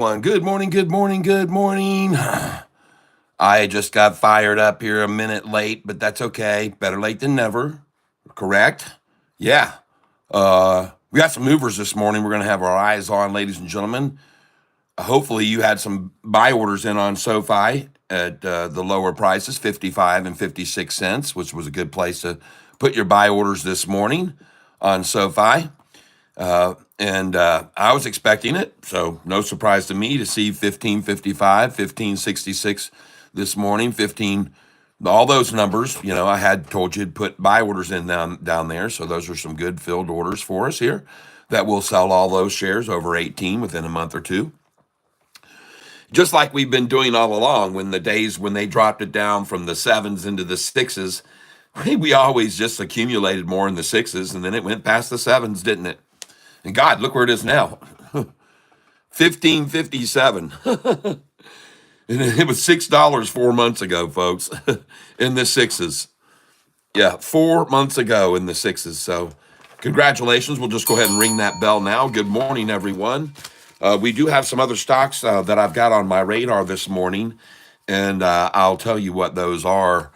Good morning, good morning, good morning. I just got fired up here a minute late, but that's okay. Better late than never. Correct? Yeah. We got some movers this morning. We're going to have our eyes on, ladies and gentlemen. Hopefully, you had some buy orders in on SoFi at the lower prices, 55 and 56 cents, which was a good place to put your buy orders this morning on SoFi. And I was expecting it, so no surprise to me to see 1555, 1566 this morning, 15, all those numbers. I had told you to put buy orders in down there, so those are some good filled orders for us here that will sell all those shares over 18 within a month or two. Just like we've been doing all along, when they dropped it down from the sevens into the sixes, we always just accumulated more in the sixes, and then it went past the sevens, didn't it? And God, look where it is now. 1557. And it was $6 4 months ago, folks, in the sixes. Yeah, 4 months ago in the sixes. So congratulations. We'll just go ahead and ring that bell now. Good morning, everyone. We do have some other stocks that I've got on my radar this morning, and I'll tell you what those are.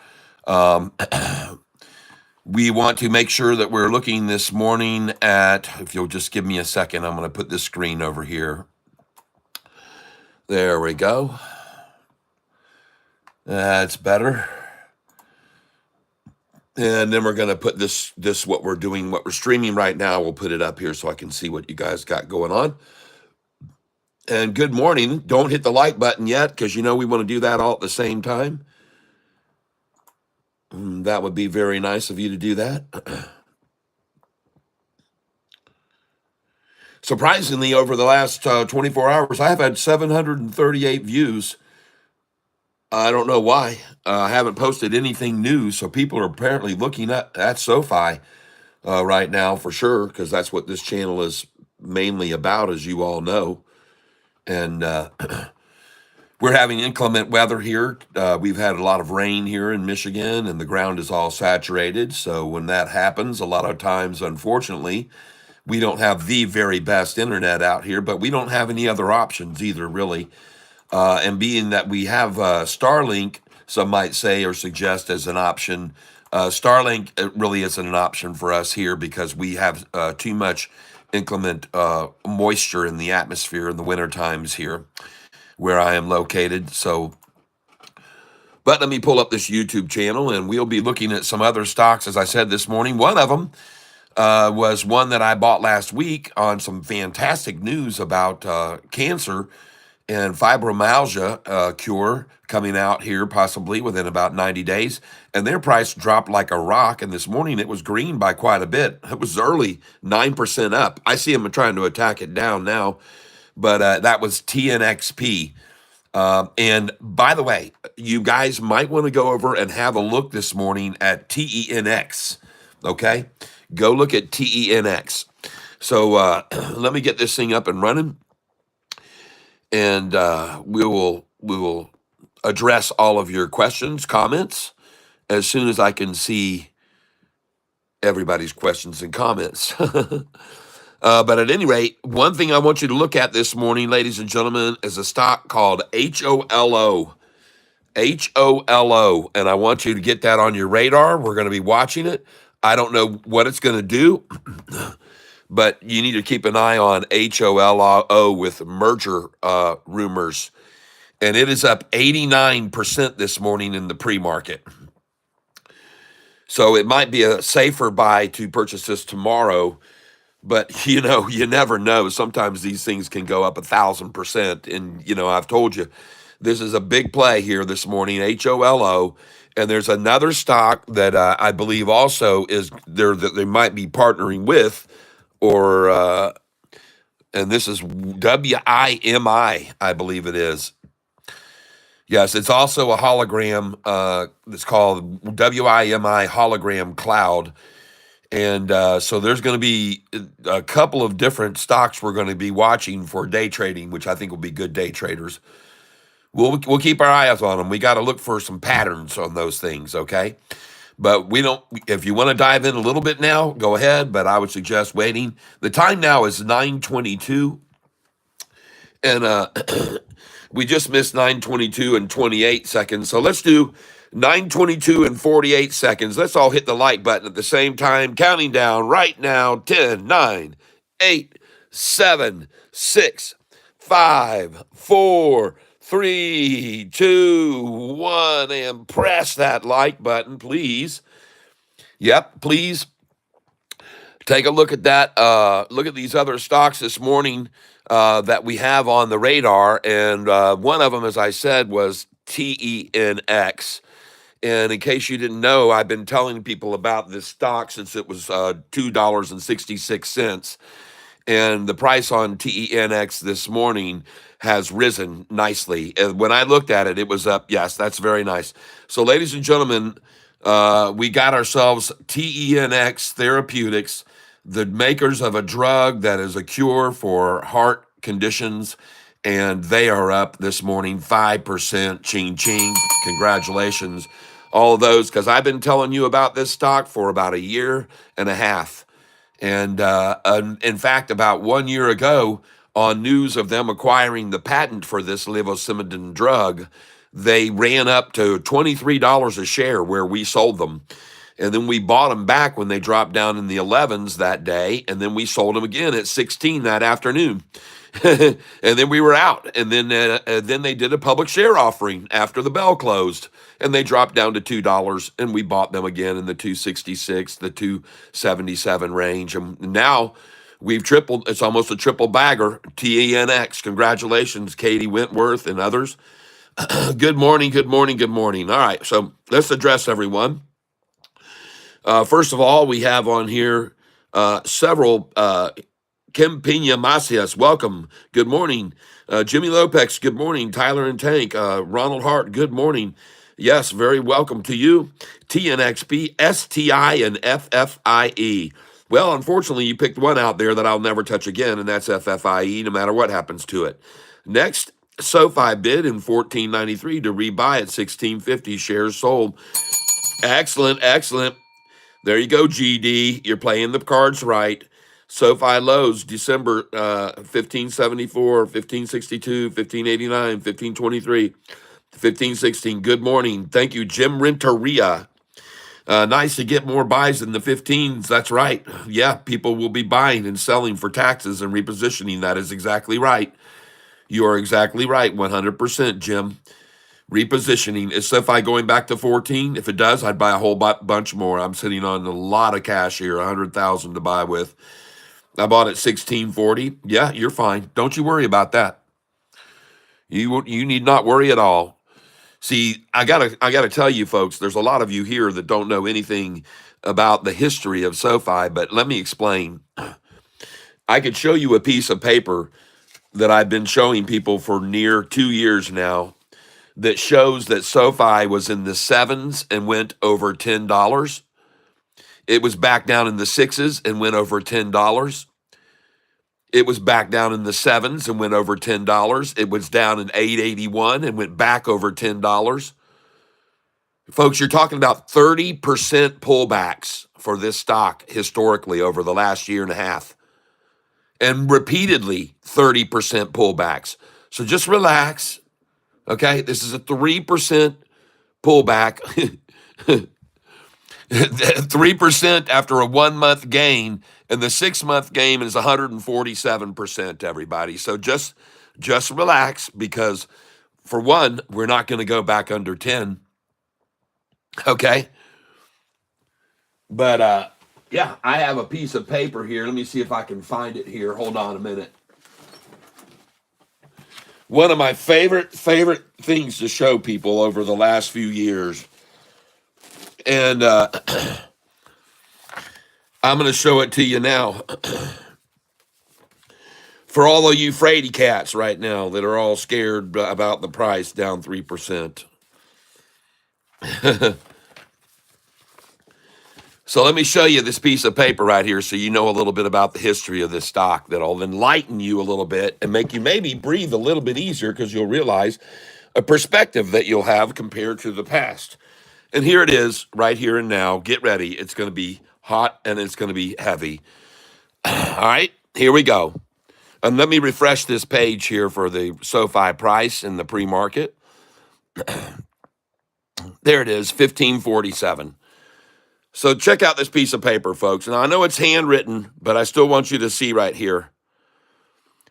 We want to make sure that we're looking this morning at, if you'll just give me a second, I'm going to put this screen over here. There we go. That's better. And then we're going to put this what we're doing, what we're streaming right now. We'll put it up here so I can see what you guys got going on. And good morning. Don't hit the like button yet, because we want to do that all at the same time. That would be very nice of you to do that. Surprisingly, over the last 24 hours, I have had 738 views. I don't know why. I haven't posted anything new, so people are apparently looking at SoFi right now for sure, because that's what this channel is mainly about, as you all know. And we're having inclement weather here. We've had a lot of rain here in Michigan, and the ground is all saturated. So when that happens, a lot of times, unfortunately, we don't have the very best internet out here, but we don't have any other options either, really. And being that we have Starlink, some might say or suggest as an option, Starlink really isn't an option for us here, because we have too much inclement moisture in the atmosphere in the winter times here where I am located. But let me pull up this YouTube channel, and we'll be looking at some other stocks, as I said this morning. One of them was one that I bought last week on some fantastic news about cancer and fibromyalgia cure coming out here possibly within about 90 days. And their price dropped like a rock. And this morning it was green by quite a bit. It was early, 9% up. I see them trying to attack it down now. But that was TNXP. And by the way, you guys might want to go over and have a look this morning at TENX. Okay? Go look at TENX. So let me get this thing up and running. And we will address all of your questions, comments, as soon as I can see everybody's questions and comments. But at any rate, one thing I want you to look at this morning, ladies and gentlemen, is a stock called HOLO. HOLO. And I want you to get that on your radar. We're going to be watching it. I don't know what it's going to do, but you need to keep an eye on HOLO with merger rumors. And it is up 89% this morning in the pre-market. So it might be a safer buy to purchase this tomorrow. But, you never know. Sometimes these things can go up 1,000%. And, I've told you, this is a big play here this morning, HOLO. And there's another stock that I believe also is there that they might be partnering with, and this is WIMI, I believe it is. Yes, it's also a hologram. It's called WIMI Hologram Cloud. And so there's going to be a couple of different stocks we're going to be watching for day trading, which I think will be good day traders. We'll keep our eyes on them. We got to look for some patterns on those things, okay? But we don't. If you want to dive in a little bit now, go ahead. But I would suggest waiting. The time now is 9:22, And we just missed 9:22 and 28 seconds. So let's do 9:22 and 48 seconds. Let's all hit the like button at the same time. Counting down right now: 10, 9, 8, 7, 6, 5, 4, 3, 2, 1. And press that like button, please. Yep, please take a look at that. Look at these other stocks this morning that we have on the radar. And one of them, as I said, was TENX. And in case you didn't know, I've been telling people about this stock since it was $2.66. And the price on TENX this morning has risen nicely. And when I looked at it, it was up. Yes, that's very nice. So, ladies and gentlemen, we got ourselves TENX Therapeutics, the makers of a drug that is a cure for heart conditions. And they are up this morning 5%. Ching, ching. Congratulations. All of those, because I've been telling you about this stock for about a year and a half. And in fact, about 1 year ago, on news of them acquiring the patent for this levosimendan drug, they ran up to $23 a share where we sold them. And then we bought them back when they dropped down in the 11s that day. And then we sold them again at 16 that afternoon. And then we were out. And then they did a public share offering after the bell closed. And they dropped down to $2. And we bought them again in the 266, the 277 range. And now we've tripled. It's almost a triple bagger. TENX. Congratulations, Katie Wentworth and others. Good morning, good morning, good morning. All right, so let's address everyone. First of all, we have on here several. Kim Pena Macias, welcome. Good morning. Jimmy Lopez, good morning. Tyler and Tank, Ronald Hart, good morning. Yes, very welcome to you. TNXP, STI, and FFIE. Well, unfortunately, you picked one out there that I'll never touch again, and that's FFIE, no matter what happens to it. Next, Sofi bid in $14.93 to rebuy at $16.50. Shares sold. Excellent, excellent. There you go, GD. You're playing the cards right. SoFi lows, December 1574, 1562, 1589, 1523, 1516. Good morning. Thank you, Jim Renteria. Nice to get more buys in the 15s. That's right. Yeah, people will be buying and selling for taxes and repositioning. That is exactly right. You are exactly right, 100%, Jim. Repositioning. Is SoFi going back to 14? If it does, I'd buy a whole bunch more. I'm sitting on a lot of cash here, 100,000 to buy with. I bought at 1640. Yeah, you're fine. Don't you worry about that. You need not worry at all. See, I gotta tell you folks, there's a lot of you here that don't know anything about the history of SoFi, but let me explain. I could show you a piece of paper that I've been showing people for near 2 years now that shows that SoFi was in the sevens and went over $10. It was back down in the sixes and went over $10. It was back down in the sevens and went over $10. It was down in 881 and went back over $10. Folks, you're talking about 30% pullbacks for this stock historically over the last year and a half. And repeatedly 30% pullbacks. So just relax. Okay, this is a 3% pullback. 3% after a 1 month gain, and the 6 month gain is 147%, everybody. So just relax, because for one, we're not going to go back under 10. Okay. But yeah, I have a piece of paper here. Let me see if I can find it here. Hold on a minute. One of my favorite things to show people over the last few years. And I'm going to show it to you now. For all of you fraidy cats right now that are all scared about the price down 3%. So let me show you this piece of paper right here so you know a little bit about the history of this stock. That'll enlighten you a little bit and make you maybe breathe a little bit easier, because you'll realize a perspective that you'll have compared to the past. And here it is, right here and now. Get ready. It's going to be hot and it's going to be heavy. All right, here we go. And let me refresh this page here for the SoFi price in the pre-market. There it is, 1547. So check out this piece of paper, folks. And I know it's handwritten, but I still want you to see right here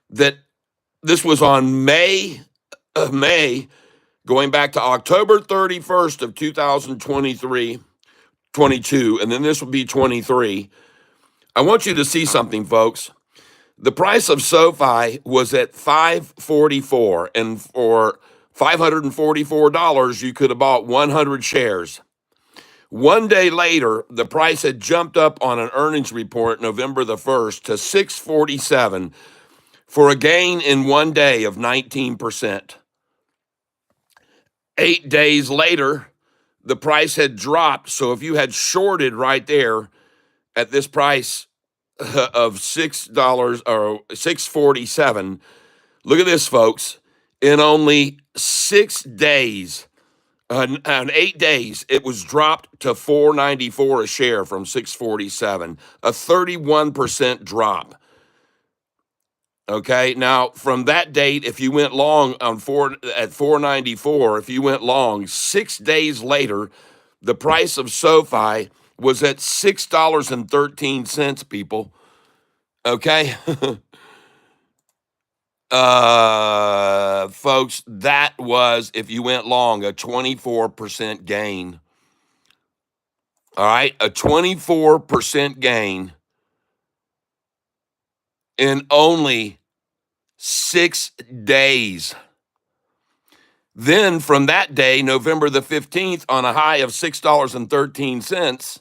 that this was on May, going back to October 31st of 2023, 22, and then this would be 23. I want you to see something, folks. The price of SoFi was at $544, and for $544, you could have bought 100 shares. One day later, the price had jumped up on an earnings report November the 1st to $647 for a gain in one day of 19%. 8 days later, the price had dropped. So if you had shorted right there at this price of $6 or $647, look at this, folks. In only 6 days, in 8 days, it was dropped to $4.94 a share from $647, a 31% drop. Okay, now from that date, if you went long on at $4.94, if you went long, 6 days later, the price of SoFi was at $6.13, people. Okay. Folks, that was, if you went long, a 24% gain. All right, a 24% gain in only 6 days. Then from that day, November the 15th, on a high of $6.13,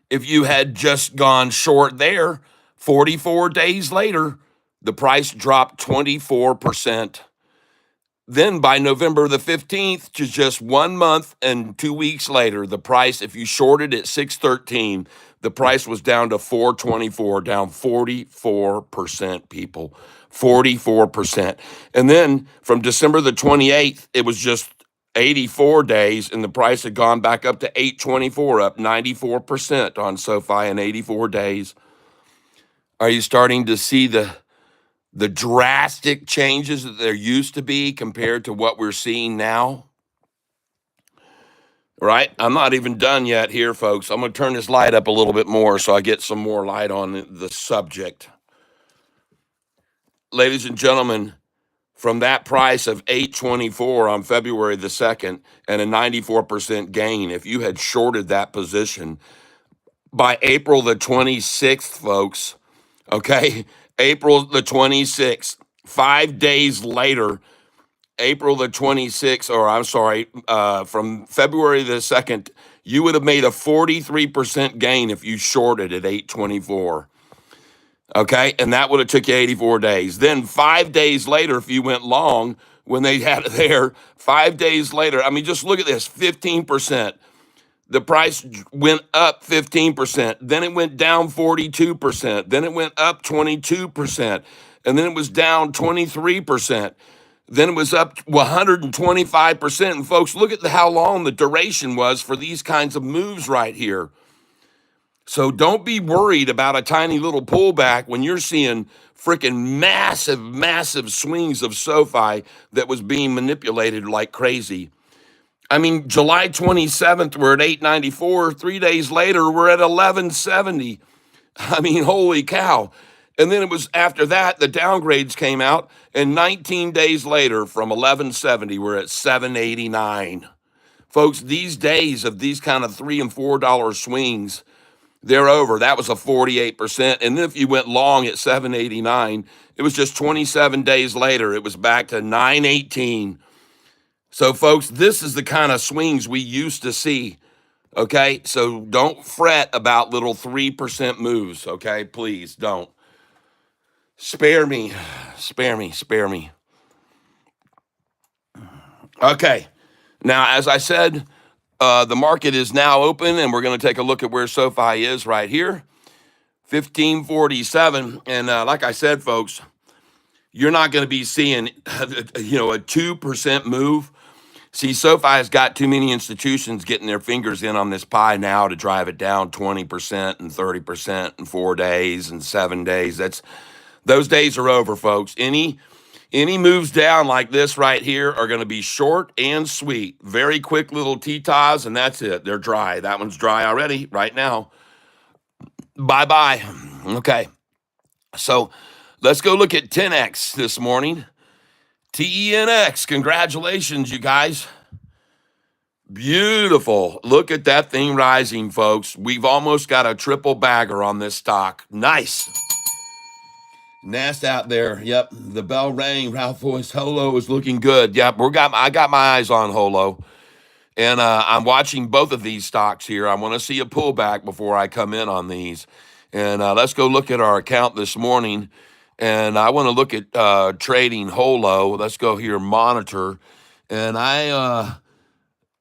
if you had just gone short there, 44 days later, the price dropped 24%. Then by November the 15th, to just 1 month and 2 weeks later, the price, if you shorted at 613, the price was down to 424, down 44%, people. 44%. And then from December the 28th, it was just 84 days, and the price had gone back up to 824, up 94% on SoFi in 84 days. Are you starting to see the drastic changes that there used to be compared to what we're seeing now? Right? I'm not even done yet here, folks. I'm going to turn this light up a little bit more so I get some more light on the subject. Ladies and gentlemen, from that price of $8.24 on February the 2nd and a 94% gain, if you had shorted that position by April the 26th, folks, okay, April the 26th, 5 days later, April the 26th, or I'm sorry, from February the 2nd, you would have made a 43% gain if you shorted at 824. Okay, and that would have took you 84 days. Then 5 days later, if you went long, when they had it there, 5 days later, I mean, just look at this, 15%. The price went up 15%. Then it went down 42%. Then it went up 22%. And then it was down 23%. Then it was up 125%. And folks, look at how long the duration was for these kinds of moves right here. So don't be worried about a tiny little pullback when you're seeing freaking massive, massive swings of SoFi that was being manipulated like crazy. I mean, July 27th, we're at 894. 3 days later, we're at 1170. I mean, holy cow. And then it was after that, the downgrades came out. And 19 days later, from 1170, we're at 789. Folks, these days of these kind of $3 and $4 swings, they're over. That was a 48%. And then if you went long at 789, it was just 27 days later, it was back to 918. So, folks, this is the kind of swings we used to see, okay? So don't fret about little 3% moves, okay? Please don't. Spare me. Okay. Now, as I said, the market is now open, and we're going to take a look at where SoFi is right here, 1547. And like I said, folks, you're not going to be seeing, a 2% move. See, SoFi has got too many institutions getting their fingers in on this pie now to drive it down 20% and 30% in 4 days and 7 days. Those days are over, folks. Any moves down like this right here are going to be short and sweet. Very quick little T-ties, and that's it. They're dry. That one's dry already right now. Bye-bye. Okay. So let's go look at 10X this morning. TENX. Congratulations, you guys. Beautiful. Look at that thing rising, folks. We've almost got a triple bagger on this stock. Nice. Nast out there. Yep. The bell rang. Ralph Voice. Holo is looking good. Yep. I got my eyes on Holo. And I'm watching both of these stocks here. I want to see a pullback before I come in on these. And let's go look at our account this morning. And I want to look at trading Holo. Let's go here, monitor. And I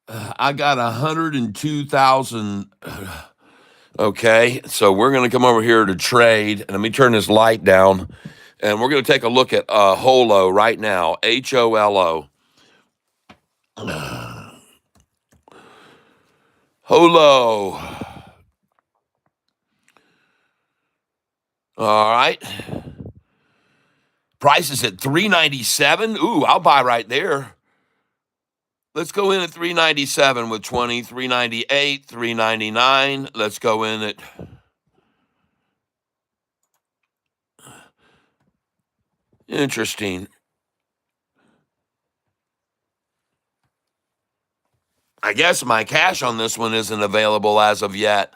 got 102,000. Okay, so we're going to come over here to trade. And let me turn this light down. And we're going to take a look at Holo right now, HOLO. Holo. All right. Price is at $397. Ooh, I'll buy right there. Let's go in at $397 with 20, $398, $399. Let's go in at interesting. I guess my cash on this one isn't available as of yet.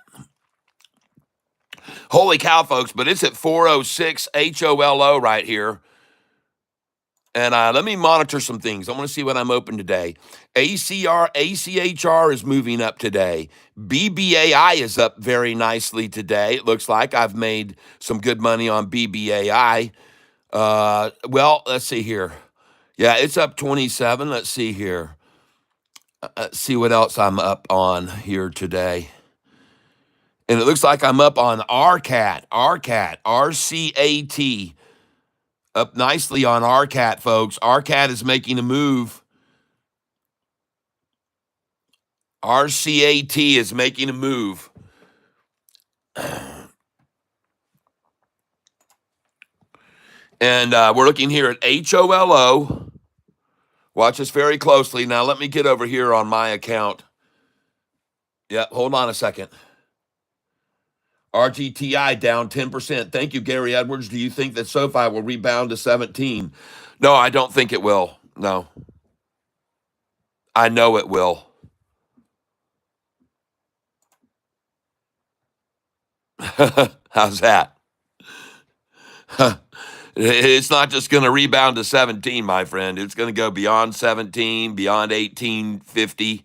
Holy cow, folks, but it's at 406 HOLO right here. And let me monitor some things. I want to see what I'm open today. ACHR is moving up today. BBAI is up very nicely today. It looks like I've made some good money on BBAI. Well, let's see here. Yeah, it's up 27. Let's see here. Let's see what else I'm up on here today. And it looks like I'm up on RCAT, RCAT. Up nicely on RCAT, folks. RCAT is making a move. RCAT is making a move. And we're looking here at HOLO. Watch this very closely. Now, let me get over here on my account. Yep, hold on a second. RGTI down 10%. Thank you, Gary Edwards. Do you think that SoFi will rebound to 17? No, I don't think it will. No. I know it will. How's that? It's not just going to rebound to 17, my friend. It's going to go beyond 17, beyond 18.50.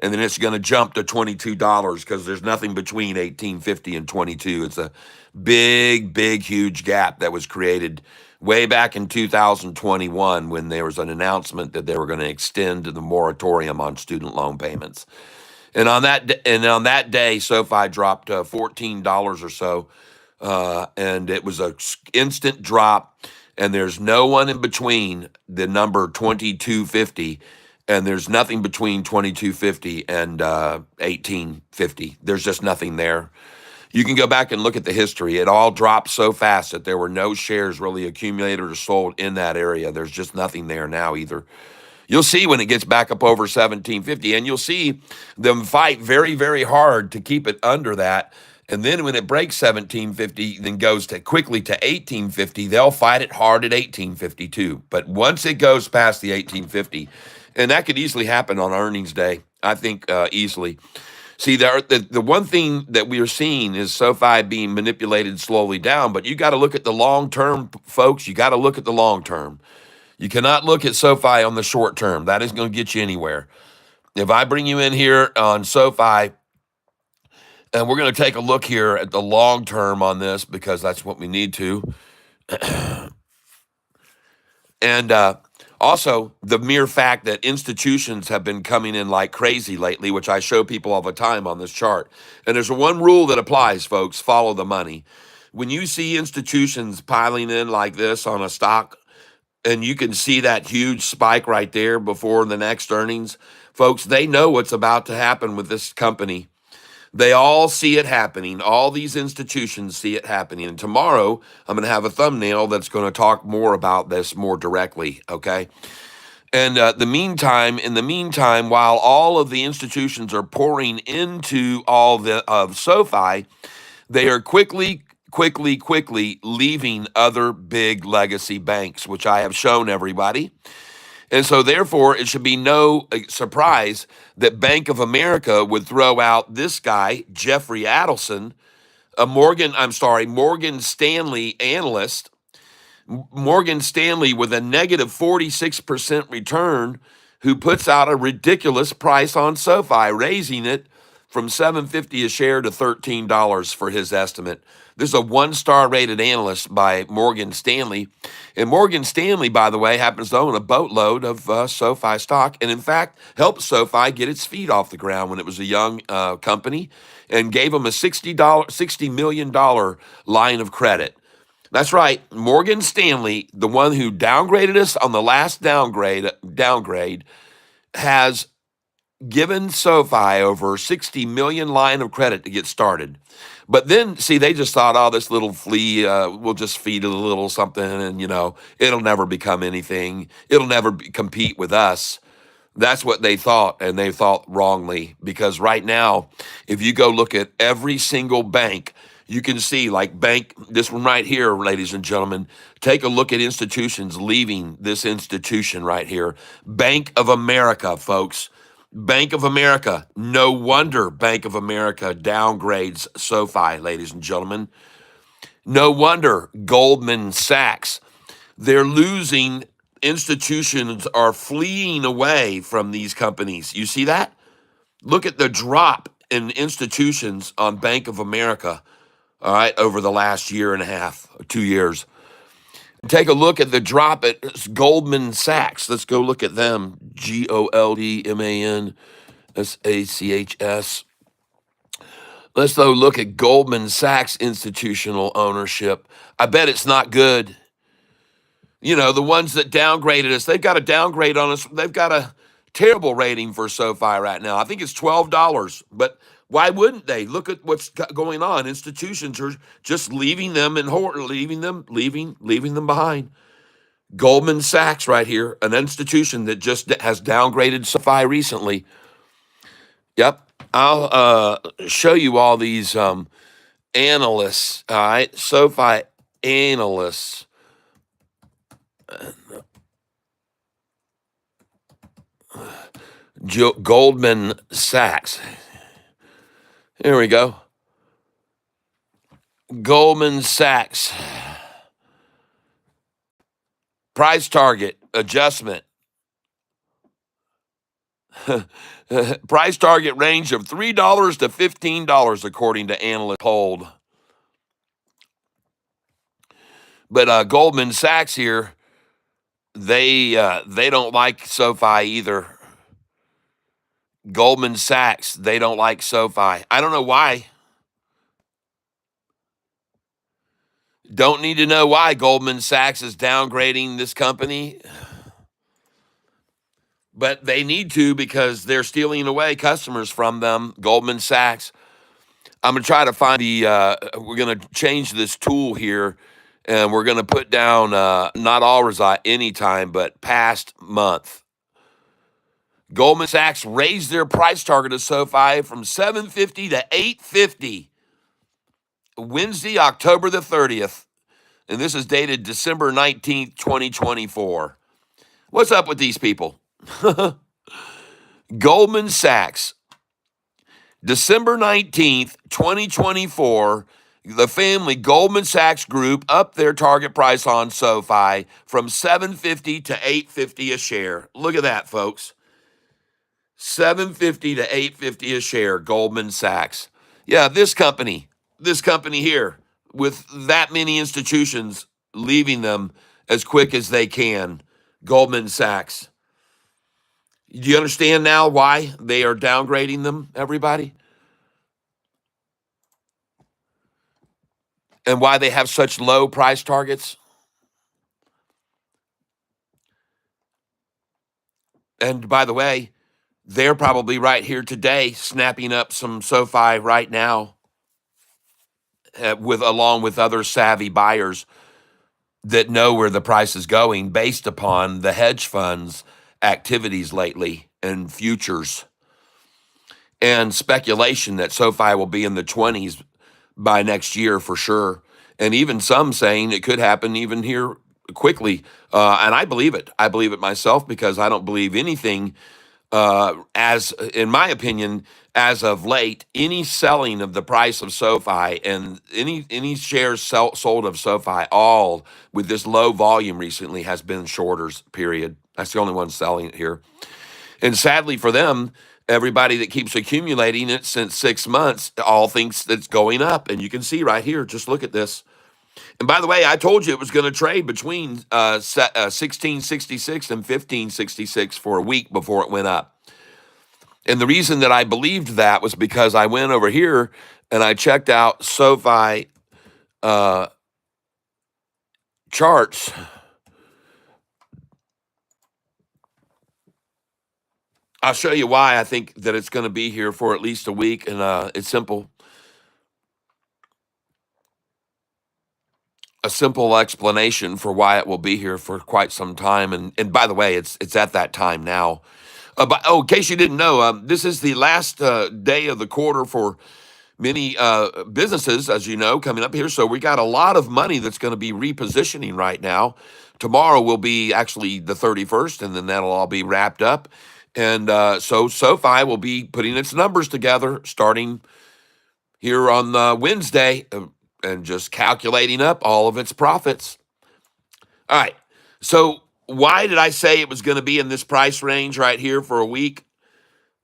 And then it's going to jump to $22 because there's nothing between 18.50 and 22. It's a big, huge gap that was created way back in 2021 when there was an announcement that they were going to extend the moratorium on student loan payments. And on that day, SoFi dropped $14 or so, and it was an instant drop. And there's no one in between the number 22.50. And there's nothing between 22.50 and 18.50. There's just nothing there. You can go back and look at the history. It all dropped so fast that there were no shares really accumulated or sold in that area. There's just nothing there now either. You'll see when it gets back up over 17.50, and you'll see them fight very, very hard to keep it under that. And then when it breaks 17.50, then goes quickly to 18.50, they'll fight it hard at 18.50 too. But once it goes past the 18.50, and that could easily happen on earnings day, I think easily. See, the one thing that we are seeing is SoFi being manipulated slowly down, but you got to look at the long term, folks. You got to look at the long term. You cannot look at SoFi on the short term. That isn't going to get you anywhere. If I bring you in here on SoFi, and we're going to take a look here at the long term on this because that's what we need to. And also, the mere fact that institutions have been coming in like crazy lately, which I show people all the time on this chart. And there's one rule that applies, folks: follow the money. When you see institutions piling in like this on a stock, and you can see that huge spike right there before the next earnings, folks, they know what's about to happen with this company. They all see it happening. All these institutions see it happening. And tomorrow, I'm going to have a thumbnail that's going to talk more about this more directly. Okay. And in the meantime, while all of the institutions are pouring into all the of SoFi, they are quickly leaving other big legacy banks, which I have shown everybody. And so, therefore, it should be no surprise that Bank of America would throw out this guy, Jeffrey Adelson, Morgan Stanley analyst, Morgan Stanley with a negative 46% return, who puts out a ridiculous price on SoFi, raising it from $7.50 a share to $13 for his estimate. This is a one-star rated analyst by Morgan Stanley. And Morgan Stanley, by the way, happens to own a boatload of SoFi stock, and in fact helped SoFi get its feet off the ground when it was a young company, and gave them a $60 million line of credit. That's right. Morgan Stanley, the one who downgraded us on the last downgrade, has given SoFi over 60 million line of credit to get started. But then, see, they just thought, oh, this little flea, we'll just feed it a little something, and, it'll never become anything. It'll never compete with us. That's what they thought, and they thought wrongly, because right now, if you go look at every single bank, you can see, like this one right here, ladies and gentlemen, take a look at institutions leaving this institution right here. Bank of America, folks. Bank of America. No wonder Bank of America downgrades SoFi, ladies and gentlemen. No wonder Goldman Sachs. They're losing. Institutions are fleeing away from these companies. You see that? Look at the drop in institutions on Bank of America, all right, over the last year and a half, 2 years. Take a look at the drop at Goldman Sachs. Let's go look at them. GOLDMANSACHS. Let's go look at Goldman Sachs institutional ownership. I bet it's not good. The ones that downgraded us, they've got a downgrade on us. They've got a terrible rating for SoFi right now. I think it's $12. But why wouldn't they? Look at what's going on. Institutions are just leaving them leaving them behind. Goldman Sachs right here, an institution that just has downgraded SoFi recently. Yep. I'll show you all these analysts. All right. SoFi analysts. Goldman Sachs. Here we go. Goldman Sachs. Price target adjustment. Price target range of $3 to $15, according to analyst polled. But Goldman Sachs here, they don't like SoFi either. Goldman Sachs, they don't like SoFi. I don't know why. Don't need to know why Goldman Sachs is downgrading this company. But they need to, because they're stealing away customers from them, Goldman Sachs. I'm going to try to find we're going to change this tool here, and we're going to put down not all result anytime, but past month. Goldman Sachs raised their price target of SoFi from $7.50 to $8.50. Wednesday, October the 30th. And this is dated December 19th, 2024. What's up with these people? Goldman Sachs, December 19th, 2024. The family Goldman Sachs Group upped their target price on SoFi from $7.50 to $8.50 a share. Look at that, folks. $7.50 to $8.50 a share, Goldman Sachs. Yeah, this company here, with that many institutions leaving them as quick as they can, Goldman Sachs. Do you understand now why they are downgrading them, everybody? And why they have such low price targets? And by the way, They're probably right here today, snapping up some SoFi right now, with along with other savvy buyers that know where the price is going based upon the hedge funds' activities lately and futures and speculation that SoFi will be in the 20s by next year for sure. And even some saying it could happen even here quickly. And I believe it. I believe it myself because I don't believe anything, as in my opinion, as of late, any selling of the price of SoFi and any shares sold of SoFi, all with this low volume recently, has been shorters. Period. That's the only one selling it here. And sadly for them, everybody that keeps accumulating it since 6 months all thinks that it's going up. And you can see right here. Just look at this. And by the way, I told you it was going to trade between 1666 and 1566 for a week before it went up. And the reason that I believed that was because I went over here and I checked out SoFi charts. I'll show you why I think that it's going to be here for at least a week. And it's simple. A simple explanation for why it will be here for quite some time. And by the way, it's at that time now. But in case you didn't know, this is the last day of the quarter for many businesses, as you know, coming up here. So we got a lot of money that's going to be repositioning right now. Tomorrow will be actually the 31st, and then that'll all be wrapped up. And so SoFi will be putting its numbers together starting here on Wednesday, and just calculating up all of its profits. All right. So why did I say it was going to be in this price range right here for a week?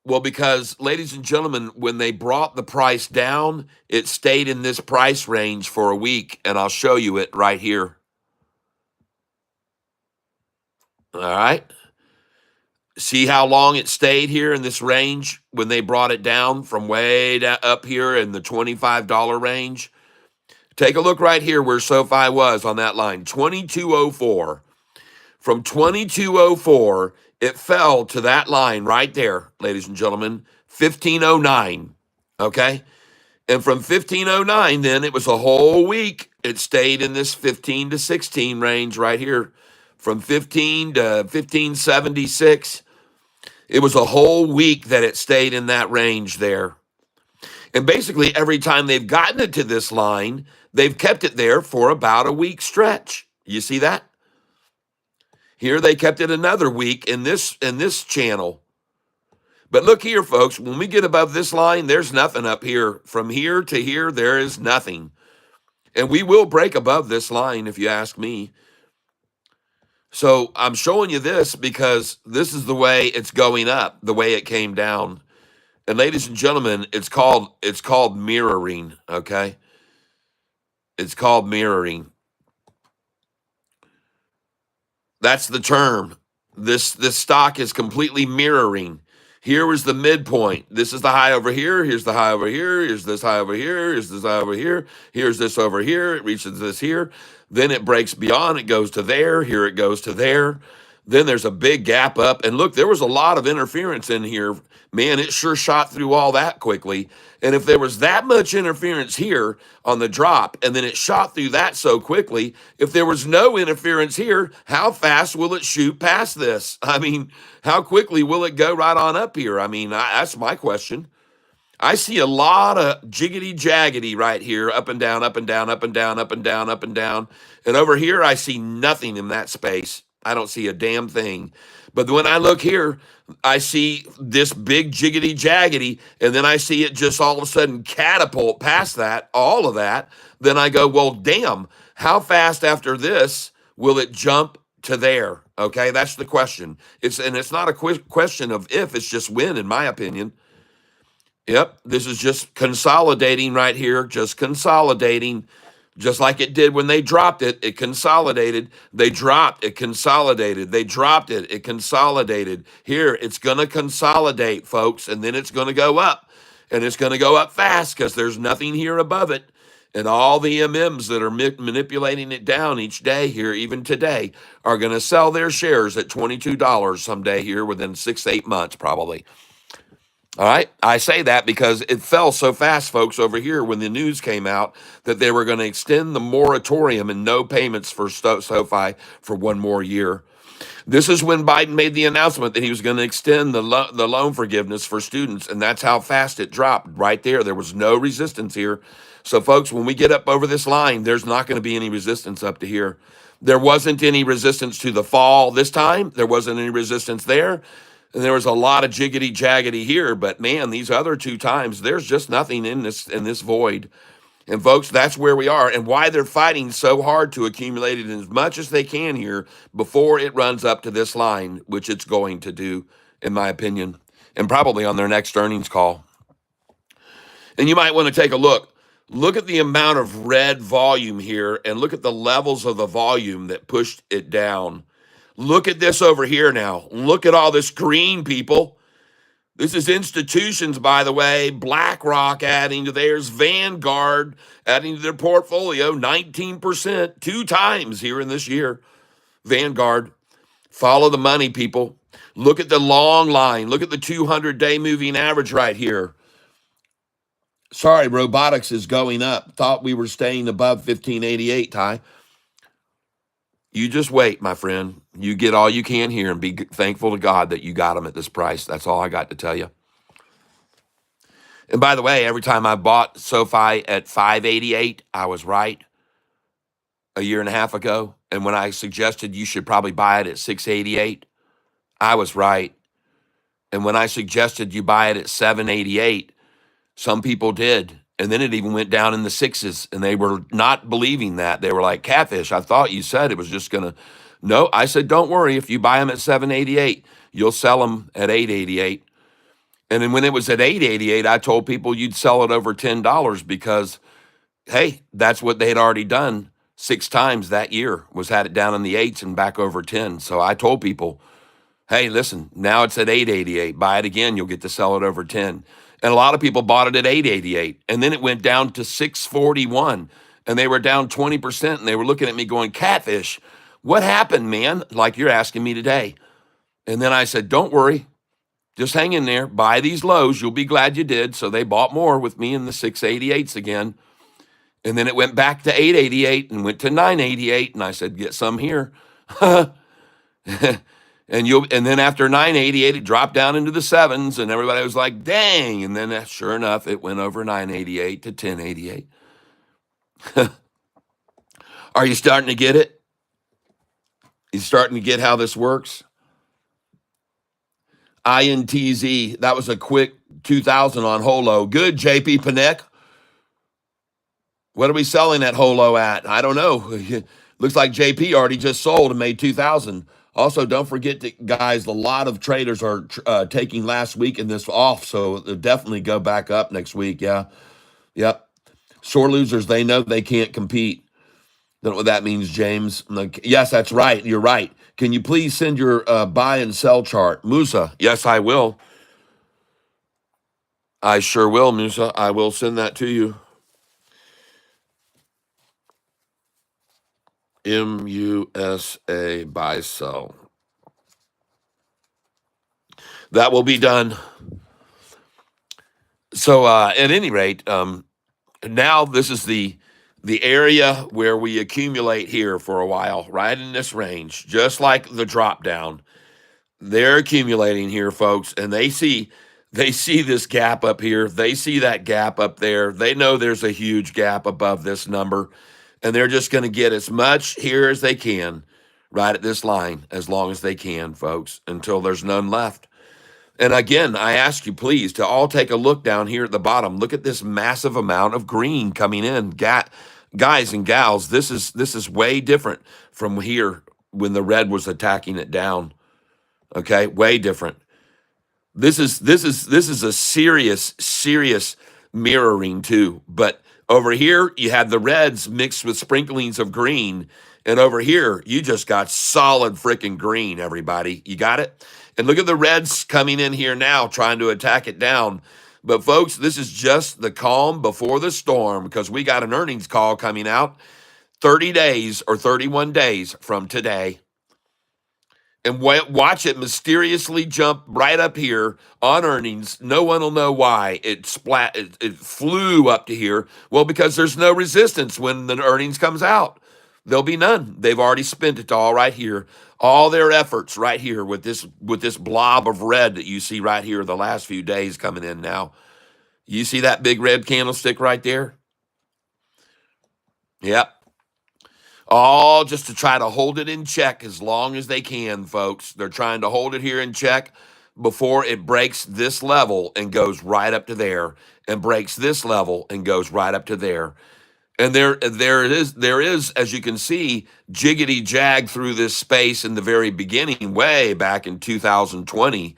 Well, because, ladies and gentlemen, when they brought the price down, it stayed in this price range for a week, and I'll show you it right here. All right. See how long it stayed here in this range when they brought it down from way up here in the $25 range? Take a look right here where SoFi was on that line, 2204. From 2204, it fell to that line right there, ladies and gentlemen, 1509. Okay? And from 1509, then it was a whole week. It stayed in this 15 to 16 range right here. From 15 to 1576, it was a whole week that it stayed in that range there. And basically, every time they've gotten it to this line, they've kept it there for about a week stretch. You see that? Here they kept it another week in this channel. But look here, folks, when we get above this line, there's nothing up here. From here to here, there is nothing. And we will break above this line, if you ask me. So I'm showing you this because this is the way it's going up, the way it came down. And ladies and gentlemen, it's called mirroring, okay? It's called mirroring. That's the term. This stock is completely mirroring. Here was the midpoint. This is the high over here. Here's the high over here. Here's this high over here. Here's this high over here. Here's this over here. It reaches this here. Then it breaks beyond. It goes to there. Here it goes to there. Then there's a big gap up. And look, there was a lot of interference in here. Man, it sure shot through all that quickly. And if there was that much interference here on the drop, and then it shot through that so quickly, if there was no interference here, how fast will it shoot past this? I mean, how quickly will it go right on up here? I mean, that's my question. I see a lot of jiggity jaggedy right here, up and down, up and down, up and down, up and down, up and down. And over here, I see nothing in that space. I don't see a damn thing. But when I look here, I see this big jiggity jaggedy, and then I see it just all of a sudden catapult past that, all of that. Then I go, well, damn, how fast after this will it jump to there? Okay, that's the question. It's not a question of if, it's just when, in my opinion. Yep, this is just consolidating right here, just consolidating. Just like it did when they dropped it, it consolidated. They dropped, it consolidated. They dropped it, it consolidated. Here, it's going to consolidate, folks, and then it's going to go up. And it's going to go up fast because there's nothing here above it. And all the MMs that are manipulating it down each day here, even today, are going to sell their shares at $22 someday here within 6 to 8 months, probably. All right. I say that because it fell so fast, folks, over here when the news came out that they were going to extend the moratorium and no payments for SoFi for one more year. This is when Biden made the announcement that he was going to extend the loan forgiveness for students, and that's how fast it dropped right there. There was no resistance here. So, folks, when we get up over this line, there's not going to be any resistance up to here. There wasn't any resistance to the fall this time. There wasn't any resistance there. And there was a lot of jiggity jaggedy here, but man, these other two times, there's just nothing in this void. And folks, that's where we are, and why they're fighting so hard to accumulate it as much as they can here before it runs up to this line, which it's going to do, in my opinion, and probably on their next earnings call. And you might want to take a look. Look at the amount of red volume here, and look at the levels of the volume that pushed it down. Look at this over here now. Look at all this green, people. This is institutions, by the way. BlackRock adding to theirs, Vanguard adding to their portfolio 19%, two times here in this year. Vanguard, follow the money, people. Look at the long line. Look at the 200-day moving average right here. Sorry, robotics is going up. Thought we were staying above 1588, Ty. You just wait, my friend. You get all you can here and be thankful to God that you got them at this price. That's all I got to tell you. And by the way, every time I bought SoFi at 588, I was right a year and a half ago. And when I suggested you should probably buy it at 688, I was right. And when I suggested you buy it at 788, some people did. And then it even went down in the sixes, and they were not believing that. They were like, Catfish, I thought you said it was just going to. No, I said, don't worry. If you buy them at 788, you'll sell them at 888. And then when it was at 888, I told people you'd sell it over $10 because, hey, that's what they had already done 6 times that year, was had it down in the 8s and back over 10. So I told people, hey, listen, now it's at 888. Buy it again, you'll get to sell it over 10. And a lot of people bought it at 888. And then it went down to 641. And they were down 20%. And they were looking at me going, Catfish, what happened, man? Like you're asking me today. And then I said, don't worry. Just hang in there. Buy these lows. You'll be glad you did. So they bought more with me in the 688s again. And then it went back to 888 and went to 988. And I said, get some here. And then after 988, it dropped down into the 7s, and everybody was like, dang. And then sure enough, it went over 988 to 1088. Are you starting to get it? You starting to get how this works? INTZ, that was a quick 2,000 on Holo. Good, JP Panek. What are we selling that Holo at? I don't know. Looks like JP already just sold and made 2,000. Also, don't forget that, guys, a lot of traders are taking last week and this off, so they'll definitely go back up next week. Yeah. Yep. Sore losers, they know they can't compete. Don't know what that means, James. Like, yes, that's right. You're right. Can you please send your buy and sell chart? Musa, yes, I will. I sure will, Musa. I will send that to you. MUSA buy sell. That will be done. So at any rate, now this is the area where we accumulate here for a while, right in this range, just like the drop down. They're accumulating here, folks, and they see this gap up here. They see that gap up there. They know there's a huge gap above this number. And they're just going to get as much here as they can right at this line, as long as they can, folks, until there's none left. And again, I ask you, please, to all take a look down here at the bottom. Look at this massive amount of green coming in. Guys and gals, this is way different from here when the red was attacking it down. Okay, way different. This is a serious mirroring too, but over here, you had the reds mixed with sprinklings of green. And over here, you just got solid freaking green, everybody. You got it? And look at the reds coming in here now, trying to attack it down. But folks, this is just the calm before the storm, because we got an earnings call coming out 30 days or 31 days from today. and watch it mysteriously jump right up here on earnings. No one will know why it flew up to here. Well, because there's no resistance when the earnings comes out. There'll be none. They've already spent it all right here. All their efforts right here with this blob of red that you see right here the last few days coming in now. You see that big red candlestick right there? Yep. All just to try to hold it in check as long as they can, folks. They're trying to hold it here in check before it breaks this level and goes right up to there, and breaks this level and goes right up to there. And there is, as you can see, jiggity jag through this space in the very beginning, way back in 2020.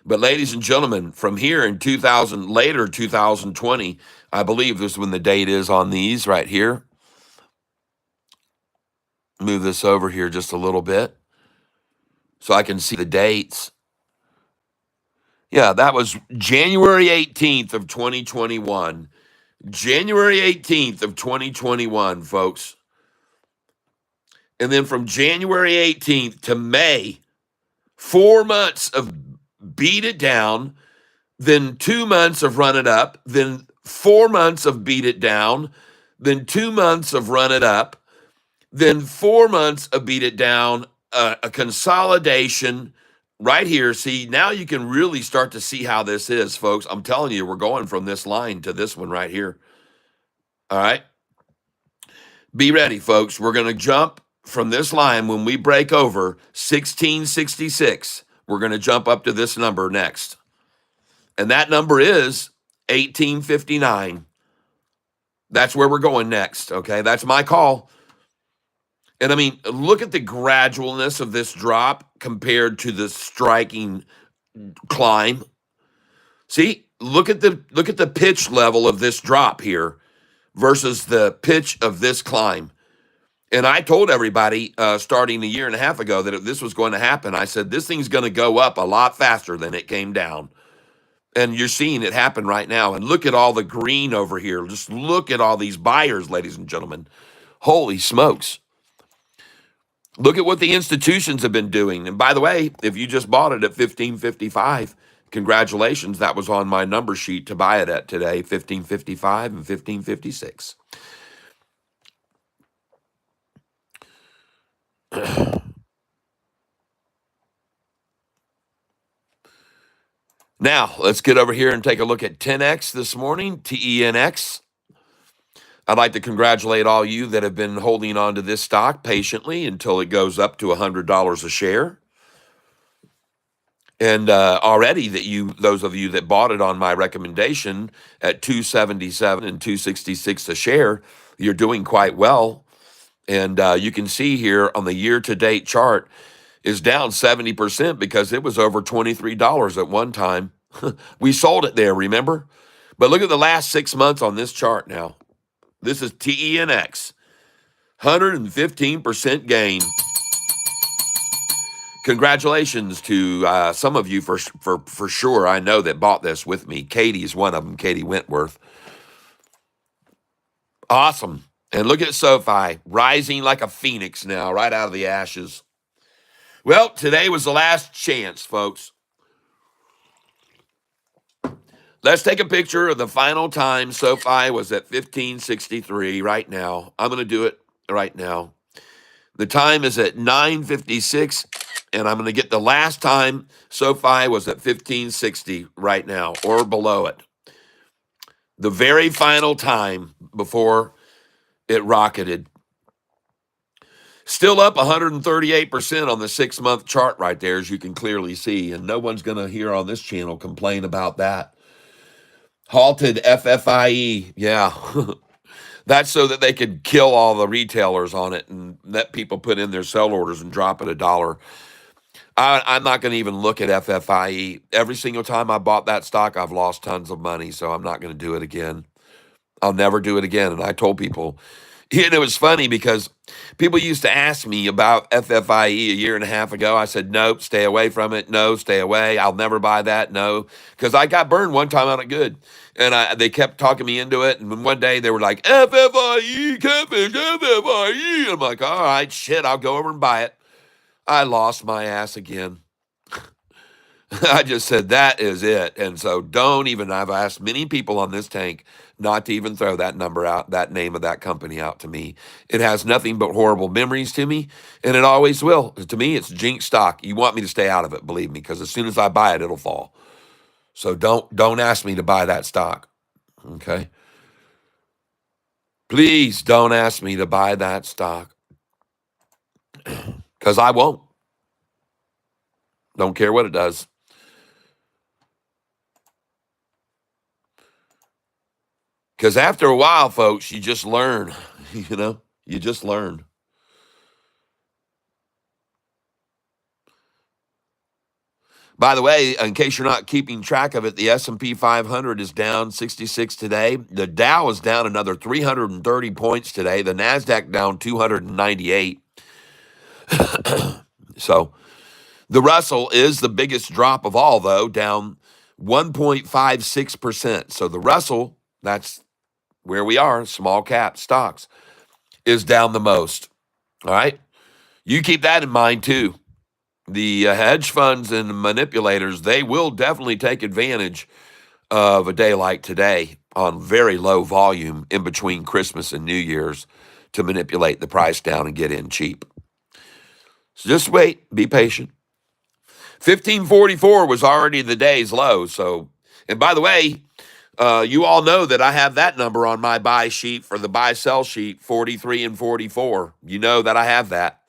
But ladies and gentlemen, from here in 2020, I believe this is when the date is on these right here. Move this over here just a little bit so I can see the dates. Yeah, that was January 18th of 2021. January 18th of 2021, folks. And then from January 18th to May, 4 months of beat it down, then 2 months of run it up, then 4 months of beat it down, then 2 months of run it up, then 4 months of beat it down, a consolidation right here. See, now you can really start to see how this is, folks. I'm telling you, we're going from this line to this one right here. All right. Be ready, folks. We're going to jump from this line when we break over 1666. We're going to jump up to this number next. And that number is 1859. That's where we're going next. Okay. That's my call. And I mean, look at the gradualness of this drop compared to the striking climb. See, look at the pitch level of this drop here versus the pitch of this climb. And I told everybody starting a year and a half ago that if this was going to happen, I said, this thing's going to go up a lot faster than it came down. And you're seeing it happen right now. And look at all the green over here. Just look at all these buyers, ladies and gentlemen. Holy smokes. Look at what the institutions have been doing. And by the way, if you just bought it at 1555, congratulations. That was on my number sheet to buy it at today, 1555 and 1556. Now, let's get over here and take a look at 10X this morning, TENX. I'd like to congratulate all you that have been holding on to this stock patiently until it goes up to $100 a share. And already those of you that bought it on my recommendation at 277 and 266 a share, you're doing quite well. And you can see here on the year-to-date chart is down 70% because it was over $23 at one time. We sold it there, remember? But look at the last 6 months on this chart now. This is TENX, 115% gain. Congratulations to some of you for sure. I know that bought this with me. Katie's one of them, Katie Wentworth. Awesome. And look at Sofi, rising like a phoenix now, right out of the ashes. Well, today was the last chance, folks. Let's take a picture of the final time Sofi was at 1563 right now. I'm going to do it right now. The time is at 9:56, and I'm going to get the last time Sofi was at 1560 right now or below it. The very final time before it rocketed. Still up 138% on the 6-month chart right there, as you can clearly see, and no one's going to hear on this channel complain about that. Halted FFIE, yeah. That's so that they could kill all the retailers on it and let people put in their sell orders and drop it $1. I'm not going to even look at FFIE. Every single time I bought that stock, I've lost tons of money, so I'm not going to do it again. I'll never do it again. And I told people, and it was funny because people used to ask me about FFIE a year and a half ago. I said, nope, stay away from it. No, stay away. I'll never buy that. No, because I got burned one time on it good. And they kept talking me into it. And one day they were like, FFIE, Catfish, FFIE. I'm like, all right, shit, I'll go over and buy it. I lost my ass again. I just said that is it. And so don't even, I've asked many people on this tank not to even throw that number out, that name of that company out to me. It has nothing but horrible memories to me, and it always will. To me, it's jinx stock. You want me to stay out of it, believe me, because as soon as I buy it, it'll fall. So don't ask me to buy that stock. Okay? Please don't ask me to buy that stock. Because I won't. Don't care what it does. Because after a while, folks, you just learn. You just learn. By the way, in case you're not keeping track of it, the S&P 500 is down 66 today. The Dow is down another 330 points today. The NASDAQ down 298. So the Russell is the biggest drop of all, though, down 1.56%. So the Russell, that's where we are, small cap stocks, is down the most. All right? You keep that in mind, too. The hedge funds and manipulators, they will definitely take advantage of a day like today on very low volume in between Christmas and New Year's to manipulate the price down and get in cheap. So just wait, be patient. 1544 was already the day's low. So, and by the way, you all know that I have that number on my buy sheet for the buy sell sheet, 43 and 44. You know that I have that.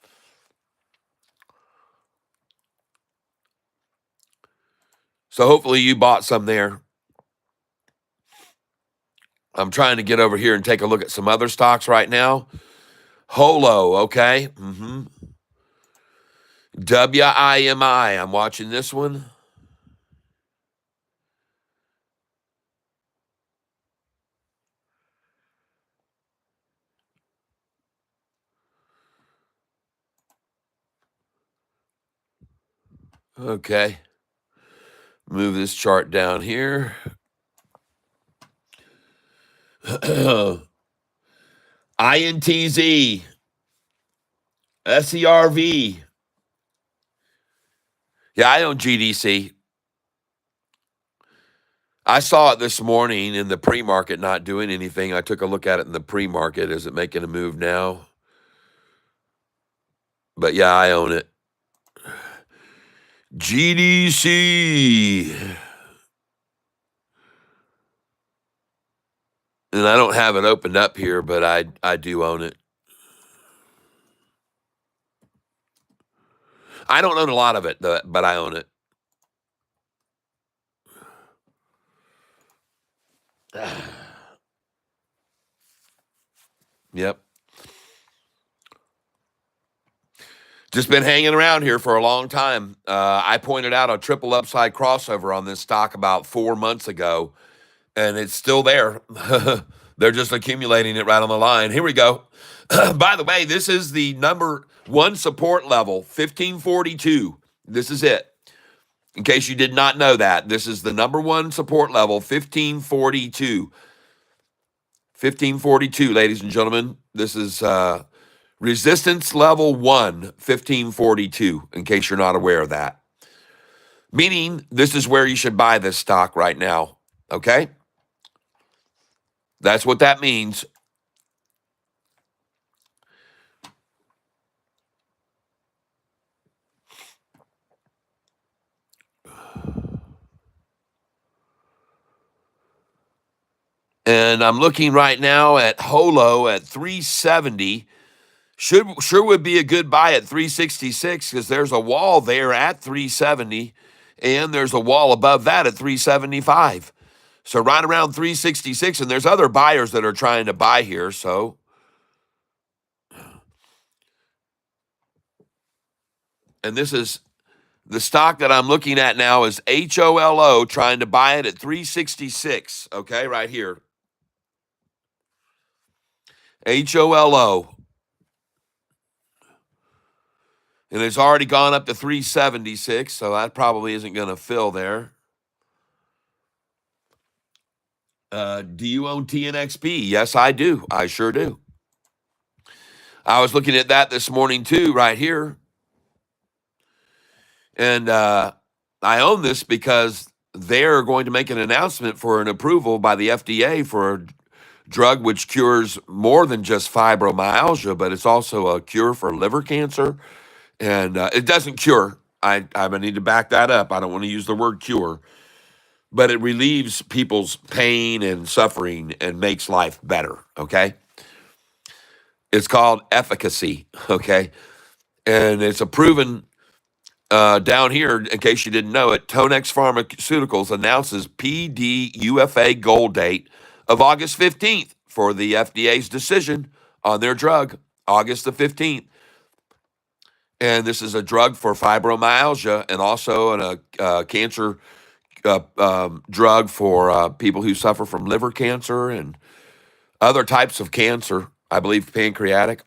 So hopefully you bought some there. I'm trying to get over here and take a look at some other stocks right now. Holo, okay. WIMI, I'm watching this one. Okay. Move this chart down here. INTZ, SERV. Yeah, I own GDC. I saw it this morning in the pre-market not doing anything. I took a look at it in the pre-market. Is it making a move now? But yeah, I own it. GDC. And I don't have it opened up here, but I do own it. I don't own a lot of it, but I own it. Yep. Just been hanging around here for a long time. I pointed out a triple upside crossover on this stock about 4 months ago, and it's still there. They're just accumulating it right on the line. Here we go. By the way, this is the number one support level, 1542. This is it. In case you did not know that, this is the number one support level, 1542. 1542, ladies and gentlemen. This is resistance level 1, 1542, in case you're not aware of that. Meaning, this is where you should buy this stock right now, okay? That's what that means. And I'm looking right now at Holo at 370. Sure would be a good buy at 366 because there's a wall there at 370, and there's a wall above that at 375. So right around 366, and there's other buyers that are trying to buy here. So, and this is the stock that I'm looking at now is HOLO trying to buy it at 366. Okay, right here. HOLO. And it's already gone up to 376, so that probably isn't going to fill there. Do you own TNXP? Yes, I do. I sure do. I was looking at that this morning too, right here. And I own this because they're going to make an announcement for an approval by the FDA for a drug which cures more than just fibromyalgia, but it's also a cure for liver cancer. And it doesn't cure. I need to back that up. I don't want to use the word cure, but it relieves people's pain and suffering and makes life better. Okay. It's called efficacy. Okay. And it's a proven down here, in case you didn't know it, Tonex Pharmaceuticals announces PDUFA goal date of August 15th for the FDA's decision on their drug, August the 15th. And this is a drug for fibromyalgia and also a cancer drug for people who suffer from liver cancer and other types of cancer, I believe pancreatic.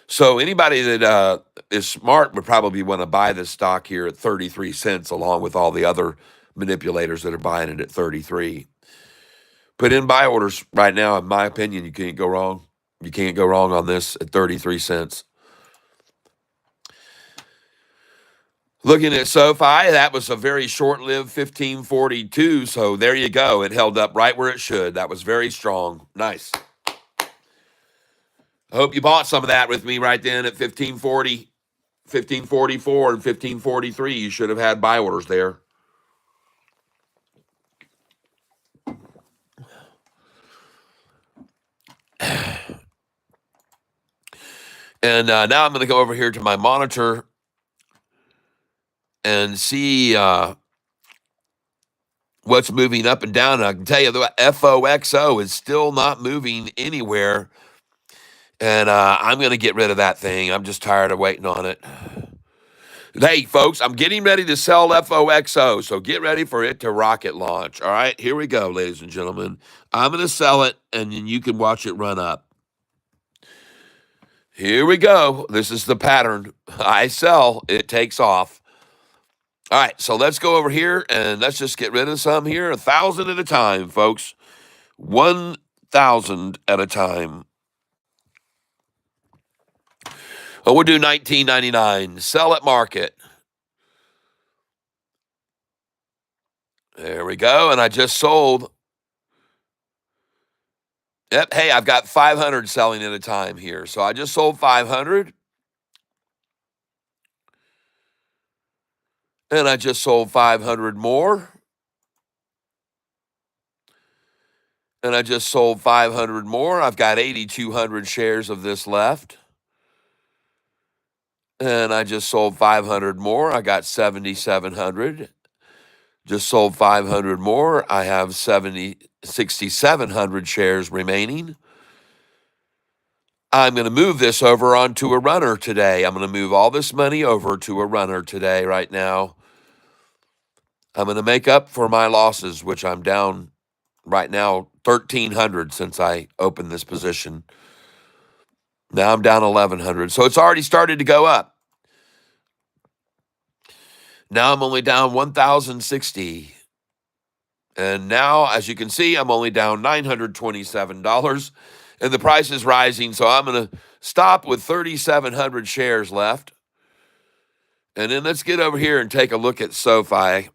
So anybody that is smart would probably want to buy this stock here at 33 cents, along with all the other manipulators that are buying it at 33. Put in buy orders right now. In my opinion, you can't go wrong. You can't go wrong on this at 33 cents. Looking at Sofi, that was a very short-lived 1542. So there you go. It held up right where it should. That was very strong. Nice. I hope you bought some of that with me right then at 1540, 1544, and 1543. You should have had buy orders there. And now I'm going to go over here to my monitor and see what's moving up and down. And I can tell you the FOXO is still not moving anywhere. And I'm going to get rid of that thing. I'm just tired of waiting on it. Hey, folks, I'm getting ready to sell FOXO, so get ready for it to rocket launch. All right, here we go, ladies and gentlemen. I'm going to sell it, and then you can watch it run up. Here we go. This is the pattern. I sell, it takes off. All right, so let's go over here, and let's just get rid of some here. 1,000 at a time, folks. 1,000 at a time. Oh, we'll do $19.99. Sell at market. There we go. And I just sold. Yep. Hey, I've got 500 selling at a time here. So I just sold 500. And I just sold 500 more. And I just sold 500 more. I've got 8,200 shares of this left. And I just sold 500 more. I got 7,700. Just sold 500 more. I have 6,700 shares remaining. I'm going to move this over onto a runner today. I'm going to move all this money over to a runner today right now. I'm going to make up for my losses, which I'm down right now 1,300 since I opened this position. Now I'm down 1,100. So it's already started to go up. Now I'm only down 1,060. And now, as you can see, I'm only down $927. And the price is rising, so I'm going to stop with 3,700 shares left. And then let's get over here and take a look at Sofi.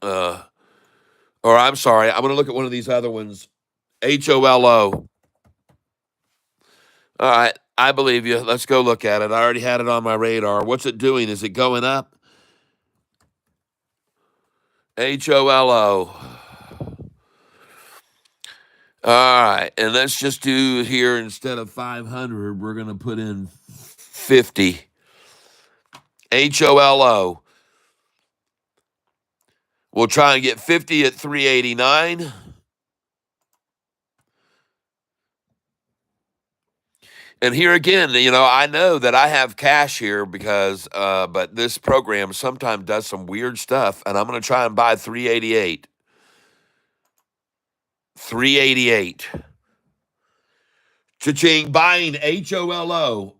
Or I'm sorry, I'm going to look at one of these other ones. HOLO. All right, I believe you. Let's go look at it. I already had it on my radar. What's it doing? Is it going up? HOLO. All right, and let's just do here instead of 500, we're going to put in 50. HOLO. We'll try and get 50 at 389. And here again, I know that I have cash here because, but this program sometimes does some weird stuff, and I'm going to try and buy 388. 388. Cha-ching, buying HOLO.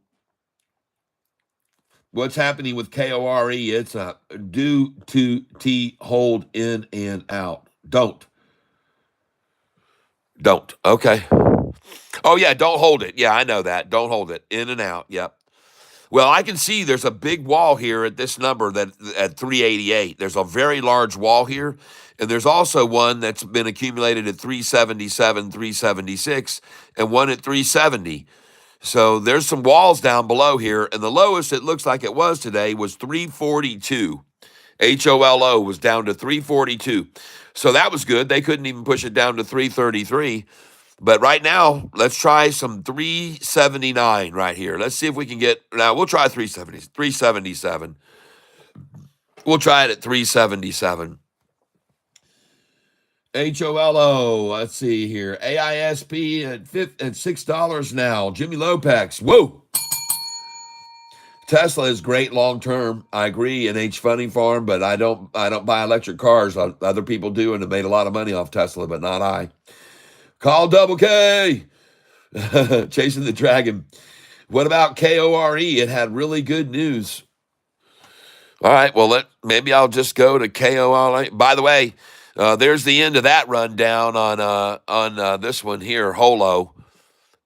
What's happening with KORE? It's a do to T hold in and out. Don't. Okay. Oh, yeah, don't hold it. Yeah, I know that. Don't hold it. In and out. Yep. Well, I can see there's a big wall here at this number that at 388. There's a very large wall here. And there's also one that's been accumulated at 377, 376, and one at 370. So there's some walls down below here. And the lowest it looks like it was today was 342. HOLO was down to 342. So that was good. They couldn't even push it down to 333. But right now, let's try some 379 right here. Let's see if we can get, now we'll try 377. We'll try it at 377. HOLO, let's see here. AISP at $6 now. Jimmy Lopez, whoa. Tesla is great long term. I agree. And H Funny Farm, but I don't buy electric cars. Other people do, and have made a lot of money off Tesla, but not I. Call Double K. Chasing the Dragon. What about KORE? It had really good news. All right, well, maybe I'll just go to KORE. By the way, there's the end of that rundown on this one here, Holo.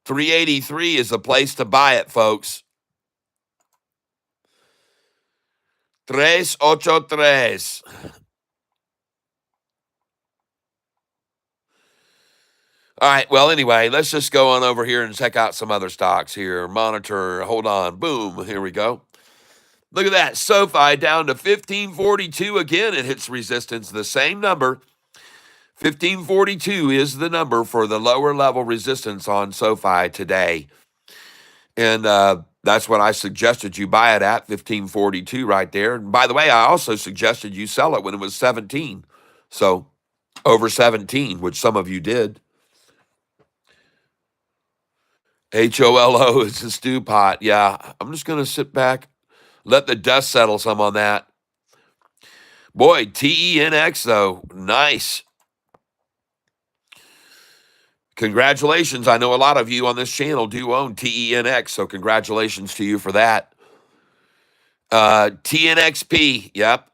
383 is the place to buy it, folks. 383. All right, well, anyway, let's just go on over here and check out some other stocks here. Monitor, hold on, boom, here we go. Look at that, Sofi down to 1542 again. It hits resistance, the same number. 1542 is the number for the lower level resistance on Sofi today. And that's what I suggested you buy it at, 1542 right there. And by the way, I also suggested you sell it when it was 17. So over 17, which some of you did. HOLO is a stew pot. Yeah, I'm just going to sit back, let the dust settle some on that. Boy, TENX, though, nice. Congratulations. I know a lot of you on this channel do own TENX, so congratulations to you for that. TNXP, yep.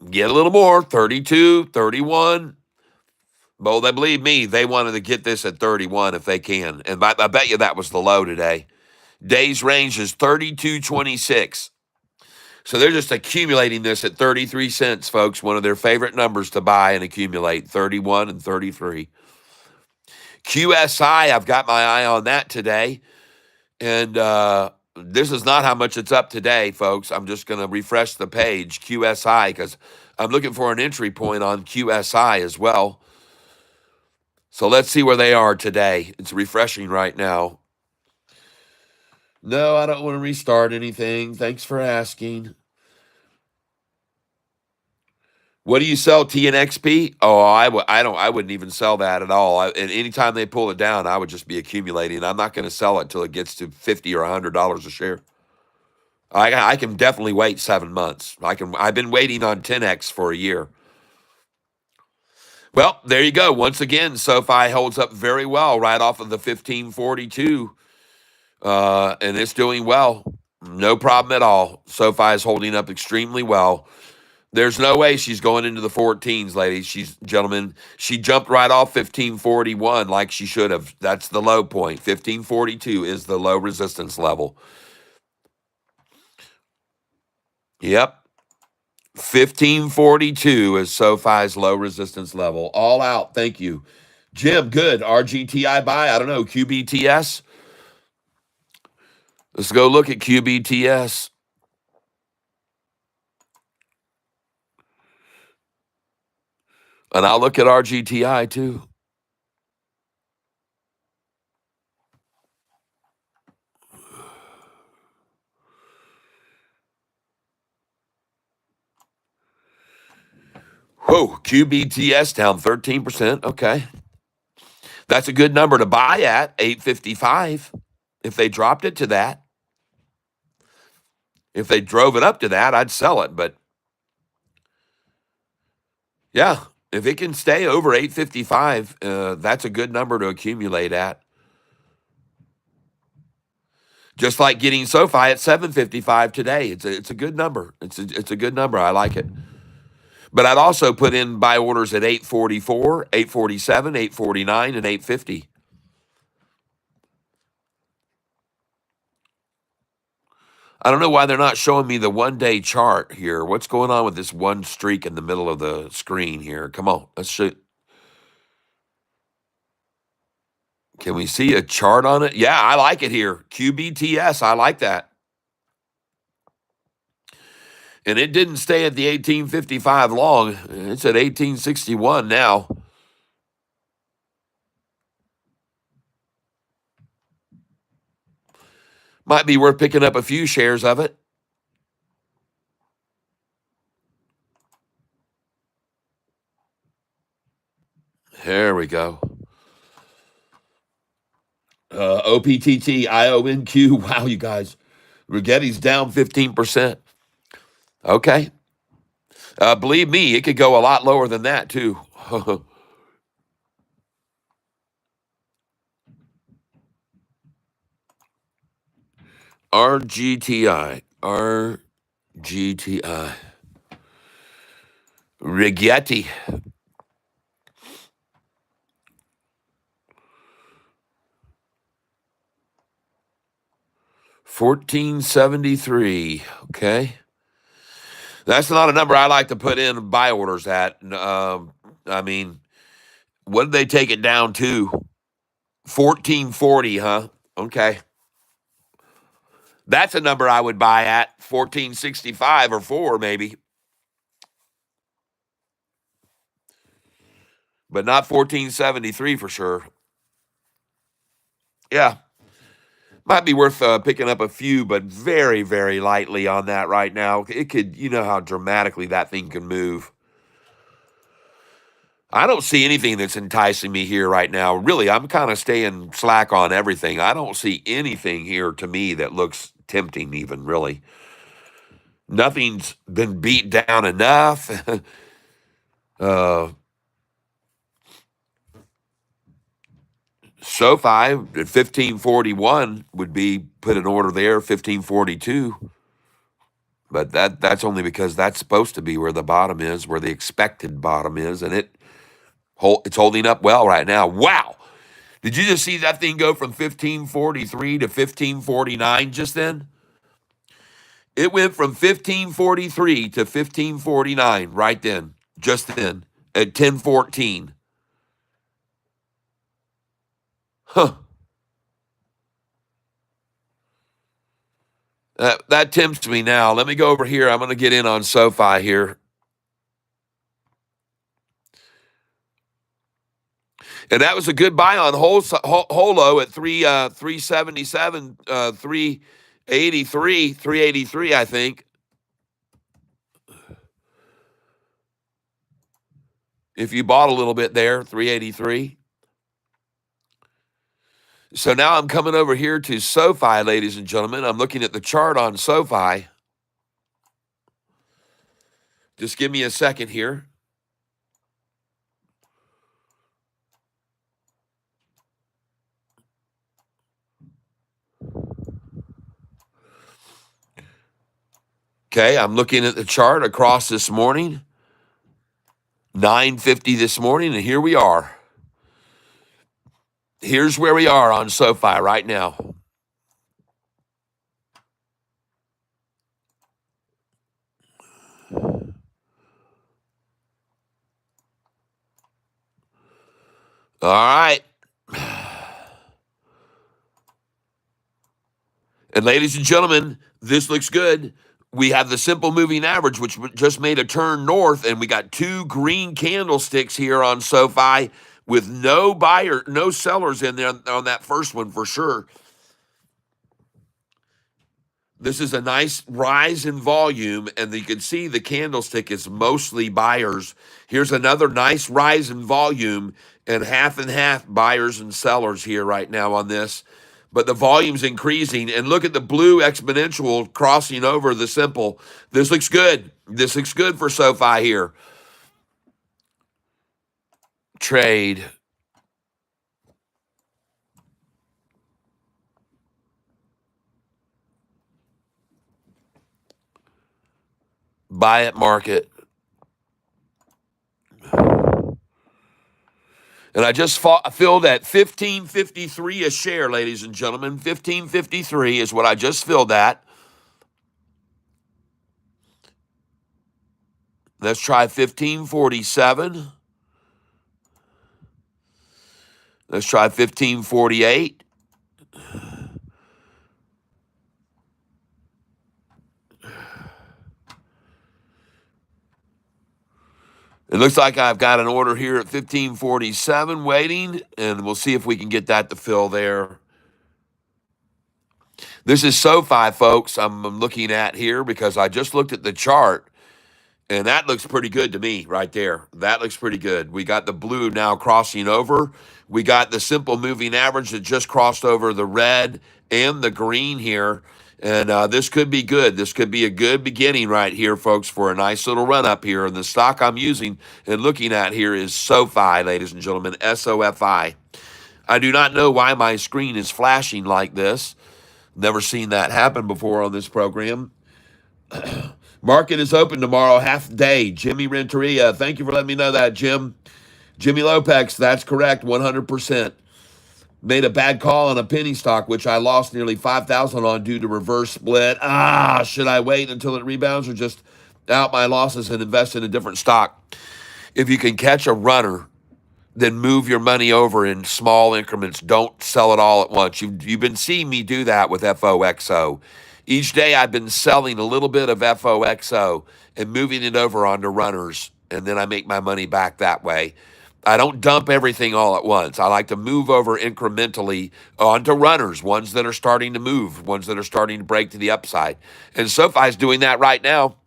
Get a little more, 32, 31. Well, they believe me, they wanted to get this at 31 if they can. And I bet you that was the low today. Day's range is 32.26. So they're just accumulating this at 33 cents, folks. One of their favorite numbers to buy and accumulate, 31 and 33. QSI, I've got my eye on that today. And this is not how much it's up today, folks. I'm just going to refresh the page, QSI, because I'm looking for an entry point on QSI as well. So let's see where they are today. It's refreshing right now. No, I don't want to restart anything. Thanks for asking. What do you sell, TNXP? Oh, I wouldn't even sell that at all. And anytime they pull it down, I would just be accumulating. I'm not going to sell it until it gets to $50 or $100 a share. I can definitely wait 7 months. I've been waiting on 10X for a year. Well, there you go. Once again, Sofi holds up very well right off of the 1542, and it's doing well. No problem at all. Sofi is holding up extremely well. There's no way she's going into the 14s, ladies, gentlemen. She jumped right off 1541 like she should have. That's the low point. 1542 is the low resistance level. Yep. 1542 is Sofi's low resistance level. All out. Thank you. Jim, good. RGTI buy. I don't know. QBTS. Let's go look at QBTS. And I'll look at RGTI too. Whoa, QBTS down 13%. Okay. That's a good number to buy at, 855, if they dropped it to that. If they drove it up to that, I'd sell it. But yeah, if it can stay over 855, that's a good number to accumulate at. Just like getting Sofi at 755 today. It's a good number. It's a good number. I like it. But I'd also put in buy orders at 844, 847, 849, and 850. I don't know why they're not showing me the 1-day chart here. What's going on with this one streak in the middle of the screen here? Come on, let's show. Can we see a chart on it? Yeah, I like it here. QBTS, I like that. And it didn't stay at the 1855 long. It's at 1861 now. Might be worth picking up a few shares of it. There we go. OPTT, IONQ. Wow, you guys. Rigetti's down 15%. Okay. Believe me, it could go a lot lower than that, too. RGTI. RGTI. Rigetti. $14.73. Okay. That's not a number I like to put in buy orders at. I mean, what did they take it down to? 14.40, huh? Okay. That's a number I would buy at 14.65 or 4 maybe. But not 14.73 for sure. Yeah. Might be worth picking up a few, but very, very lightly on that right now. It could, you know how dramatically that thing can move. I don't see anything that's enticing me here right now. Really, I'm kind of staying slack on everything. I don't see anything here to me that looks tempting even, really. Nothing's been beat down enough. Sofi at 1541 would be put an order there, 1542. But that's only because that's supposed to be where the bottom is, where the expected bottom is, and it's holding up well right now. Wow. Did you just see that thing go from 1543 to 1549 just then? It went from 1543 to 1549 right then, just then, at 1014. Huh. That tempts me now. Let me go over here. I'm going to get in on Sofi here. And that was a good buy on Holo at 377, 383, I think. If you bought a little bit there, 383. So now I'm coming over here to Sofi, ladies and gentlemen. I'm looking at the chart on Sofi. Just give me a second here. Okay, I'm looking at the chart across this morning. 9:50 this morning, and here we are. Here's where we are on Sofi right now. All right. And ladies and gentlemen, this looks good. We have the simple moving average, which just made a turn north, and we got 2 green candlesticks here on Sofi with no sellers in there on that first one for sure. This is a nice rise in volume, and you can see the candlestick is mostly buyers. Here's another nice rise in volume, and half buyers and sellers here right now on this. But the volume's increasing, and look at the blue exponential crossing over the simple. This looks good. This looks good for Sofi here. Trade. Buy it, market. And I just filled at 15.53 a share, ladies and gentlemen. 15.53 is what I just filled at. Let's try 1547. Let's try 1548. It looks like I've got an order here at 1547 waiting, and we'll see if we can get that to fill there. This is Sofi, folks, I'm looking at here because I just looked at the chart, and that looks pretty good to me right there. That looks pretty good. We got the blue now crossing over. We got the simple moving average that just crossed over the red and the green here. And this could be good. This could be a good beginning right here, folks, for a nice little run up here. And the stock I'm using and looking at here is Sofi, ladies and gentlemen, SOFI. I do not know why my screen is flashing like this. Never seen that happen before on this program. Market is open tomorrow, half day. Jimmy Renteria, thank you for letting me know that, Jim. Jimmy Lopex, that's correct, 100%. Made a bad call on a penny stock, which I lost nearly 5,000 on due to reverse split. Should I wait until it rebounds or just out my losses and invest in a different stock? If you can catch a runner, then move your money over in small increments. Don't sell it all at once. You've been seeing me do that with FOXO. Each day I've been selling a little bit of FOXO and moving it over onto runners, and then I make my money back that way. I don't dump everything all at once. I like to move over incrementally onto runners, ones that are starting to move, ones that are starting to break to the upside. And SoFi is doing that right now.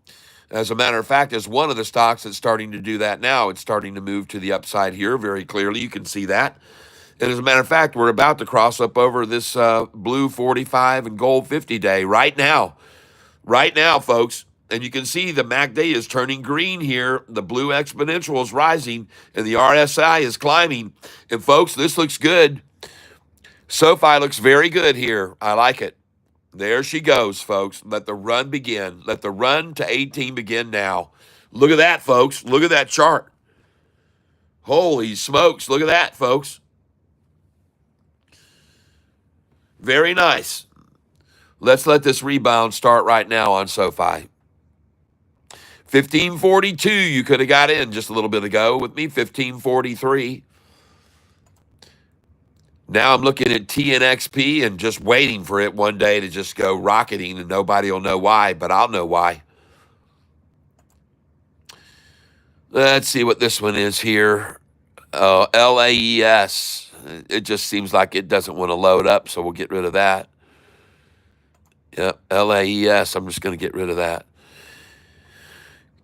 As a matter of fact, as one of the stocks that's starting to do that now, it's starting to move to the upside here very clearly. You can see that. And as a matter of fact, we're about to cross up over this blue 45 and gold 50 day right now. Right now, folks. And you can see the MACD is turning green here. The blue exponential is rising, and the RSI is climbing. And, folks, this looks good. SoFi looks very good here. I like it. There she goes, folks. Let the run begin. Let the run to 18 begin now. Look at that, folks. Look at that chart. Holy smokes. Look at that, folks. Very nice. Let's let this rebound start right now on SoFi. 1542, you could have got in just a little bit ago with me, 1543. Now I'm looking at TNXP and just waiting for it one day to just go rocketing, and nobody will know why, but I'll know why. Let's see what this one is here. LAES. It just seems like it doesn't want to load up, so we'll get rid of that. Yep, LAES. I'm just going to get rid of that.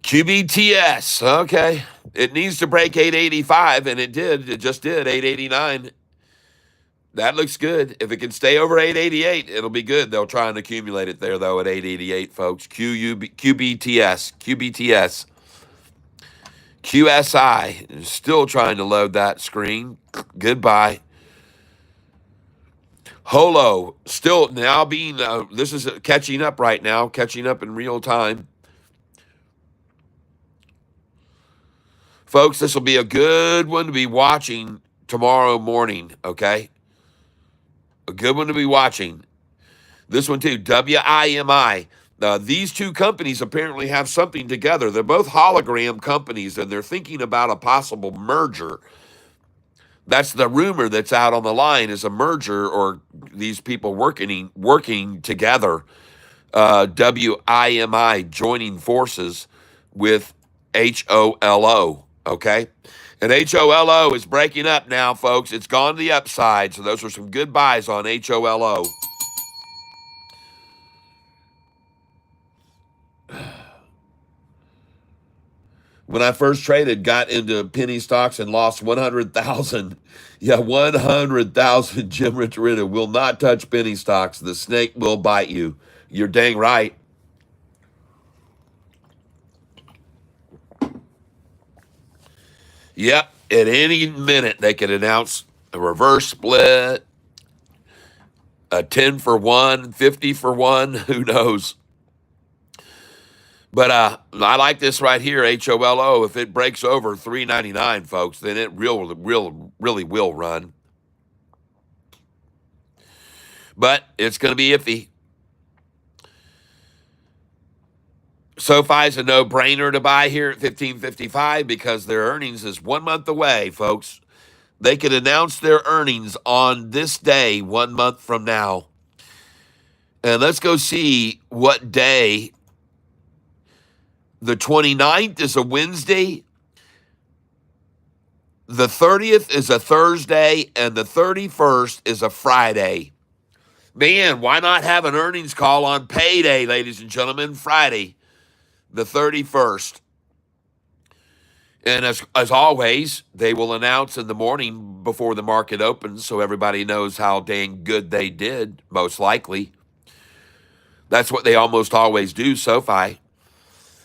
QBTS. Okay. It needs to break 885, and it did. It just did, 889. That looks good. If it can stay over 888, it'll be good. They'll try and accumulate it there, though, at 888, folks. QBTS. QSI is still trying to load that screen. Goodbye. Holo, still now being, this is catching up right now, catching up in real time. Folks, this will be a good one to be watching tomorrow morning, okay? A good one to be watching. This one too, WIMI. These two companies apparently have something together. They're both hologram companies, and they're thinking about a possible merger. That's the rumor that's out on the line, is a merger, or these people working together. WIMI joining forces with HOLO, okay? And HOLO is breaking up now, folks. It's gone to the upside, so those are some good buys on HOLO. When I first traded, got into penny stocks and lost 100,000. Yeah, 100,000. Jim Richarita will not touch penny stocks. The snake will bite you. You're dang right. Yep, at any minute they could announce a reverse split, a 10 for 1, 50 for 1, who knows. But I like this right here, HOLO. If it breaks over 399, folks, then it really will run. But it's going to be iffy. SoFi's a no-brainer to buy here at 15.55 because their earnings is 1 month away, folks. They could announce their earnings on this day 1 month from now. And let's go see what day. The 29th is a Wednesday. The 30th is a Thursday. And the 31st is a Friday. Man, why not have an earnings call on payday, ladies and gentlemen? Friday, the 31st. And as always, they will announce in the morning before the market opens so everybody knows how dang good they did, most likely. That's what they almost always do, SoFi.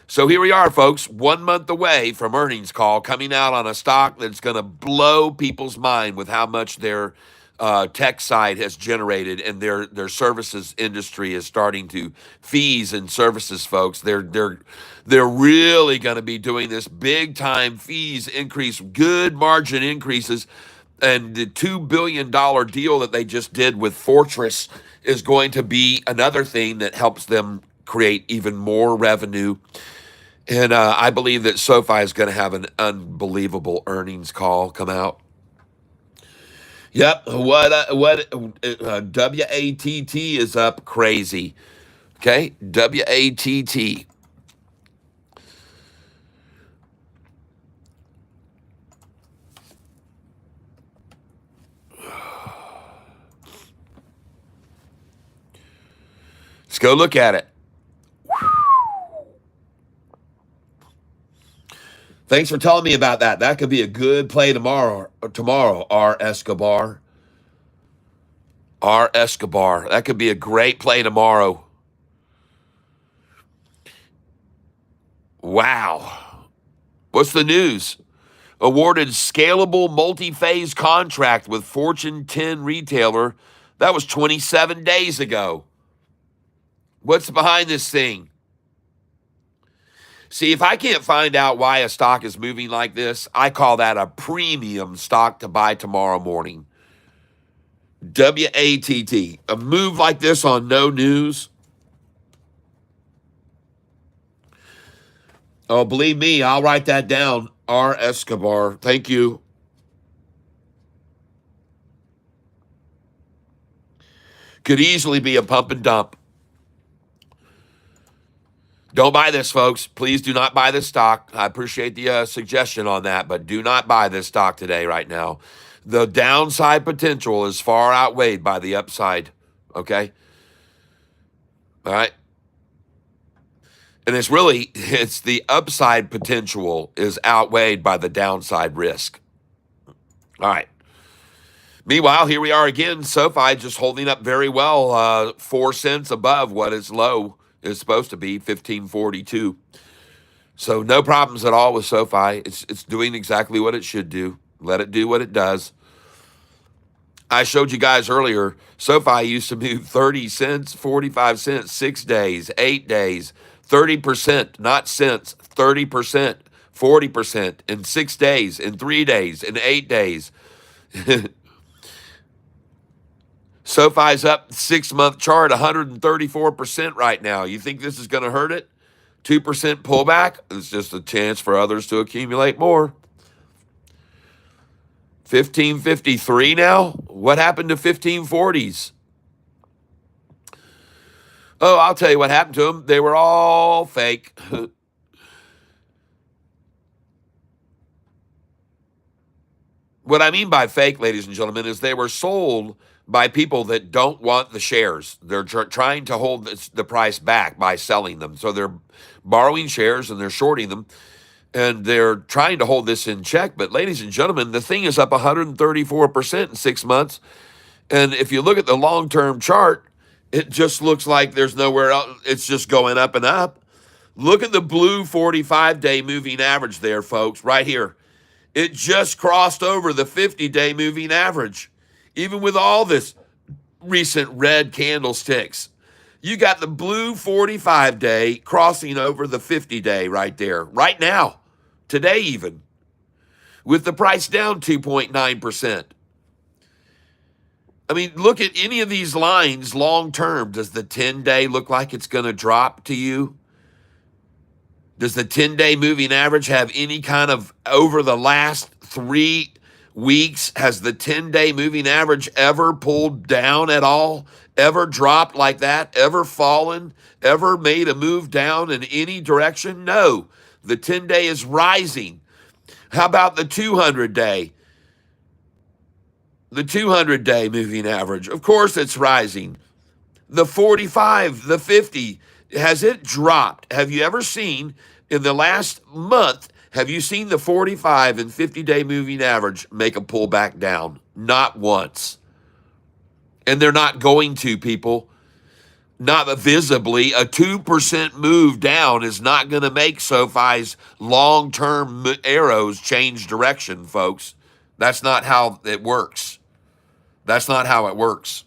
So here we are, folks, 1 month away from earnings call, coming out on a stock that's going to blow people's mind with how much their tech side has generated, and their services industry is starting to fees and services, folks. They're really going to be doing this big time fees increase, good margin increases, and the $2 billion deal that they just did with Fortress is going to be another thing that helps them create even more revenue. And I believe that SoFi is going to have an unbelievable earnings call come out. Yep, WATT is up crazy. Okay, WATT. Let's go look at it. Thanks for telling me about that. That could be a good play tomorrow, R. Escobar. R. Escobar. That could be a great play tomorrow. Wow. What's the news? Awarded scalable multi-phase contract with Fortune 10 retailer. That was 27 days ago. What's behind this thing? See, if I can't find out why a stock is moving like this, I call that a premium stock to buy tomorrow morning. WATT. A move like this on no news. Oh, believe me, I'll write that down. R. Escobar. Thank you. Could easily be a pump and dump. Don't buy this, folks. Please do not buy this stock. I appreciate the suggestion on that, but do not buy this stock today, right now. The downside potential is far outweighed by the upside, okay? All right? And it's the upside potential is outweighed by the downside risk. All right. Meanwhile, here we are again. SoFi just holding up very well, 4 cents above what its low is supposed to be, 1542. So no problems at all with SoFi. It's doing exactly what it should do. Let it do what it does. I showed you guys earlier, SoFi used to move 30 cents, 45 cents, 6 days, 8 days, 30%, not cents, 30%, 40% in 6 days, in 3 days, in 8 days. SoFi's up 6-month chart, 134% right now. You think this is going to hurt it? 2% pullback? It's just a chance for others to accumulate more. 1553 now? What happened to 1540s? Oh, I'll tell you what happened to them. They were all fake. What I mean by fake, ladies and gentlemen, is they were sold by people that don't want the shares. They're trying to hold the price back by selling them. So they're borrowing shares and they're shorting them. And they're trying to hold this in check. But ladies and gentlemen, the thing is up 134% in 6 months. And if you look at the long-term chart, it just looks like there's nowhere else. It's just going up and up. Look at the blue 45-day moving average there, folks, right here. It just crossed over the 50-day moving average. Even with all this recent red candlesticks, you got the blue 45-day crossing over the 50-day right there, right now, today even, with the price down 2.9%. I mean, look at any of these lines long term. Does the 10-day look like it's going to drop to you? Does the 10-day moving average have any kind of, over the last 3 weeks, has the 10-day moving average ever pulled down at all? Ever dropped like that? Ever fallen? Ever made a move down in any direction? No. The 10-day is rising. How about the 200-day? The 200-day moving average, of course it's rising. The 45, the 50, has it dropped? Have you ever seen in the last month, have you seen the 45 and 50-day moving average make a pullback down? Not once. And they're not going to, people. Not visibly. A 2% move down is not going to make SoFi's long-term arrows change direction, folks. That's not how it works. That's not how it works.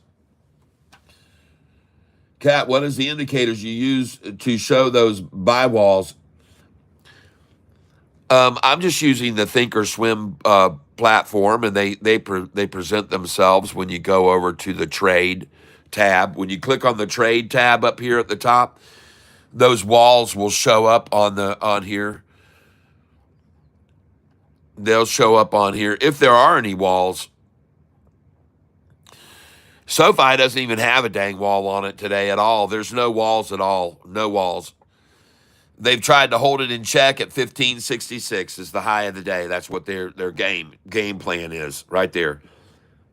Kat, what is the indicators you use to show those buy walls? I'm just using the Thinkorswim platform, and they present themselves when you go over to the trade tab. When you click on the trade tab up here at the top, those walls will show up on here. They'll show up on here if there are any walls. SoFi doesn't even have a dang wall on it today at all. There's no walls at all. No walls. They've tried to hold it in check at 1566 is the high of the day. That's what their game plan is right there.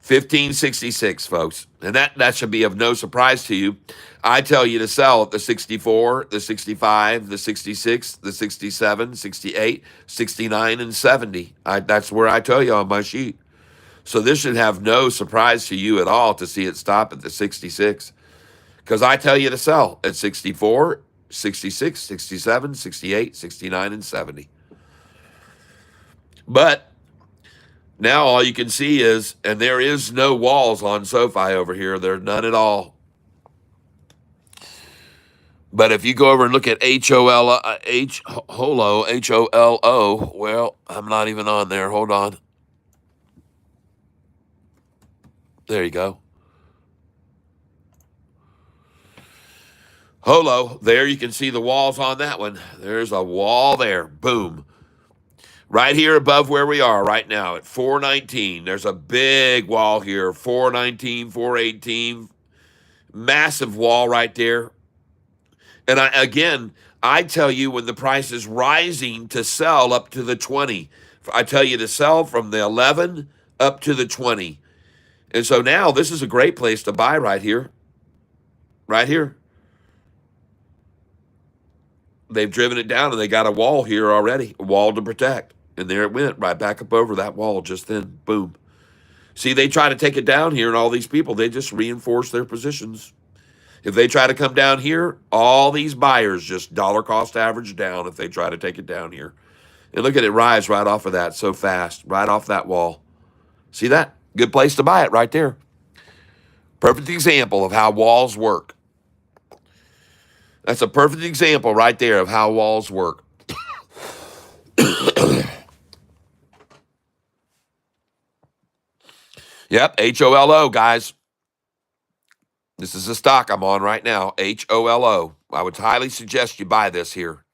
1566, folks. And that should be of no surprise to you. I tell you to sell at the 64, the 65, the 66, the 67, 68, 69, and 70. That's where I tell you on my sheet. So this should have no surprise to you at all to see it stop at the 66. Because I tell you to sell at 64, 66, 67, 68, 69, and 70. But now all you can see is, and there is no walls on SoFi over here. There's none at all. But if you go over and look at HOLO, well, I'm not even on there. Hold on. There you go. Holo, there you can see the walls on that one. There's a wall there. Boom. Right here above where we are right now at 419. There's a big wall here. 419, 418. Massive wall right there. And I tell you when the price is rising to sell up to the 20. I tell you to sell from the 11 up to the 20. And so now this is a great place to buy right here. Right here. They've driven it down and they got a wall here already, a wall to protect. And there it went, right back up over that wall just then. Boom. See, they try to take it down here, and all these people, they just reinforce their positions. If they try to come down here, all these buyers just dollar cost average down if they try to take it down here. And look at it rise right off of that so fast, right off that wall. See that? Good place to buy it right there. Perfect example of how walls work. That's a perfect example right there of how walls work. Yep, HOLO, guys. This is the stock I'm on right now, HOLO. I would highly suggest you buy this here.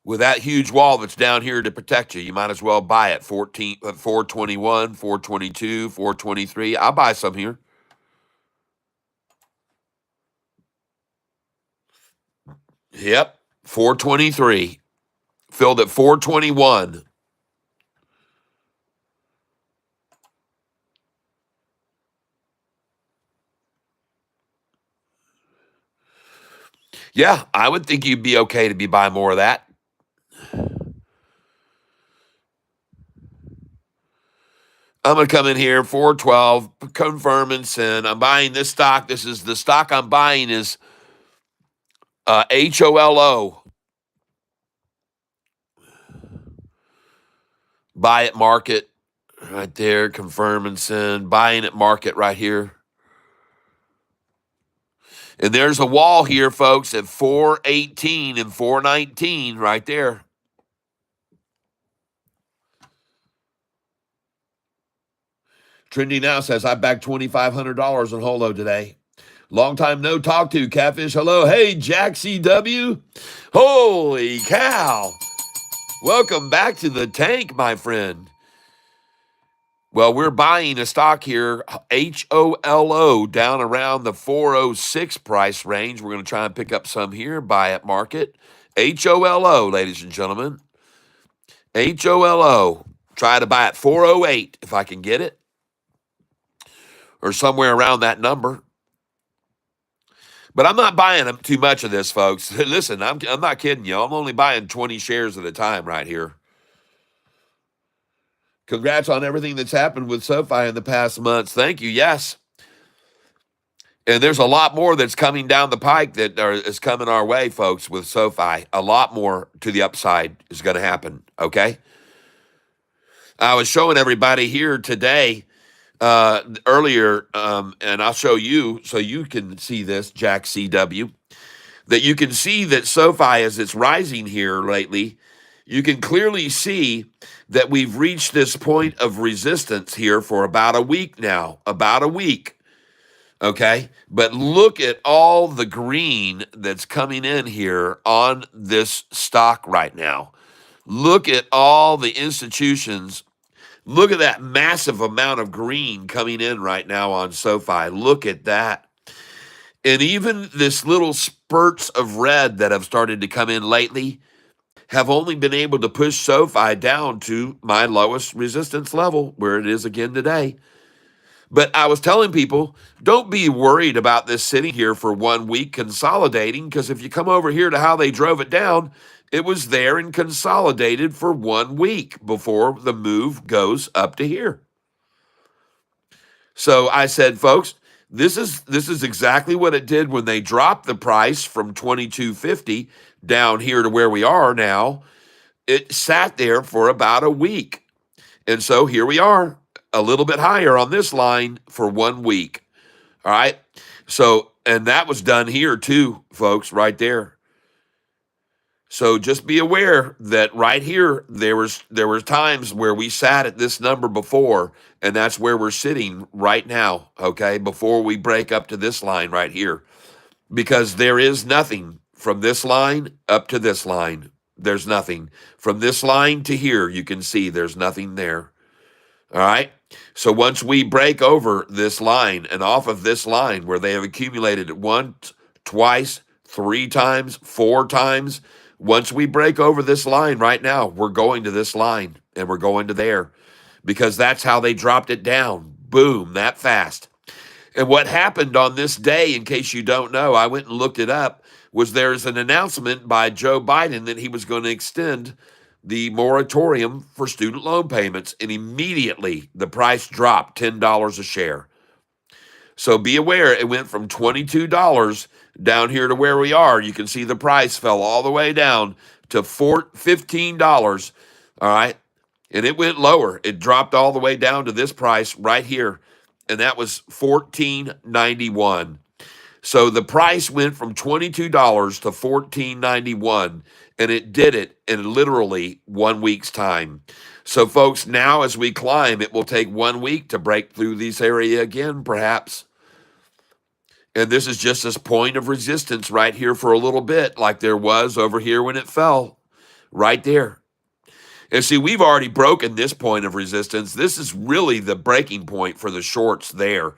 With that huge wall that's down here to protect you, you might as well buy it. 421, 422, 423. I'll buy some here. Yep, 423. Filled at 421. Yeah, I would think you'd be okay to be buying more of that. I'm going to come in here, 412, confirm and send. I'm buying this stock. This is the stock I'm buying is HOLO. Buy at market right there, confirm and send. Buying at market right here. And there's a wall here, folks, at 418 and 419 right there. Trendy Now says, I bagged $2,500 on Holo today. Long time no talk to, Catfish. Hello. Hey, Jack CW. Holy cow. Welcome back to the tank, my friend. Well, we're buying a stock here, HOLO, down around the 406 price range. We're going to try and pick up some here, buy at market. HOLO, ladies and gentlemen. HOLO. Try to buy at 408 if I can get it, or somewhere around that number. But I'm not buying too much of this, folks. Listen, I'm not kidding you. I'm only buying 20 shares at a time right here. Congrats on everything that's happened with Sofi in the past months. Thank you. Yes. And there's a lot more that's coming down the pike that is coming our way, folks, with Sofi. A lot more to the upside is going to happen, okay? I was showing everybody here today, earlier, and I'll show you so you can see this, Jack CW, that you can see that Sofi, as it's rising here lately, you can clearly see that we've reached this point of resistance here for about a week now, about a week, okay? But look at all the green that's coming in here on this stock right now. Look at all the institutions. Look at that massive amount of green coming in right now on Sofi. Look at that. And even this little spurts of red that have started to come in lately have only been able to push Sofi down to my lowest resistance level, where it is again today. But I was telling people, don't be worried about this sitting here for 1 week consolidating, because if you come over here to how they drove it down, it was there and consolidated for 1 week before the move goes up to here. So I said, folks, this is exactly what it did when they dropped the price from $22.50 down here to where we are now. It sat there for about a week. And so here we are, a little bit higher on this line for 1 week. All right. So, and that was done here too, folks, right there. So just be aware that right here, there were times where we sat at this number before, and that's where we're sitting right now, okay, before we break up to this line right here. Because there is nothing from this line up to this line. There's nothing. From this line to here, you can see there's nothing there. All right? So once we break over this line and off of this line where they have accumulated it once, twice, 3 times, 4 times, once we break over this line right now, we're going to this line and we're going to there, because that's how they dropped it down. Boom, that fast. And what happened on this day, in case you don't know, I went and looked it up, was there's an announcement by Joe Biden that he was going to extend the moratorium for student loan payments, and immediately the price dropped $10 a share. So be aware, it went from $22 down here to where we are. You can see the price fell all the way down to $15, all right? And it went lower. It dropped all the way down to this price right here, and that was $14.91. So the price went from $22 to $14.91, and it did it in literally 1 week's time. So, folks, now as we climb, it will take 1 week to break through this area again, perhaps. And this is just this point of resistance right here for a little bit, like there was over here when it fell, right there. And see, we've already broken this point of resistance. This is really the breaking point for the shorts there.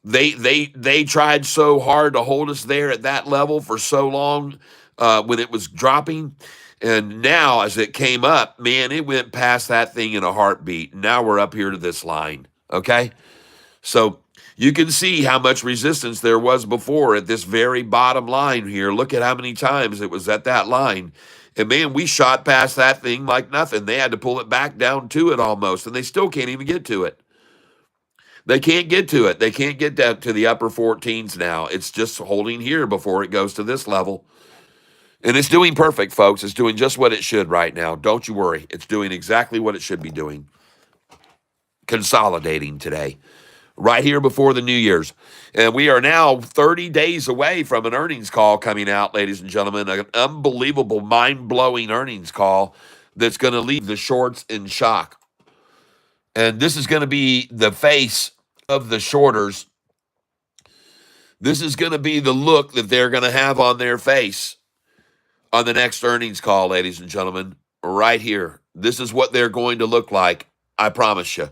They tried so hard to hold us there at that level for so long when it was dropping. And now as it came up, man, it went past that thing in a heartbeat. Now we're up here to this line, okay? So you can see how much resistance there was before at this very bottom line here. Look at how many times it was at that line. And, man, we shot past that thing like nothing. They had to pull it back down to it almost, and they still can't even get to it. They can't get to it. They can't get down to the upper 14s now. It's just holding here before it goes to this level. And it's doing perfect, folks. It's doing just what it should right now. Don't you worry. It's doing exactly what it should be doing. Consolidating today, right here before the New Year's. And we are now 30 days away from an earnings call coming out, ladies and gentlemen. An unbelievable, mind-blowing earnings call that's going to leave the shorts in shock. And this is going to be the face of the shorters This is going to be the look that they're going to have on their face on the next earnings call, ladies and gentlemen, right here. This is what they're going to look like. I promise you.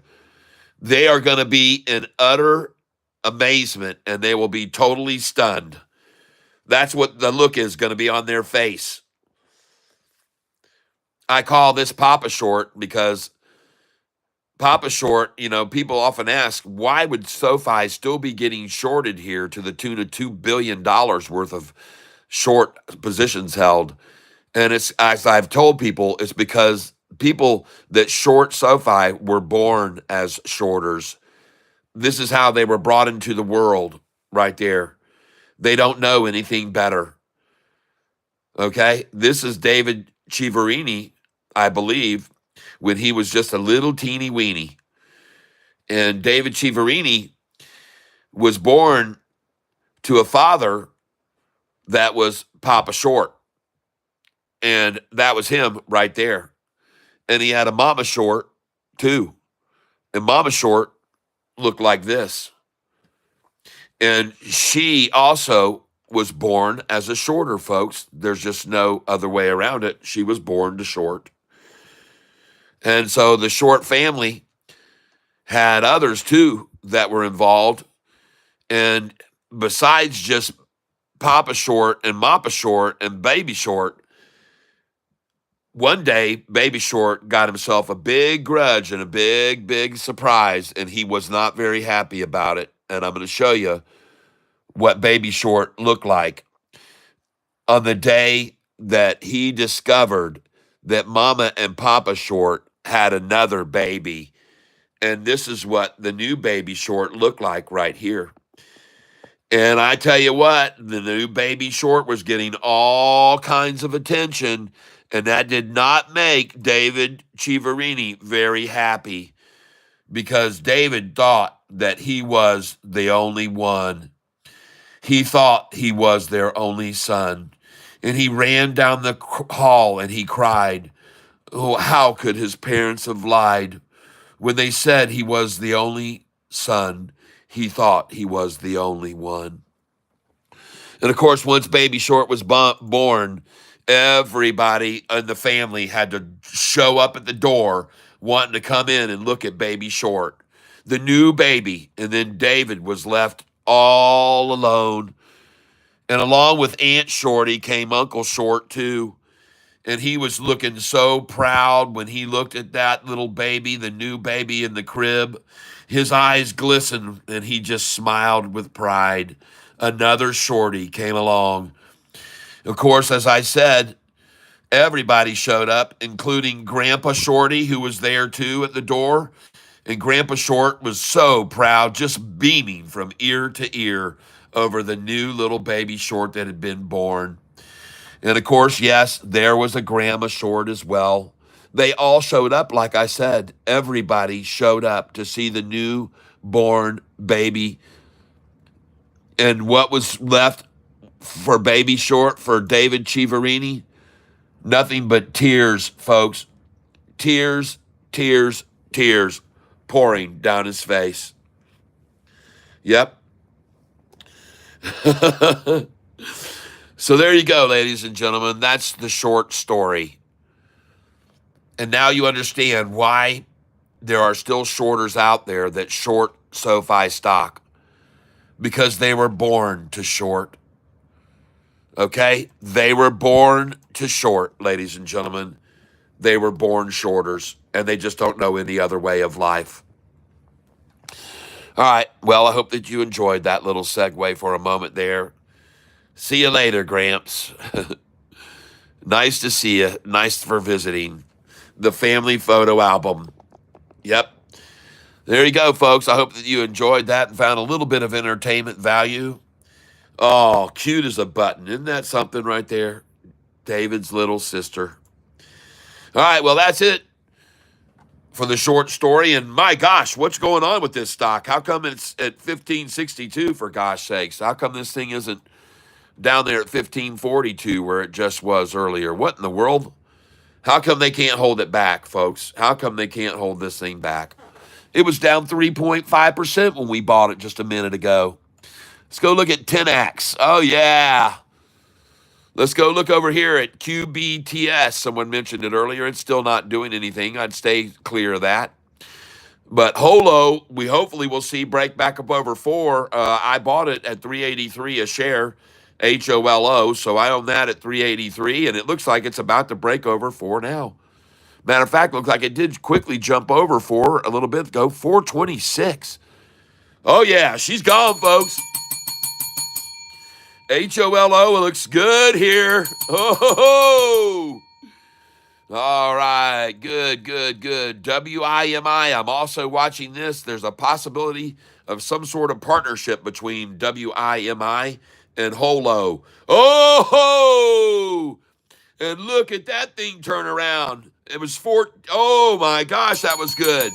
They are going to be in utter amazement and they will be totally stunned. That's what the look is going to be on their face. I call this Papa Short because Papa Short, people often ask, why would SoFi still be getting shorted here to the tune of $2 billion worth of short positions held? And it's, as I've told people, it's because people that short SoFi were born as shorters. This is how they were brought into the world right there. They don't know anything better. Okay? This is David Chiaverini, I believe, when he was just a little teeny weeny. And David Chiaverini was born to a father that was Papa Short. And that was him right there. And he had a Mama Short, too. And Mama Short looked like this. And she also was born as a shorter, folks. There's just no other way around it. She was born to short. And so the Short family had others, too, that were involved. And besides just Papa Short and Mappa Short and Baby Short, one day, Baby Short got himself a big grudge and a big, big surprise, and he was not very happy about it. And I'm going to show you what Baby Short looked like on the day that he discovered that Mama and Papa Short had another baby. And this is what the new Baby Short looked like right here. And I tell you what, the new Baby Short was getting all kinds of attention, and that did not make David Chiaverini very happy because David thought that he was the only one. He thought he was their only son. And he ran down the hall and he cried, oh, how could his parents have lied? When they said he was the only son, he thought he was the only one. And of course, once Baby Short was born, everybody in the family had to show up at the door wanting to come in and look at Baby Short, the new baby. And then David was left all alone. And along with Aunt Shorty came Uncle Short too. And he was looking so proud when he looked at that little baby, the new baby in the crib. His eyes glistened and he just smiled with pride. Another Shorty came along. Of course, as I said, everybody showed up, including Grandpa Shorty, who was there too at the door. And Grandpa Short was so proud, just beaming from ear to ear over the new little Baby Short that had been born. And of course, yes, there was a Grandma Short as well. They all showed up, like I said. Everybody showed up to see the newborn baby. And what was left for Baby Short, for David Chiaverini? Nothing but tears, folks. Tears, tears, tears pouring down his face. Yep. So there you go, ladies and gentlemen. That's the short story. And now you understand why there are still shorters out there that short SoFi stock. Because they were born to short. Okay? They were born to short, ladies and gentlemen. They were born shorters, and they just don't know any other way of life. All right. Well, I hope that you enjoyed that little segue for a moment there. See you later, Gramps. Nice to see you. Nice for visiting. The family photo album. Yep. There you go, folks. I hope that you enjoyed that and found a little bit of entertainment value. Oh, cute as a button. Isn't that something right there? David's little sister. All right, well, that's it for the short story. And my gosh, what's going on with this stock? How come it's at 1562, for gosh sakes? How come this thing isn't down there at 1542 where it just was earlier? What in the world? How come they can't hold it back, folks? How come they can't hold this thing back? It was down 3.5% when we bought it just a minute ago. Let's go look at 10X. Oh, yeah. Let's go look over here at QBTS. Someone mentioned it earlier. It's still not doing anything. I'd stay clear of that. But Holo, we hopefully will see break back up over 4. I bought it at 383 a share, HOLO. So I own that at 383, and it looks like it's about to break over 4 now. Matter of fact, looks like it did quickly jump over 4 a little bit ago, 426. Oh, yeah, she's gone, folks. HOLO looks good here. Oh, all right. Good, good, good. WIMI, I'm also watching this. There's a possibility of some sort of partnership between WIMI and Holo. Oh, and look at that thing turn around. It was 4. Oh, my gosh, that was good.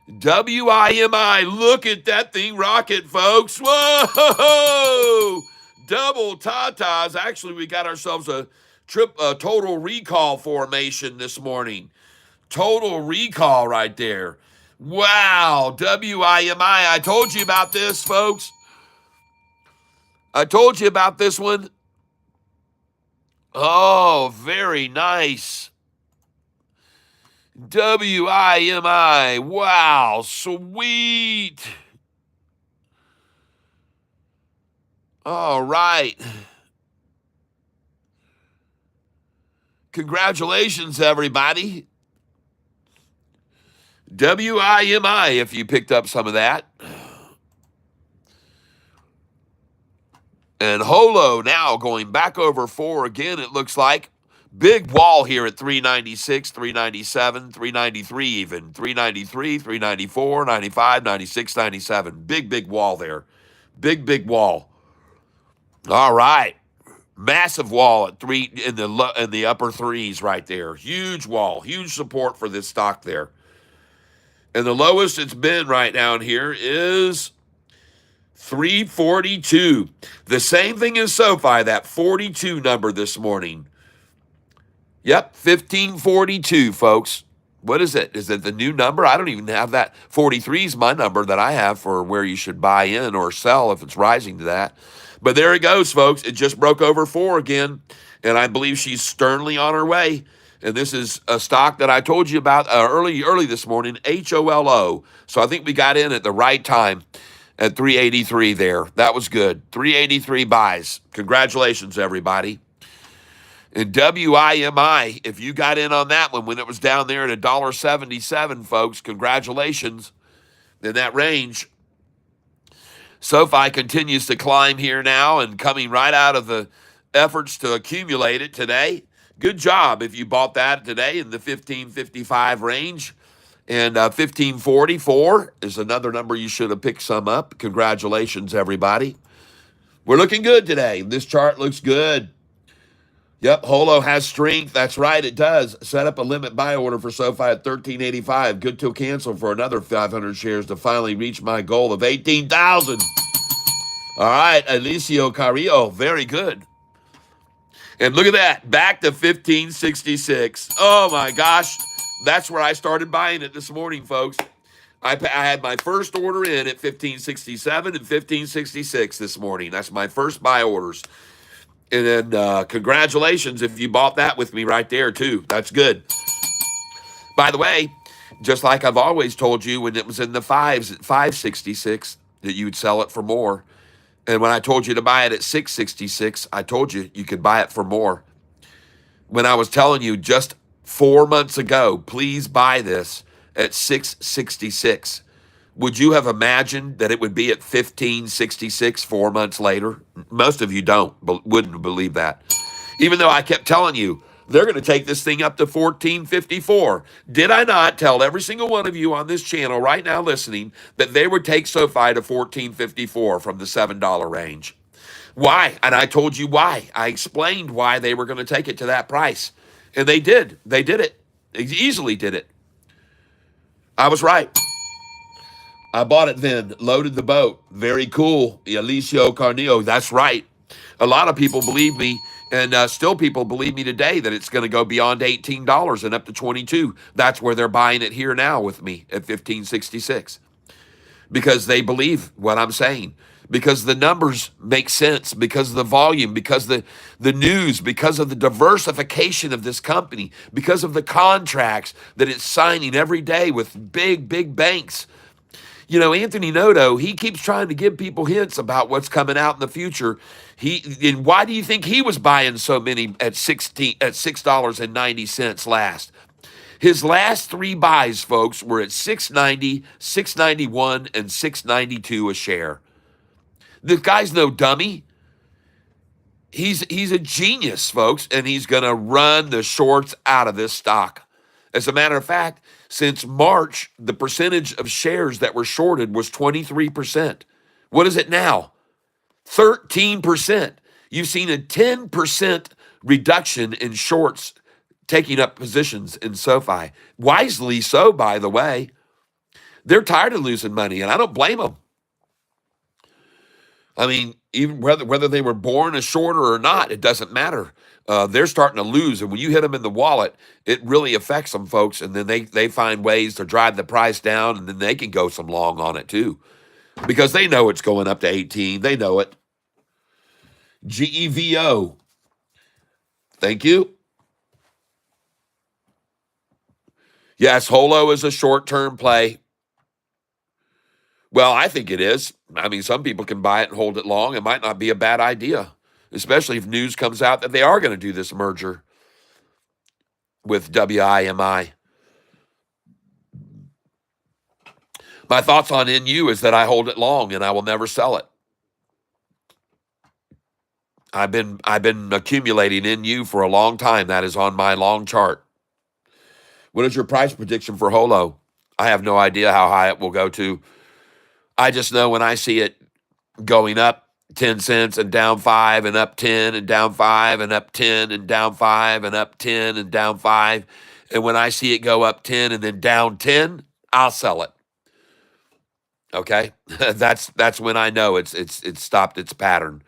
WIMI, look at that thing rocket, folks. Whoa! Double tatas. Actually, we got ourselves a total recall formation this morning. Total recall right there. Wow, WIMI. I told you about this, folks. I told you about this one. Oh, very nice. WIMI. Wow, sweet. All right. Congratulations, everybody. WIMI, if you picked up some of that. And Holo now going back over 4 again, it looks like. Big wall here at 396, 397, 393 even. 393, 394, 95, 96, 97. Big, big wall there. Big, big wall. All right. Massive wall at 3 in the upper 3s right there. Huge wall. Huge support for this stock there. And the lowest it's been right down here is 342. The same thing as Sofi, that 42 number this morning. Yep, 1542, folks. What is it? Is it the new number? I don't even have that. 43 is my number that I have for where you should buy in or sell if it's rising to that. But there it goes, folks. It just broke over 4 again, and I believe she's sternly on her way. And this is a stock that I told you about early this morning, HOLO. So I think we got in at the right time at 383 there. That was good. 383 buys. Congratulations, everybody. And WIMI, if you got in on that one when it was down there at $1.77, folks, congratulations in that range. Sofi continues to climb here now and coming right out of the efforts to accumulate it today. Good job if you bought that today in the 1555 range. And 1544 is another number you should have picked some up. Congratulations, everybody. We're looking good today. This chart looks good. Yep, Holo has strength. That's right, it does. Set up a limit buy order for Sofi at $13.85. Good to cancel for another 500 shares to finally reach my goal of 18,000. All right, Alicio Carrillo, very good. And look at that, back to 1566. Oh my gosh, that's where I started buying it this morning, folks. I had my first order in at 1567 and 1566 this morning. That's my first buy orders. And then congratulations if you bought that with me right there, too. That's good. By the way, just like I've always told you when it was in the 5s at 566 that you would sell it for more. And when I told you to buy it at 666, I told you you could buy it for more. When I was telling you just 4 months ago, please buy this at 666. Would you have imagined that it would be at 1566 4 months later? Most of you wouldn't believe that. Even though I kept telling you, they're going to take this thing up to 1454. Did I not tell every single one of you on this channel right now listening that they would take Sofi to 1454 from the $7 range? Why? And I told you why. I explained why they were going to take it to that price. And they did. They did it. They easily did it. I was right. I bought it then, loaded the boat. Very cool. Alicio Carnillo, that's right. A lot of people believe me, and still people believe me today that it's going to go beyond $18 and up to $22. That's where they're buying it here now with me at 1566. because they believe what I'm saying, because the numbers make sense, because of the volume, because the news, because of the diversification of this company, because of the contracts that it's signing every day with big banks. You know, Anthony Noto, he keeps trying to give people hints about what's coming out in the future. And why do you think he was buying so many at $6.90 last? His last three buys, folks, were at 690, 691, and 692 a share. This guy's no dummy. He's a genius, folks, and he's going to run the shorts out of this stock. As a matter of fact, since March, the percentage of shares that were shorted was 23%. What is it now? 13%. You've seen a 10% reduction in shorts taking up positions in SoFi. Wisely so, by the way. They're tired of losing money, and I don't blame them. I mean, even whether they were born a shorter or not, it doesn't matter. They're starting to lose, and when you hit them in the wallet, it really affects them, folks. And then they find ways to drive the price down, and then they can go some long on it too, because they know it's going up to 18. They know it. GEVO. Thank you. Yes, Holo is a short-term play. Well, I think it is. I mean, some people can buy it and hold it long. It might not be a bad idea, especially if news comes out that they are going to do this merger with WIMI. My thoughts on NU is that I hold it long and I will never sell it. I've been accumulating NU for a long time. That is on my long chart. What is your price prediction for Holo? I have no idea how high it will go to. I just know when I see it going up 10 cents and down 5 and up 10 and down 5 and up 10 and down 5 and up 10 and down 5. And when I see it go up 10 and then down 10, I'll sell it. Okay? That's when I know it's stopped its pattern.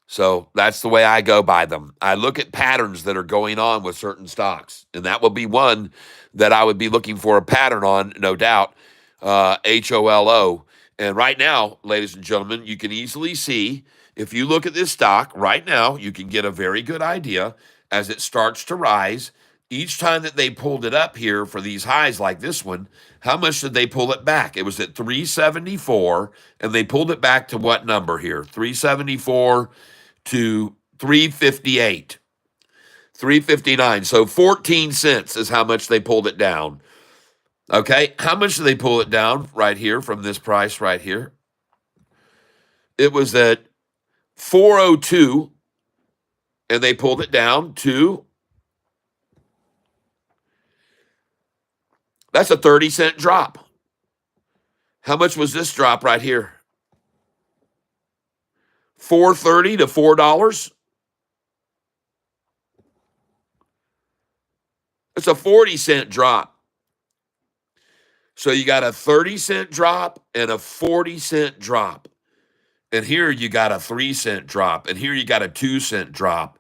So that's the way I go by them. I look at patterns that are going on with certain stocks, and that will be one that I would be looking for a pattern on, no doubt. HOLO. And right now, ladies and gentlemen, you can easily see, if you look at this stock right now, you can get a very good idea as it starts to rise. Each time that they pulled it up here for these highs like this one, how much did they pull it back? It was at 374, and they pulled it back to what number here? 374 to 358, 359. So 14 cents is how much they pulled it down. Okay, how much did they pull it down right here from this price right here? It was at 402, and they pulled it down to, that's a 30-cent drop. How much was this drop right here? $4.30 to $4. It's a 40-cent drop. So you got a 30-cent drop and a 40-cent drop. And here you got a 3-cent drop. And here you got a 2-cent drop.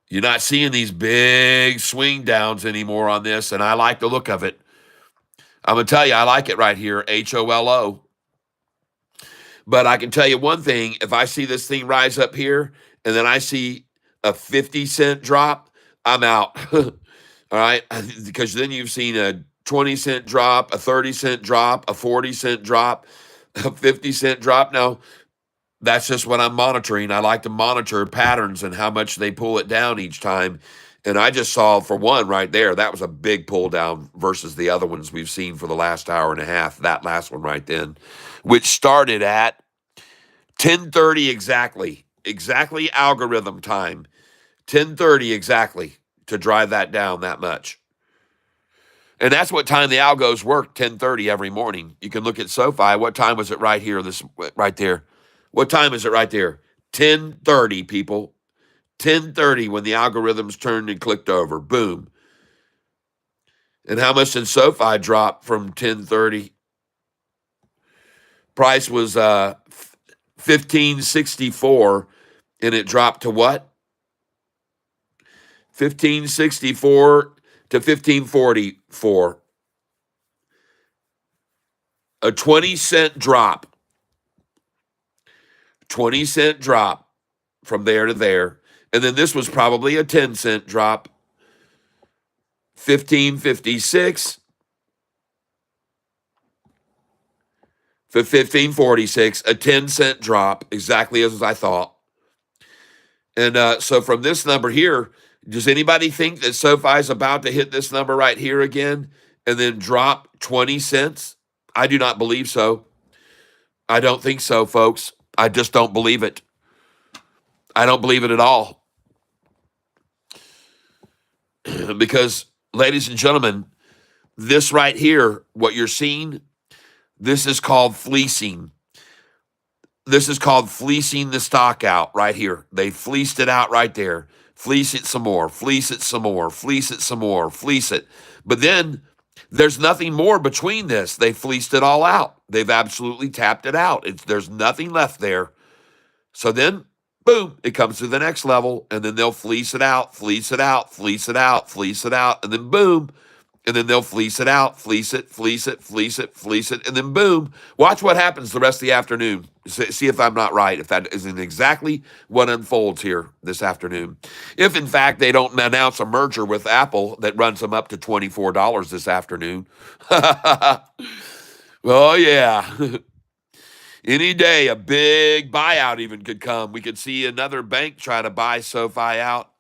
You're not seeing these big swing downs anymore on this, and I like the look of it. I'm going to tell you, I like it right here, HOLO. But I can tell you one thing, if I see this thing rise up here, and then I see a 50-cent drop, I'm out. All right? Because then you've seen a 20-cent drop, a 30-cent drop, a 40-cent drop, a 50-cent drop. Now, that's just what I'm monitoring. I like to monitor patterns and how much they pull it down each time. And I just saw, for one right there, that was a big pull down versus the other ones we've seen for the last hour and a half, that last one right then, which started at 10:30 exactly algorithm time, 10:30 exactly to drive that down that much. And that's what time the algos work, 10:30 every morning. You can look at SoFi. What time was it right here, this right there? What time is it right there? 10:30, people. 10:30 when the algorithms turned and clicked over. Boom. And how much did SoFi drop from 10:30? Price was 1564, and it dropped to what? 1564 to 1544. A 20-cent drop. 20-cent drop from there to there. And then this was probably a 10-cent drop. 1556 for 1546, a 10-cent drop, exactly as I thought. And so from this number here, does anybody think that SoFi is about to hit this number right here again and then drop 20 cents? I do not believe so. I don't think so, folks. I just don't believe it. I don't believe it at all. Because, ladies and gentlemen, this right here, what you're seeing, this is called fleecing. This is called fleecing the stock out right here. They fleeced it out right there. Fleece it some more, fleece it some more, fleece it some more, fleece it. But then there's nothing more between this. They fleeced it all out. They've absolutely tapped it out. There's nothing left there. So then, boom, it comes to the next level, and then they'll fleece it out, fleece it out, fleece it out, fleece it out, and then boom, and then they'll fleece it out, fleece it, fleece it, fleece it, fleece it, and then boom. Watch what happens the rest of the afternoon. See if I'm not right, if that isn't exactly what unfolds here this afternoon. If, in fact, they don't announce a merger with Apple that runs them up to $24 this afternoon. Oh, yeah. Any day, a big buyout even could come. We could see another bank try to buy SoFi out.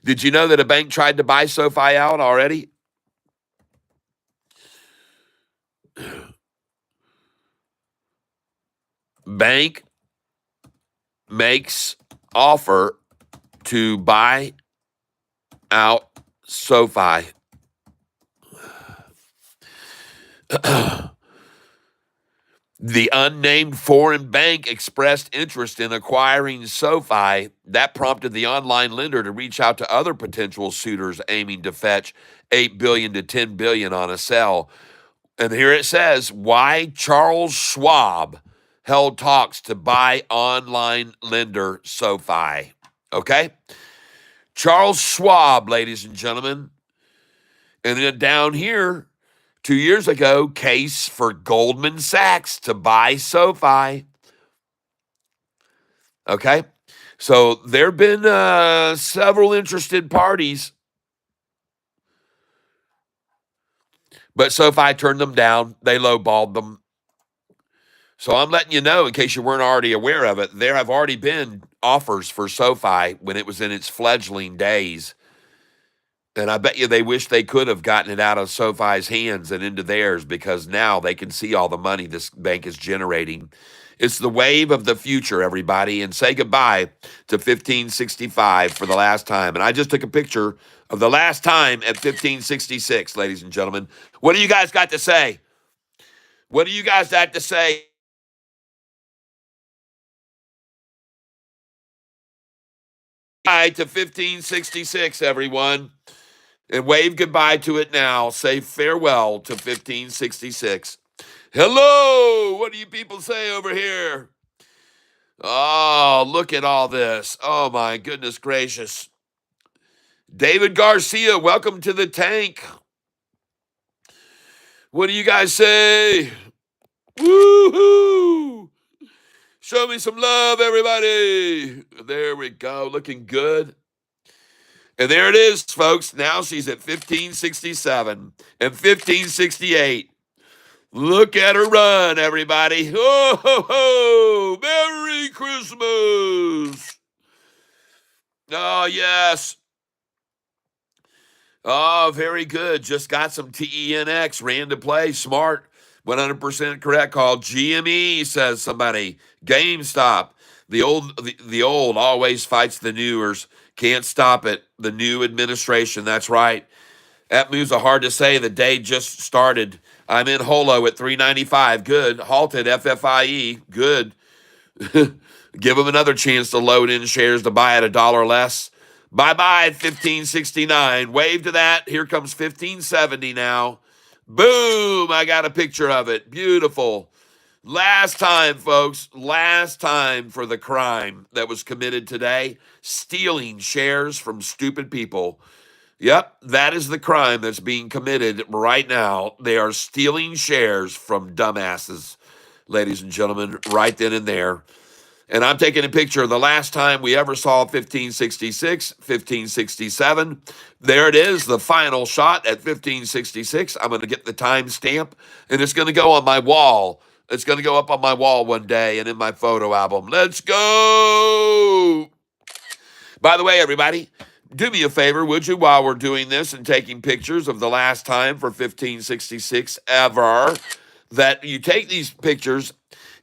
Did you know that a bank tried to buy SoFi out already? Bank makes offer to buy out SoFi. The unnamed foreign bank expressed interest in acquiring SoFi. That prompted the online lender to reach out to other potential suitors aiming to fetch $8 billion to $10 billion on a sell. And here it says, why Charles Schwab held talks to buy online lender SoFi. Okay? Charles Schwab, ladies and gentlemen. And then down here, 2 years ago, case for Goldman Sachs to buy SoFi. Okay? So there have been several interested parties. But SoFi turned them down. They lowballed them. So I'm letting you know, in case you weren't already aware of it, there have already been offers for SoFi when it was in its fledgling days. And I bet you they wish they could have gotten it out of SoFi's hands and into theirs, because now they can see all the money this bank is generating. It's the wave of the future, everybody. And say goodbye to 1565 for the last time. And I just took a picture of the last time at 1566, ladies and gentlemen. What do you guys got to say? What do you guys got to say? Goodbye to 1566, everyone. And wave goodbye to it now. Say farewell to 1566. Hello! What do you people say over here? Oh, look at all this. Oh, my goodness gracious. David Garcia, welcome to the tank. What do you guys say? Woohoo! Show me some love, everybody. There we go. Looking good. And there it is, folks. Now she's at 1567 and 1568. Look at her run, everybody. Ho, ho, ho. Merry Christmas. Oh, yes. Oh, very good. Just got some TENX. Ran to play. Smart. 100% correct call. GME, says somebody. GameStop. The old always fights the newers. Can't stop it. The new administration. That's right. That moves are hard to say. The day just started. I'm in Holo at 395. Good. Halted FFIE. Good. Give them another chance to load in shares to buy at $1 less. Bye-bye at 1569. Wave to that. Here comes 1570 now. Boom. I got a picture of it. Beautiful. Last time, folks. Last time for the crime that was committed today. Stealing shares from stupid people. Yep, that is the crime that's being committed right now. They are stealing shares from dumbasses, ladies and gentlemen, right then and there. And I'm taking a picture of the last time we ever saw 1566, 1567. There it is, the final shot at 1566. I'm going to get the timestamp, and it's going to go on my wall. It's going to go up on my wall one day and in my photo album. Let's go! By the way, everybody, do me a favor, would you, while we're doing this and taking pictures of the last time for 1566 ever, that you take these pictures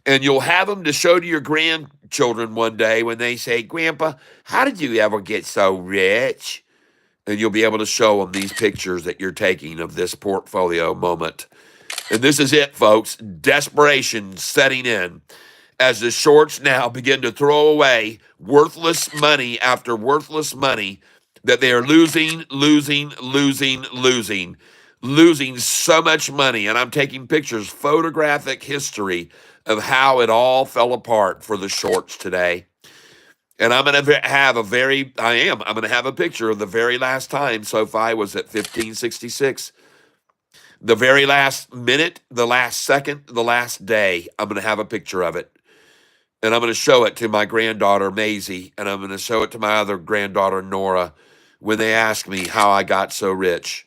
and you'll have them to show to your grandchildren one day when they say, Grandpa, how did you ever get so rich? And you'll be able to show them these pictures that you're taking of this portfolio moment. And this is it, folks. Desperation setting in as the shorts now begin to throw away worthless money after worthless money that they are losing so much money. And I'm taking pictures, photographic history of how it all fell apart for the shorts today. And I'm going to have I'm going to have a picture of the very last time Sofi was at 1566. The very last minute, the last second, the last day, I'm going to have a picture of it. And I'm going to show it to my granddaughter, Maisie, and I'm going to show it to my other granddaughter, Nora, when they ask me how I got so rich.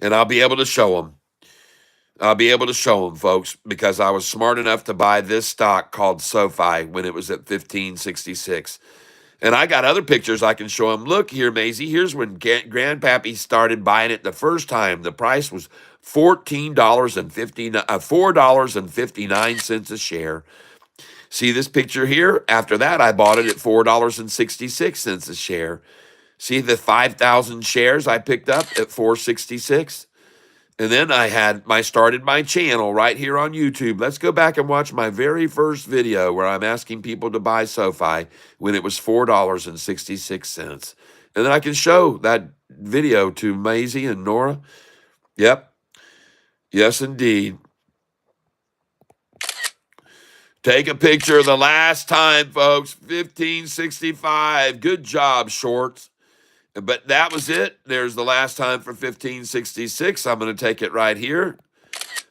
And I'll be able to show them. I'll be able to show them, folks, because I was smart enough to buy this stock called Sofi when it was at 1566. And I got other pictures I can show them. Look here, Maisie. Here's when Grandpappy started buying it the first time. The price was $4.59 a share. See this picture here? After that, I bought it at $4.66 a share. See the 5,000 shares I picked up at $4.66? And then I started my channel right here on YouTube. Let's go back and watch my very first video where I'm asking people to buy Sofi when it was $4.66. And then I can show that video to Maisie and Nora. Yep. Yes, indeed. Take a picture of the last time, folks. 1565. Good job, shorts. But that was it. There's the last time for 1566. I'm going to take it right here.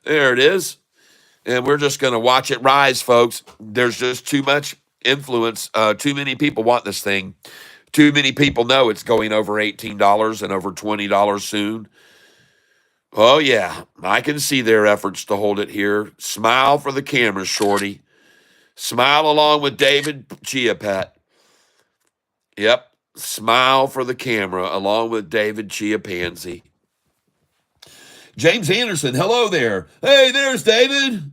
There it is. And we're just going to watch it rise, folks. There's just too much influence. Too many people want this thing. Too many people know it's going over $18 and over $20 soon. Oh, yeah. I can see their efforts to hold it here. Smile for the camera, shorty. Smile along with David Chiapet. Yep. Smile for the camera along with David Chiapansy. James Anderson, hello there. Hey, there's David.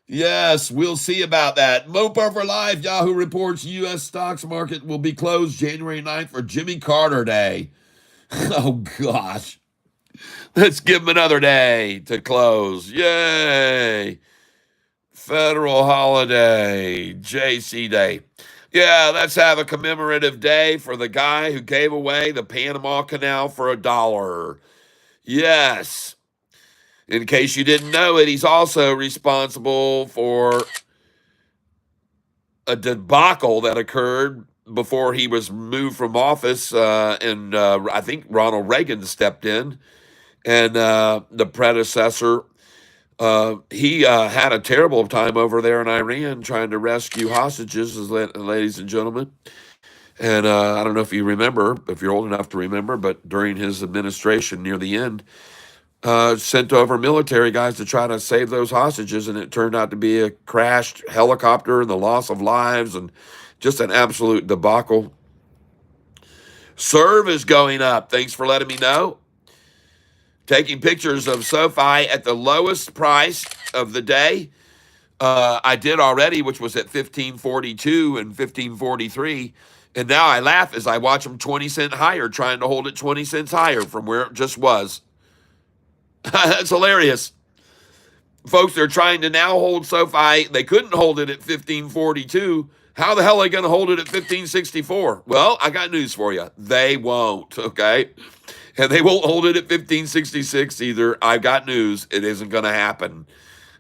Yes, we'll see about that. Mopar for Life, Yahoo reports U.S. stocks market will be closed January 9th for Jimmy Carter Day. Oh, gosh. Let's give him another day to close. Yay. Federal holiday, JC Day. Yeah, let's have a commemorative day for the guy who gave away the Panama Canal for $1. Yes. In case you didn't know it, he's also responsible for a debacle that occurred before he was moved from office, and I think Ronald Reagan stepped in, and the predecessor, he had a terrible time over there in Iran trying to rescue hostages, ladies and gentlemen. And I don't know if you remember, if you're old enough to remember, but during his administration near the end, sent over military guys to try to save those hostages, and it turned out to be a crashed helicopter and the loss of lives and just an absolute debacle. Serve is going up. Thanks for letting me know. Taking pictures of Sofi at the lowest price of the day. I did already, which was at 1542 and 1543. And now I laugh as I watch them 20 cents higher, trying to hold it 20 cents higher from where it just was. That's hilarious. Folks, they're trying to now hold Sofi. They couldn't hold it at 1542. How the hell are they going to hold it at 1564? Well, I got news for you. They won't, okay? And they won't hold it at 1566 either. I got news. It isn't going to happen.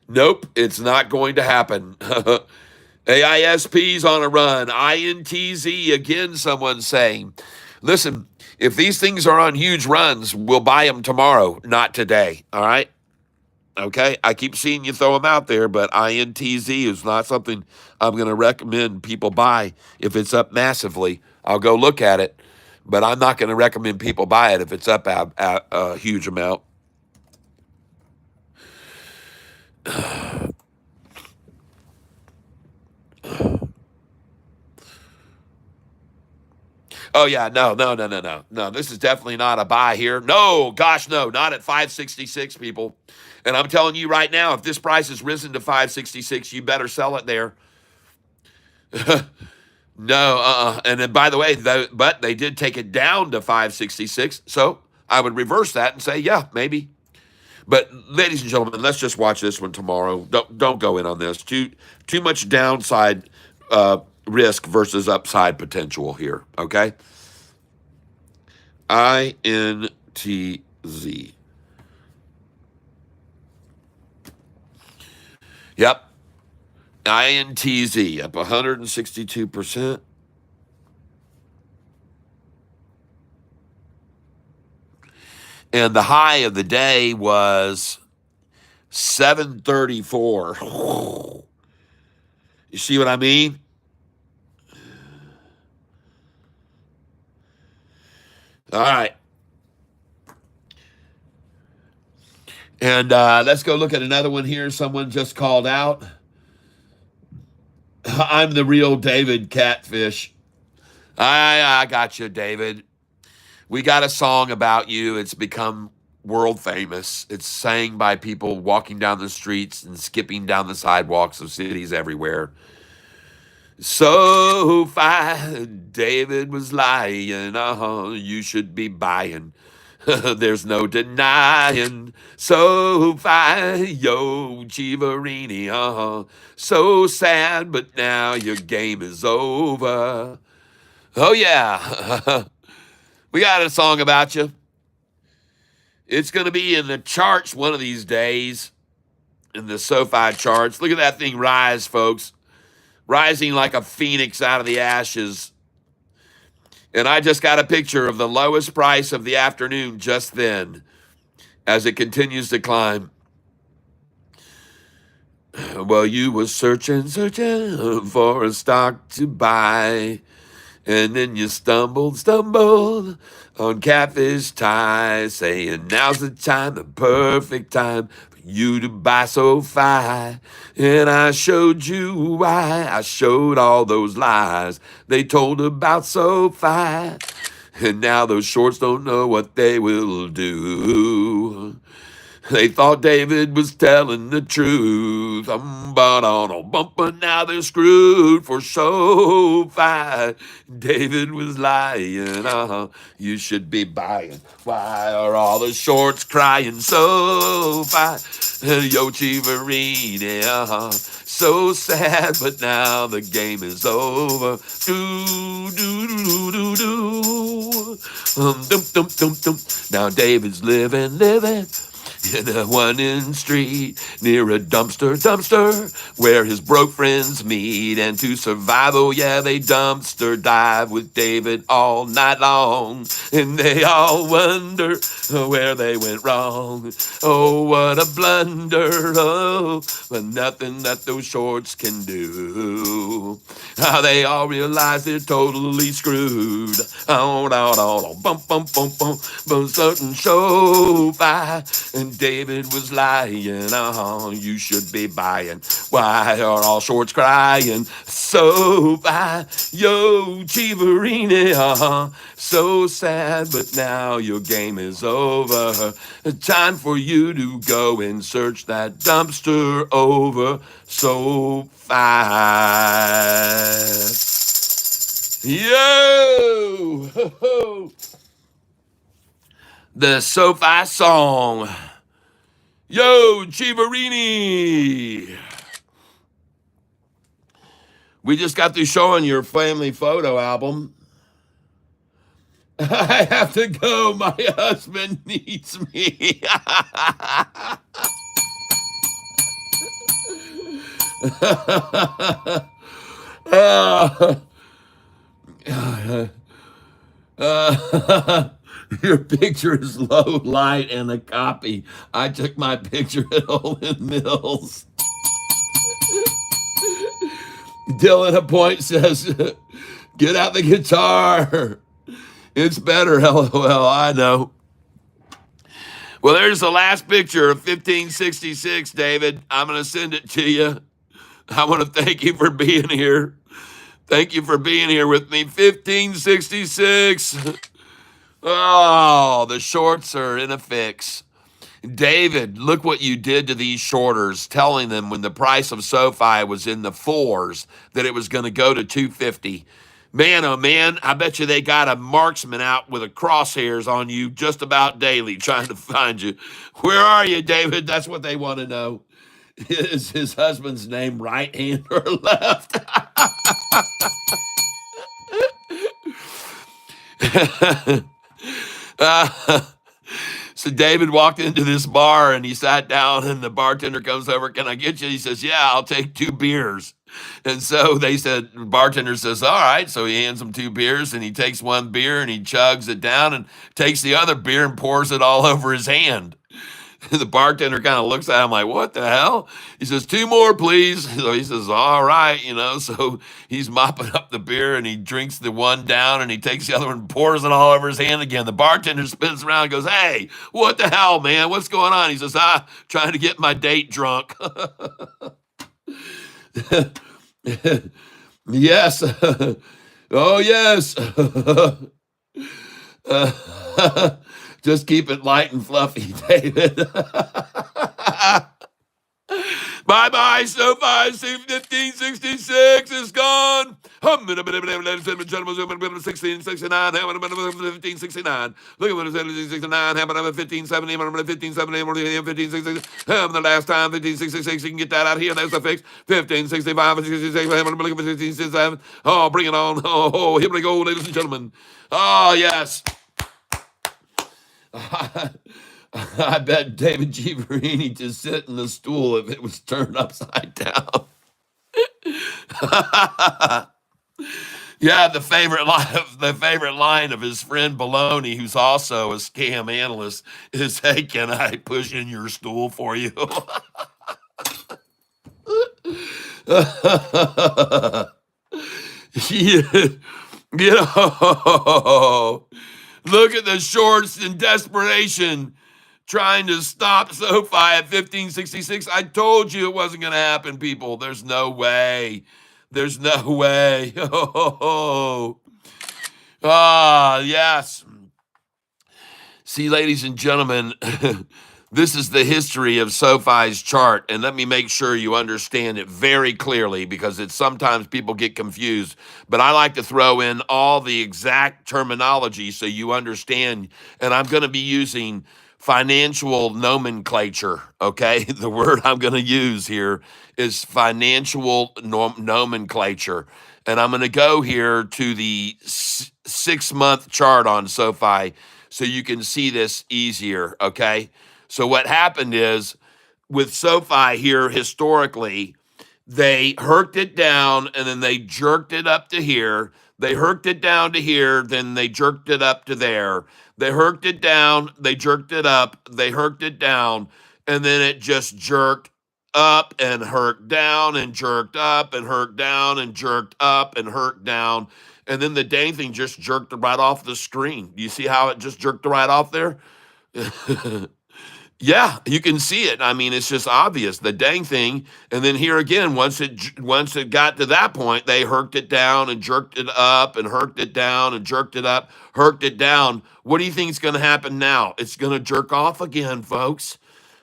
Nope, it's not going to happen. AISP's on a run. INTZ, again, someone's saying. Listen, if these things are on huge runs, we'll buy them tomorrow, not today. All right? Okay? I keep seeing you throw them out there, but INTZ is not something I'm going to recommend people buy if it's up massively. I'll go look at it, but I'm not going to recommend people buy it if it's up a huge amount. Oh yeah, no. This is definitely not a buy here. No, gosh, no, not at 566, people. And I'm telling you right now, if this price has risen to 566, you better sell it there. No, and then by the way, but they did take it down to 566, so I would reverse that and say, yeah, maybe. But ladies and gentlemen, let's just watch this one tomorrow. Don't go in on this. Too much downside risk versus upside potential here. Okay. INTZ. Yep. INTZ up 162%. And the high of the day was 734. You see what I mean? All right. And let's go look at another one here. Someone just called out. I'm the real David Catfish. I got you, David. We got a song about you. It's become world famous. It's sang by people walking down the streets and skipping down the sidewalks of cities everywhere. Sofi, David was lying. You should be buying. There's no denying. Sofi, yo, Chivarini. So sad, but now your game is over. Oh, yeah. We got a song about you. It's going to be in the charts one of these days, in the SoFi charts. Look at that thing rise, folks. Rising like a phoenix out of the ashes. And I just got a picture of the lowest price of the afternoon just then as it continues to climb. Well, you were searching for a stock to buy. And then you stumbled on Catfish tie, saying now's the time, the perfect time for you to buy SoFi. And I showed you why. I showed all those lies they told about SoFi. And now those shorts don't know what they will do. They thought David was telling the truth. But on a bumper, now they're screwed for SoFi. David was lying. You should be buying. Why are all the shorts crying? SoFi, yo, Chivarini. So sad, but now the game is over. Do, do, do, do, do. Dum, dum, dum, dum. Now David's living in a one-in street near a dumpster, where his broke friends meet. And to survive, oh yeah, they dumpster dive with David all night long. And they all wonder where they went wrong. Oh, what a blunder, oh, but nothing that those shorts can do. How they all realize they're totally screwed. Oh, bump, but certain SoFi. And David was lying. You should be buying. Why are all shorts crying? SoFi, yo, Chivarini. So sad, but now your game is over. Time for you to go and search that dumpster over SoFi. Yo! The SoFi song. Yo, Chivarini. We just got through showing your family photo album. I have to go. My husband needs me. Uh, your picture is low light and a copy. I took my picture at Olin Mills. Dylan at Point says, get out the guitar. It's better, LOL. I know. Well, there's the last picture of 1566, David. I'm going to send it to you. I want to thank you for being here. Thank you for being here with me. 1566. Oh, the shorts are in a fix. David, look what you did to these shorters, telling them when the price of SoFi was in the fours that it was going to go to 250. Man, oh man, I bet you they got a marksman out with a crosshairs on you just about daily trying to find you. Where are you, David? That's what they want to know. Is his husband's name right hand or left? uh, So David walked into this bar and he sat down and the bartender comes over, can I get you? He says, yeah, I'll take 2 beers. And so they said, the bartender says, all right. So he hands him 2 beers and he takes 1 beer and he chugs it down and takes the other beer and pours it all over his hand. The bartender kind of looks at him like, what the hell? He says, 2 more, please. So he says, all right, so he's mopping up the beer and he drinks the one down and he takes the other one and pours it all over his hand again. The bartender spins around and goes, hey, what the hell, man? What's going on? He says, trying to get my date drunk. Yes. Oh, yes. Just keep it light and fluffy, David. Bye-bye, SoFi. 1566 is gone. 1669. 1569. Look at what it said, 1569. 1570. 1570. 1566. The last time, 1566. You can get that out here. That's the fix. 1565. 1567. Oh, bring it on. Oh, here we go, ladies and gentlemen. Oh, yes. I bet David Giverini to sit in the stool if it was turned upside down. Yeah, the favorite line of his friend Baloney, who's also a scam analyst, is, "Hey, can I push in your stool for you?" Look at the shorts in desperation trying to stop SoFi at 1566. I told you it wasn't going to happen, people. There's no way. There's no way. Yes. See, ladies and gentlemen, this is the history of SoFi's chart, and let me make sure you understand it very clearly because it's sometimes people get confused, but I like to throw in all the exact terminology so you understand, and I'm going to be using financial nomenclature, okay? The word I'm going to use here is financial nomenclature, and I'm going to go here to the 6-month chart on SoFi so you can see this easier, okay? So what happened is with SoFi here historically, they herked it down and then they jerked it up to here. They herked it down to here, then they jerked it up to there. They herked it down, they jerked it up, they herked it down, and then it just jerked up and herked down and jerked up and herked down and jerked up and herked down. And then the dang thing just jerked right off the screen. Do you see how it just jerked right off there? Yeah, you can see it. I mean, it's just obvious, the dang thing. And then here again, once it got to that point, they herked it down and jerked it up and herked it down and jerked it up, herked it down. What do you think is going to happen now? It's going to jerk off again, folks.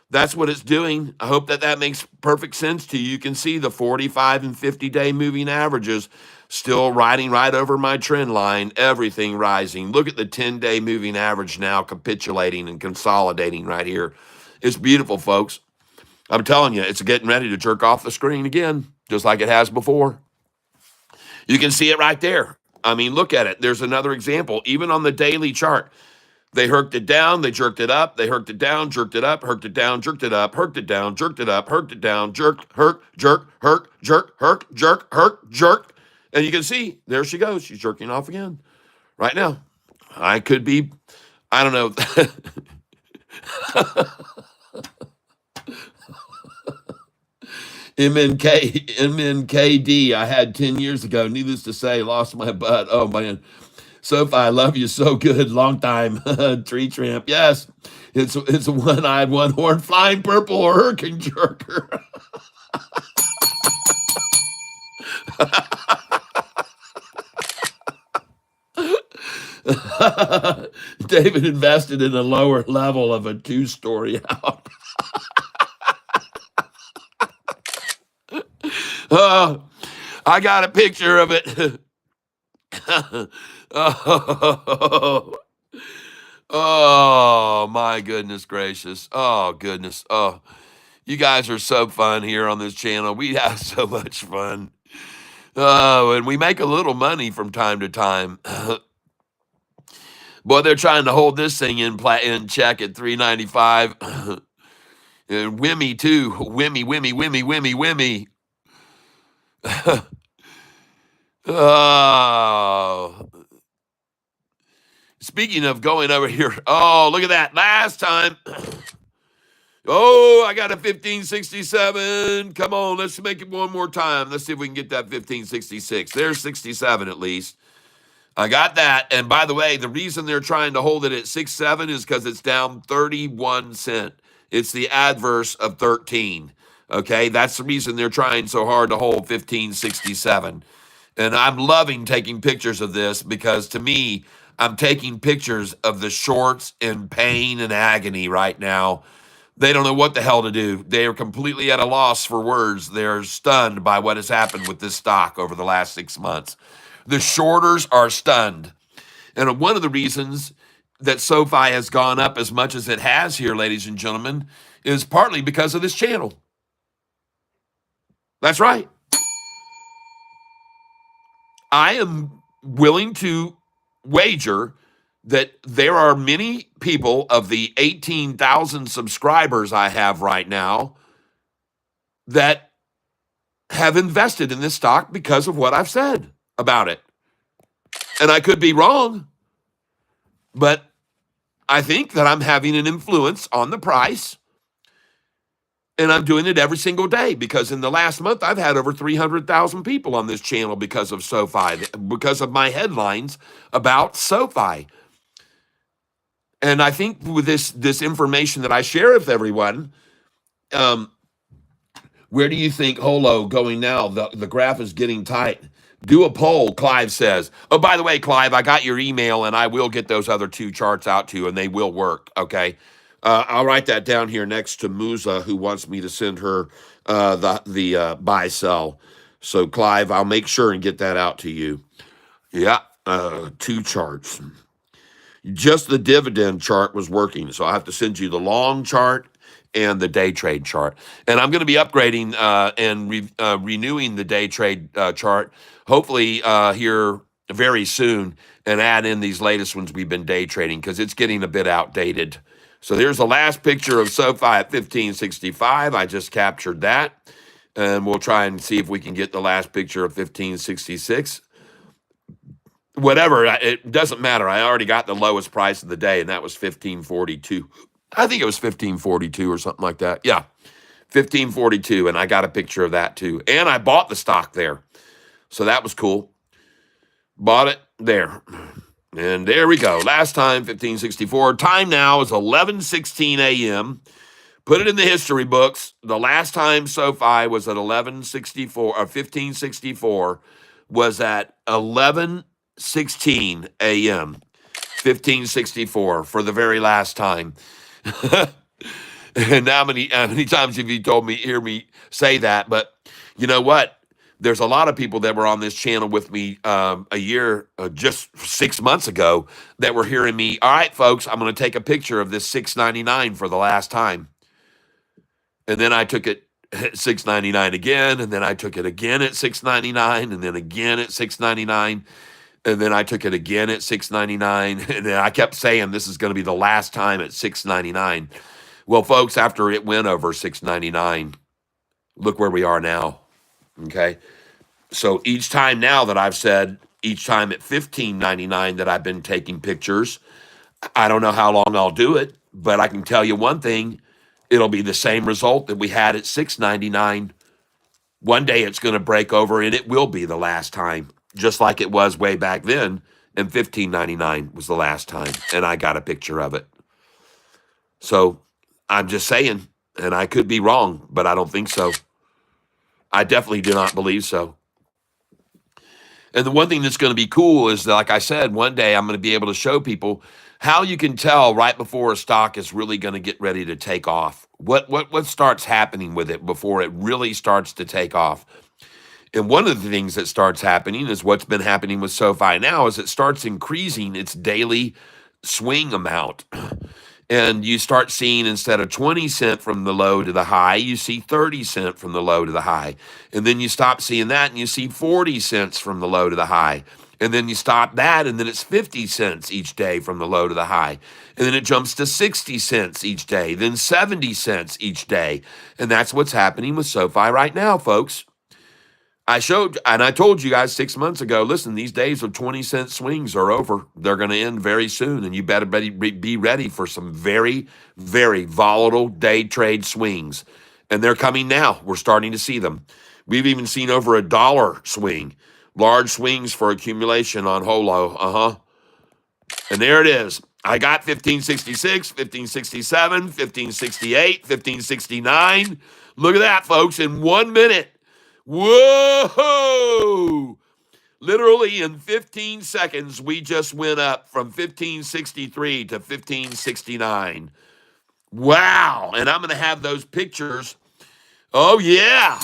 That's what it's doing. I hope that makes perfect sense to you. You can see the 45 and 50-day moving averages still riding right over my trend line, everything rising. Look at the 10-day moving average now capitulating and consolidating right here. It's beautiful, folks. I'm telling you, it's getting ready to jerk off the screen again, just like it has before. You can see it right there. I mean, look at it. There's another example, even on the daily chart. They herked it down, they jerked it up, they herked it down, jerked it up, herked it down, jerked it up, herked it down, jerked it up, herked it down, jerk, herk, jerk, herk, jerk, herk, jerk, herk, jerk. And you can see, there she goes. She's jerking off again right now. I could be, I don't know. MNKD I had 10 years ago. Needless to say, lost my butt. Oh, man. Sophie, I love you so good. Long time. Tree tramp. Yes. It's a one-eyed, one-horned, flying purple or hurricane jerker. David invested in a lower level of a 2-story house. I got a picture of it. Oh, oh, my goodness gracious. Oh, goodness. Oh, you guys are so fun here on this channel. We have so much fun. Oh, and we make a little money from time to time. Boy, they're trying to hold this thing in check at 395. And Wimmy too. Wimmy. Oh. Speaking of going over here, oh, look at that. Last time. Oh, I got a 1567. Come on, let's make it one more time. Let's see if we can get that 1566. There's 67 at least. I got that. And by the way, the reason they're trying to hold it at 6.7 is because it's down 31 cents. It's the adverse of 13. Okay, that's the reason they're trying so hard to hold 1567. And I'm loving taking pictures of this because to me, I'm taking pictures of the shorts in pain and agony right now. They don't know what the hell to do. They are completely at a loss for words. They're stunned by what has happened with this stock over the last 6 months. The shorters are stunned. And one of the reasons that SoFi has gone up as much as it has here, ladies and gentlemen, is partly because of this channel. That's right. I am willing to wager that there are many people of the 18,000 subscribers I have right now that have invested in this stock because of what I've said about it. And I could be wrong, but I think that I'm having an influence on the price. And I'm doing it every single day because in the last month, I've had over 300,000 people on this channel because of SoFi, because of my headlines about SoFi. And I think with this information that I share with everyone, where do you think Holo going now? The graph is getting tight. Do a poll, Clive says. Oh, by the way, Clive, I got your email, and I will get those other 2 charts out to you, and they will work, okay? I'll write that down here next to Musa, who wants me to send her the buy-sell. So, Clive, I'll make sure and get that out to you. Yeah, 2 charts. Just the dividend chart was working, so I have to send you the long chart and the day trade chart. And I'm going to be upgrading and renewing the day trade chart, hopefully here very soon, and add in these latest ones we've been day trading because it's getting a bit outdated. So there's the last picture of SoFi at 1565. I just captured that. And we'll try and see if we can get the last picture of 1566. Whatever, it doesn't matter. I already got the lowest price of the day, and that was 1542. I think it was 1542 or something like that. Yeah, 1542, and I got a picture of that too. And I bought the stock there. So that was cool. Bought it there. And there we go. Last time, 1564. Time now is 11:16 a.m. Put it in the history books. The last time SoFi was at 1164 or 1564 was at 11:16 a.m. 1564 for the very last time. And how many times have you hear me say that? But you know what? There's a lot of people that were on this channel with me a year, just 6 months ago, that were hearing me. All right, folks, I'm going to take a picture of this 699 for the last time. And then I took it at 699 again, and then I took it again at 699, and then again at 699, and then I took it again at 699, and then I kept saying this is going to be the last time at 699. Well, folks, after it went over 699, look where we are now. Okay, so each time now that I've said each time at $15.99 that I've been taking pictures. I don't know how long I'll do it, but I can tell you one thing. It'll be the same result that we had at $6.99. One day it's going to break over, and it will be the last time, just like it was way back then, and $15.99 was the last time, and I got a picture of it. So I'm just saying, and I could be wrong, but I don't think so. I definitely do not believe so. And the one thing that's going to be cool is that, like I said, one day I'm going to be able to show people how you can tell right before a stock is really going to get ready to take off. What starts happening with it before it really starts to take off? And one of the things that starts happening is what's been happening with SoFi now is it starts increasing its daily swing amount. And you start seeing instead of 20 cent from the low to the high, you see 30 cent from the low to the high. And then you stop seeing that and you see 40 cents from the low to the high. And then you stop that and then it's 50 cents each day from the low to the high. And then it jumps to 60 cents each day, then 70 cents each day. And that's what's happening with SoFi right now, folks. I showed, and I told you guys 6 months ago, listen, these days of 20-cent swings are over. They're going to end very soon, and you better be ready for some very, very volatile day trade swings. And they're coming now. We're starting to see them. We've even seen over a dollar swing, large swings for accumulation on HOLO. And there it is. I got 1566, 1567, 1568, 1569. Look at that, folks, in 1 minute. Whoa! Literally in 15 seconds, we just went up from 1563 to 1569. Wow. And I'm going to have those pictures. Oh, yeah.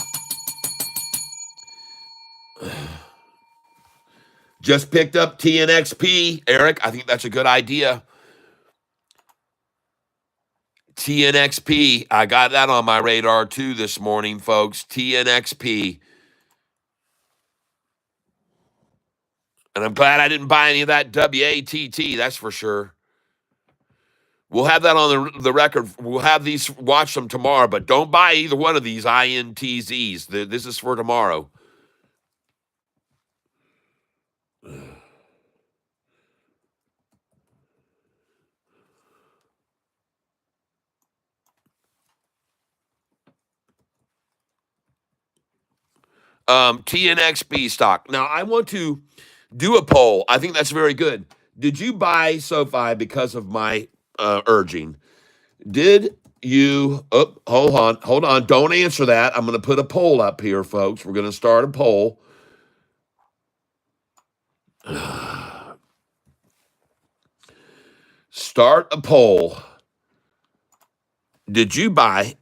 Just picked up TNXP, Eric. I think that's a good idea. TNXP. I got that on my radar too this morning, folks. TNXP. And I'm glad I didn't buy any of that WATT, that's for sure. We'll have that on the record. We'll have these, watch them tomorrow, but don't buy either one of these INTZs. This is for tomorrow. TNXP stock. Now, I want to do a poll. I think that's very good. Did you buy SoFi because of my urging? Did you, hold on. Don't answer that. I'm going to put a poll up here, folks. We're going to start a poll. Start a poll. Did you buy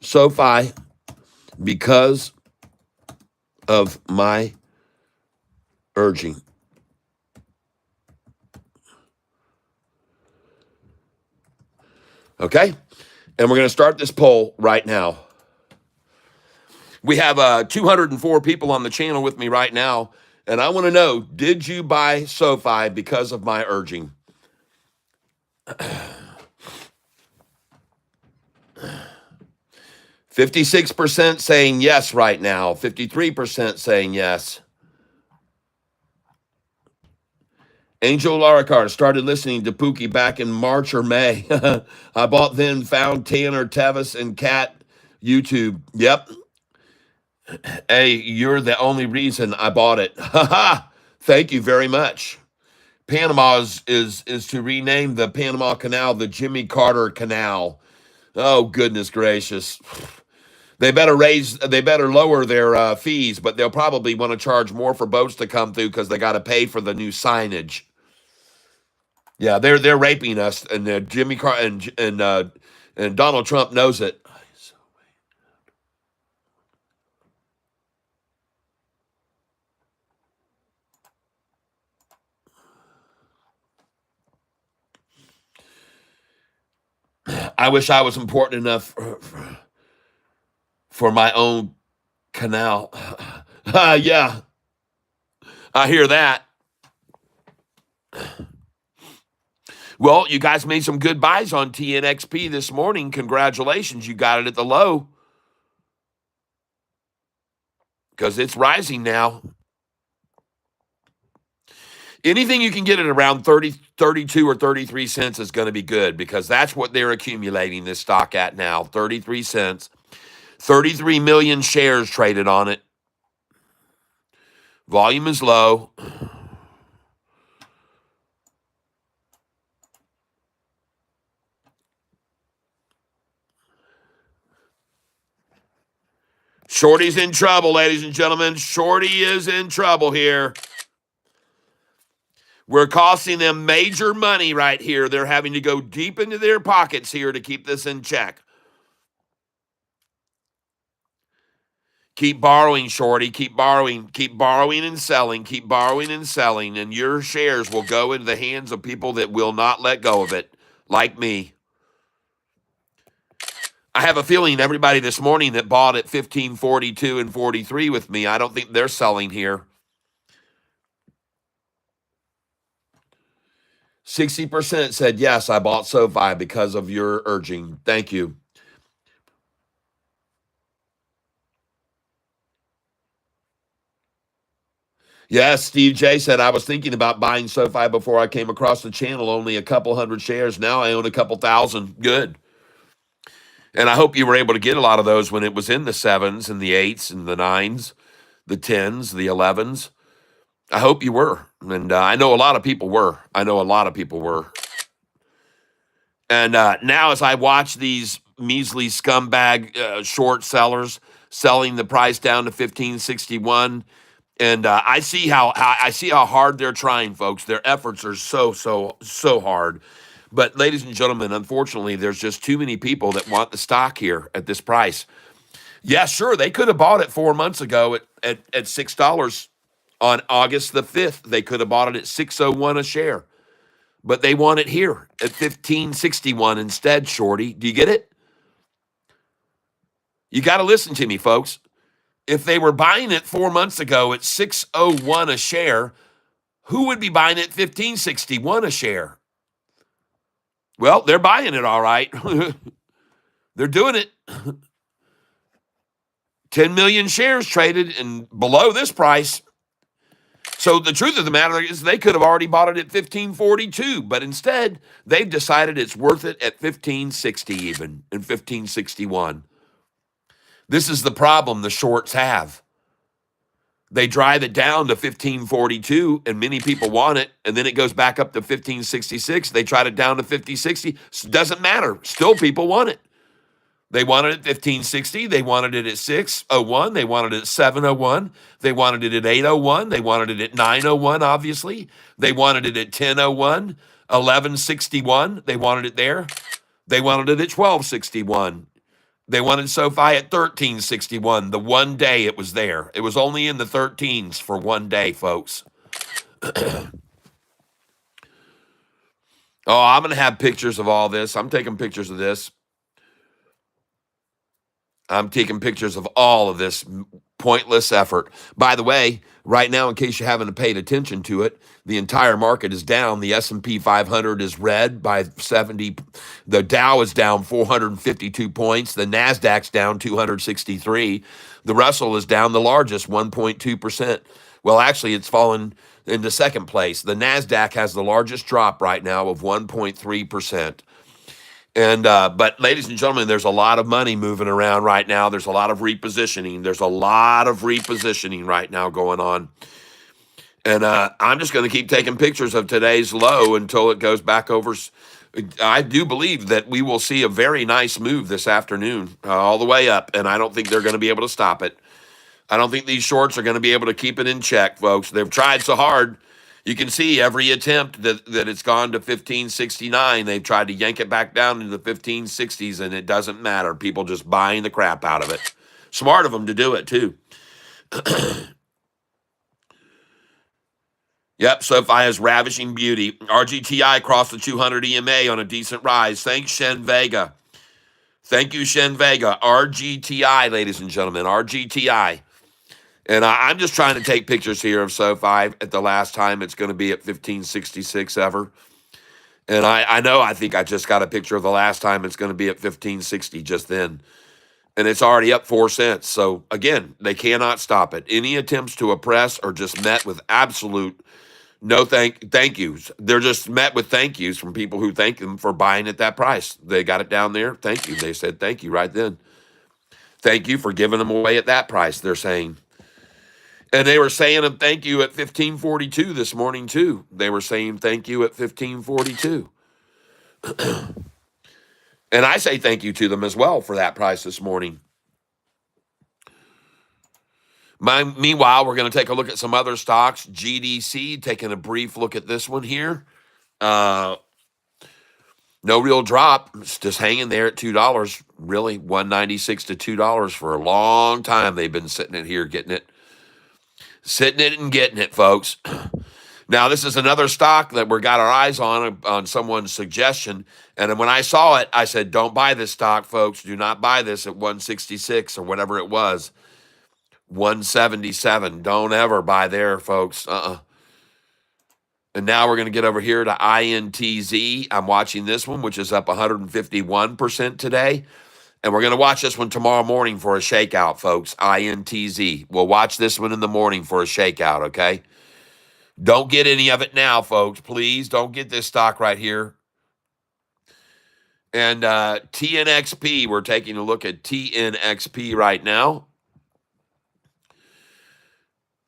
SoFi because of my urging? Okay? And we're going to start this poll right now. We have 204 people on the channel with me right now, and I want to know, did you buy SoFi because of my urging? 56% saying yes right now. 53% saying yes. Angel Laricard started listening to Pookie back in March or May. I bought then, found Tanner, Tevis, and Kat YouTube. Yep. Hey, you're the only reason I bought it. Thank you very much. Panama is to rename the Panama Canal the Jimmy Carter Canal. Oh, goodness gracious. They better lower their fees, but they'll probably want to charge more for boats to come through because they got to pay for the new signage. Yeah, they're raping us, and Jimmy Carter and Donald Trump knows it. I wish I was important enough for my own canal. Yeah, I hear that. Well, you guys made some good buys on TNXP this morning. Congratulations. You got it at the low. because it's rising now. Anything you can get at around 30, 32 or 33 cents is going to be good because that's what they're accumulating this stock at now, 33 cents. 33 million shares traded on it. Volume is low. Shorty's in trouble, ladies and gentlemen. Shorty is in trouble here. We're costing them major money right here. They're having to go deep into their pockets here to keep this in check. Keep borrowing, Shorty. Keep borrowing and selling. Keep borrowing and selling. And your shares will go into the hands of people that will not let go of it, like me. I have a feeling everybody this morning that bought at 15.42 and 43 with me, I don't think they're selling here. 60% said, yes, I bought SoFi because of your urging. Thank you. Yes, Steve J said, I was thinking about buying SoFi before I came across the channel, only a couple hundred shares. Now I own a couple thousand. Good. And I hope you were able to get a lot of those when it was in the 7s and the 8s and the 9s, the 10s, the 11s. I hope you were. And I know a lot of people were. And now as I watch these measly scumbag short sellers selling the price down to 1561, and I see how hard they're trying, folks. Their efforts are so hard. But ladies and gentlemen, unfortunately, there's just too many people that want the stock here at this price. Yeah, sure, they could have bought it 4 months ago at $6 on August the 5th. They could have bought it at $6.01 a share. But they want it here at 1561 instead, Shorty. Do you get it? You got to listen to me, folks. If they were buying it 4 months ago at 601 a share, who would be buying it 1561 a share? Well, they're buying it all right. They're doing it. 10 million shares traded and below this price. So the truth of the matter is they could have already bought it at 1542, but instead they've decided it's worth it at 1560 even, and 1561. This is the problem the shorts have. They drive it down to 1542, and many people want it, and then it goes back up to 1566. They tried it down to 5060. Doesn't matter. Still people want it. They wanted it at 1560. They wanted it at 601. They wanted it at 701. They wanted it at 801. They wanted it at 901, obviously. They wanted it at 1001, 1161. They wanted it there. They wanted it at 1261. They wanted SoFi at 1361. The one day it was there. It was only in the 13s for one day, folks. Oh, I'm going to have pictures of all this. I'm taking pictures of this. I'm taking pictures of all of this pointless effort. By the way, right now, in case you haven't paid attention to it, the entire market is down. The S&P 500 is red by 70. The Dow is down 452 points. The NASDAQ's down 263. The Russell is down the largest, 1.2%. Well, actually, it's fallen into second place. The NASDAQ has the largest drop right now of 1.3%. And but ladies and gentlemen, there's a lot of money moving around right now. There's a lot of repositioning. There's a lot of repositioning right now going on. And I'm just going to keep taking pictures of today's low until it goes back over. I do believe that we will see a very nice move this afternoon, all the way up. And I don't think they're going to be able to stop it. I don't think these shorts are going to be able to keep it in check, folks. They've tried so hard. You can see every attempt that it's gone to 1569. They've tried to yank it back down into the 1560s, and it doesn't matter. People just buying the crap out of it. Smart of them to do it, too. Yep, SoFi is ravishing beauty. RGTI crossed the 200 EMA on a decent rise. Thanks, Shen Vega. Thank you, Shen Vega. RGTI, ladies and gentlemen, RGTI. And I'm just trying to take pictures here of SoFi at the last time it's going to be at 1566 ever. And I know I think I just got a picture of the last time it's going to be at 1560 just then. and it's already up 4 cents. So again, they cannot stop it. Any attempts to oppress are just met with absolute no thank yous. They're just met with thank yous from people who thank them for buying at that price. They got it down there. Thank you. They said thank you right then. Thank you for giving them away at that price, they're saying. And they were saying a thank you at 1542 this morning too. They were saying thank you at 1542. And I say thank you to them as well for that price this morning. Meanwhile, we're going to take a look at some other stocks. GDC, taking a brief look at this one here. No real drop. It's just hanging there at $2. Really, $1.96 to $2 for a long time. They've been sitting it here, getting it. Sitting it and getting it, folks. Now, this is another stock that we got our eyes on someone's suggestion. And when I saw it, I said, don't buy this stock, folks. Do not buy this at 166 or whatever it was. 177. Don't ever buy there, folks. And now we're going to get over here to INTZ. I'm watching this one, which is up 151% today. And we're going to watch this one tomorrow morning for a shakeout, folks. INTZ. We'll watch this one in the morning for a shakeout, okay? Don't get any of it now, folks. Please don't get this stock right here. And TNXP, we're taking a look at TNXP right now.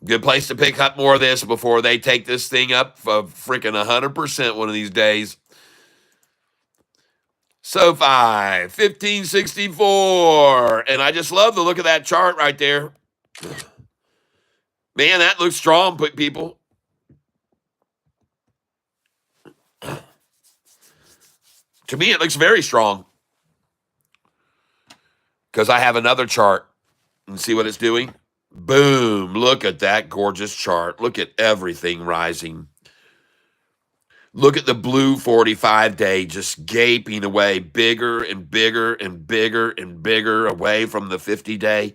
Good place to pick up more of this before they take this thing up for freaking 100% one of these days. Sofi, 1564. And I just love the look of that chart right there. Man, that looks strong, people. To me, it looks very strong. Because I have another chart. And see what it's doing? Boom. Look at that gorgeous chart. Look at everything rising. Look at the blue 45-day just gaping away, bigger and bigger and bigger and bigger away from the 50-day.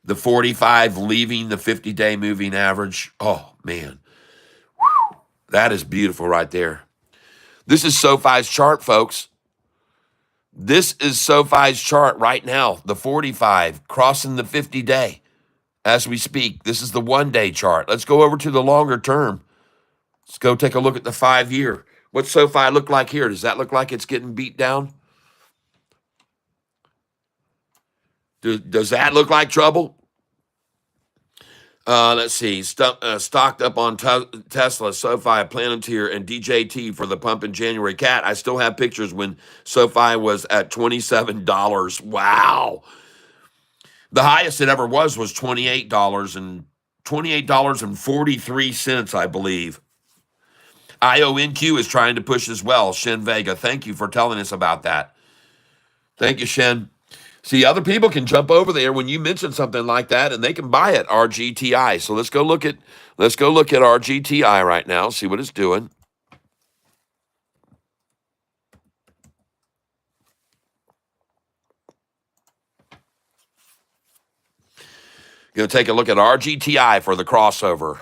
The 45 leaving the 50-day moving average. Oh, man. Whew. That is beautiful right there. This is SoFi's chart, folks. This is SoFi's chart right now. The 45 crossing the 50-day as we speak. This is the one-day chart. Let's go over to the longer term. Let's go take a look at the 5-year. What's SoFi look like here? Does that look like it's getting beat down? Does that look like trouble? Let's see. Stocked up on Tesla, SoFi, Palantir, and DJT for the pump in January. Cat, I still have pictures when SoFi was at $27. Wow. The highest it ever was $28 and $28.43, I believe. IONQ is trying to push as well. Shen Vega, thank you for telling us about that. Thank you, Shen. See, other people can jump over there when you mention something like that, and they can buy it. RGTI. So let's go look at RGTI right now. See what it's doing. Going to take a look at RGTI for the crossover.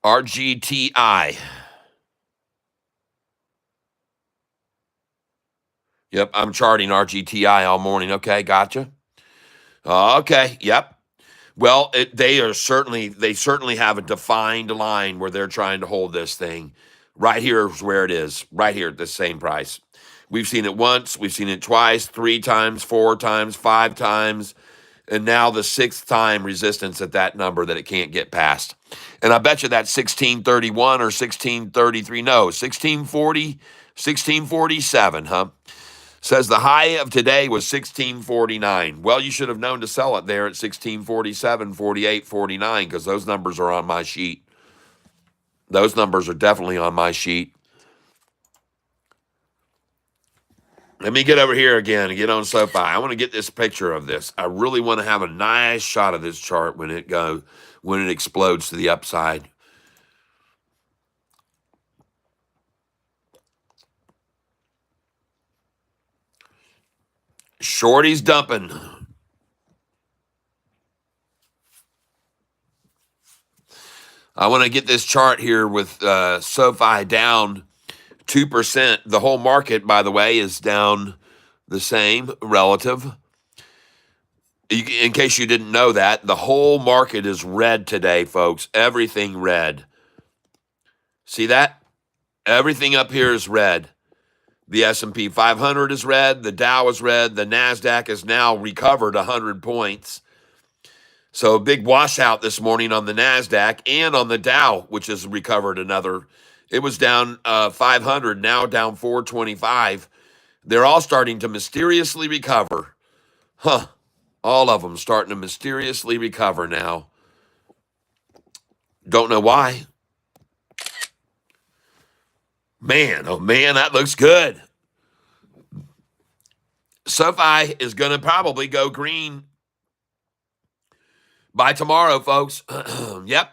RGTI. Yep, I'm charting RGTI all morning. Okay, gotcha. Okay, yep. Well, they certainly have a defined line where they're trying to hold this thing. Right here is where it is. Right here at the same price. We've seen it once, we've seen it twice, 3 times, 4 times, 5 times, and now the 6th time resistance at that number that it can't get past. And I bet you that's 1631 or 1633. No, 1640, 1647, huh? Says the high of today was 1649. Well, you should have known to sell it there at 1647, 48, 49, because those numbers are on my sheet. Those numbers are definitely on my sheet. Let me get over here again and get on SoFi. I want to get this picture of this. I really want to have a nice shot of this chart when it explodes to the upside. Shorty's dumping. I want to get this chart here with SoFi down 2%. The whole market, by the way, is down the same relative. In case you didn't know that, the whole market is red today, folks. Everything red. See that? Everything up here is red. The S&P 500 is red. The Dow is red. The NASDAQ has now recovered 100 points. So a big washout this morning on the NASDAQ and on the Dow, which has recovered another. It was down 500, now down 425. They're all starting to mysteriously recover. All of them starting to mysteriously recover now. Don't know why. Man, oh man, that looks good. SoFi is going to probably go green by tomorrow, folks. Yep.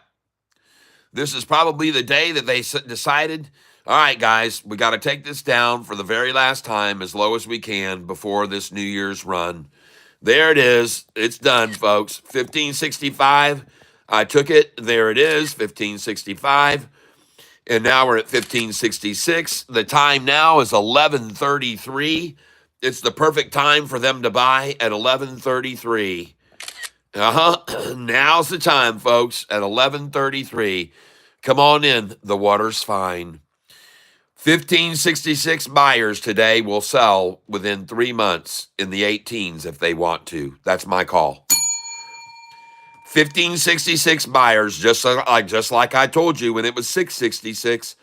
This is probably the day that they decided, all right, guys, we got to take this down for the very last time as low as we can before this New Year's run. There it is. It's done, folks. 1565. I took it. There it is, 1565. And now we're at 1566. The time now is 11:33. It's the perfect time for them to buy at 11:33. Now's the time, folks, at 11:33. Come on in. The water's fine. 1566 buyers today will sell within 3 months in the 18s if they want to. That's my call. 1566 buyers, just like I told you when it was 666.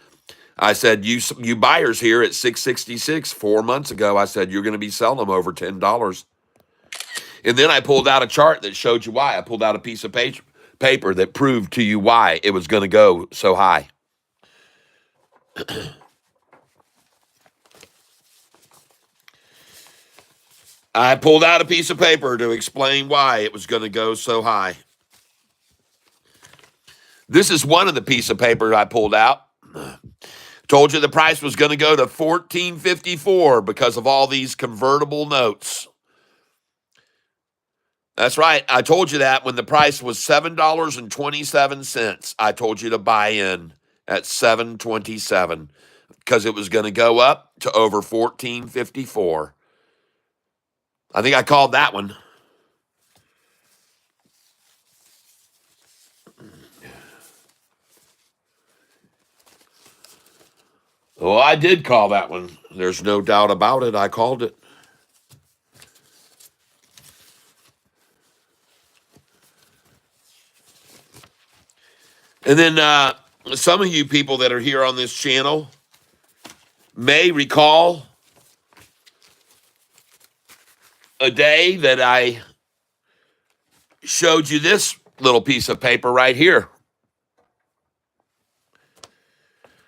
I said, you buyers here at 666 4 months ago, I said, you're going to be selling them over $10. And then I pulled out a chart that showed you why. I pulled out a piece of paper that proved to you why it was going to go so high. I pulled out a piece of paper to explain why it was going to go so high. This is one of the piece of paper I pulled out. Told you the price was going to go to $14.54 because of all these convertible notes. That's right. I told you that when the price was $7.27. I told you to buy in at $7.27 because it was going to go up to over $14.54. I think I called that one. Oh, I did call that one. There's no doubt about it. I called it. And then some of you people that are here on this channel may recall a day that I showed you this little piece of paper right here.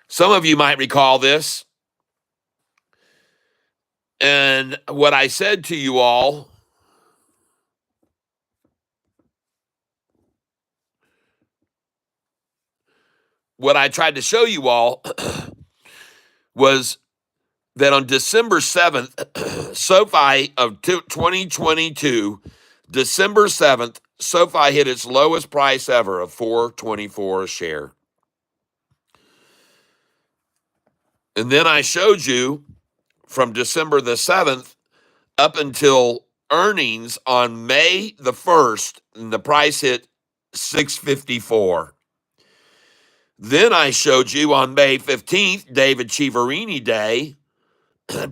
Some of you might recall this. And what I said to you all what I tried to show you all was that on December 7th, SoFi of 2022, December 7th, SoFi hit its lowest price ever of $4.24 a share. And then I showed you from December the 7th up until earnings on May the 1st, and the price hit $6.54. Then I showed you on May 15th, David Chiaverini Day,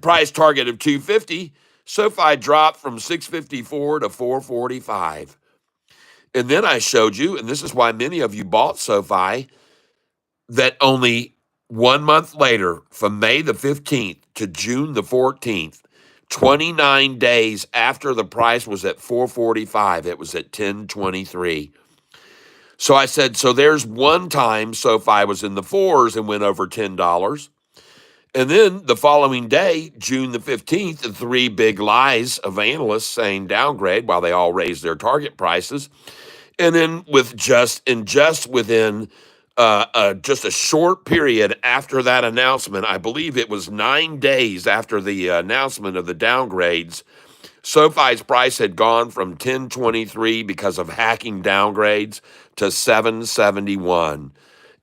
price target of $2.50. SoFi dropped from $6.54 to $4.45. And then I showed you, and this is why many of you bought SoFi, that only 1 month later, from May the 15th to June the 14th, 29 days after the price was at $4.45, it was at $10.23. So I said, so there's one time SoFi was in the fours and went over $10. And then the following day, June the 15th, the three big lies of analysts saying downgrade while they all raised their target prices. And then just within just a short period after that announcement, I believe it was 9 days after the announcement of the downgrades, SoFi's price had gone from $10.23 because of hacking downgrades to $7.71.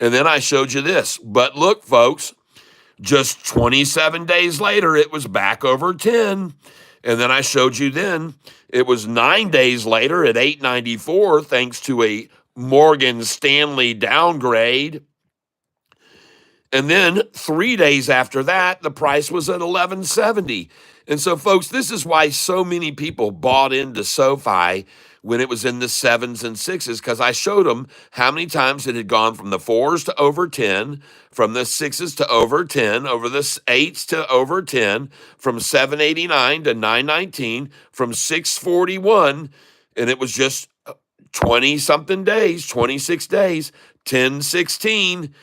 And then I showed you this. But look, folks, just 27 days later, it was back over 10. And then I showed you then it was 9 days later at 894, thanks to a Morgan Stanley downgrade. And then 3 days after that, the price was at 1170. And so, folks, this is why so many people bought into SoFi when it was in the 7s and 6s, because I showed them how many times it had gone from the 4s to over 10, from the 6s to over 10, over the 8s to over 10, from 789 to 919, from 641, and it was just 20-something days, 26 days, 1016.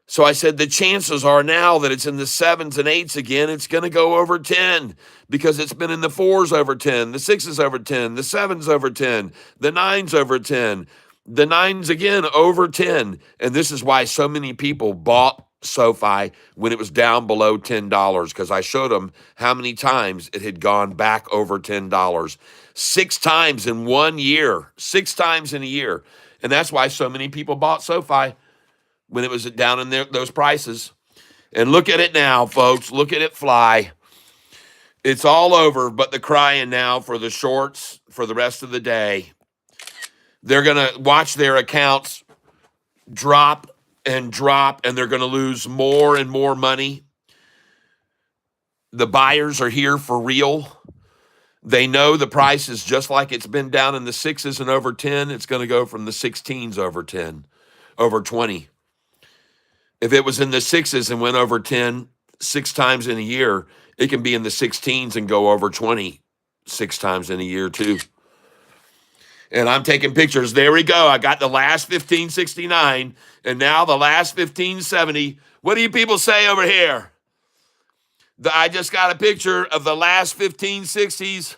So I said the chances are now that it's in the 7s and 8s again, it's going to go over 10 because it's been in the 4s over 10, the 6s over 10, the 7s over 10, the 9s over 10, the 9s again over 10. And this is why so many people bought SoFi when it was down below $10, because I showed them how many times it had gone back over $10. 6 times in 1 year, 6 times in a year. And that's why so many people bought SoFi when it was down in those prices. And look at it now, folks. Look at it fly. It's all over, but the crying now for the shorts for the rest of the day. They're going to watch their accounts drop, and they're going to lose more and more money. The buyers are here for real. They know the price is just like it's been down in the 6s and over 10. It's going to go from the 16s over 10, over 20. If it was in the 6s and went over 10 6 times in a year, it can be in the 16s and go over 20 6 times in a year too. And I'm taking pictures. There we go. I got the last 1569 and now the last 1570. What do you people say over here? I just got a picture of the last 1560s.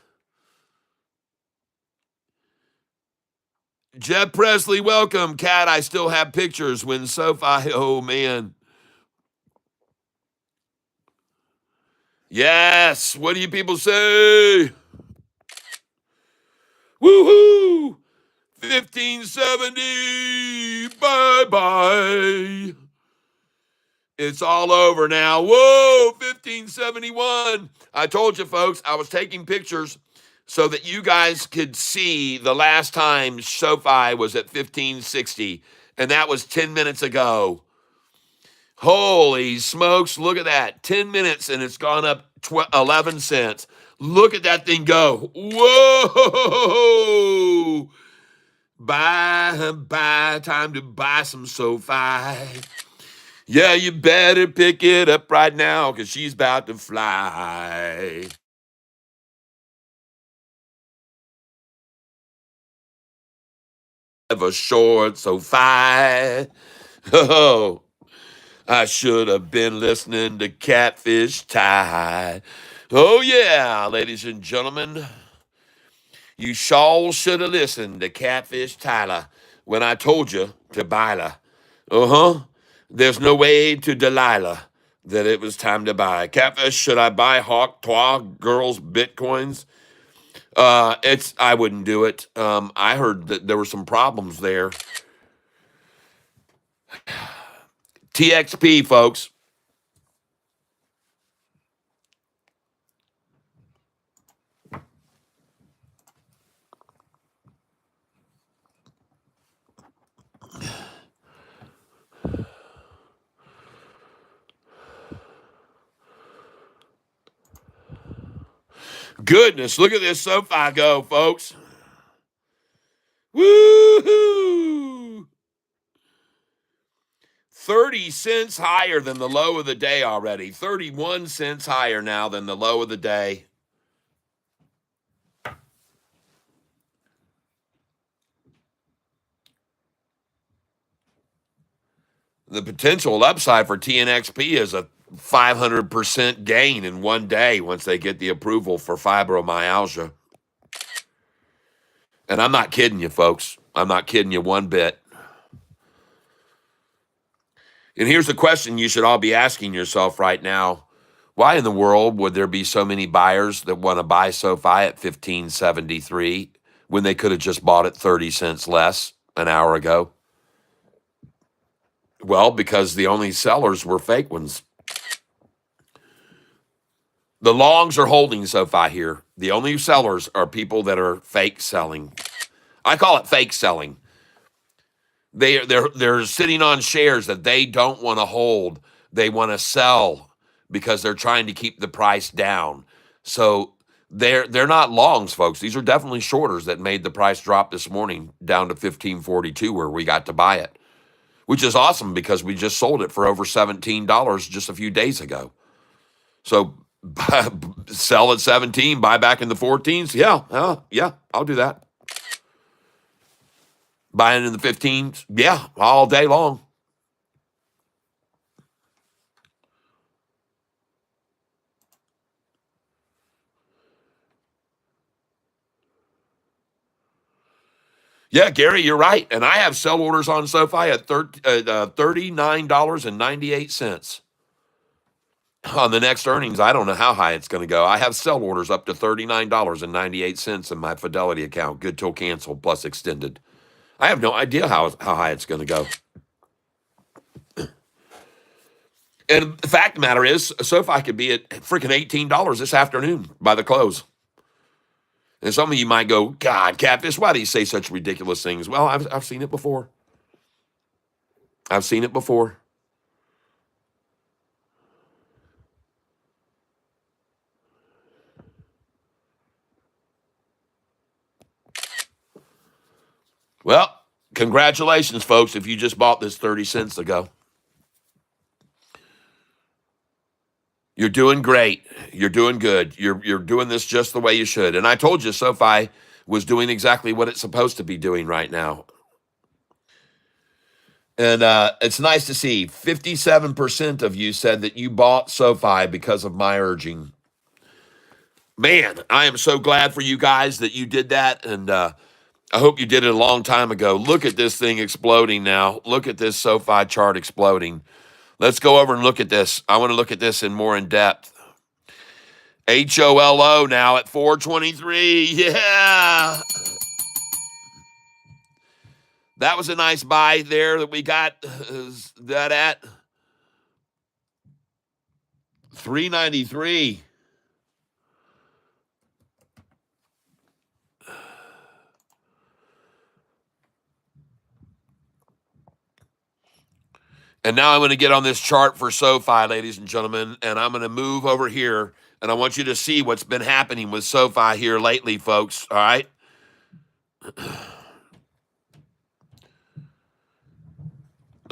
Jeb Presley, welcome. Cat, I still have pictures when SoFi, oh man. Yes, what do you people say? Woohoo! 1570, bye-bye. It's all over now. Whoa, 1571. I told you, folks, I was taking pictures so that you guys could see the last time SoFi was at 1560, and that was 10 minutes ago. Holy smokes, look at that. 10 minutes, and it's gone up 11 cents. Look at that thing go. Whoa! Buy, time to buy some SoFi. Yeah, you better pick it up right now because she's about to fly. Have a short SoFi. Oh, I should have been listening to Catfish Tide. Oh, yeah, ladies and gentlemen. You sure should have listened to Catfish Tyler when I told you to buy her. There's no way to Delilah that it was time to buy. Catfish, should I buy Hawk Twa girls Bitcoins? I wouldn't do it. I heard that there were some problems there. TXP, folks. Goodness, look at this SoFi go, folks. Woo-hoo! 30 cents higher than the low of the day already. 31 cents higher now than the low of the day. The potential upside for TNXP is a 500% gain in one day once they get the approval for fibromyalgia. And I'm not kidding you, folks. I'm not kidding you one bit. And here's the question you should all be asking yourself right now. Why in the world would there be so many buyers that want to buy SoFi at 1573 when they could have just bought it 30 cents less an hour ago? Well, because the only sellers were fake ones. The longs are holding SoFi here. The only sellers are people that are fake selling. I call it fake selling. They're sitting on shares that they don't want to hold. They want to sell because they're trying to keep the price down. So they're not longs, folks. These are definitely shorters that made the price drop this morning down to 1542 where we got to buy it, which is awesome because we just sold it for over $17 just a few days ago. So sell at 17, buy back in the 14s. Yeah, I'll do that. Buying in the 15s, yeah, all day long. Yeah, Gary, you're right. And I have sell orders on SoFi at $39.98. On the next earnings, I don't know how high it's going to go. I have sell orders up to $39.98 in my Fidelity account, good till canceled plus extended. I have no idea how high it's going to go. And the fact of the matter is, SoFi could be at freaking $18 this afternoon by the close. And some of you might go, God, Catfish, why do you say such ridiculous things? Well, I've seen it before. I've seen it before. Well, congratulations, folks, if you just bought this 30 cents ago. You're doing great. You're doing good. You're doing this just the way you should. And I told you SoFi was doing exactly what it's supposed to be doing right now. And it's nice to see 57% of you said that you bought SoFi because of my urging. Man, I am so glad for you guys that you did that. And I hope you did it a long time ago. Look at this thing exploding now. Look at this SoFi chart exploding. Let's go over and look at this. I want to look at this in more in depth. HOLO now at 423. Yeah. That was a nice buy there that we got that at 393. And now I'm going to get on this chart for SoFi, ladies and gentlemen, and I'm going to move over here, and I want you to see what's been happening with SoFi here lately, folks, all right?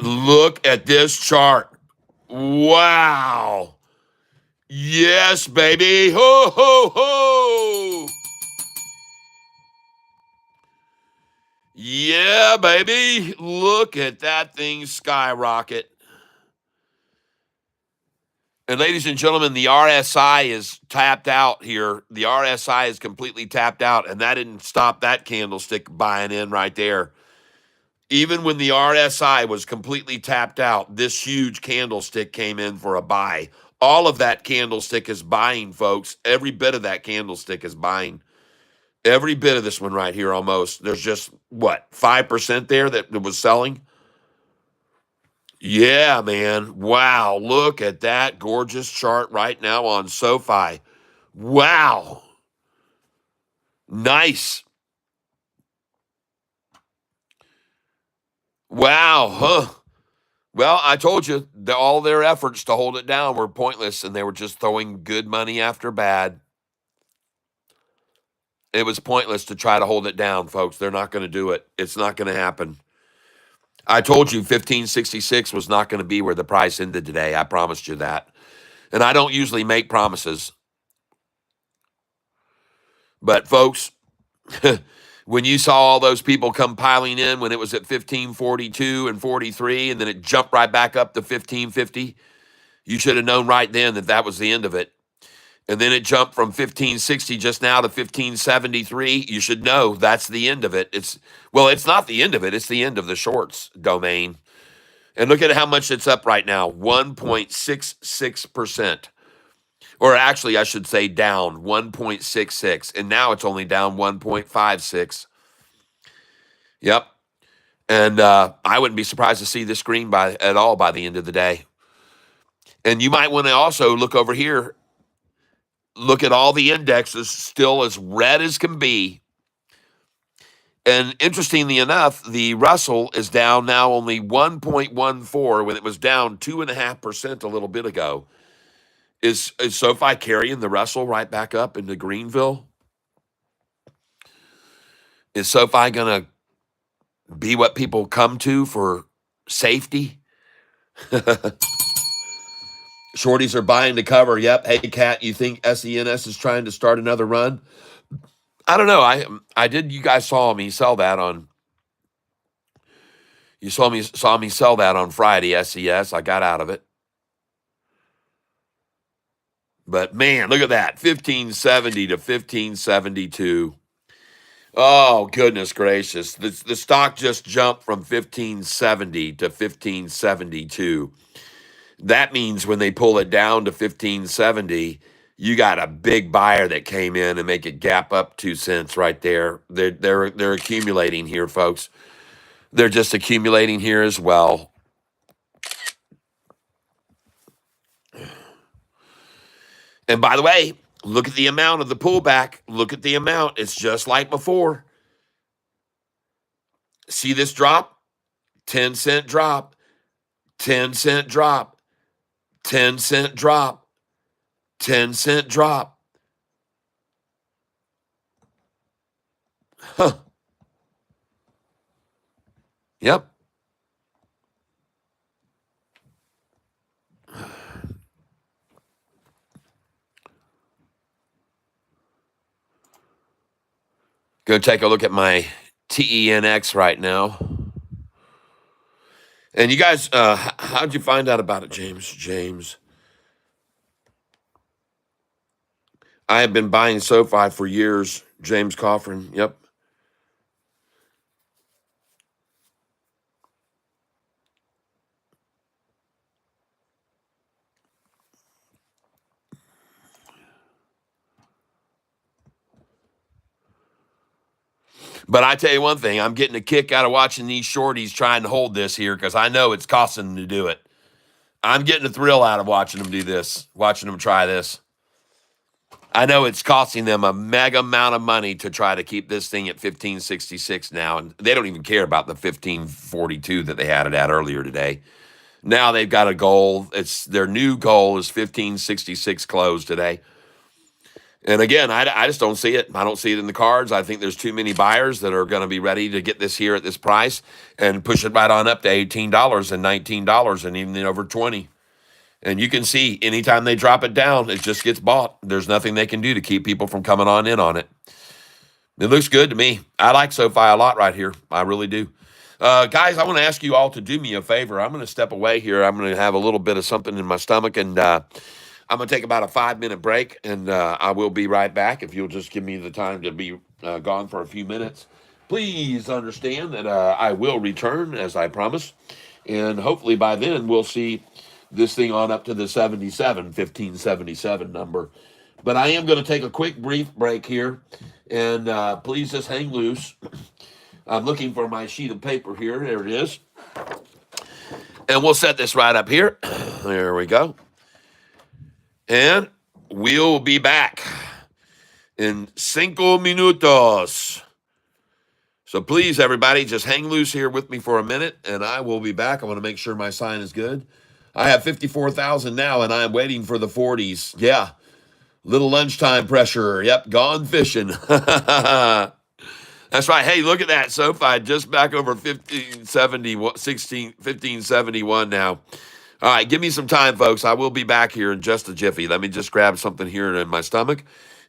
Look at this chart. Wow. Yes, baby. Ho, ho, ho. Yeah, baby. Look at that thing skyrocket. And ladies and gentlemen, the RSI is tapped out here. The RSI is completely tapped out, and that didn't stop that candlestick buying in right there. Even when the RSI was completely tapped out, this huge candlestick came in for a buy. All of that candlestick is buying, folks. Every bit of that candlestick is buying. Every bit of this one right here almost. There's just, what, 5% there that was selling? Yeah, man. Wow. Look at that gorgeous chart right now on SoFi. Wow. Nice. Wow. Huh. Well, I told you that all their efforts to hold it down were pointless, and they were just throwing good money after bad. It was pointless to try to hold it down, folks. They're not going to do it. It's not going to happen. I told you 1566 was not going to be where the price ended today. I promised you that. And I don't usually make promises. But, folks, when you saw all those people come piling in when it was at 1542 and 43, and then it jumped right back up to 1550, you should have known right then that that was the end of it. And then it jumped from 1560 just now to 1573. You should know that's the end of it. It's not the end of it. It's the end of the shorts domain. And look at how much it's up right now, 1.66%. Or actually, I should say down 1.66. And now it's only down 1.56. Yep. And I wouldn't be surprised to see this green at all by the end of the day. And you might want to also look over here, look at all the indexes still as red as can be. And interestingly enough, the Russell is down now only 1.14 when it was down 2.5% a little bit ago. Is SoFi carrying the Russell right back up into Greenville? Is SoFi going to be what people come to for safety? Shorties are buying to cover. Yep. Hey, Kat, you think SENS is trying to start another run? I don't know. I did. You guys saw me sell that on. You saw me sell that on Friday. SES. I got out of it. But man, look at that. 1570 to 1572. Oh, goodness gracious. The stock just jumped from 1570 to 1572. That means when they pull it down to 1570, you got a big buyer that came in and make it gap up 2 cents right there. They're accumulating here, folks. They're just accumulating here as well. And by the way, look at the amount of the pullback. Look at the amount. It's just like before. See this drop? 10-cent drop, 10-cent drop, 10-cent drop, 10-cent drop. Huh. Yep. Go take a look at my TENX right now. And you guys, how'd you find out about it, James? James. I have been buying SoFi for years, James Coffrin. Yep. But I tell you one thing, I'm getting a kick out of watching these shorties trying to hold this here because I know it's costing them to do it. I'm getting a thrill out of watching them do this, watching them try this. I know it's costing them a mega amount of money to try to keep this thing at 1566 now, and they don't even care about the 1542 that they had it at earlier today. Now they've got a goal. It's their new goal is 1566 close today. And again, I just don't see it. I don't see it in the cards. I think there's too many buyers that are going to be ready to get this here at this price and push it right on up to $18 and $19 and even over 20. And you can see anytime they drop it down, it just gets bought. There's nothing they can do to keep people from coming on in on it. It looks good to me. I like SoFi a lot right here. I really do. Guys, I want to ask you all to do me a favor. I'm going to step away here. I'm going to have a little bit of something in my stomach, and I'm going to take about a 5-minute break, and I will be right back if you'll just give me the time to be gone for a few minutes. Please understand that I will return, as I promised, and hopefully by then we'll see this thing on up to the 1577 number. But I am going to take a quick, brief break here, and please just hang loose. I'm looking for my sheet of paper here. There it is. And we'll set this right up here. There we go. And we'll be back in 5 minutos. So please, everybody, just hang loose here with me for a minute, and I will be back. I want to make sure my sign is good. I have 54,000 now, and I'm waiting for the 40s. Yeah, little lunchtime pressure. Yep, gone fishing. That's right. Hey, look at that. SoFi just back over 1571 now. All right, give me some time, folks. I will be back here in just a jiffy. Let me just grab something here in my stomach,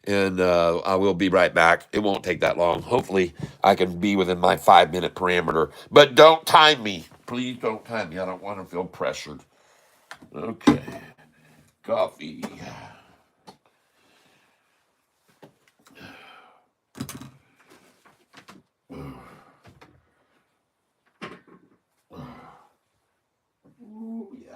and I will be right back. It won't take that long. Hopefully, I can be within my 5-minute parameter. But don't time me. Please don't time me. I don't want to feel pressured. Okay. Coffee. Ooh, yeah.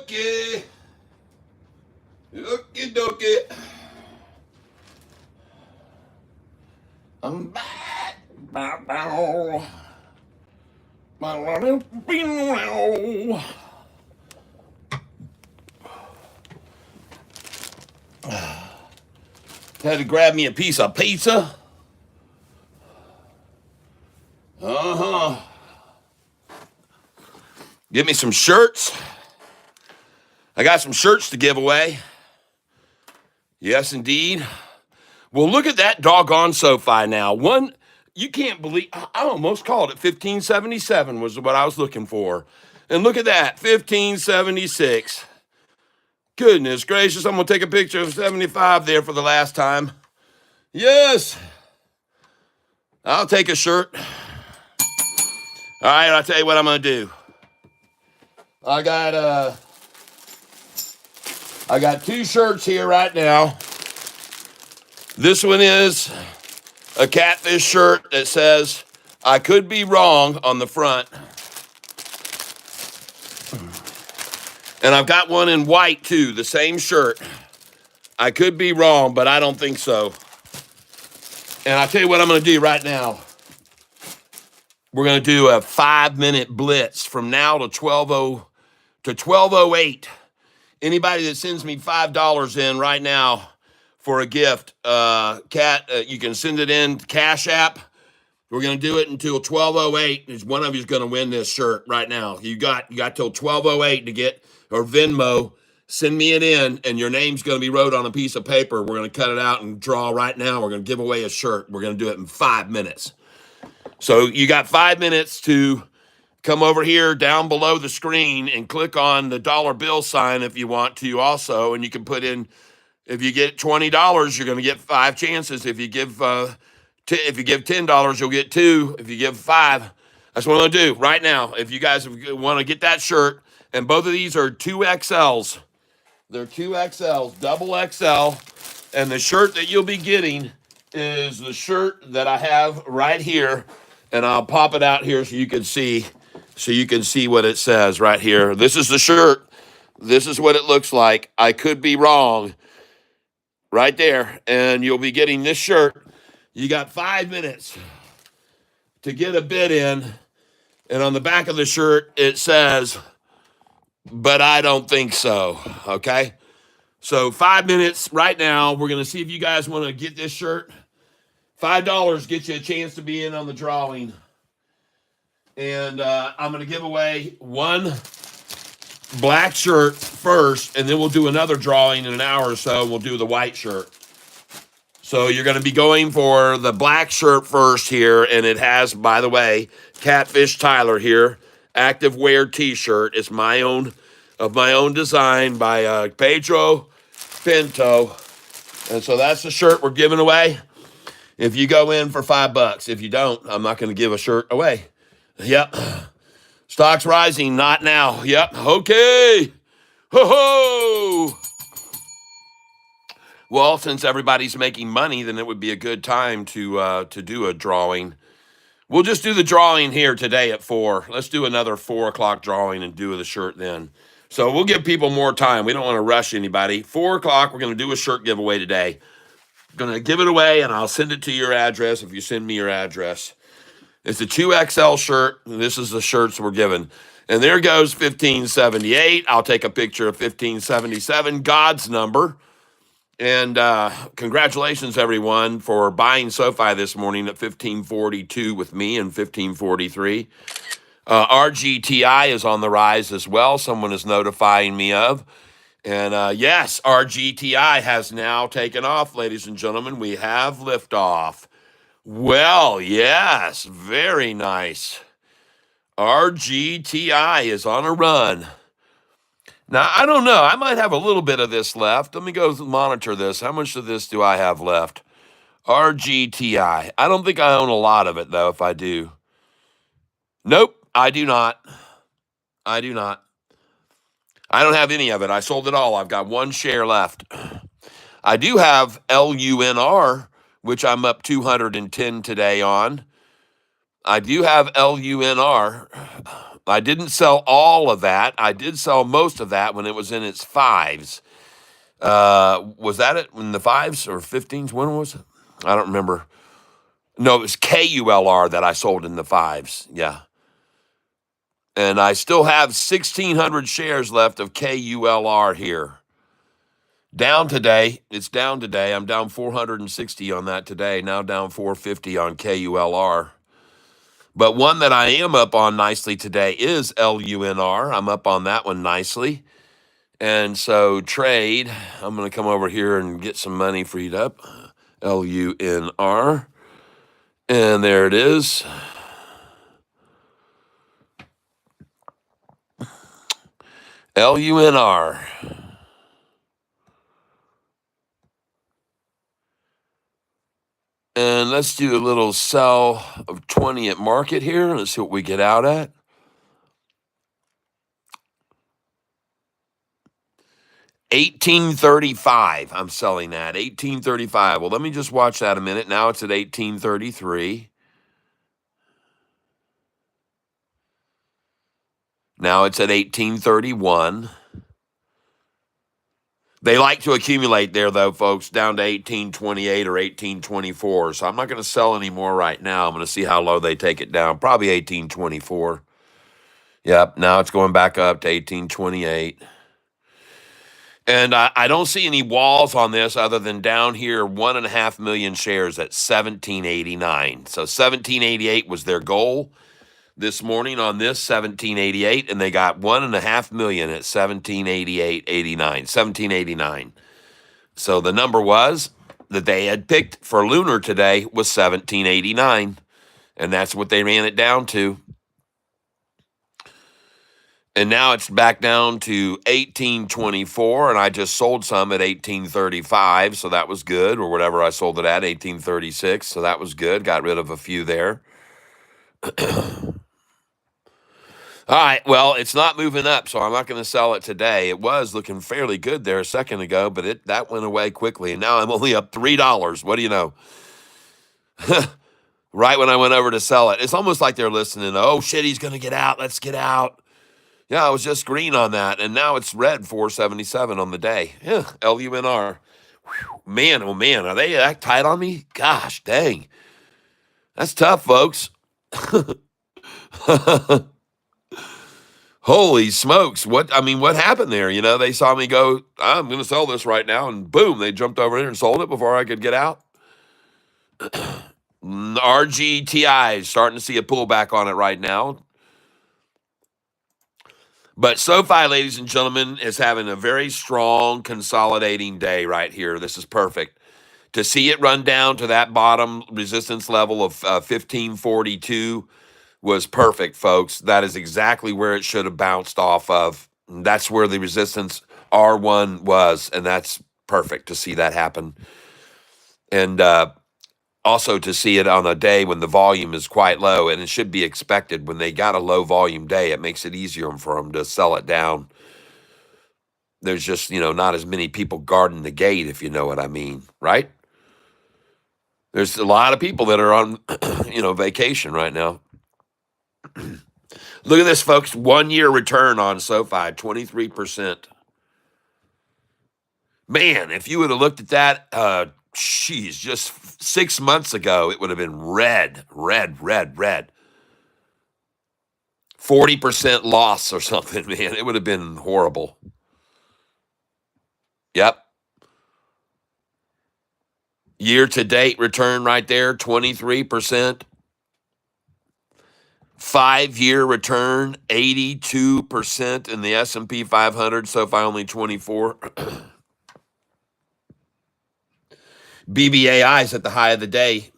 dokie. Okie dokie. I'm back. Bow, bow. Had to grab me a piece of pizza. Get me some shirts. I got some shirts to give away. Yes, indeed. Well, look at that doggone Sofi now. You can't believe, I almost called it 1577 was what I was looking for. And look at that, 1576. Goodness gracious, I'm going to take a picture of 75 there for the last time. Yes. I'll take a shirt. All right, I'll tell you what I'm going to do. I got two shirts here right now. This one is a Catfish shirt that says, I could be wrong on the front. And I've got one in white too, the same shirt. I could be wrong, but I don't think so. And I'll tell you what I'm going to do right now. We're going to do a 5-minute blitz from now to 12:08. Anybody that sends me $5 in right now for a gift, you can send it in Cash App. We're going to do it until 12:08. One of you is going to win this shirt right now. You got till 12:08 to get, or Venmo. Send me it in, and your name's going to be wrote on a piece of paper. We're going to cut it out and draw right now. We're going to give away a shirt. We're going to do it in 5 minutes. So you got 5 minutes to come over here down below the screen and click on the dollar bill sign if you want to also. And you can put in, if you get $20, you're going to get 5 chances. If you give $10, you'll get 2. If you give 5, that's what I'm going to do right now. If you guys want to get that shirt, and both of these are 2XLs. They're 2XLs, double XL. And the shirt that you'll be getting is the shirt that I have right here. And I'll pop it out here so you can see what it says right here. This is the shirt. This is what it looks like. I could be wrong. Right there. And you'll be getting this shirt. You got 5 minutes to get a bid in. And on the back of the shirt, it says, but I don't think so. Okay? So 5 minutes right now. We're going to see if you guys want to get this shirt. $5 gets you a chance to be in on the drawing. And I'm going to give away one black shirt first, and then we'll do another drawing in an hour or so. We'll do the white shirt. So you're going to be going for the black shirt first here, and it has, by the way, Catfish Tyler here, active wear T-shirt. It's my own design by Pedro Pinto, and so that's the shirt we're giving away. If you go in for $5, if you don't, I'm not going to give a shirt away. Yep. Stock's rising, not now. Yep. Okay. Ho-ho. Well, since everybody's making money, then it would be a good time to do a drawing. We'll just do the drawing here today at 4. Let's do another 4 o'clock drawing and do the shirt then. So we'll give people more time. We don't want to rush anybody. 4 o'clock, we're going to do a shirt giveaway today. Going to give it away, and I'll send it to your address if you send me your address. It's a 2XL shirt. This is the shirts we're giving. And there goes 1578. I'll take a picture of 1577, God's number. And congratulations, everyone, for buying Sofi this morning at 1542 with me and 1543. RGTI is on the rise as well. Someone is notifying me of. And yes, RGTI has now taken off, ladies and gentlemen. We have liftoff. Well, yes, very nice. RGTI is on a run. Now, I don't know. I might have a little bit of this left. Let me go monitor this. How much of this do I have left? RGTI. I don't think I own a lot of it, though, if I do. Nope, I do not. I do not. I don't have any of it. I sold it all. I've got one share left. I do have LUNR, which I'm up 210 today on. I do have LUNR. I didn't sell all of that. I did sell most of that when it was in its fives. Was that it in the fives or 15s? When was it? I don't remember. No, it was KULR that I sold in the fives. Yeah. And I still have 1,600 shares left of KULR here. Down today. It's down today. I'm down 460 on that today. Now down 450 on KULR. But one that I am up on nicely today is LUNR. I'm up on that one nicely. And so trade, I'm going to come over here and get some money freed up. LUNR. And there it is. LUNR. And let's do a little sell of 20 at market here. Let's see what we get out at. $18.35. I'm selling that. $18.35. Well, let me just watch that a minute. Now it's at $18.33. Now it's at $18.31. They like to accumulate there, though, folks, down to $18.28 or $18.24. So I'm not going to sell anymore right now. I'm going to see how low they take it down. Probably $18.24. Yep, now it's going back up to $18.28. And I don't see any walls on this other than down here, 1.5 million shares at $17.89. So $17.88 was their goal this morning on this, $17.88, and they got 1.5 million at $17.88.89, $17.89. So the number was that they had picked for Lunar today was $17.89, and that's what they ran it down to. And now it's back down to $18.24, and I just sold some at $18.35, so that was good, or whatever I sold it at, $18.36, so that was good. Got rid of a few there. All right, well, it's not moving up, so I'm not going to sell it today. It was looking fairly good there a second ago, but that went away quickly, and now I'm only up $3. What do you know? Right when I went over to sell it. It's almost like they're listening. Oh, shit, he's going to get out. Let's get out. Yeah, I was just green on that, and now it's red, 477 on the day. Yeah, LUNR. Whew, man, oh man, are they that tight on me? Gosh, dang. That's tough, folks. Holy smokes. What happened there? You know, they saw me go, I'm going to sell this right now, and boom, they jumped over there and sold it before I could get out. RGTI is starting to see a pullback on it right now. But SoFi, ladies and gentlemen, is having a very strong consolidating day right here. This is perfect. To see it run down to that bottom resistance level of 1542 was perfect, folks. That is exactly where it should have bounced off of. That's where the resistance R1 was, and that's perfect to see that happen. And also to see it on a day when the volume is quite low, and it should be expected when they got a low volume day. It makes it easier for them to sell it down. There's just, not as many people guarding the gate, if you know what I mean, right? There's a lot of people that are on, vacation right now. Look at this, folks. 1 year return on SoFi, 23%. Man, if you would have looked at that, just 6 months ago, it would have been red. 40% loss or something, man. It would have been horrible. Yep. Year-to-date return right there, 23%. 5-year return, 82% in the S&P 500. SoFi only 24. BBAI is at the high of the day.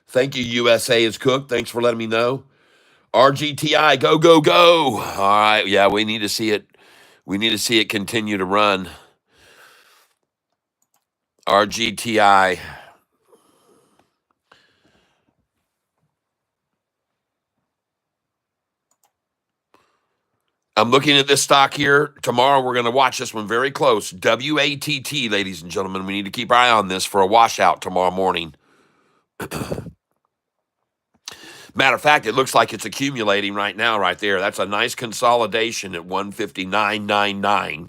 Thank you, USA is cooked. Thanks for letting me know. RGTI, go, go, go. All right, yeah, we need to see it. We need to see it continue to run. RGTI. I'm looking at this stock here. Tomorrow we're going to watch this one very close. WATT, ladies and gentlemen. We need to keep our eye on this for a washout tomorrow morning. Matter of fact, it looks like it's accumulating right now, right there. That's a nice consolidation at 159.99.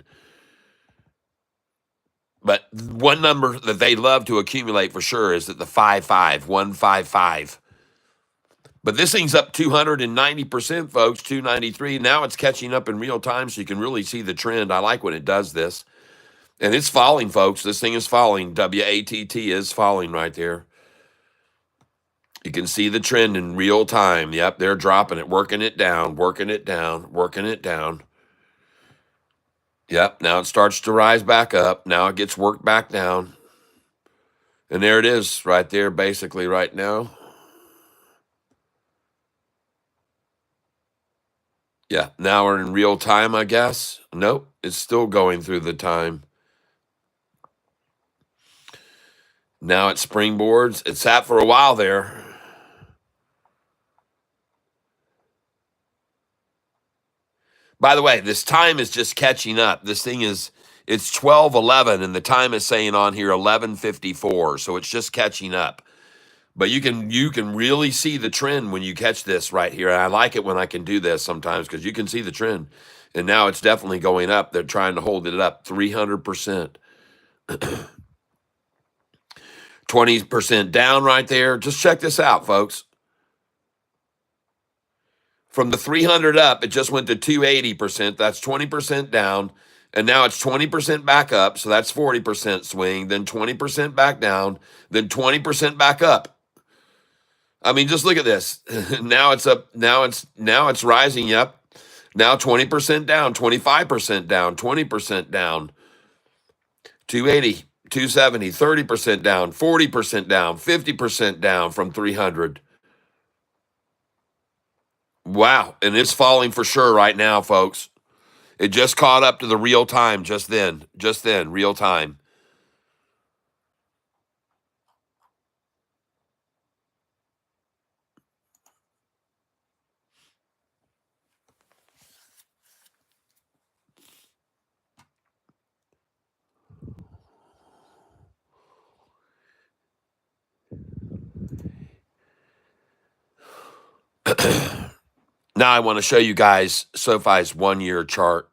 But one number that they love to accumulate for sure is at the 155. But this thing's up 290%, folks, 293. Now it's catching up in real time, so you can really see the trend. I like when it does this. And it's falling, folks. This thing is falling. WATT is falling right there. You can see the trend in real time. Yep, they're dropping it, working it down, working it down, working it down. Yep, now it starts to rise back up. Now it gets worked back down. And there it is right there, basically, right now. Yeah, now we're in real time, I guess. Nope, it's still going through the time. Now it springboards. It sat for a while there. By the way, this time is just catching up. This thing is, it's 12:11, and the time is saying on here 11:54, so it's just catching up. But you can really see the trend when you catch this right here. And I like it when I can do this sometimes because you can see the trend. And now it's definitely going up. They're trying to hold it up 300%. 20% down right there. Just check this out, folks. From the 300 up, it just went to 280%. That's 20% down. And now it's 20% back up. So that's 40% swing. Then 20% back down. Then 20% back up. I mean, just look at this. Now it's up. Now it's rising up. Now 20% down, 25% down, 20% down, 280, 270, 30% down, 40% down, 50% down from 300. Wow. And it's falling for sure right now, folks. It just caught up to the real time just then, real time. Now I want to show you guys SoFi's 1-year chart.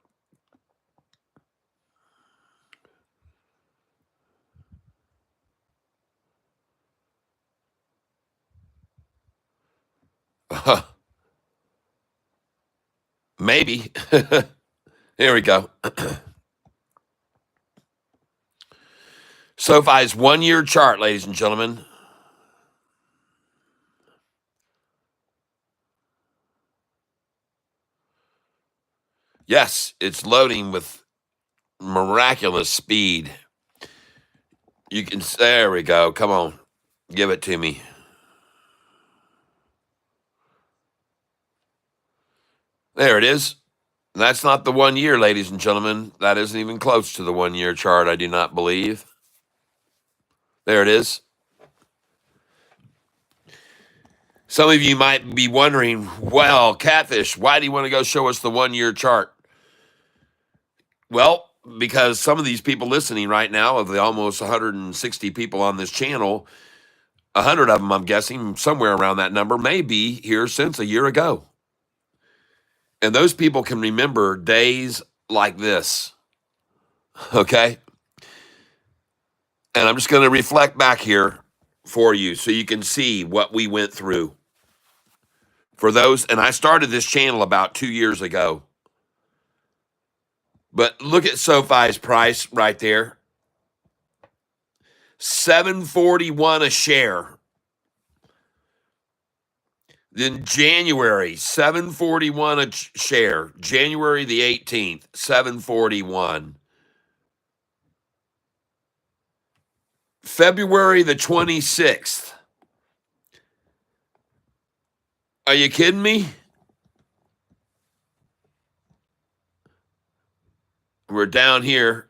Maybe. Here we go. SoFi's 1-year chart, ladies and gentlemen. Yes, it's loading with miraculous speed. You can, there we go. Come on, give it to me. There it is. That's not the 1 year, ladies and gentlemen. That isn't even close to the 1-year chart, I do not believe. There it is. Some of you might be wondering, well, Catfish, why do you want to go show us the 1-year chart? Well, because some of these people listening right now, of the almost 160 people on this channel, 100 of them, I'm guessing, somewhere around that number, may be here since a year ago. And those people can remember days like this, okay? And I'm just going to reflect back here for you so you can see what we went through. For those, and I started this channel about 2 years ago. But look at SoFi's price right there. $7.41 a share. Then January, $7.41 a share. January the 18th, $7.41. February the 26th. Are you kidding me? We're down here.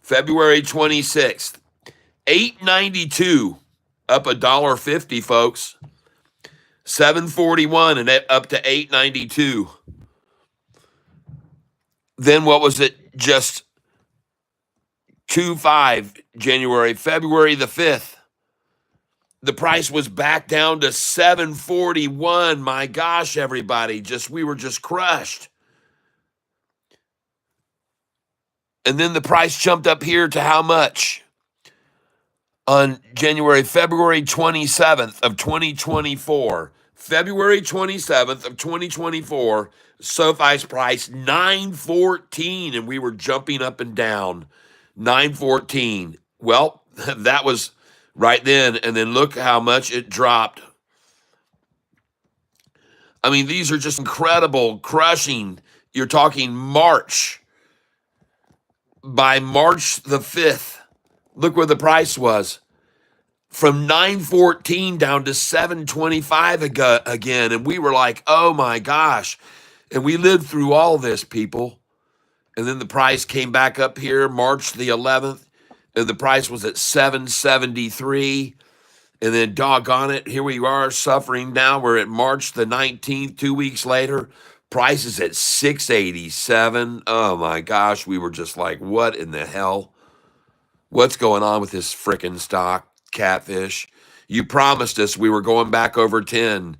February 26th, $8.92, up $1.50, folks. $7.41 and up to $8.92. Then what was it? Just 2.5 January, February the 5th, The price was back down to 741. My gosh, everybody, we were just crushed. And then the price jumped up here to how much? On February 27th of 2024. February 27th of 2024, SoFi's price 914, and we were jumping up and down. 914. Well, that was right then, and then look how much it dropped. I mean, these are just incredible, crushing. You're talking March. By March the 5th, look where the price was. From 914 down to 725 again. And we were like, oh my gosh. And we lived through all this, people. And then the price came back up here, March the 11th, and the price was at 773. And then doggone it, here we are suffering now. We're at March the 19th, 2 weeks later. Price is at 687. Oh my gosh, we were just like, what in the hell? What's going on with this frickin' stock, Catfish? You promised us we were going back over 10.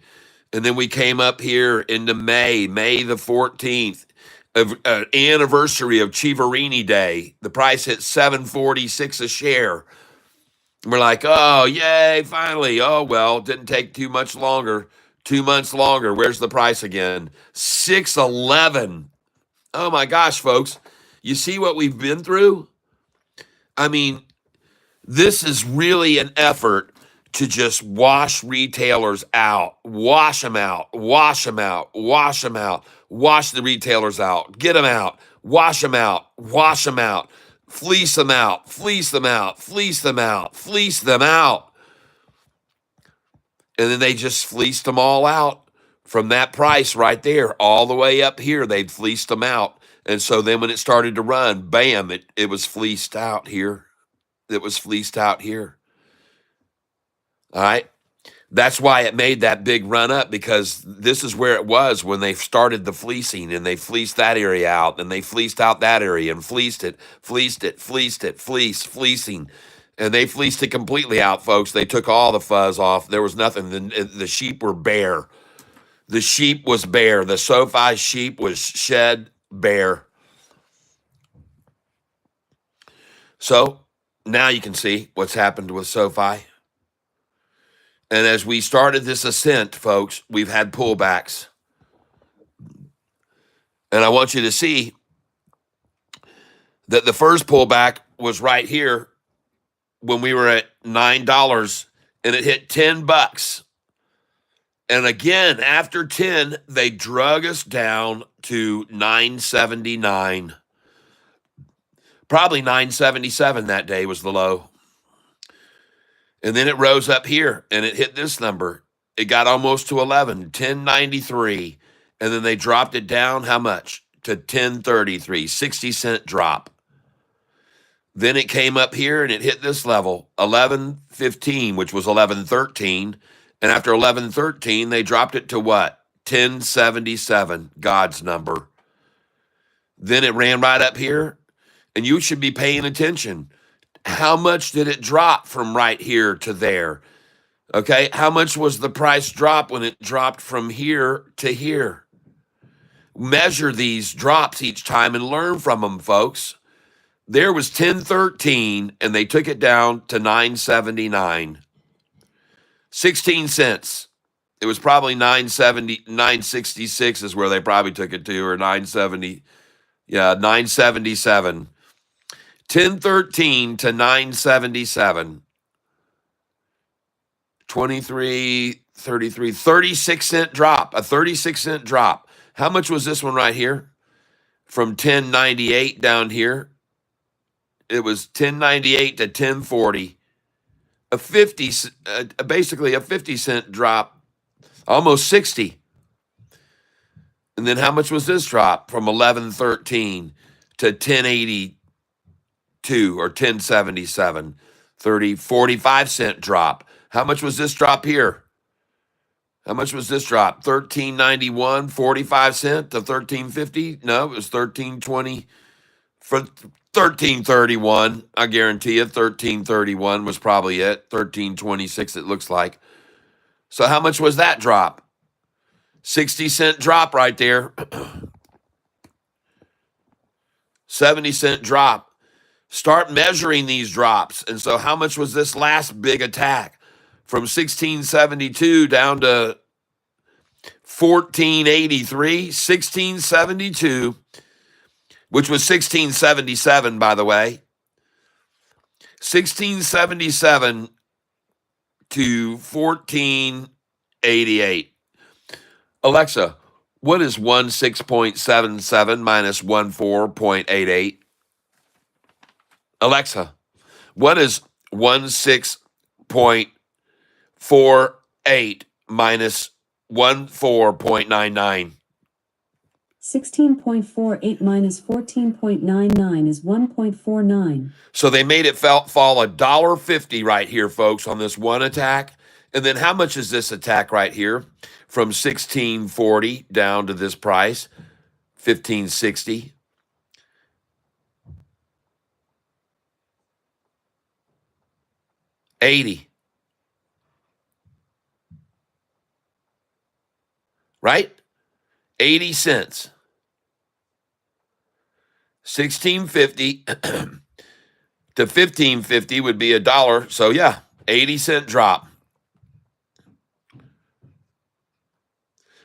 And then we came up here into May the 14th, anniversary of Chivarini Day. The price hit 746 a share. We're like, oh, yay, finally. Oh, well, didn't take too much longer. 2 months longer. Where's the price again? 611. Oh my gosh, folks. You see what we've been through? I mean, this is really an effort to just wash retailers out. Wash them out. Wash them out. Wash them out. Wash the retailers out. Get them out. Wash them out. Wash them out. Fleece them out. Fleece them out. Fleece them out. Fleece them out. And then they just fleeced them all out from that price right there, all the way up here. They'd fleeced them out. And so then when it started to run, bam, it was fleeced out here. It was fleeced out here. All right. That's why it made that big run up, because this is where it was when they started the fleecing, and they fleeced that area out, and they fleeced out that area and fleecing. And they fleeced it completely out, folks. They took all the fuzz off. There was nothing. The sheep were bare. The sheep was bare. The SoFi sheep was shed bare. So now you can see what's happened with SoFi. And as we started this ascent, folks, we've had pullbacks. And I want you to see that the first pullback was right here when we were at $9 and it hit $10. And again, after 10, they drug us down to 979. Probably 977 that day was the low. And then it rose up here and it hit this number. It got almost to 11, 1093. And then they dropped it down how much? To 1033, 60-cent drop. Then it came up here and it hit this level, 1115, which was 1113. And after 1113, they dropped it to what? 1077, God's number. Then it ran right up here, and you should be paying attention. How much did it drop from right here to there? Okay, how much was the price drop when it dropped from here to here? Measure these drops each time and learn from them, folks. There was 1013, and they took it down to 979. 16 cents. It was probably 970, 966 is where they probably took it to, or 970. Yeah, 977. 1013 to 977. 23, 33, 36-cent drop, a 36-cent drop. How much was this one right here? From 1098 down here. It was 1098 to 1040. Basically a 50-cent drop, almost 60. And then how much was this drop? From 1113 to 1082 or 1077, 45-cent drop. How much was this drop here? How much was this drop? 1391, 45 cent to 1350? No, it was 1320. From 1331. I guarantee you 1331 was probably it. 1326 it looks like. So how much was that drop? 60-cent drop right there. 70-cent drop. Start measuring these drops. And so how much was this last big attack? From 1672 down to 1483, 1672, which was 1677, by the way. 1677 to 1488. Alexa, what is 16.77 minus 14.88? Alexa, what is 16.48 minus 14.99? 16.48 minus 14.99 is 1.49. So they made it fall $1.50 right here, folks, on this one attack. And then how much is this attack right here? From 1640 down to this price, 1560. $80. Right? 80 cents. 1650 to 1550 would be $1. So yeah, 80-cent drop.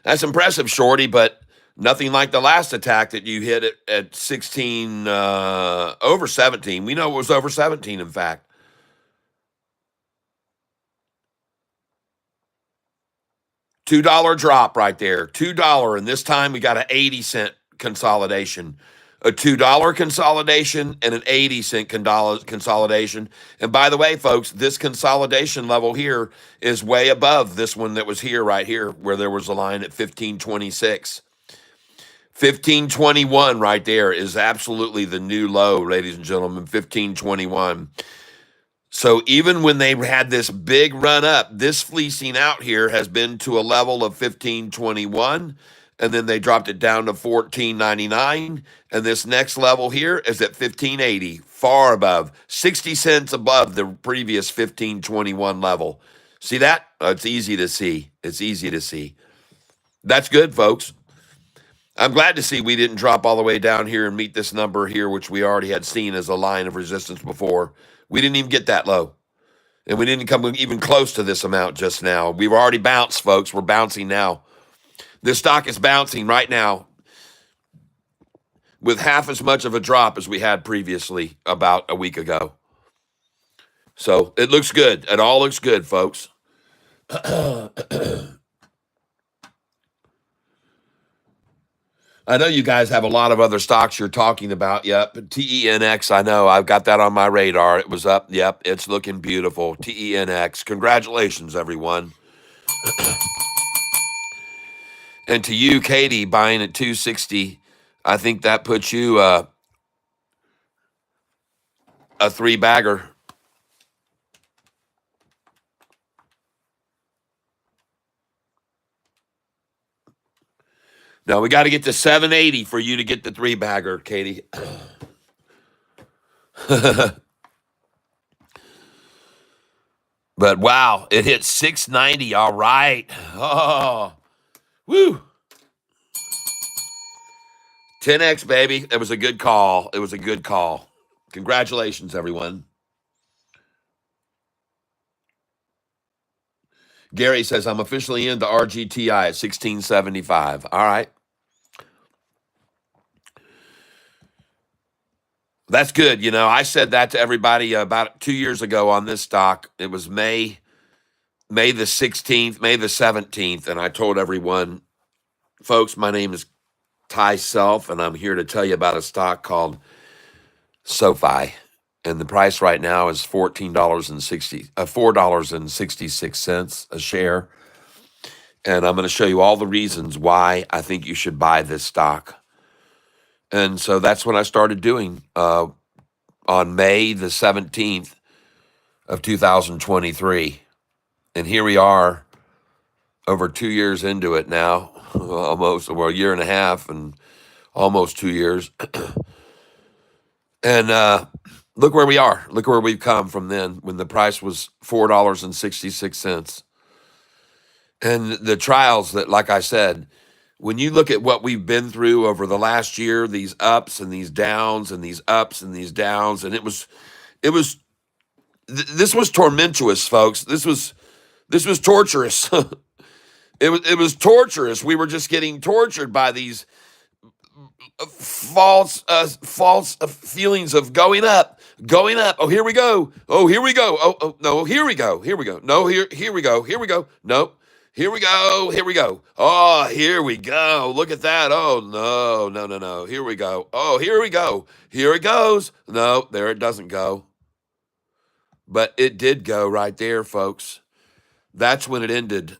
That's impressive, Shorty, but nothing like the last attack that you hit at 16, over 17. We know it was over 17, in fact. $2 drop right there. $2. And this time we got an 80-cent consolidation. A $2 consolidation and an 80-cent consolidation. And by the way, folks, this consolidation level here is way above this one that was here, right here, where there was a line at 1526. 1521 right there is absolutely the new low, ladies and gentlemen, 1521. So even when they had this big run up, this fleecing out here has been to a level of 1521, and then they dropped it down to 1499, and this next level here is at 1580, far above, 60 cents above the previous 1521 level. See that? It's easy to see. It's easy to see. That's good, folks. I'm glad to see we didn't drop all the way down here and meet this number here, which we already had seen as a line of resistance before. We didn't even get that low. And we didn't come even close to this amount just now. We've already bounced, folks. We're bouncing now. This stock is bouncing right now with half as much of a drop as we had previously about a week ago. So it looks good. It all looks good, folks. I know you guys have a lot of other stocks you're talking about. Yep. TENX, I know. I've got that on my radar. It was up. Yep. It's looking beautiful. TENX. Congratulations, everyone. And to you, Katie, buying at 260, I think that puts you a three-bagger. No, we got to get to 780 for you to get the three-bagger, Katie. But wow, it hit 690. All right. Oh, woo. 10X, baby. That was a good call. It was a good call. Congratulations, everyone. Gary says, I'm officially into RGTI at 1675. All right. That's good. You know, I said that to everybody about 2 years ago on this stock. It was May the 16th, May the 17th. And I told everyone, folks, my name is Ty Self, and I'm here to tell you about a stock called Sofi. And the price right now is $4.66 a share. And I'm going to show you all the reasons why I think you should buy this stock. And so that's what I started doing on May the 17th of 2023. And here we are over 2 years into it now, almost, well, a year and a half and almost 2 years. And look where we are. Look where we've come from then when the price was $4.66. And the trials that, like I said, when you look at what we've been through over the last year, these ups and these downs and these ups and these downs, and this was tormentuous, folks. This was torturous. It was torturous. We were just getting tortured by these false feelings of going up, going up. Oh, here we go. Oh, here we go. Oh, no, here we go. Here we go. No, here we go. Here we go. No, here we go. Here we go. Oh, here we go. Look at that. Oh, no, no, no, no. Here we go. Oh, here we go. Here it goes. No, there it doesn't go. But it did go right there, folks. That's when it ended.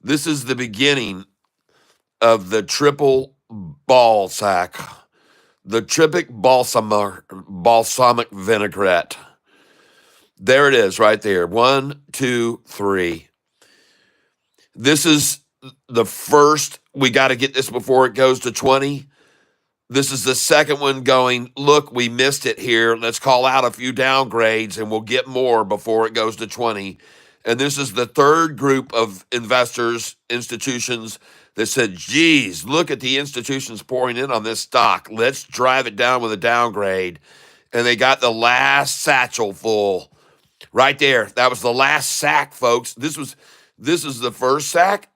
This is the beginning of the triple ball sack, the triple balsamic vinaigrette. There it is right there. 1, 2, 3. This is the first. We got to get this before it goes to 20. This is the second one going, look, we missed it here. Let's call out a few downgrades and we'll get more before it goes to 20. And this is the third group of investors, institutions that said, geez, look at the institutions pouring in on this stock. Let's drive it down with a downgrade. And they got the last satchel full right there. That was the last sack, folks. This is the first sack,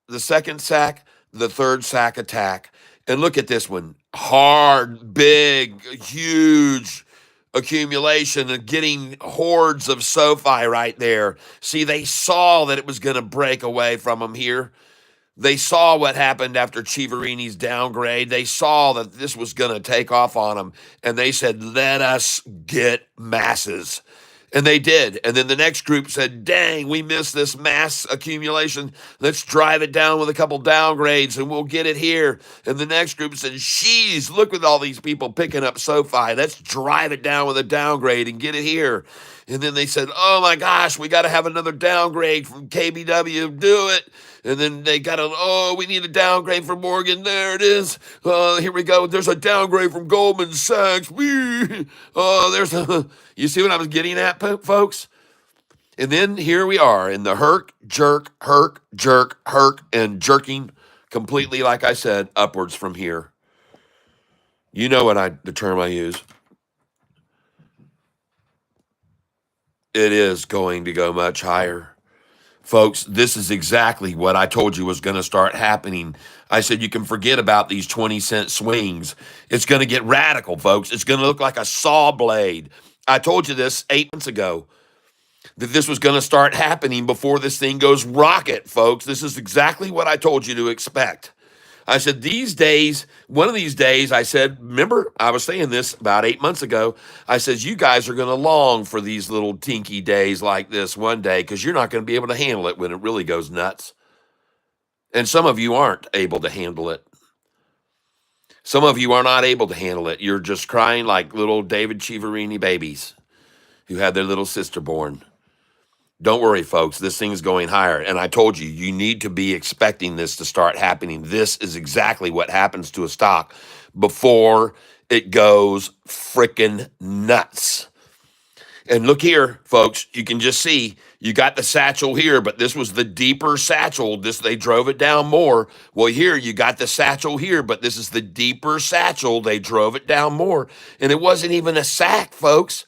the second sack, the third sack attack. And look at this one. Hard, big, huge accumulation and getting hordes of Sofi right there. See, they saw that it was going to break away from them here. They saw what happened after Chiaverini's downgrade. They saw that this was going to take off on them. And they said, let us get masses. And they did. And then the next group said, dang, we missed this mass accumulation. Let's drive it down with a couple downgrades and we'll get it here. And the next group said, sheesh, look at all these people picking up Sofi. Let's drive it down with a downgrade and get it here. And then they said, oh my gosh, we got to have another downgrade from KBW. Do it. And then they got we need a downgrade from Morgan. There it is. Here we go. There's a downgrade from Goldman Sachs. You see what I was getting at, folks? And then here we are in the herk, jerk, and jerking completely, like I said, upwards from here. You know the term I use. It is going to go much higher. Folks, this is exactly what I told you was going to start happening. I said you can forget about these 20-cent swings. It's going to get radical, folks. It's going to look like a saw blade. I told you this 8 months ago, that this was going to start happening before this thing goes rocket, folks. This is exactly what I told you to expect. I said, one of these days, I said, remember, I was saying this about 8 months ago. I said, you guys are going to long for these little tinky days like this one day because you're not going to be able to handle it when it really goes nuts. And some of you aren't able to handle it. Some of you are not able to handle it. You're just crying like little David Chiaverini babies who had their little sister born. Don't worry, folks. This thing's going higher. And I told you, you need to be expecting this to start happening. This is exactly what happens to a stock before it goes freaking nuts. And look here, folks. You can just see you got the satchel here, but this was the deeper satchel. They drove it down more. Well, here you got the satchel here, but this is the deeper satchel. They drove it down more. And it wasn't even a sack, folks.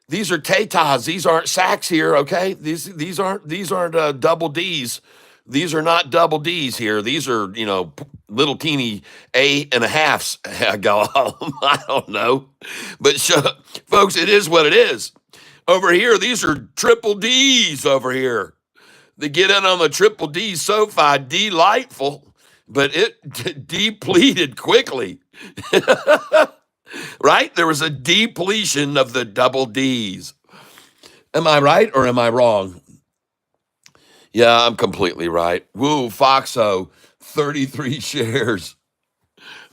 These are tatas. These aren't sacks here, okay? These aren't double D's. These are not double D's here. These are, little teeny A.5s. I don't know. But folks, it is what it is. Over here, these are triple D's over here. They get in on the triple D Sofi, delightful, but it depleted quickly. Right? There was a depletion of the double D's. Am I right or am I wrong? Yeah, I'm completely right. Woo, Foxo, 33 shares.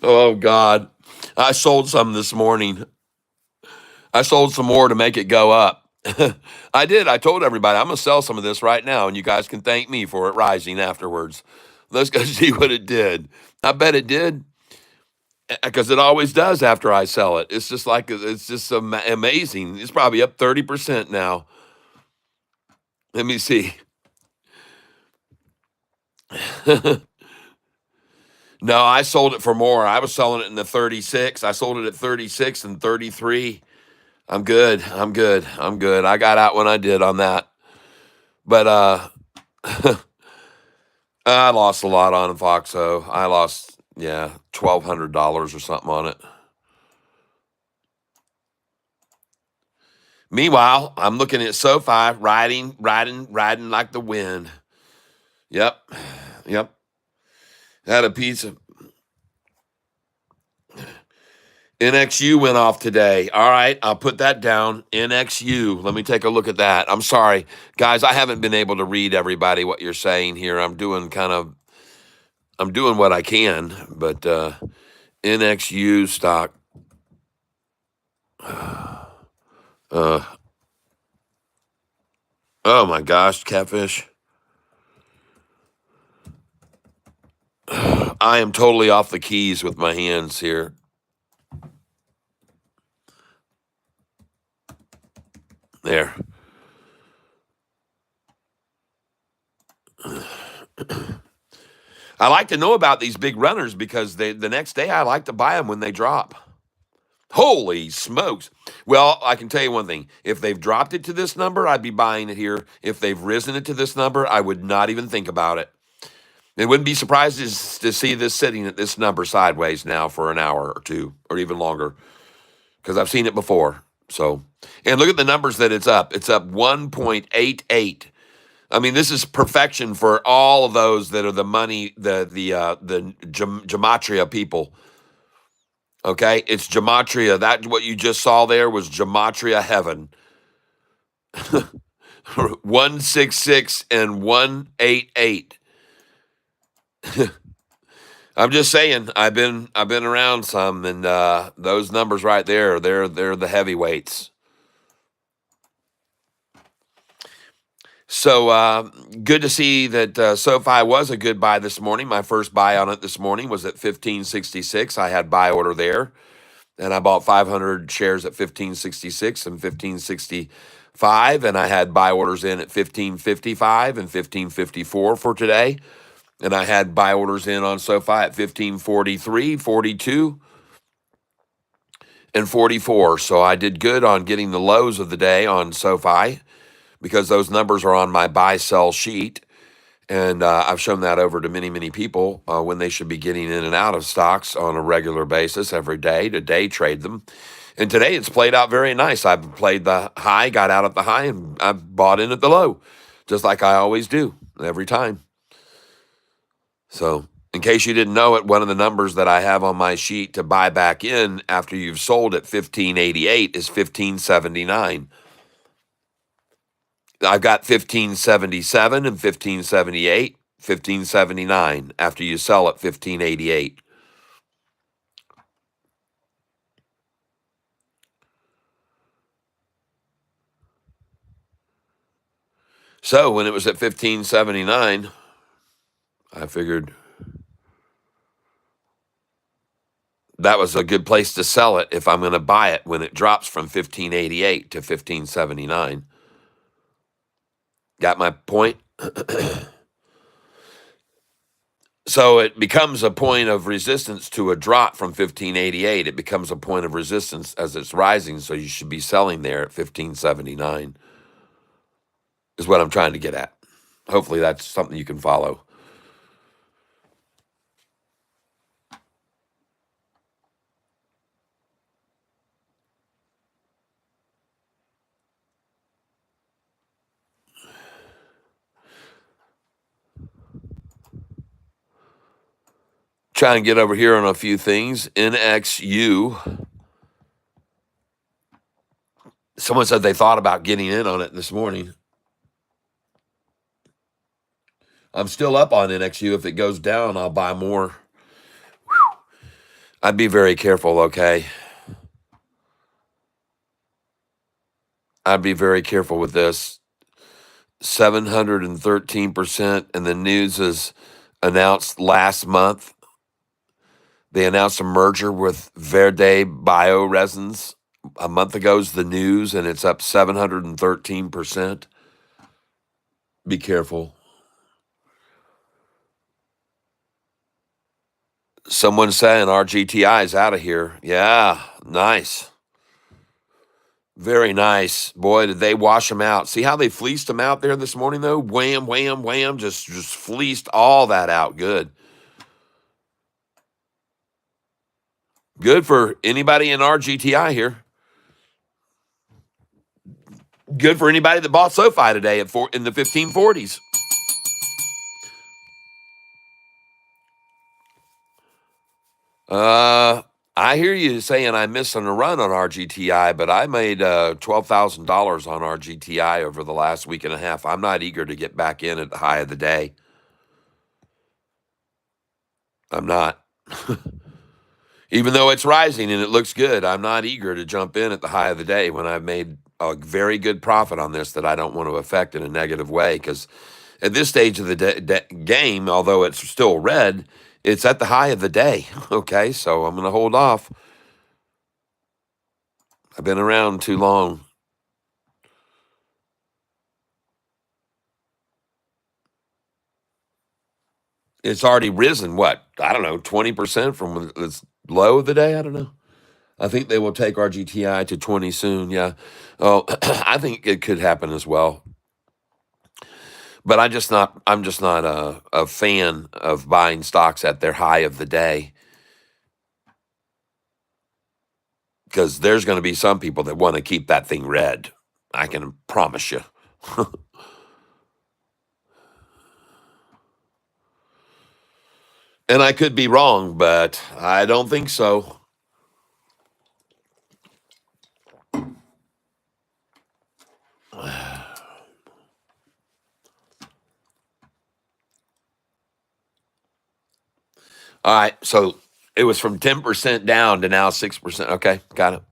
Oh, God. I sold some this morning. I sold some more to make it go up. I did. I told everybody, I'm going to sell some of this right now, and you guys can thank me for it rising afterwards. Let's go see what it did. I bet it did. because it always does after I sell it. It's just like it's just amazing. It's probably up 30% now. Let me see. No, I sold it for more. I was selling it in the 36. I sold it at 36 and 33. I'm good. I'm good. I'm good. I got out when I did on that. But I lost a lot on Foxo. I lost, yeah, $1,200 or something on it. Meanwhile, I'm looking at Sofi riding like the wind. Yep. Yep. Had a piece of NXU went off today. All right, I'll put that down. NXU. Let me take a look at that. I'm sorry, guys. I haven't been able to read everybody what you're saying here. I'm doing what I can, but NXU stock. Oh my gosh, Catfish. I am totally off the keys with my hands here. There. I like to know about these big runners because the next day I like to buy them when they drop. Holy smokes. Well, I can tell you one thing. If they've dropped it to this number, I'd be buying it here. If they've risen it to this number, I would not even think about it. It wouldn't be surprised to see this sitting at this number sideways now for an hour or two or even longer because I've seen it before. So, and look at the numbers that it's up. It's up 1.88. I mean, this is perfection for all of those that are the money, the gematria people. Okay, it's gematria. That what you just saw there was gematria heaven. 166 and 188. I'm just saying, I've been around some, and those numbers right there, they're the heavyweights. So good to see that Sofi was a good buy this morning. My first buy on it this morning was at 1566. I had buy order there, and I bought 500 shares at 1566 and 1565, and I had buy orders in at 1555 and 1554 for today. And I had buy orders in on Sofi at 1543, 42, and 44. So I did good on getting the lows of the day on Sofi because those numbers are on my buy-sell sheet. And I've shown that over to many, many people when they should be getting in and out of stocks on a regular basis every day to day trade them. And today it's played out very nice. I've played the high, got out at the high, and I've bought in at the low, just like I always do every time. So in case you didn't know it, one of the numbers that I have on my sheet to buy back in after you've sold at 1588 is 1579. I've got 1577 and 1578, 1579 after you sell at 1588. So when it was at 1579, I figured that was a good place to sell it if I'm going to buy it when it drops from 1588 to 1579. Got my point? So it becomes a point of resistance to a drop from 1588. It becomes a point of resistance as it's rising, so you should be selling there at 1579 is what I'm trying to get at. Hopefully that's something you can follow. Try and get over here on a few things. NXU. Someone said they thought about getting in on it this morning. I'm still up on NXU. If it goes down, I'll buy more. Whew. I'd be very careful, okay? I'd be very careful with this. 713%, and the news is announced last month They announced a merger with Verde Bioresins a month ago's the news, and it's up 713%. Be careful. Someone's saying RGTI is out of here. Yeah, nice. Very nice. Boy, did they wash them out. See how they fleeced them out there this morning, though? Wham, wham, wham. Just fleeced all that out. Good. Good for anybody in RGTI here. Good for anybody that bought SoFi today in the 1540s. I hear you saying I'm missing a run on RGTI, but I made $12,000 on RGTI over the last week and a half. I'm not eager to get back in at the high of the day. I'm not. Even though it's rising and it looks good, I'm not eager to jump in at the high of the day when I've made a very good profit on this that I don't want to affect in a negative way. Because at this stage of the game, although it's still red, it's at the high of the day. Okay, so I'm going to hold off. I've been around too long. It's already risen, what? I don't know, 20% from its low of the day? I don't know. I think they will take our GTI to 20 soon, yeah. Oh, I think it could happen as well. But I'm just not a fan of buying stocks at their high of the day. Because there's going to be some people that want to keep that thing red. I can promise you. And I could be wrong, but I don't think so. All right, so it was from 10% down to now 6%. Okay, got it.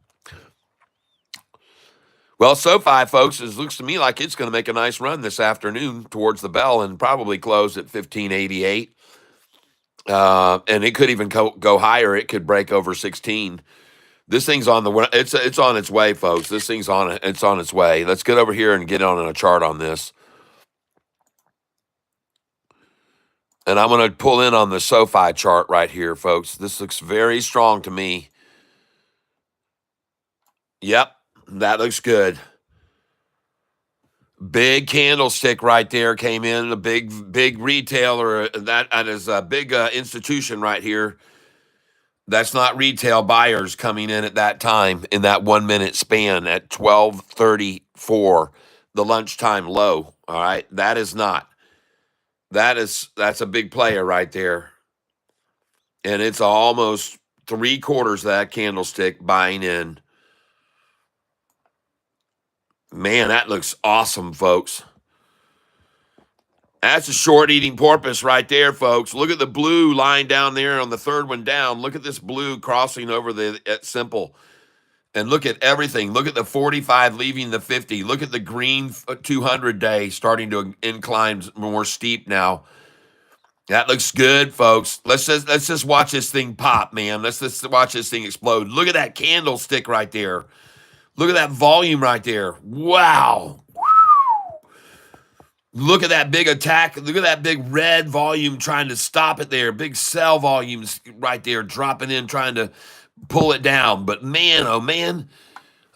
Well, SoFi, folks, it looks to me like it's going to make a nice run this afternoon towards the bell and probably close at 1588. And it could even go higher. It could break over 16. This thing's on it's on its way, folks. This thing's it's on its way. Let's get over here and get on a chart on this. And I'm going to pull in on the SoFi chart right here, folks. This looks very strong to me. Yep, that looks good. Big candlestick right there came in. A big retailer. That is a big institution right here. That's not retail buyers coming in at that time in that 1 minute span at 12:34, the lunchtime low. All right, that is not. That's a big player right there. And it's almost 3/4 of that candlestick buying in. Man, that looks awesome, folks. That's a short eating porpoise right there, folks. Look at the blue line down there on the third one down. Look at this blue crossing over at simple. And look at everything. Look at the 45 leaving the 50. Look at the green 200 day starting to incline more steep now. That looks good, folks. Let's just watch this thing pop, man. Let's just watch this thing explode. Look at that candlestick right there. Look at that volume right there. Wow. Look at that big attack. Look at that big red volume trying to stop it there. Big sell volumes right there dropping in, trying to pull it down. But man, oh man,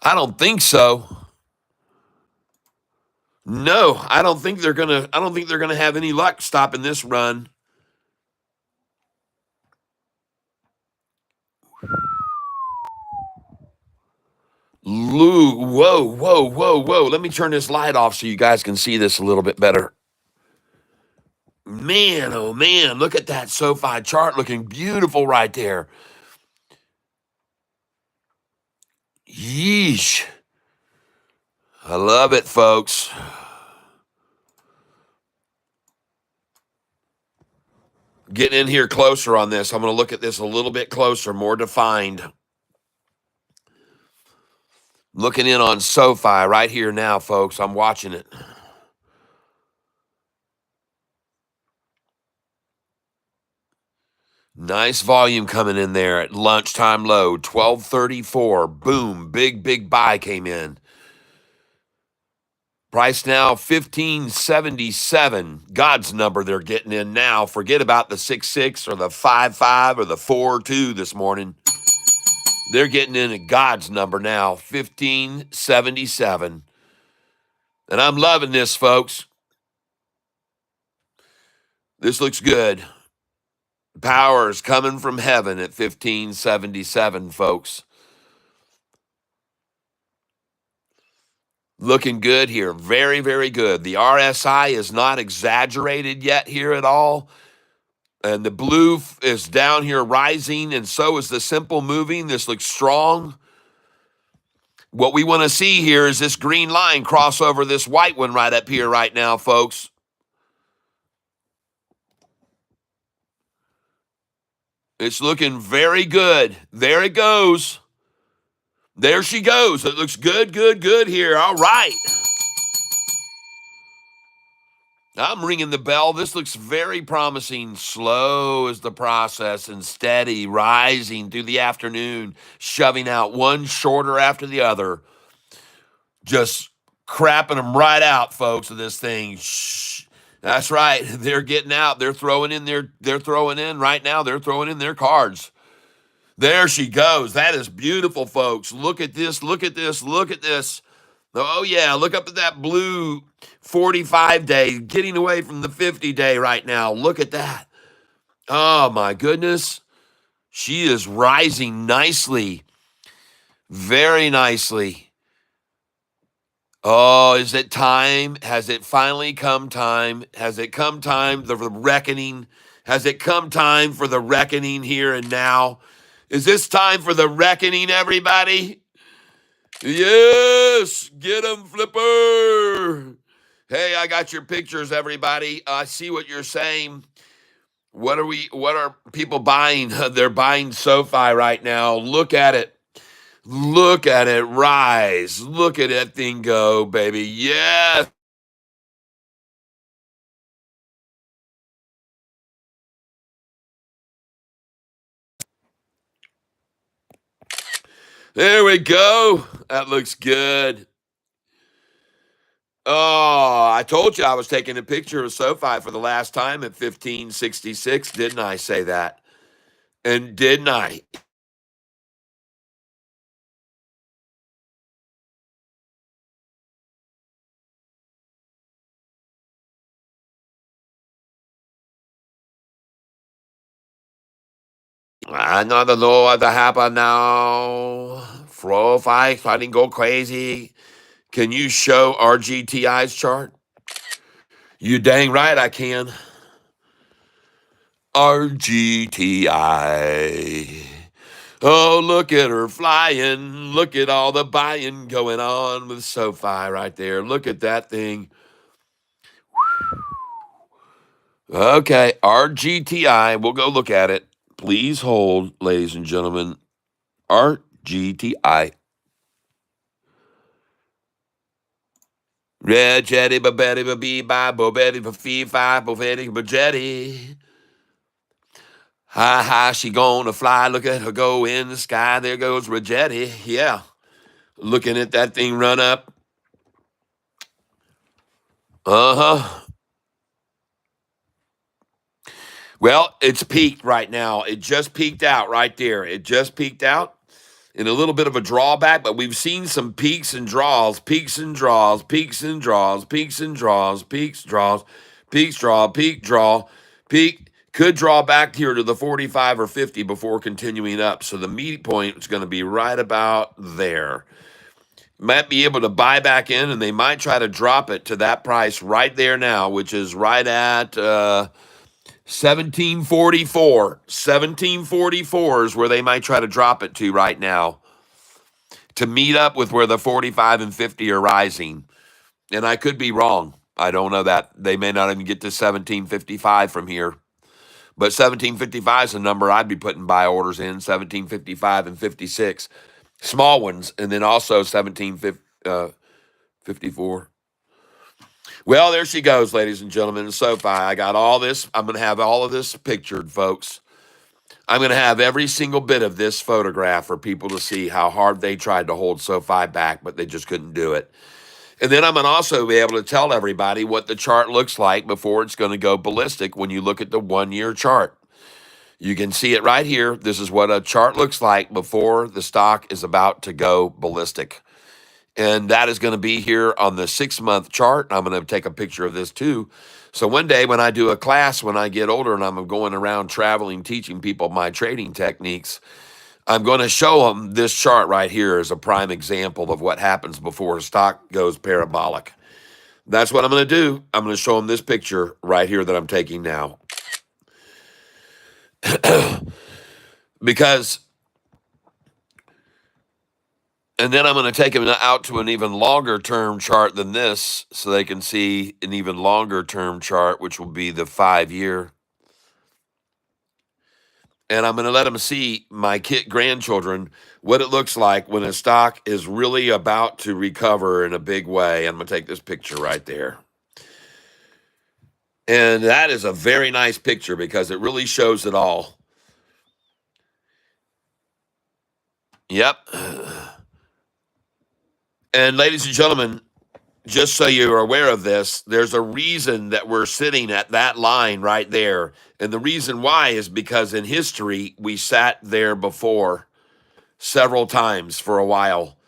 I don't think so. No, I don't think they're gonna have any luck stopping this run. Lou, whoa, whoa, whoa, whoa. Let me turn this light off so you guys can see this a little bit better. Man, oh man, look at that SoFi chart looking beautiful right there. Yeesh. I love it, folks. Getting in here closer on this. I'm going to look at this a little bit closer, more defined. Looking in on SoFi right here now, folks. I'm watching it. Nice volume coming in there at lunchtime low, 1234. Boom, big buy came in. Price now 1577. God's number they're getting in now. Forget about the 6.6 or the 5.5 or the 4.2 this morning. They're getting in at God's number now, 1577. And I'm loving this, folks. This looks good. Power is coming from heaven at 1577, folks. Looking good here. Very, very good. The RSI is not exaggerated yet here at all. And the blue is down here rising, and so is the simple moving. This looks strong. What we want to see here is this green line cross over this white one right up here right now, folks. It's looking very good. There it goes. There she goes. It looks good here. All right. I'm ringing the bell. This looks very promising. Slow is the process and steady, rising through the afternoon, shoving out one shorter after the other. Just crapping them right out, folks, of this thing. Shh. That's right. They're getting out. They're throwing in right now. They're throwing in their cards. There she goes. That is beautiful, folks. Look at this. Look at this. Look at this. Oh, yeah. Look up at that blue 45-day, getting away from the 50-day right now. Look at that. Oh, my goodness. She is rising nicely. Very nicely. Oh, is it time? Has it finally come time? Has it come time for the reckoning? Has it come time for the reckoning here and now? Is this time for the reckoning, everybody? Yes, get 'em, Flipper. Hey, I got your pictures, everybody. I see what you're saying. What are people buying? They're buying Sofi right now. Look at it. Look at it rise. Look at that thing go, baby. Yes. There we go. That looks good. Oh, I told you I was taking a picture of Sofi for the last time at 1566. Didn't I say that? And didn't I? I don't know what happened now. Profile starting to go crazy. Can you show RGTI's chart? You dang right I can. RGTI. Oh, look at her flying. Look at all the buying going on with Sofi right there. Look at that thing. Okay, RGTI. We'll go look at it. Please hold, ladies and gentlemen. RGTI. Red jetty, babetti, babee, bye, bobetti, fee, fi, bobetti, bajetti. Hi, hi, she gonna fly. Look at her go in the sky. There goes Rajetti. Yeah. Looking at that thing run up. Uh-huh. Well, it's peaked right now. It just peaked out right there. It just peaked out in a little bit of a drawback, but we've seen some peaks and draws, peaks and draws, peaks and draws, peaks and draws, peaks, draws, peaks, draw, peak, draw, peak. Could draw back here to the 45 or 50 before continuing up. So the meet point is going to be right about there. Might be able to buy back in, and they might try to drop it to that price right there now, which is right at 1744. 1744 is where they might try to drop it to right now to meet up with where the 45 and 50 are rising. And I could be wrong. I don't know that. They may not even get to 1755 from here. But 1755 is a number I'd be putting buy orders in, 1755 and 56. Small ones, and then also 1754. Well, there she goes, ladies and gentlemen. Sofi, I got all this. I'm going to have all of this pictured, folks. I'm going to have every single bit of this photograph for people to see how hard they tried to hold SoFi back, but they just couldn't do it. And then I'm going to also be able to tell everybody what the chart looks like before it's going to go ballistic when you look at the 1-year chart. You can see it right here. This is what a chart looks like before the stock is about to go ballistic. And that is going to be here on the 6-month chart. I'm going to take a picture of this too. So one day when I do a class, when I get older and I'm going around traveling, teaching people my trading techniques, I'm going to show them this chart right here as a prime example of what happens before a stock goes parabolic. That's what I'm going to do. I'm going to show them this picture right here that I'm taking now. Because, and then I'm going to take them out to an even longer term chart than this so they can see an even longer term chart, which will be the 5-year. And I'm going to let them see my grandchildren what it looks like when a stock is really about to recover in a big way. I'm going to take this picture right there. And that is a very nice picture because it really shows it all. Yep. And ladies and gentlemen, just so you're aware of this, there's a reason that we're sitting at that line right there. And the reason why is because in history, we sat there before several times for a while.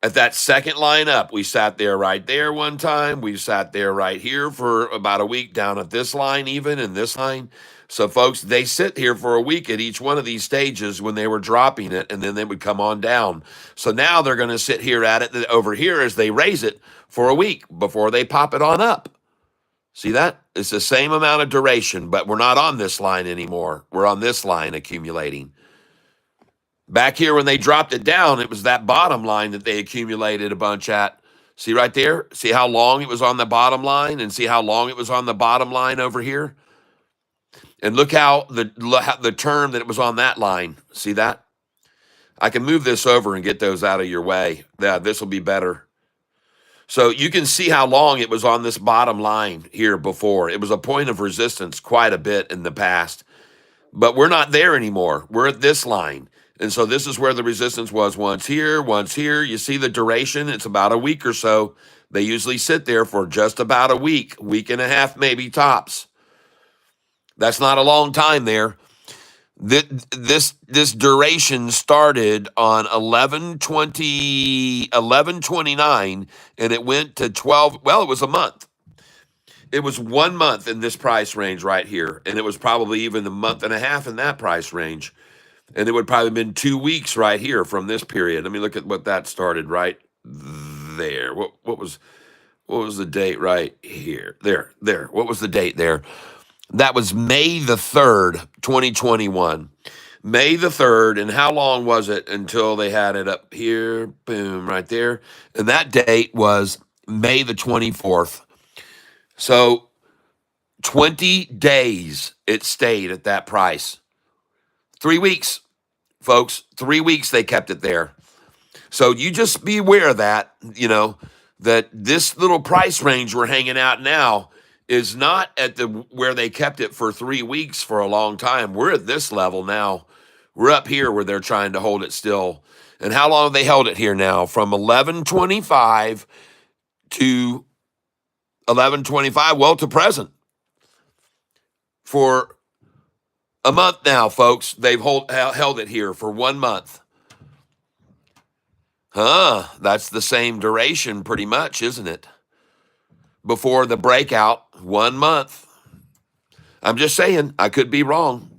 At that second line up, we sat there right there one time. We sat there right here for about a week down at this line even, and this line. So, folks, they sit here for a week at each one of these stages when they were dropping it, and then they would come on down. So now they're going to sit here at it over here as they raise it for a week before they pop it on up. See that? It's the same amount of duration, but we're not on this line anymore. We're on this line accumulating. Back here when they dropped it down, it was that bottom line that they accumulated a bunch at. See right there? See how long it was on the bottom line and see how long it was on the bottom line over here? And look how the term that it was on that line. See that? I can move this over and get those out of your way. Yeah, this will be better. So you can see how long it was on this bottom line here before. It was a point of resistance quite a bit in the past. But we're not there anymore. We're at this line. And so this is where the resistance was once here, once here. You see the duration? It's about a week or so. They usually sit there for just about a week and a half, maybe tops. That's not a long time there. This duration started on 11/29, and it went to 12. Well, it was a month. It was 1 month in this price range right here, and it was probably even a month and a half in that price range. And it would probably have been 2 weeks right here from this period. Let me look at what that started right there. What was the date right here? There. What was the date there? That was May the 3rd, 2021. May the 3rd, and how long was it until they had it up here? Boom, right there. And that date was May the 24th. So 20 days it stayed at that price. 3 weeks, folks. 3 weeks they kept it there. So you just be aware of that, that this little price range we're hanging out now is not at where they kept it for 3 weeks for a long time. We're at this level now. We're up here where they're trying to hold it still. And how long have they held it here now? From 11/25 to 11/25, well, to present. For a month now, folks, they've held it here for 1 month. That's the same duration pretty much, isn't it? Before the breakout, 1 month. I'm just saying, I could be wrong.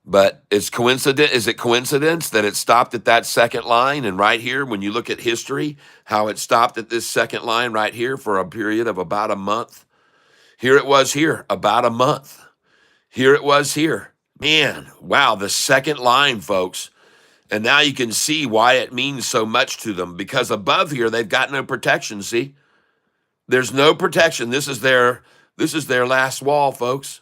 But is it coincidence that it stopped at that second line? And right here, when you look at history, how it stopped at this second line right here for a period of about a month. Here it was here, about a month. Here it was here. Man, wow, the second line, folks. And now you can see why it means so much to them. Because above here, they've got no protection, see? There's no protection. This is their last wall, folks.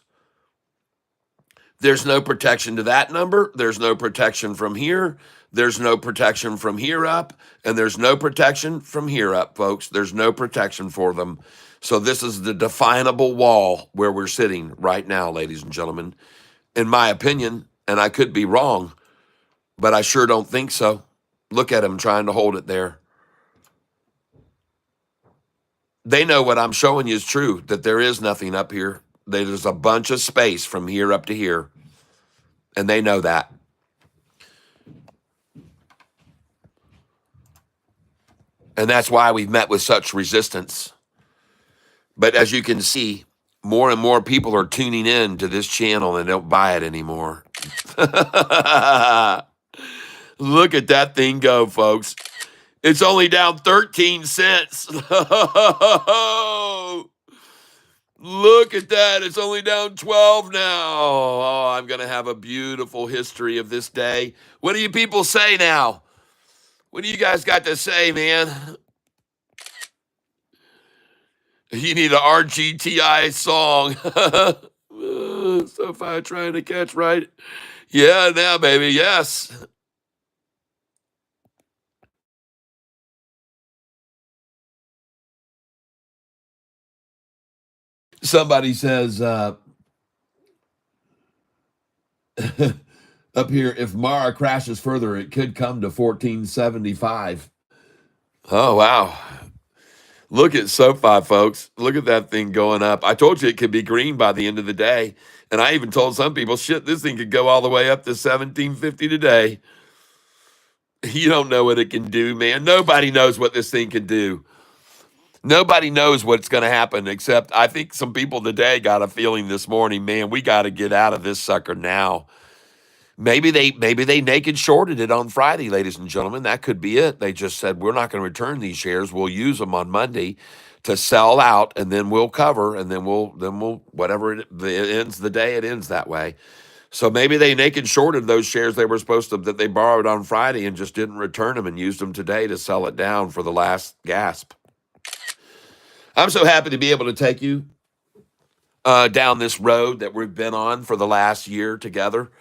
There's no protection to that number. There's no protection from here. There's no protection from here up. And there's no protection from here up, folks. There's no protection for them. So this is the definable wall where we're sitting right now, ladies and gentlemen. In my opinion, And I could be wrong, but I sure don't think so. Look at them trying to hold it there. They know what I'm showing you is true, that there is nothing up here. There's a bunch of space from here up to here, and they know that. And that's why we've met with such resistance. But as you can see, more and more people are tuning in to this channel and don't buy it anymore. Look at that thing go, folks. It's only down 13 cents. Look at that. It's only down 12 now. Oh, I'm going to have a beautiful history of this day. What do you people say now? What do you guys got to say, man? You need an RGTI song. Sofi trying to catch right. Yeah, now, baby. Yes. Somebody says up here, if Mara crashes further, it could come to 1475. Oh, wow. Look at SoFi, folks. Look at that thing going up. I told you it could be green by the end of the day. And I even told some people, shit, this thing could go all the way up to 1750 today. You don't know what it can do, man. Nobody knows what this thing can do. Nobody knows what's going to happen, except I think some people today got a feeling this morning, man, we got to get out of this sucker now. Maybe they naked shorted it on Friday, ladies and gentlemen. That could be it. They just said, we're not going to return these shares. We'll use them on Monday to sell out, and then we'll cover, and then we'll whatever it ends the day, it ends that way. So maybe they naked shorted those shares they were supposed to, that they borrowed on Friday, and just didn't return them and used them today to sell it down for the last gasp. I'm so happy to be able to take you down this road that we've been on for the last year together.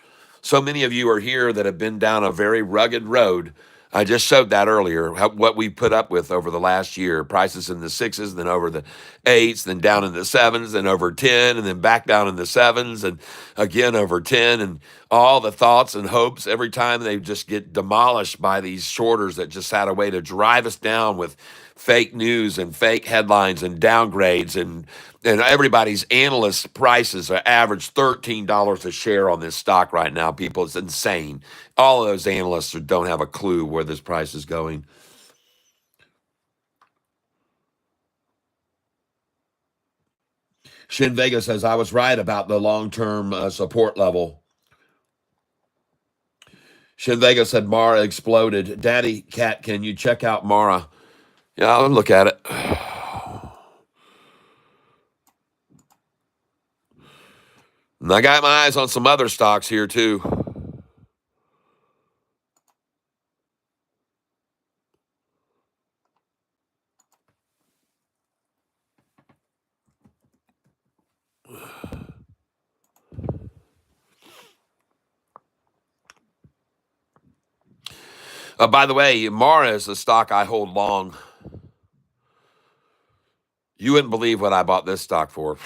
So many of you are here that have been down a very rugged road. I just showed that earlier, what we put up with over the last year. Prices in the 6s, then over the 8s, then down in the 7s, then over 10, and then back down in the 7s, and again over 10, and all the thoughts and hopes. Every time they just get demolished by these shorters that just had a way to drive us down with fake news and fake headlines and downgrades, and everybody's analyst prices are average $13 a share on this stock right now, people. It's insane. All of those analysts don't have a clue where this price is going. Shin Vega says, I was right about the long-term support level. Shin Vega said, Mara exploded. Daddy Cat, can you check out Mara? Yeah, I'll look at it. And I got my eyes on some other stocks here, too. By the way, Mara is a stock I hold long. You wouldn't believe what I bought this stock for.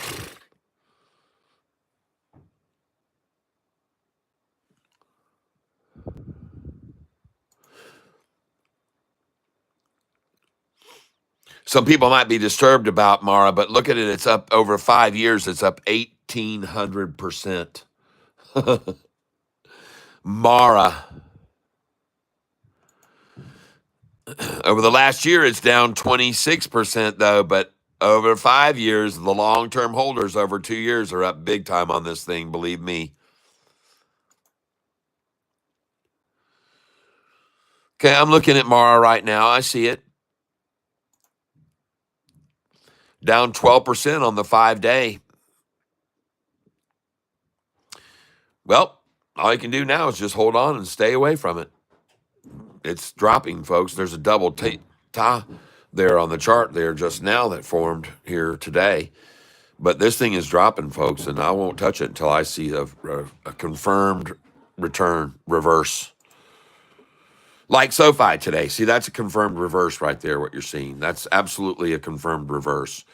Some people might be disturbed about Mara, but look at it. It's up over 5 years. It's up 1,800%. Mara. Over the last year, it's down 26%, though, but over 5 years, the long-term holders over 2 years are up big time on this thing, believe me. Okay, I'm looking at Mara right now. I see it. Down 12% on the 5-day. Well, all you can do now is just hold on and stay away from it. It's dropping, folks. There's a double ta there on the chart there just now that formed here today. But this thing is dropping, folks, and I won't touch it until I see a confirmed return reverse. Like SoFi today. See, that's a confirmed reverse right there, what you're seeing. That's absolutely a confirmed reverse.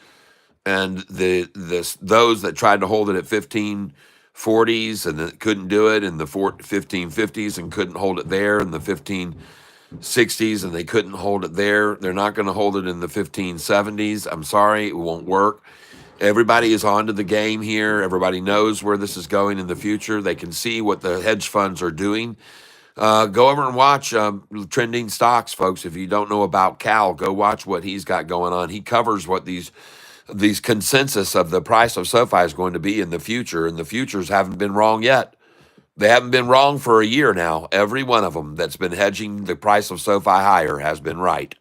And those that tried to hold it at 15 40s and then couldn't do it in the 1550s and couldn't hold it there in the 1560s and they couldn't hold it there. They're not going to hold it in the 1570s. I'm sorry, it won't work. Everybody is onto the game here. Everybody knows where this is going in the future. They can see what the hedge funds are doing. Go over and watch Trending Stocks, folks. If you don't know about Cal, go watch what he's got going on. He covers what these consensus of the price of SoFi is going to be in the future, and the futures haven't been wrong yet. They haven't been wrong for a year now. Every one of them that's been hedging the price of SoFi higher has been right.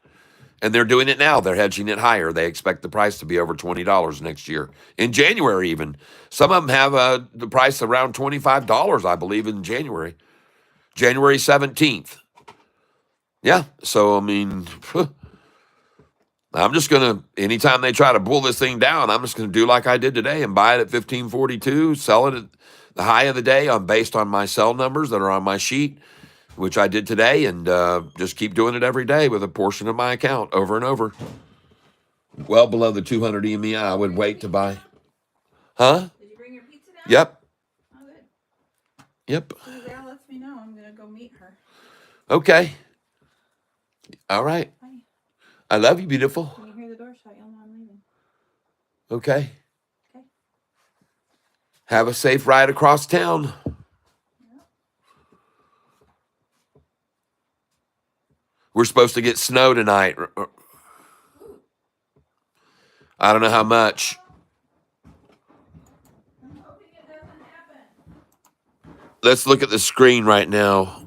And they're doing it now. They're hedging it higher. They expect the price to be over $20 next year. In January, even. Some of them have the price around $25, I believe, in January. January 17th. Yeah. So, I mean, I'm just going to, anytime they try to pull this thing down, I'm just going to do like I did today and buy it at 1542, sell it at the high of the day based on my sell numbers that are on my sheet, which I did today, and just keep doing it every day with a portion of my account over and over. Well below the 200 EMEI, I would wait to buy. Huh? Did you bring your pizza down? Yep. Oh, good. Yep. So Val lets me know. I'm going to go meet her. Okay. All right. Bye. I love you, beautiful. When you hear the door shut, you'll know I'm leaving. Okay. Okay. Have a safe ride across town. Yep. We're supposed to get snow tonight. I don't know how much. I'm hoping it doesn't happen. Let's look at the screen right now.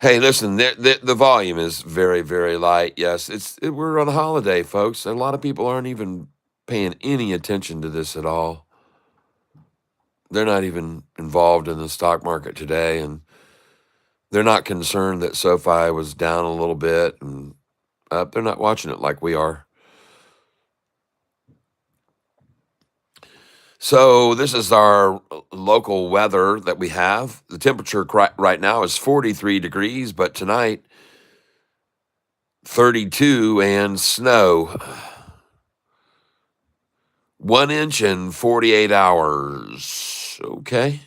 Hey, listen, the volume is very, very light. Yes, we're on a holiday, folks. A lot of people aren't even paying any attention to this at all. They're not even involved in the stock market today, and they're not concerned that SoFi was down a little bit and up. They're not watching it like we are. So this is our local weather that we have. The temperature right now is 43 degrees, but tonight, 32 and snow. 1 inch in 48 hours. Okay.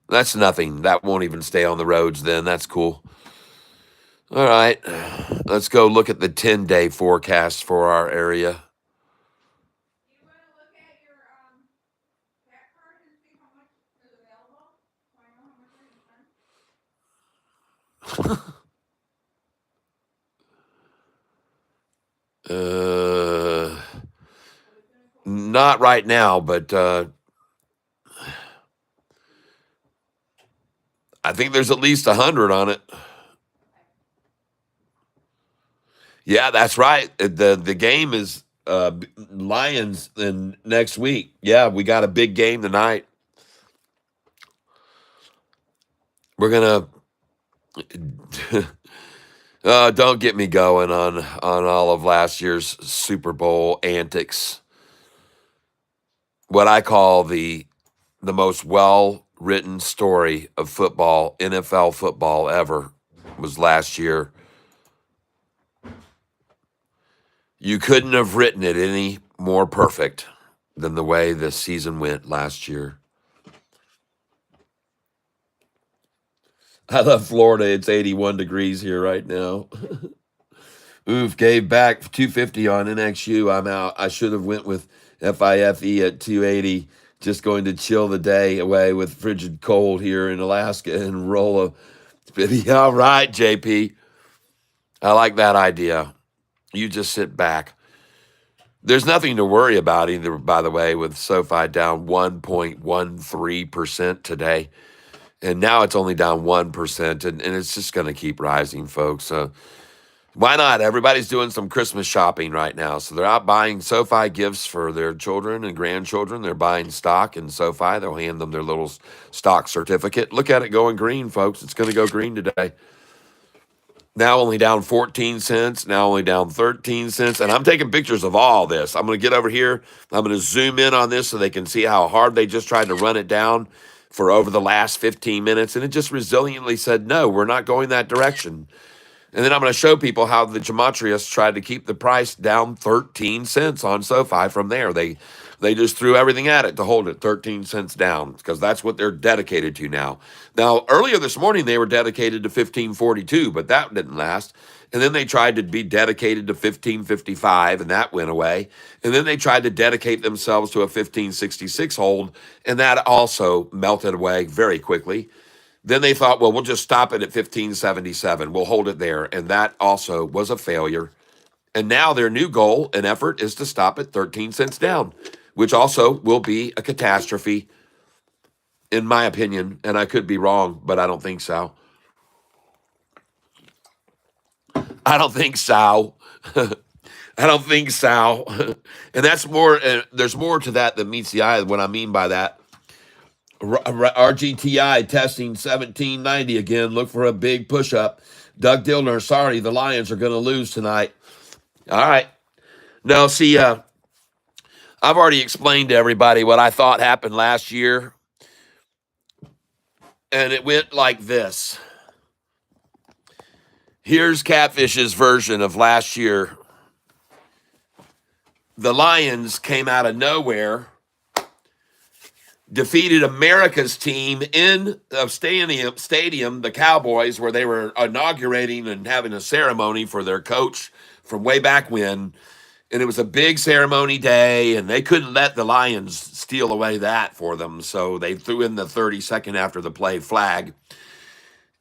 That's nothing. That won't even stay on the roads then. That's cool. All right. Let's go look at the 10-day forecast for our area. You want to look at your cat card and see how much is available? So I know how much I can spend. Not right now, but I think there's at least 100 on it. Yeah, that's right. The game is Lions in next week. Yeah, we got a big game tonight. We're gonna don't get me going on all of last year's Super Bowl antics. What I call the most well-written story of football, NFL football ever, was last year. You couldn't have written it any more perfect than the way the season went last year. I love Florida. It's 81 degrees here right now. Oof, gave back 250 on NXU. I'm out. I should have went with FIFE at 280. Just going to chill the day away with frigid cold here in Alaska and roll a video. All right, JP. I like that idea. You just sit back. There's nothing to worry about either, by the way, with SoFi down 1.13% today. And now it's only down 1%, and it's just going to keep rising, folks. Why not? Everybody's doing some Christmas shopping right now. So they're out buying SoFi gifts for their children and grandchildren. They're buying stock in SoFi. They'll hand them their little stock certificate. Look at it going green, folks. It's going to go green today. Now only down 14 cents. Now only down 13 cents. And I'm taking pictures of all this. I'm going to get over here. I'm going to zoom in on this so they can see how hard they just tried to run it down. for over the last 15 minutes, and it just resiliently said, no, we're not going that direction. And then I'm going to show people how the gematrias tried to keep the price down 13 cents on SoFi from there. They just threw everything at it to hold it 13 cents down because that's what they're dedicated to now. Now, earlier this morning, they were dedicated to 1542, but that didn't last. And then they tried to be dedicated to 1555, and that went away. And then they tried to dedicate themselves to a 1566 hold, and that also melted away very quickly. Then they thought, well, we'll just stop it at 1577. We'll hold it there. And that also was a failure. And now their new goal and effort is to stop at 13 cents down, which also will be a catastrophe, in my opinion. And I could be wrong, but I don't think so. I don't think so. I don't think so. And that's more, there's more to that than meets the eye. What I mean by that, RGTI testing 1790 again. Look for a big push up. Doug Dillner, sorry, the Lions are going to lose tonight. All right. Now, see, I've already explained to everybody what I thought happened last year. And it went like this. Here's Catfish's version of last year. The Lions came out of nowhere, defeated America's team in a stadium, the Cowboys, where they were inaugurating and having a ceremony for their coach from way back when. And it was a big ceremony day, and they couldn't let the Lions steal away that for them. So they threw in the 30-second after the play flag.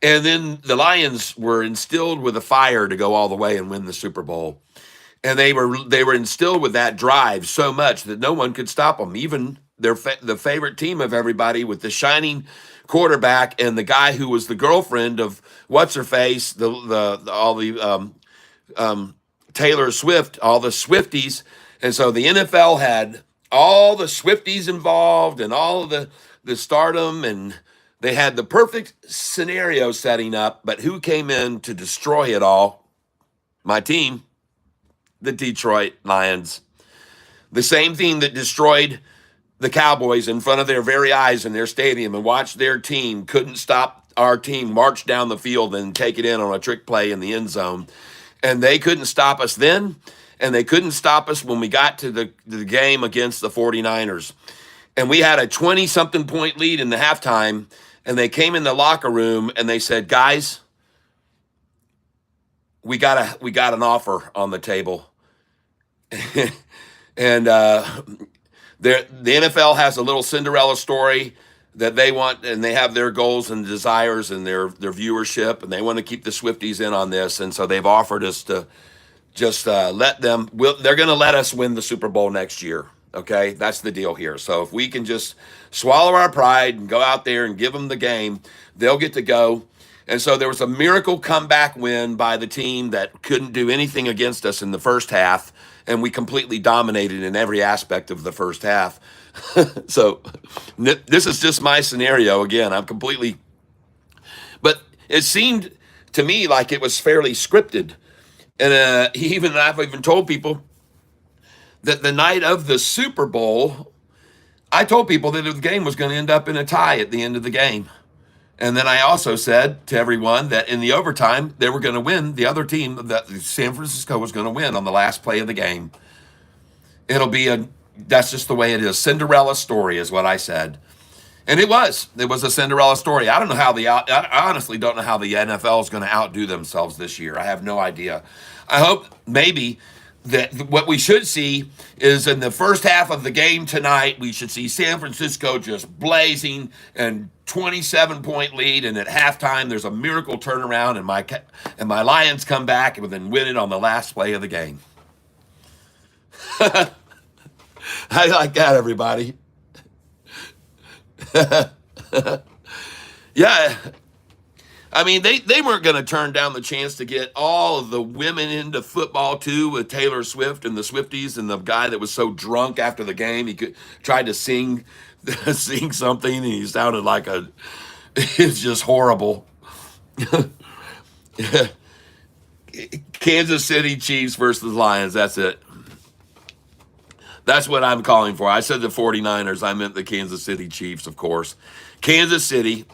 And then the Lions were instilled with a fire to go all the way and win the Super Bowl. And they were instilled with that drive so much that no one could stop them, even the favorite team of everybody, with the shining quarterback and the guy who was the girlfriend of what's her face, Taylor Swift, all the Swifties. And so the NFL had all the Swifties involved and all of the stardom, and they had the perfect scenario setting up. But who came in to destroy it all? My team, the Detroit Lions. The same team that destroyed the Cowboys in front of their very eyes in their stadium and watched their team couldn't stop our team march down the field and take it in on a trick play in the end zone. And they couldn't stop us then, and they couldn't stop us when we got to the game against the 49ers. And we had a 20-something point lead in the halftime, and they came in the locker room and they said, guys, we got an offer on the table. And the NFL has a little Cinderella story that they want, and they have their goals and desires and their viewership, and they want to keep the Swifties in on this. And so they've offered us to just let them, they're going to let us win the Super Bowl next year. Okay, that's the deal here. So if we can just swallow our pride and go out there and give them the game, they'll get to go. And so there was a miracle comeback win by the team that couldn't do anything against us in the first half, and we completely dominated in every aspect of the first half. So this is just my scenario. Again, but it seemed to me like it was fairly scripted. And I've even told people that the night of the Super Bowl, I told people that the game was going to end up in a tie at the end of the game. And then I also said to everyone that in the overtime, they were going to win. The other team, that San Francisco, was going to win on the last play of the game. That's just the way it is. Cinderella story is what I said. And it was a Cinderella story. I honestly don't know how the NFL is going to outdo themselves this year. I have no idea. I hope maybe that what we should see is in the first half of the game tonight, we should see San Francisco just blazing and 27-point lead. And at halftime, there's a miracle turnaround, and my Lions come back and then win it on the last play of the game. I like that, everybody. Yeah. I mean, they weren't going to turn down the chance to get all of the women into football, too, with Taylor Swift and the Swifties and the guy that was so drunk after the game. He tried to sing something, and he sounded like it's just horrible. Kansas City Chiefs versus Lions. That's it. That's what I'm calling for. I said the 49ers. I meant the Kansas City Chiefs, of course. Kansas City.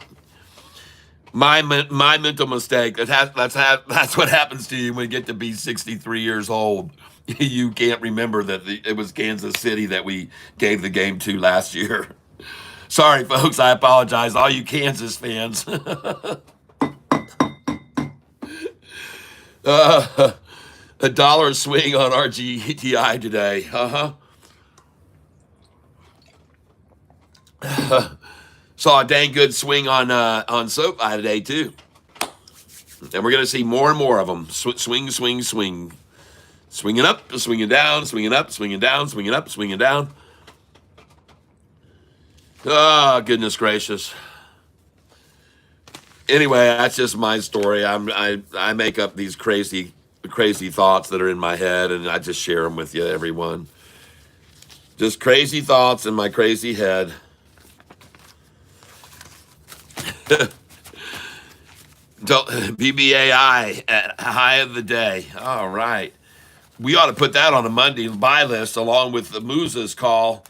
My mental mistake. That's what happens to you when you get to be 63 years old. You can't remember that it was Kansas City that we gave the game to last year. Sorry, folks. I apologize. All you Kansas fans. A dollar swing on RGTI today. Saw a dang good swing on Sofi today too, and we're gonna see more and more of them. Swing, swing, swing, swinging up, swinging down, swinging up, swinging down, swinging up, swinging down. Oh, goodness gracious. Anyway, that's just my story. I make up these crazy thoughts that are in my head, and I just share them with you, everyone. Just crazy thoughts in my crazy head. BBAI at high of the day. All right. We ought to put that on a Monday buy list along with the Moose's call.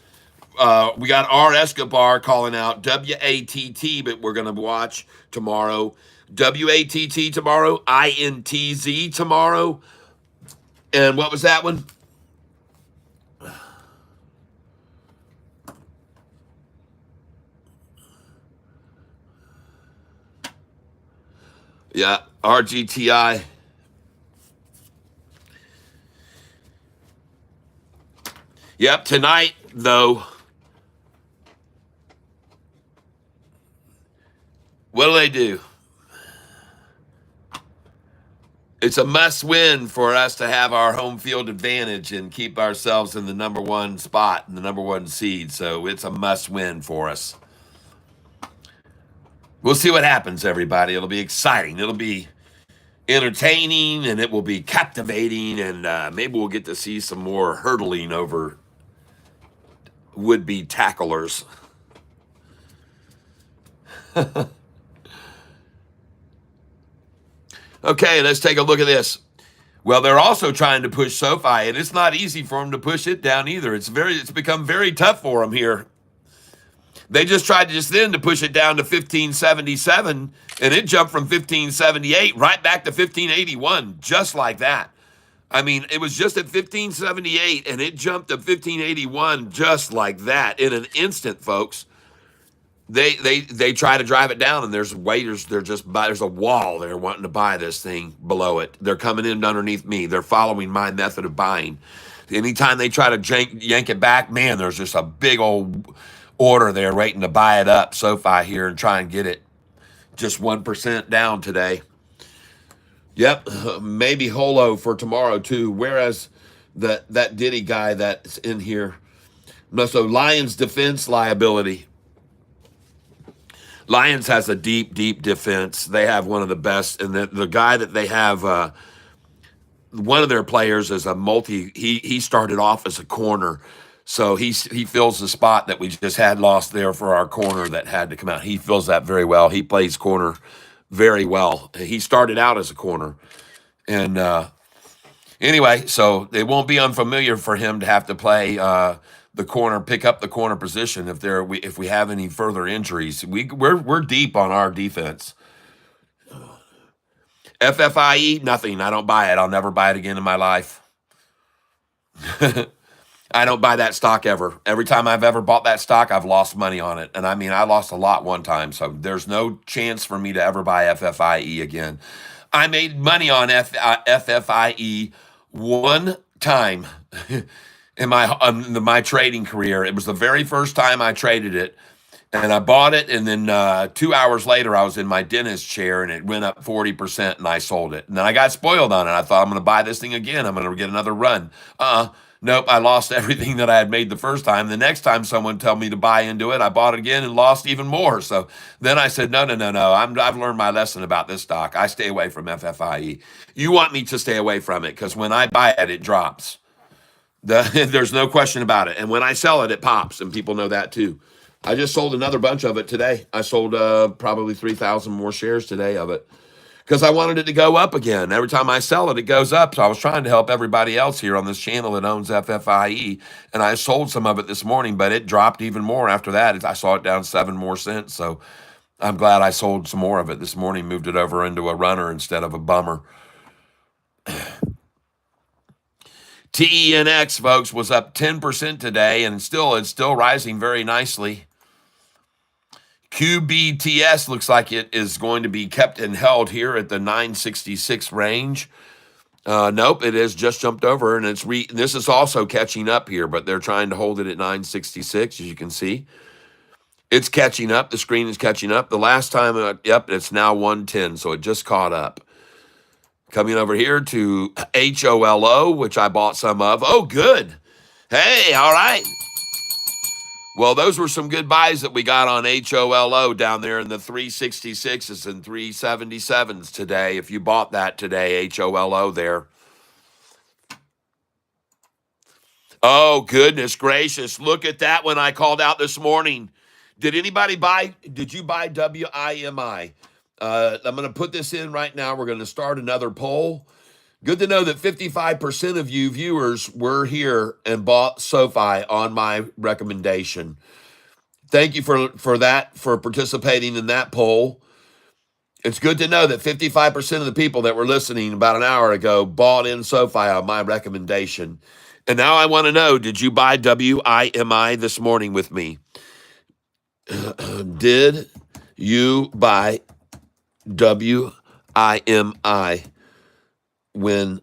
We got R. Escobar calling out WATT, but we're going to watch tomorrow. WATT tomorrow, INTZ tomorrow. And what was that one? Yeah, RGTI. Yep, tonight, though, what do? It's a must win for us to have our home field advantage and keep ourselves in the number one spot, the number one seed. So it's a must win for us. We'll see what happens, everybody. It'll be exciting. It'll be entertaining, and it will be captivating, and maybe we'll get to see some more hurdling over would-be tacklers. Okay, let's take a look at this. Well, they're also trying to push Sofi, and it's not easy for them to push it down either. It's become very tough for them here. They just tried to push it down to 1577, and it jumped from 1578 right back to 1581, just like that. I mean, it was just at 1578, and it jumped to 1581 just like that in an instant, folks. They try to drive it down, and there's waiters. There's a wall there wanting to buy this thing below it. They're coming in underneath me. They're following my method of buying. Anytime they try to yank it back, man, there's just a big old order there waiting to buy it up. Sofi here and try and get it just 1% down today. Yep, maybe holo for tomorrow too. Whereas that Diddy guy that's in here. So Lions defense liability. Lions has a deep defense. They have one of the best, and the guy that they have, one of their players is a multi. He started off as a corner, so he fills the spot that we just had lost there for our corner that had to come out. He fills that very well. He plays corner very well. He started out as a corner, and anyway, so it won't be unfamiliar for him to have to play the corner, pick up the corner position if we have any further injuries. We're deep on our defense. FFIE, nothing. I don't buy it. I'll never buy it again in my life. I don't buy that stock ever. Every time I've ever bought that stock, I've lost money on it. And I mean, I lost a lot one time, so there's no chance for me to ever buy FFIE again. I made money on FFIE one time in my trading career. It was the very first time I traded it, and I bought it, and then 2 hours later, I was in my dentist chair, and it went up 40%, and I sold it. And then I got spoiled on it. I thought, I'm going to buy this thing again. I'm going to get another run. Nope, I lost everything that I had made the first time. The next time someone told me to buy into it, I bought it again and lost even more. So then I said, no. I've learned my lesson about this stock. I stay away from FFIE. You want me to stay away from it, because when I buy it, it drops. There's no question about it. And when I sell it, it pops, and people know that too. I just sold another bunch of it today. I sold probably 3,000 more shares today of it, because I wanted it to go up again. Every time I sell it, it goes up. So I was trying to help everybody else here on this channel that owns FFIE, and I sold some of it this morning, but it dropped even more after that. I saw it down 7 more cents. So I'm glad I sold some more of it this morning, moved it over into a runner instead of a bummer. TENX, folks, was up 10% today, and it's still rising very nicely. QBTS looks like it is going to be kept and held here at the 966 range. Nope, it has just jumped over, and this is also catching up here, but they're trying to hold it at 966, as you can see. It's catching up. The screen is catching up. The last time, yep, it's now 110, so it just caught up. Coming over here to HOLO, which I bought some of. Oh, good. Hey, all right. Well, those were some good buys that we got on HOLO down there in the 366s and 377s today. If you bought that today, HOLO there. Oh, goodness gracious. Look at that one I called out this morning. Did you buy WIMI? I'm going to put this in right now. We're going to start another poll. Good to know that 55% of you viewers were here and bought Sofi on my recommendation. Thank you for that, for participating in that poll. It's good to know that 55% of the people that were listening about an hour ago bought in Sofi on my recommendation. And now I want to know, did you buy WIMI this morning with me? Did you buy WIMI when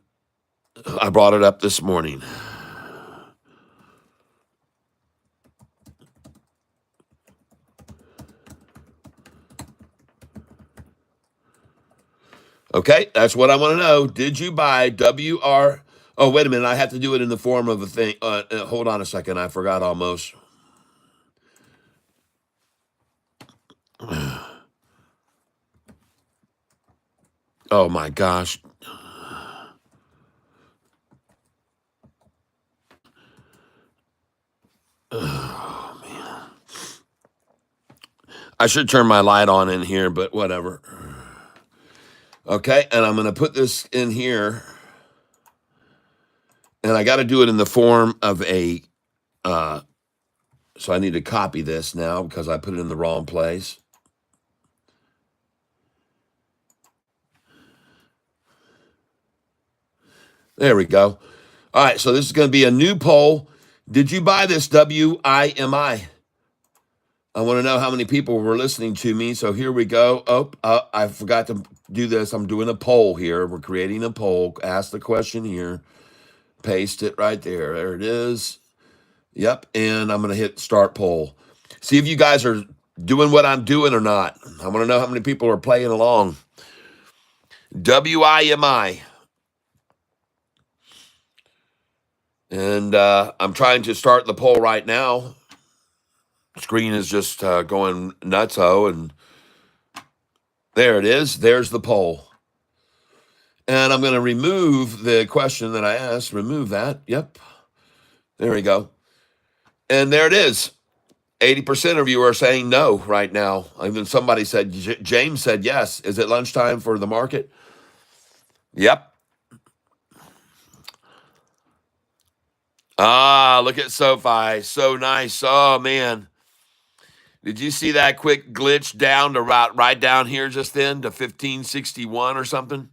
I brought it up this morning? Okay, that's what I want to know. Did you buy WR? Oh, wait a minute. I have to do it in the form of a thing. Hold on a second. I forgot almost. Oh, my gosh. Oh, man. I should turn my light on in here, but whatever. Okay, and I'm going to put this in here. And I got to do it in the form of a, so I need to copy this now because I put it in the wrong place. There we go. All right, so this is going to be a new poll. Did you buy this WIMI? I want to know how many people were listening to me. So here we go. Oh, I forgot to do this. I'm doing a poll here. We're creating a poll. Ask the question here. Paste it right there. There it is. Yep. And I'm going to hit start poll. See if you guys are doing what I'm doing or not. I want to know how many people are playing along. WIMI. And I'm trying to start the poll right now. Screen is just going nutso, and there it is. There's the poll. And I'm going to remove the question that I asked. Remove that. Yep. There we go. And there it is. 80% of you are saying no right now. Even somebody said, James said yes. Is it lunchtime for the market? Yep. Ah, look at Sofi. So nice. Oh, man. Did you see that quick glitch down to right down here just then to 1561 or something?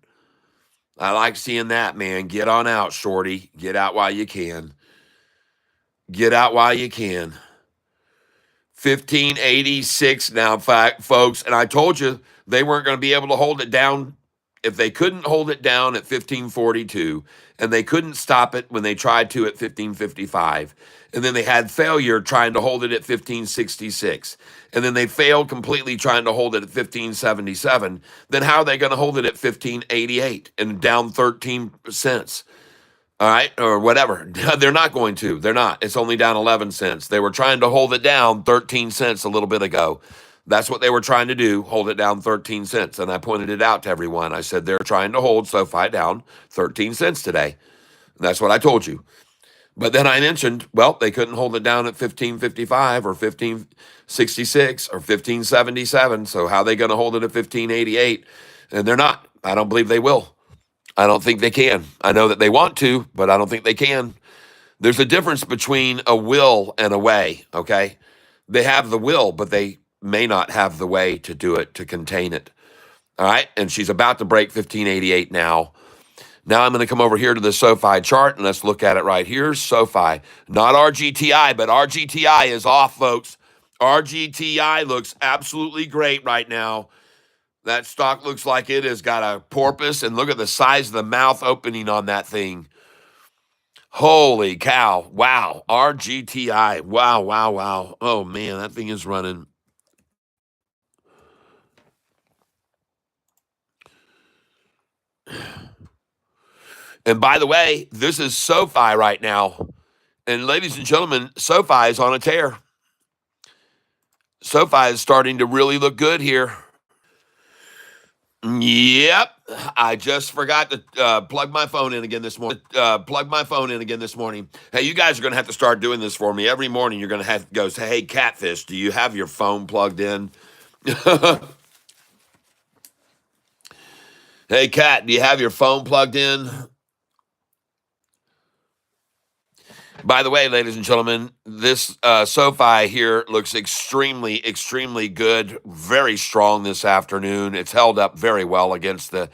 I like seeing that, man. Get on out, shorty. Get out while you can. Get out while you can. 1586 now, folks. And I told you they weren't going to be able to hold it down. If they couldn't hold it down at 1542, and they couldn't stop it when they tried to at 1555, and then they had failure trying to hold it at 1566, and then they failed completely trying to hold it at 1577, then how are they going to hold it at 1588 and down 13 cents? All right, or whatever. They're not going to. They're not. It's only down 11 cents. They were trying to hold it down 13 cents a little bit ago. That's what they were trying to do, hold it down 13 cents. And I pointed it out to everyone. I said, they're trying to hold Sofi down 13 cents today. And that's what I told you. But then I mentioned, well, they couldn't hold it down at 1555 or 1566 or 1577. So how are they going to hold it at 1588? And they're not. I don't believe they will. I don't think they can. I know that they want to, but I don't think they can. There's a difference between a will and a way, okay? They have the will, but they may not have the way to do it, to contain it. All right? And she's about to break 1588 now. Now I'm going to come over here to the SoFi chart, and let's look at it right here. SoFi, not RGTI, but RGTI is off, folks. RGTI looks absolutely great right now. That stock looks like it has got a porpoise, and look at the size of the mouth opening on that thing. Holy cow. Wow. RGTI. Wow, wow, wow. Oh, man, that thing is running. And by the way, this is SoFi right now. And ladies and gentlemen, SoFi is on a tear. SoFi is starting to really look good here. Yep. I just forgot to plug my phone in again this morning. Hey, you guys are going to have to start doing this for me. Every morning you're going to have to go say, hey, Catfish, do you have your phone plugged in? Hey, Cat, do you have your phone plugged in? By the way, ladies and gentlemen, this SoFi here looks extremely, extremely good. Very strong this afternoon. It's held up very well against the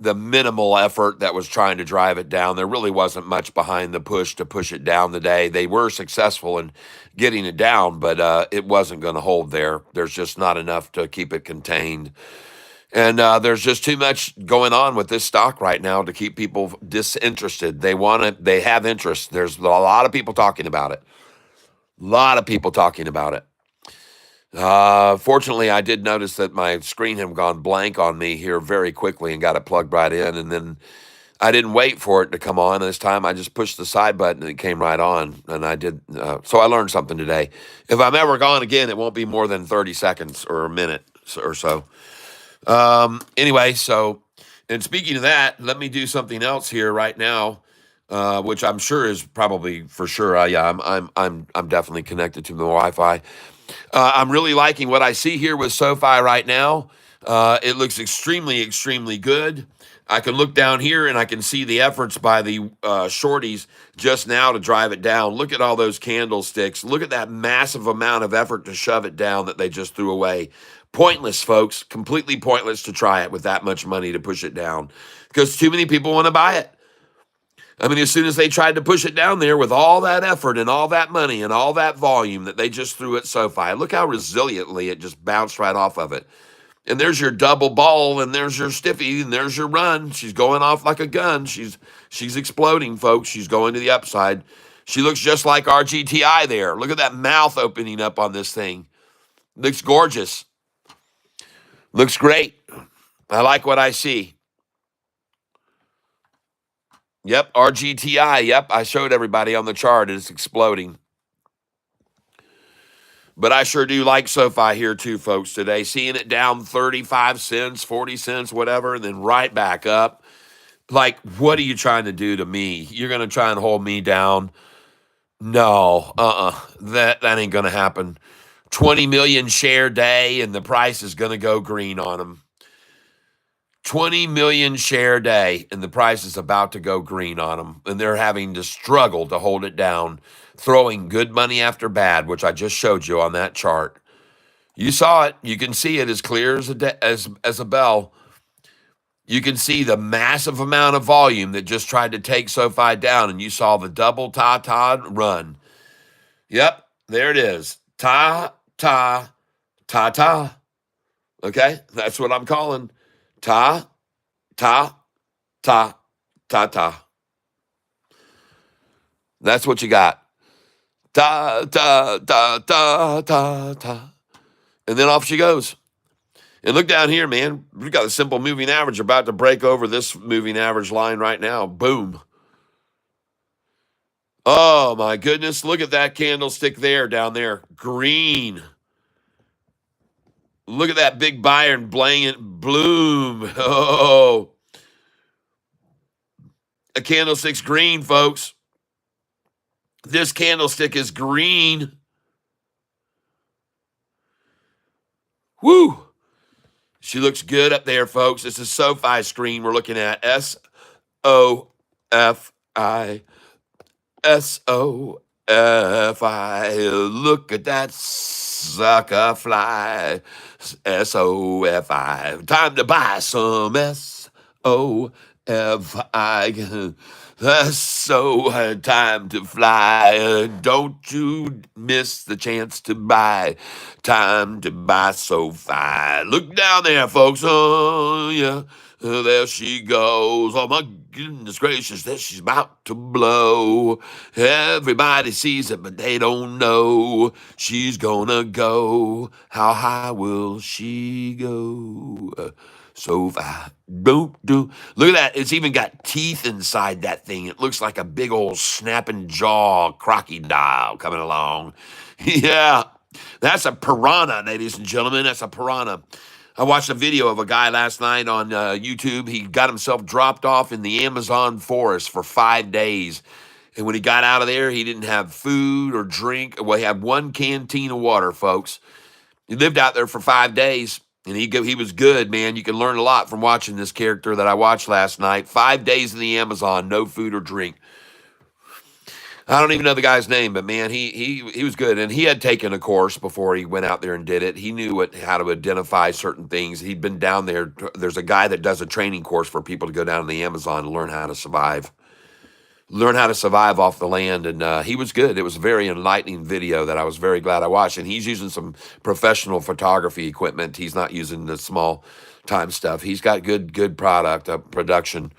minimal effort that was trying to drive it down. There really wasn't much behind the push to push it down today. They were successful in getting it down, but it wasn't going to hold there. There's just not enough to keep it contained. And there's just too much going on with this stock right now to keep people disinterested. They want it. They have interest. There's a lot of people talking about it. A lot of people talking about it. Fortunately, I did notice that my screen had gone blank on me here very quickly and got it plugged right in. And then I didn't wait for it to come on this time. I just pushed the side button and it came right on. And I did. So I learned something today. If I'm ever gone again, it won't be more than 30 seconds or a minute or so. Anyway, so, and speaking of that, let me do something else here right now, which I'm sure is probably for sure. Yeah, I'm definitely connected to the Wi-Fi. I'm really liking what I see here with SoFi right now. It looks extremely, extremely good. I can look down here and I can see the efforts by the shorties just now to drive it down. Look at all those candlesticks. Look at that massive amount of effort to shove it down that they just threw away. Pointless, folks. Completely pointless to try it with that much money to push it down because too many people want to buy it. I mean, as soon as they tried to push it down there with all that effort and all that money and all that volume that they just threw at SoFi, look how resiliently it just bounced right off of it. And there's your double ball, and there's your stiffy, and there's your run. She's going off like a gun. She's exploding, folks. She's going to the upside. She looks just like RGTI there. Look at that mouth opening up on this thing. Looks gorgeous. Looks great. I like what I see. Yep, RGTI. Yep, I showed everybody on the chart. It's exploding. But I sure do like SoFi here too, folks, today. Seeing it down 35 cents, 40 cents, whatever, and then right back up. Like, what are you trying to do to me? You're going to try and hold me down? No, that ain't going to happen. 20 million share day, and the price is going to go green on them. 20 million share day, and the price is about to go green on them. And they're having to struggle to hold it down, throwing good money after bad, which I just showed you on that chart. You saw it. You can see it as clear as a bell. You can see the massive amount of volume that just tried to take SoFi down, and you saw the double ta-ta run. Yep, there it is. Ta-ta, ta-ta. Okay, that's what I'm calling. Ta, ta, ta, ta, ta. That's what you got. Ta, ta, ta, ta, ta, ta. And then off she goes. And look down here, man. We've got a simple moving average about to break over this moving average line right now. Boom. Oh, my goodness. Look at that candlestick there, down there. Green. Look at that big buyer and bloom. Oh. A candlestick's green, folks. This candlestick is green. Woo. She looks good up there, folks. This is Sofi screen we're looking at. Sofi. Sofi. Look at that sucker fly. Sofi. Time to buy some Sofi. That's so time to fly. Don't you miss the chance to buy. Time to buy Sofi. Look down there, folks. Oh, yeah. There she goes. Oh, my goodness gracious, there she's about to blow. Everybody sees it, but they don't know she's gonna go. How high will she go? So don't do. Look at that. It's even got teeth inside that thing. It looks like a big old snapping jaw crocodile coming along. Yeah, that's a piranha, ladies and gentlemen. That's a piranha. I watched a video of a guy last night on YouTube. He got himself dropped off in the Amazon forest for 5 days. And when he got out of there, he didn't have food or drink. Well, he had one canteen of water, folks. He lived out there for 5 days, and he was good, man. You can learn a lot from watching this character that I watched last night. 5 days in the Amazon, no food or drink. I don't even know the guy's name, but man, he was good, and he had taken a course before he went out there and did it. He knew how to identify certain things. He'd been down there. There's a guy that does a training course for people to go down to the Amazon to learn how to survive off the land, and he was good. It was a very enlightening video that I was very glad I watched, and he's using some professional photography equipment. He's not using the small time stuff. He's got good production.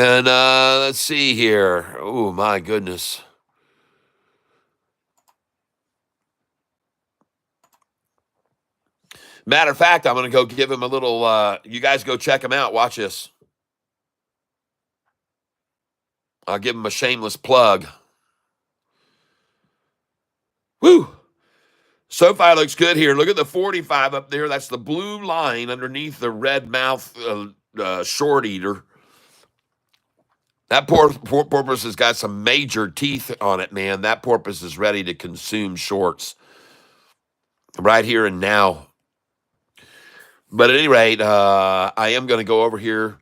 And let's see here. Oh, my goodness. Matter of fact, I'm going to go give him a little, you guys go check him out. Watch this. I'll give him a shameless plug. Woo! Sofi looks good here. Look at the 45 up there. That's the blue line underneath the red mouth short eater. That porpoise has got some major teeth on it, man. That porpoise is ready to consume shorts right here and now. But at any rate, I am going to go over here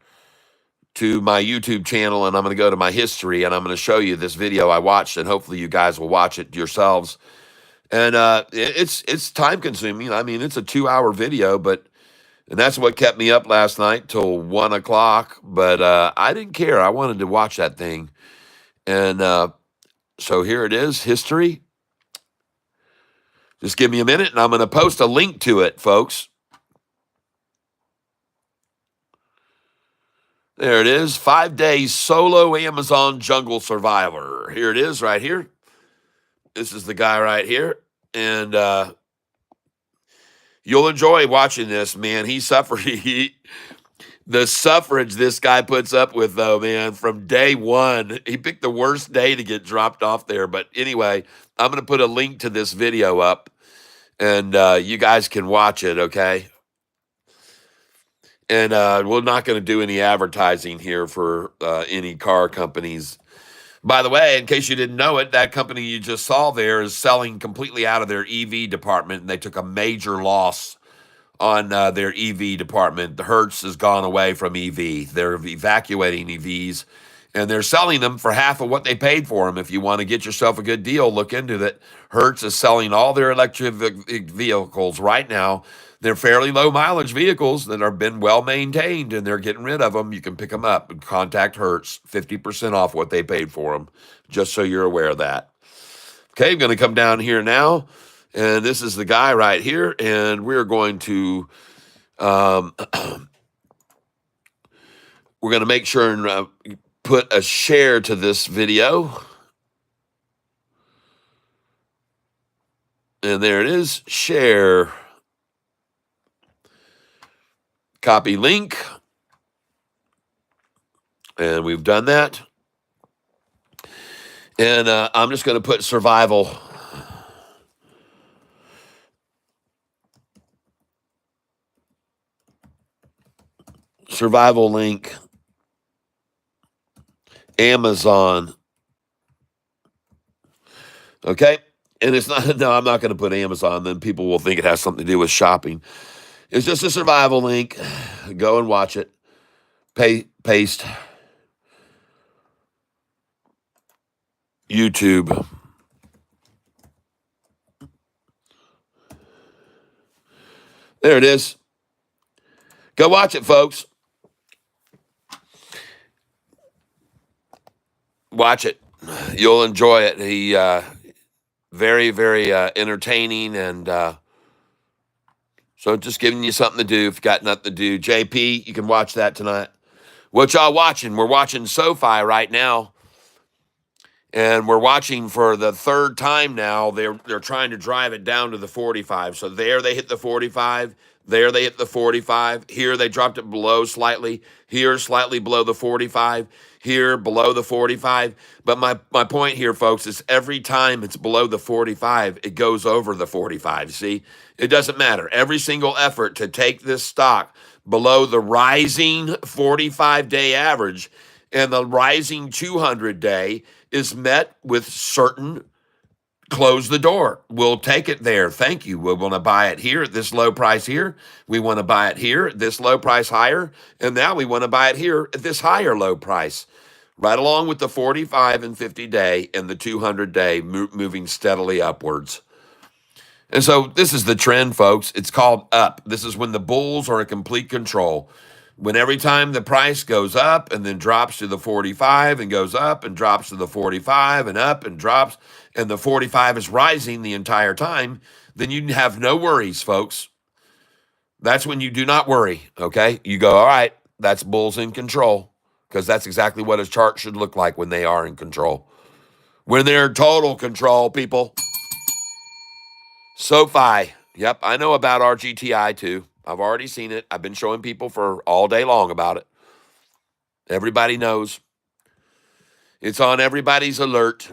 to my YouTube channel, and I'm going to go to my history, and I'm going to show you this video I watched, and hopefully you guys will watch it yourselves. And it's time consuming. I mean, it's a 2-hour video, and that's what kept me up last night till 1 o'clock. But I didn't care. I wanted to watch that thing. And so here it is, history. Just give me a minute, and I'm going to post a link to it, folks. There it is, 5 days solo Amazon jungle survivor. Here it is right here. This is the guy right here. And you'll enjoy watching this, man. He suffered. The suffrage this guy puts up with, though, man, from day one. He picked the worst day to get dropped off there. But anyway, I'm going to put a link to this video up, and you guys can watch it, okay? And we're not going to do any advertising here for any car companies. By the way, in case you didn't know it, that company you just saw there is selling completely out of their EV department, and they took a major loss on their EV department. The Hertz has gone away from EV. They're evacuating EVs, and they're selling them for half of what they paid for them. If you want to get yourself a good deal, look into that. Hertz is selling all their electric vehicles right now. They're fairly low mileage vehicles that have been well maintained, and they're getting rid of them. You can pick them up and contact Hertz, 50% off what they paid for them, just so you're aware of that. Okay, I'm going to come down here now, and this is the guy right here, and we're going to we're going to make sure and put a share to this video. And there it is, share. Copy link, and we've done that. And I'm just going to put survival. Survival link. Amazon. Okay? And it's not, no, I'm not going to put Amazon. Then people will think it has something to do with shopping. It's just a survival link. Go and watch it. Paste YouTube. There it is. Go watch it, folks. Watch it. You'll enjoy it. He very, very entertaining, and so just giving you something to do if you got nothing to do. JP, you can watch that tonight. What y'all watching? We're watching Sofi right now, and we're watching for the third time now. They're trying to drive it down to the 45. So there they hit the 45. There they hit the 45. Here they dropped it below slightly. Here slightly below the 45. Here below the 45. But my point here, folks, is every time it's below the 45, it goes over the 45. See, it doesn't matter. Every single effort to take this stock below the rising 45-day average and the rising 200-day is met with certain close the door. We'll take it there. Thank you. We want to buy it here at this low price here. We want to buy it here at this low price higher. And now we want to buy it here at this higher low price. Right along with the 45 and 50-day and the 200-day moving steadily upwards. And so this is the trend, folks. It's called up. This is when the bulls are in complete control. When every time the price goes up and then drops to the 45 and goes up and drops to the 45 and up and drops, and the 45 is rising the entire time, then you have no worries, folks. That's when you do not worry, okay? You go, all right, that's bulls in control, because that's exactly what a chart should look like when they are in control. When they're in total control, people. Sofi. Yep, I know about RGTI too. I've already seen it. I've been showing people for all day long about it. Everybody knows. It's on everybody's alert.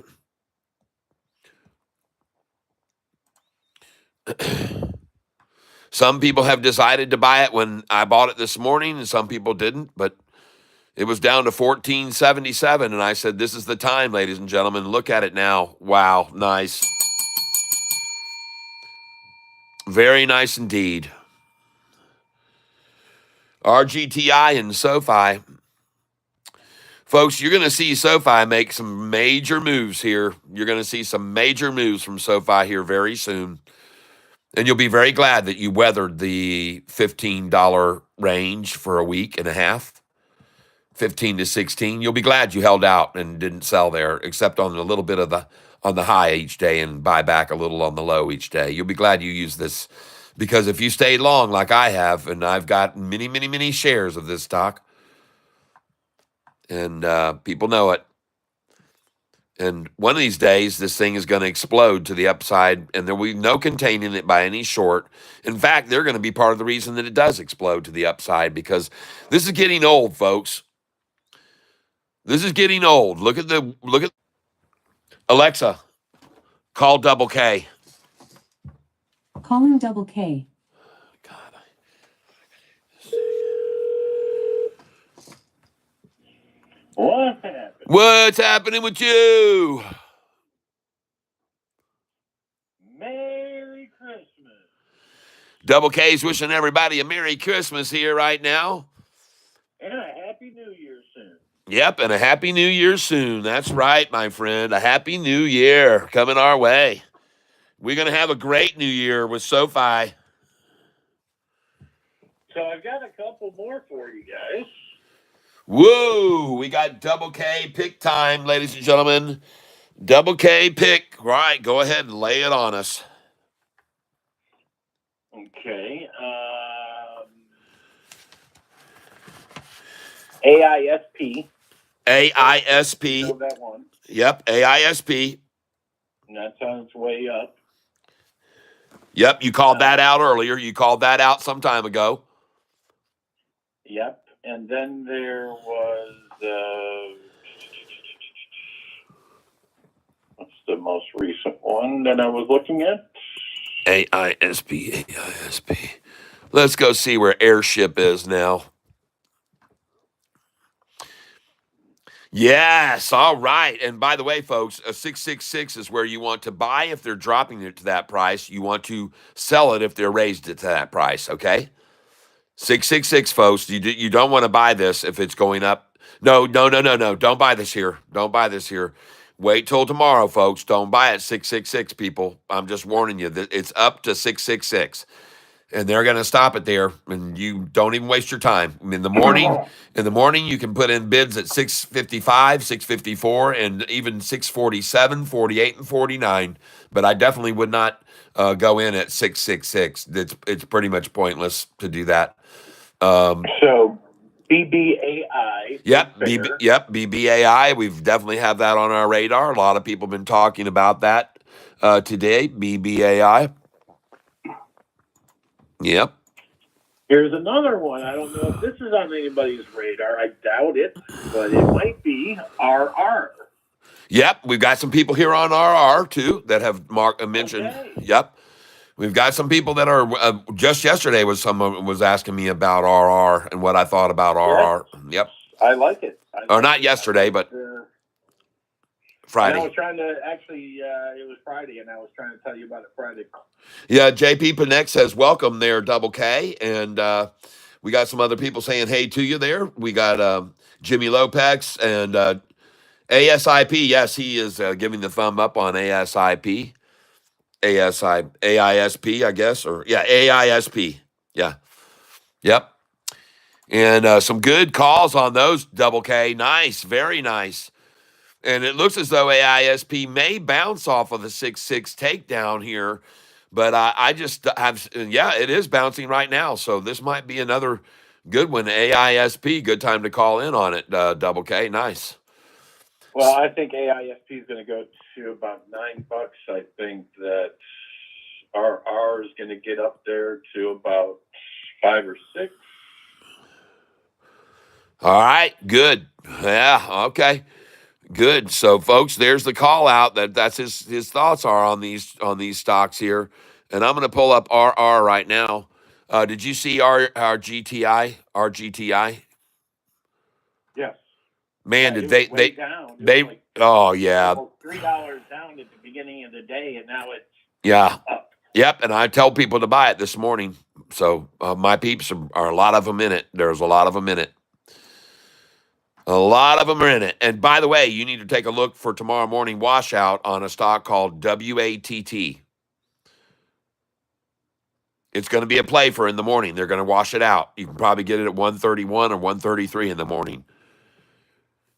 Some people have decided to buy it when I bought it this morning, and some people didn't, but it was down to 14.77, and I said, this is the time, ladies and gentlemen. Look at it now. Wow, nice. Very nice indeed. RGTI and Sofi. Folks, you're going to see Sofi make some major moves here. You're going to see some major moves from Sofi here very soon. And you'll be very glad that you weathered the $15 range for a week and a half, 15 to 16. You'll be glad you held out and didn't sell there, except on a little bit of on the high each day and buy back a little on the low each day. You'll be glad you used this, because if you stayed long like I have, and I've got many, many, many shares of this stock, and people know it. And one of these days, this thing is going to explode to the upside, and there will be no containing it by any short. In fact, they're going to be part of the reason that it does explode to the upside, because this is getting old, folks. This is getting old. Look at Alexa, call Double K. Calling Double K. God. What happened? What's happening with you? Merry Christmas. Double K's wishing everybody a Merry Christmas here right now. And a Happy New Year soon. Yep, and a Happy New Year soon. That's right, my friend. A Happy New Year coming our way. We're going to have a great New Year with Sofi. So I've got a couple more for you guys. Whoa, we got Double K pick time, ladies and gentlemen. Double K pick. Right, go ahead and lay it on us. Okay. AISP. AISP. You know that one. Yep, AISP. And that's on its way up. Yep, you called that out earlier. You called that out some time ago. Yep. And then there was, what's the most recent one that I was looking at? AISP. Let's go see where Airship is now. Yes, all right. And by the way, folks, a 666 is where you want to buy if they're dropping it to that price. You want to sell it if they're raised it to that price, okay? 666, folks. You don't want to buy this if it's going up. No. Don't buy this here. Don't buy this here. Wait till tomorrow, folks. Don't buy it 666, people. I'm just warning you that it's up to 666. And they're going to stop it there, and you don't even waste your time. In the morning, you can put in bids at 655, 654, and even 647, 48, and 49. But I definitely would not go in at 666. It's pretty much pointless to do that. So BBAI. Yep, Fair. BBAI. We've definitely have that on our radar. A lot of people have been talking about that today. BBAI. Yep. Here's another one. I don't know if this is on anybody's radar. I doubt it, but it might be RR. Yep, we've got some people here on RR too that have mentioned. Okay. Yep, we've got some people that are. Just yesterday someone was asking me about RR and what I thought about RR. Yep. I like it. Or not yesterday, but Friday. I was trying to actually. It was Friday, and I was trying to tell you about it Friday. Yeah, JP Panek says welcome there, Double K, and we got some other people saying hey to you there. We got Jimmy Lopez and ASIP. Yes, he is giving the thumb up on ASIP. AISP, I guess, or yeah, AISP. Yeah, yep. And some good calls on those, Double K. Nice, very nice. And it looks as though AISP may bounce off of the 6-6 takedown here. But I just have, yeah, it is bouncing right now. So this might be another good one. AISP, good time to call in on it, Double K. Nice. Well, I think AISP is going to go to about $9. I think that RR is going to get up there to about 5 or 6. All right, good. Yeah, okay. Good. So, folks, there's the call out. That's his thoughts are on these stocks here. And I'm going to pull up RR right now. Did you see our GTI? Our GTI? Yes. Man, It did was they way down. It they was like oh yeah. almost $3 down at the beginning of the day, and now it's Yeah. up. Yep, and I tell people to buy it this morning. So my peeps are a lot of them in it. There's a lot of them in it. A lot of them are in it. And by the way, you need to take a look for tomorrow morning washout on a stock called WATT. It's going to be a play for in the morning. They're going to wash it out. You can probably get it at 131 or 133 in the morning.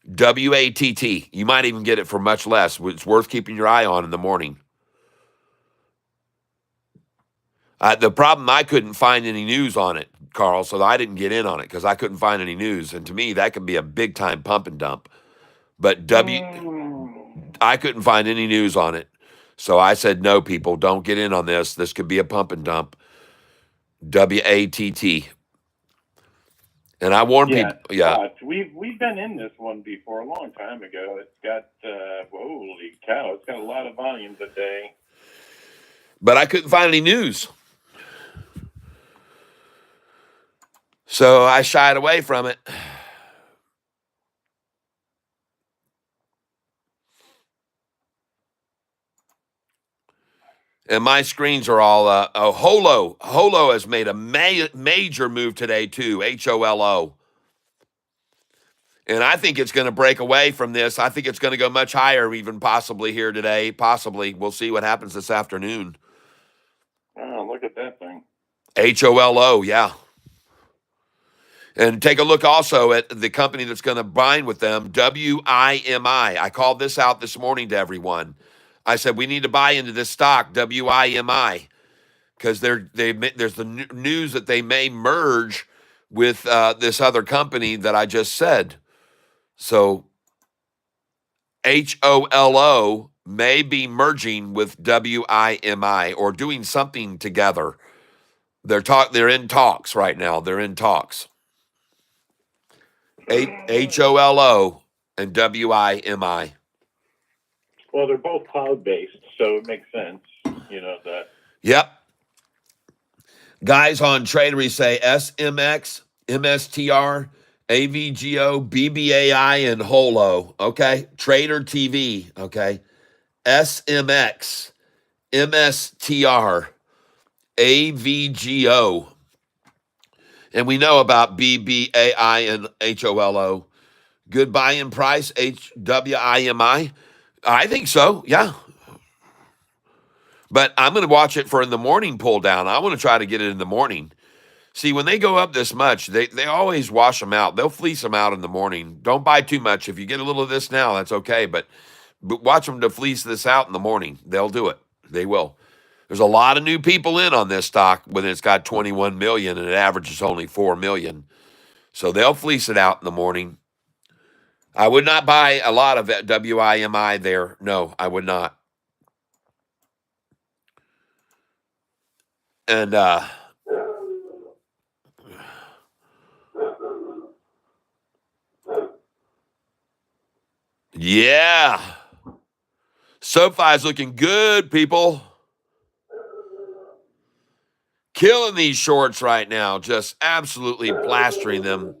WATT. You might even get it for much less. It's worth keeping your eye on in the morning. The problem, I couldn't find any news on it, Carl, so I didn't get in on it because I couldn't find any news. And to me, that could be a big-time pump and dump. But I couldn't find any news on it. So I said, no, people, don't get in on this. This could be a pump and dump. WATT. And I warn people. Yeah. We've been in this one before a long time ago. It's got, holy cow, it's got a lot of volume today. But I couldn't find any news. So I shied away from it. And my screens are all, Holo. Holo has made a major move today, too. HOLO. And I think it's going to break away from this. I think it's going to go much higher, even possibly here today. Possibly. We'll see what happens this afternoon. Oh, look at that thing. HOLO, yeah. And take a look also at the company that's going to bind with them, WIMI. I called this out this morning to everyone. I said, we need to buy into this stock, WIMI, because there's the news that they may merge with this other company that I just said. So HOLO may be merging with WIMI or doing something together. They're in talks right now. They're in talks. HOLO and WIMI. Well, they're both cloud-based, so it makes sense, that. Yep. Guys on Tradery say SMX, MSTR, AVGO, BBAI, and HOLO. Okay. Trader TV. Okay. SMX, MSTR, AVGO. And we know about BBAI and HOLO. Good buy-in price, HWIMI. I think so, yeah. But I'm going to watch it for in the morning pull down. I want to try to get it in the morning. See, when they go up this much, they always wash them out. They'll fleece them out in the morning. Don't buy too much. If you get a little of this now, that's okay. But watch them to fleece this out in the morning. They'll do it. They will. There's a lot of new people in on this stock when it's got 21 million and it averages only 4 million. So they'll fleece it out in the morning. I would not buy a lot of WIMI there. No, I would not. And yeah, SoFi's looking good, people. Killing these shorts right now, just absolutely plastering them.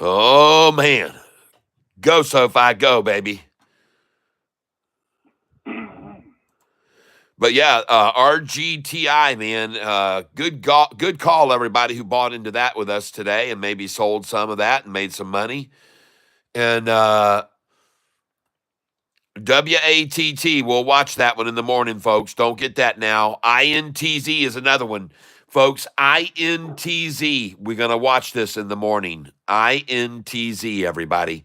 Oh, man. Go, SoFi. Go, baby. But yeah, RGTI, man, good call, everybody who bought into that with us today and maybe sold some of that and made some money. And WATT, we'll watch that one in the morning, folks. Don't get that now. INTZ is another one. Folks, INTZ, we're going to watch this in the morning. INTZ, everybody.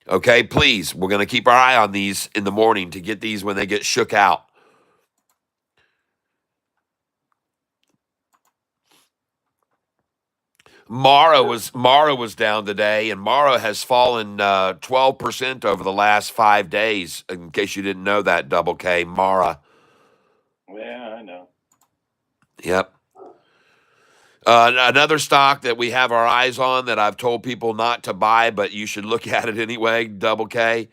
Okay, please, we're going to keep our eye on these in the morning to get these when they get shook out. Mara was down today, and Mara has fallen 12% over the last 5 days. In case you didn't know that, Double K, Mara. Yeah, I know. Yep. Another stock that we have our eyes on that I've told people not to buy, but you should look at it anyway, Double K.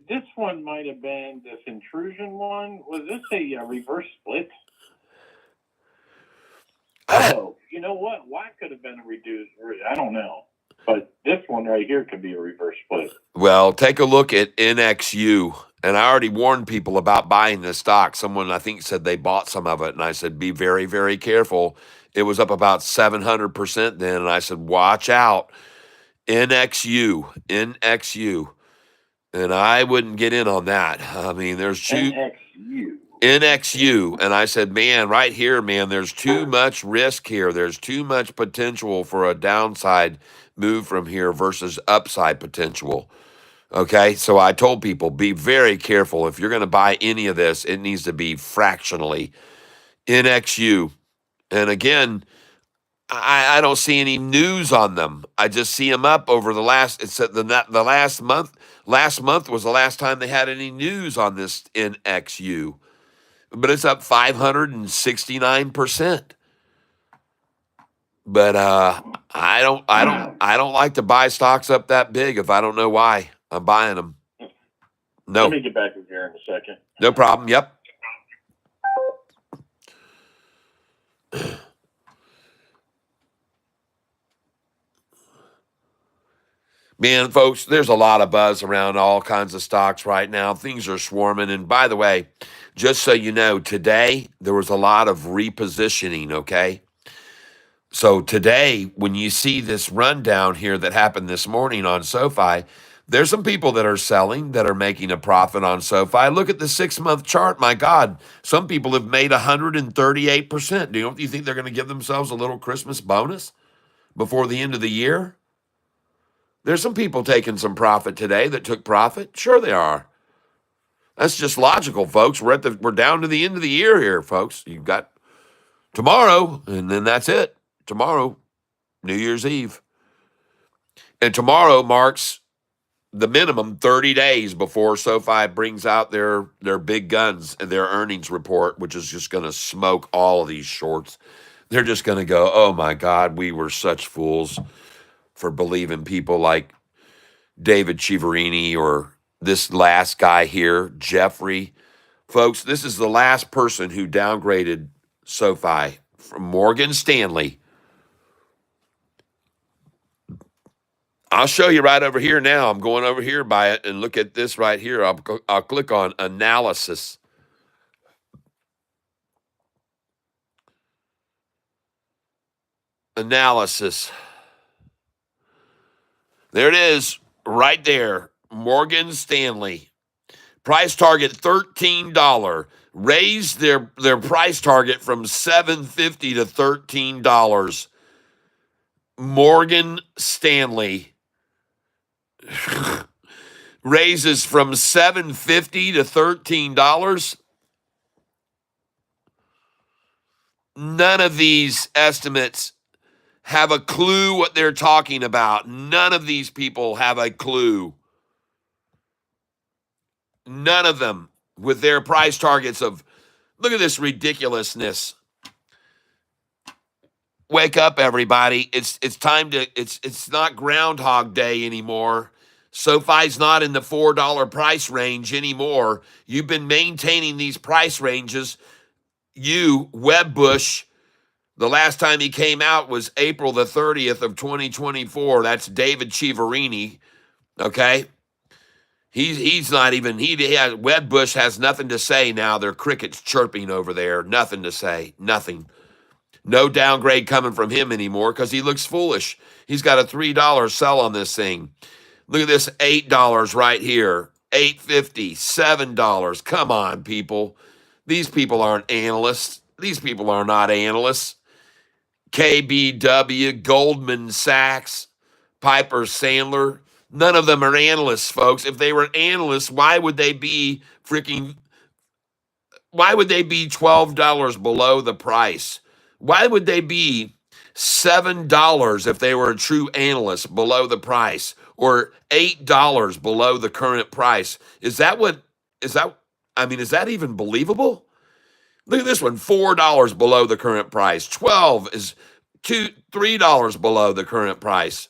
This one might have been this intrusion one. Was this a reverse split? Oh, you know what? Why could have been a reduced? I don't know. But this one right here could be a reverse split. Well, take a look at NXU. And I already warned people about buying this stock. Someone, I think, said they bought some of it. And I said, be very, very careful. It was up about 700% then. And I said, watch out. NXU. And I wouldn't get in on that. I mean, there's two. NXU. And I said, man, right here, man, there's too much risk here. There's too much potential for a downside move from here versus upside potential. Okay, so I told people, be very careful. If you're going to buy any of this, it needs to be fractionally. NXU. And again, I don't see any news on them. I just see them up over the last, it's the last month. Last month was the last time they had any news on this NXU. But it's up 569%. But I don't like to buy stocks up that big if I don't know why I'm buying them. No. Let me get back in here in a second. No problem. Yep. Man, folks, there's a lot of buzz around all kinds of stocks right now. Things are swarming. And by the way, just so you know, today there was a lot of repositioning, okay? So today, when you see this rundown here that happened this morning on SoFi, there's some people that are selling that are making a profit on SoFi. Look at the 6-month chart. My God, some people have made 138%. Do you think they're going to give themselves a little Christmas bonus before the end of the year? There's some people taking some profit today that took profit. Sure they are. That's just logical, folks. We're down to the end of the year here, folks. You've got tomorrow, and then that's it. Tomorrow, New Year's Eve. And tomorrow marks the minimum 30 days before SoFi brings out their big guns and their earnings report, which is just going to smoke all of these shorts. They're just going to go, oh my God, we were such fools for believing people like David Chiaverini or this last guy here, Jeffrey. Folks, this is the last person who downgraded SoFi from Morgan Stanley. I'll show you right over here now. I'm going over here by it and look at this right here. I'll click on analysis. Analysis. There it is, right there. Morgan Stanley. Price target $13. Raised their price target from $7.50 to $13. Morgan Stanley raises from $7.50 to $13. None of these estimates have a clue what they're talking about. None of these people have a clue. None of them with their price targets of, look at this ridiculousness. Wake up, everybody. It's time to, it's not Groundhog Day anymore. SoFi's not in the $4 price range anymore. You've been maintaining these price ranges. Webbush, the last time he came out was April the 30th of 2024. That's David Chiaverini, okay? He's not even, Webbush has nothing to say now. They're crickets chirping over there. Nothing to say. Nothing. No downgrade coming from him anymore because he looks foolish. He's got a $3 sell on this thing. Look at this $8 right here. $8.50, $7. Come on, people. These people aren't analysts. These people are not analysts. KBW, Goldman Sachs, Piper Sandler. None of them are analysts, folks. If they were analysts, why would they be $12 below the price? Why would they be $7 if they were a true analyst below the price, or $8 below the current price? Is that even believable? Look at this one, $4 below the current price. 12 is $3 below the current price.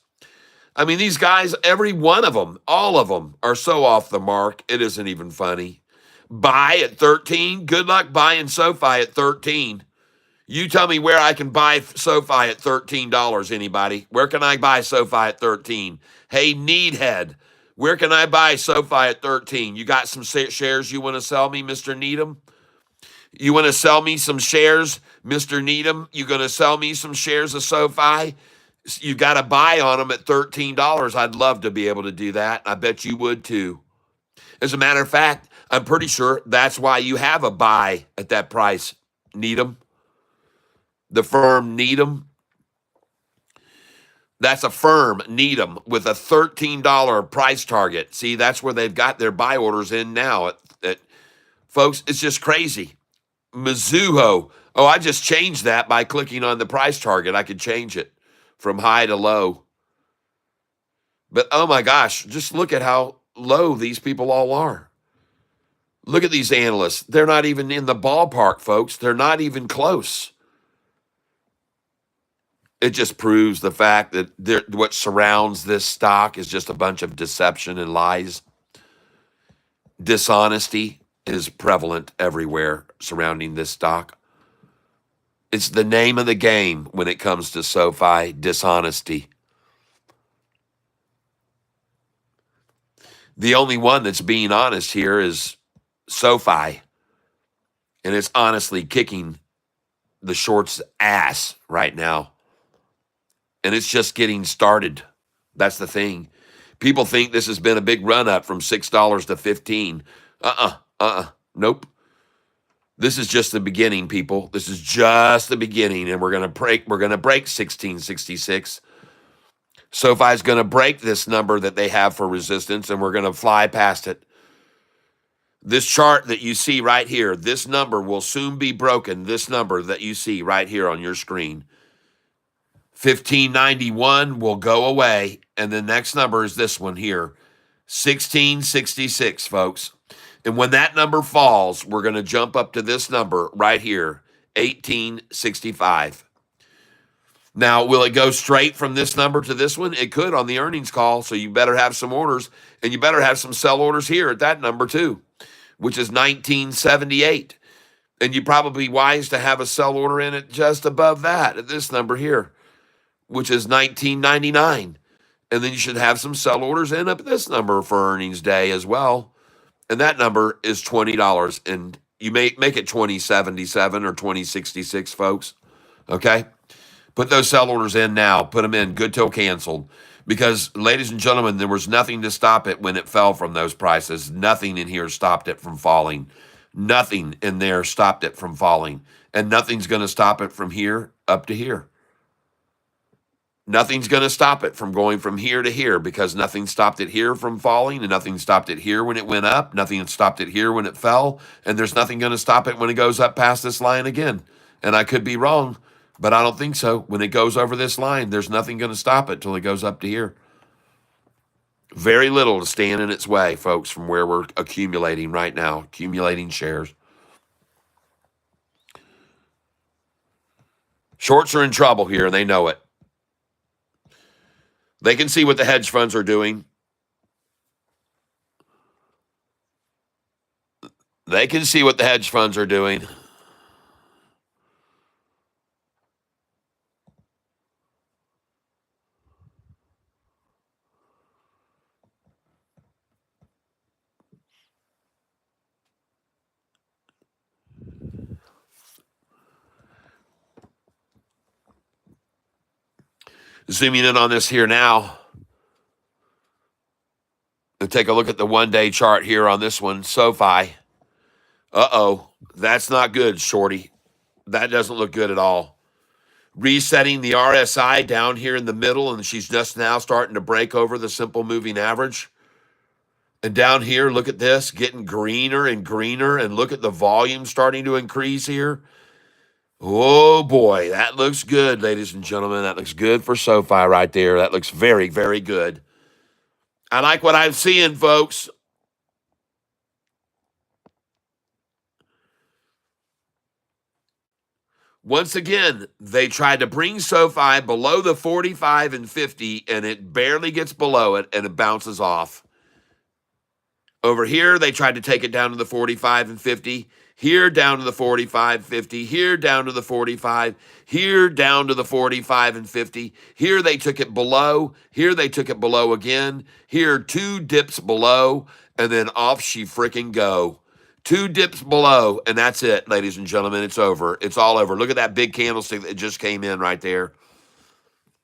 I mean, these guys, every one of them, all of them are so off the mark. It isn't even funny. Buy at 13. Good luck buying SoFi at 13. You tell me where I can buy SoFi at $13, anybody. Where can I buy SoFi at 13? Hey, Needhead, where can I buy SoFi at 13? You got some shares you want to sell me, Mr. Needham? You want to sell me some shares, Mr. Needham? You going to sell me some shares of SoFi? You got to buy on them at $13. I'd love to be able to do that. I bet you would too. As a matter of fact, I'm pretty sure that's why you have a buy at that price, Needham. The firm Needham. That's a firm Needham with a $13 price target. See, that's where they've got their buy orders in now. Folks, it's just crazy. Mizuho. Oh, I just changed that by clicking on the price target. I could change it from high to low. But oh my gosh, just look at how low these people all are. Look at these analysts. They're not even in the ballpark, folks. They're not even close. It just proves the fact that what surrounds this stock is just a bunch of deception and lies. Dishonesty is prevalent everywhere surrounding this stock. It's the name of the game when it comes to SoFi, dishonesty. The only one that's being honest here is SoFi. And it's honestly kicking the short's ass right now. And it's just getting started. That's the thing. People think this has been a big run up from $6 to $15. Nope. This is just the beginning, people. This is just the beginning, and we're gonna break 1666. SoFi's gonna break this number that they have for resistance, and we're gonna fly past it. This chart that you see right here, this number will soon be broken. This number that you see right here on your screen. 1591 will go away, and the next number is this one here, 1666, folks. And when that number falls, we're going to jump up to this number right here, 1865. Now, will it go straight from this number to this one? It could on the earnings call, so you better have some orders, and you better have some sell orders here at that number too, which is 1978. And you're probably wise to have a sell order in it just above that at this number here, which is 1999. And then you should have some sell orders end up at this number for earnings day as well. And that number is $20. And you may make it 2077 or 2066, folks. Okay? Put those sell orders in now. Put them in good till canceled. Because, ladies and gentlemen, there was nothing to stop it when it fell from those prices. Nothing in here stopped it from falling. Nothing in there stopped it from falling. And nothing's going to stop it from here up to here. Nothing's going to stop it from going from here to here, because nothing stopped it here from falling, and nothing stopped it here when it went up. Nothing stopped it here when it fell, and there's nothing going to stop it when it goes up past this line again. And I could be wrong, but I don't think so. When it goes over this line, there's nothing going to stop it till it goes up to here. Very little to stand in its way, folks, from where we're accumulating right now, accumulating shares. Shorts are in trouble here, and they know it. They can see what the hedge funds are doing. They can see what the hedge funds are doing. Zooming in on this here now. And take a look at the one-day chart here on this one, Sofi. Uh-oh, that's not good, shorty. That doesn't look good at all. Resetting the RSI down here in the middle, and she's just now starting to break over the simple moving average. And down here, look at this, getting greener and greener, and look at the volume starting to increase here. Oh, boy, that looks good, ladies and gentlemen. That looks good for Sofi right there. That looks very, very good. I like what I'm seeing, folks. Once again, they tried to bring Sofi below the 45 and 50, and it barely gets below it, and it bounces off. Over here, they tried to take it down to the 45 and 50. Here, down to the 45, 50. Here, down to the 45. Here, down to the 45 and 50. Here, they took it below. Here, they took it below again. Here, 2 dips below, and then off she freaking go. 2 dips below, and that's it, ladies and gentlemen. It's over. It's all over. Look at that big candlestick that just came in right there.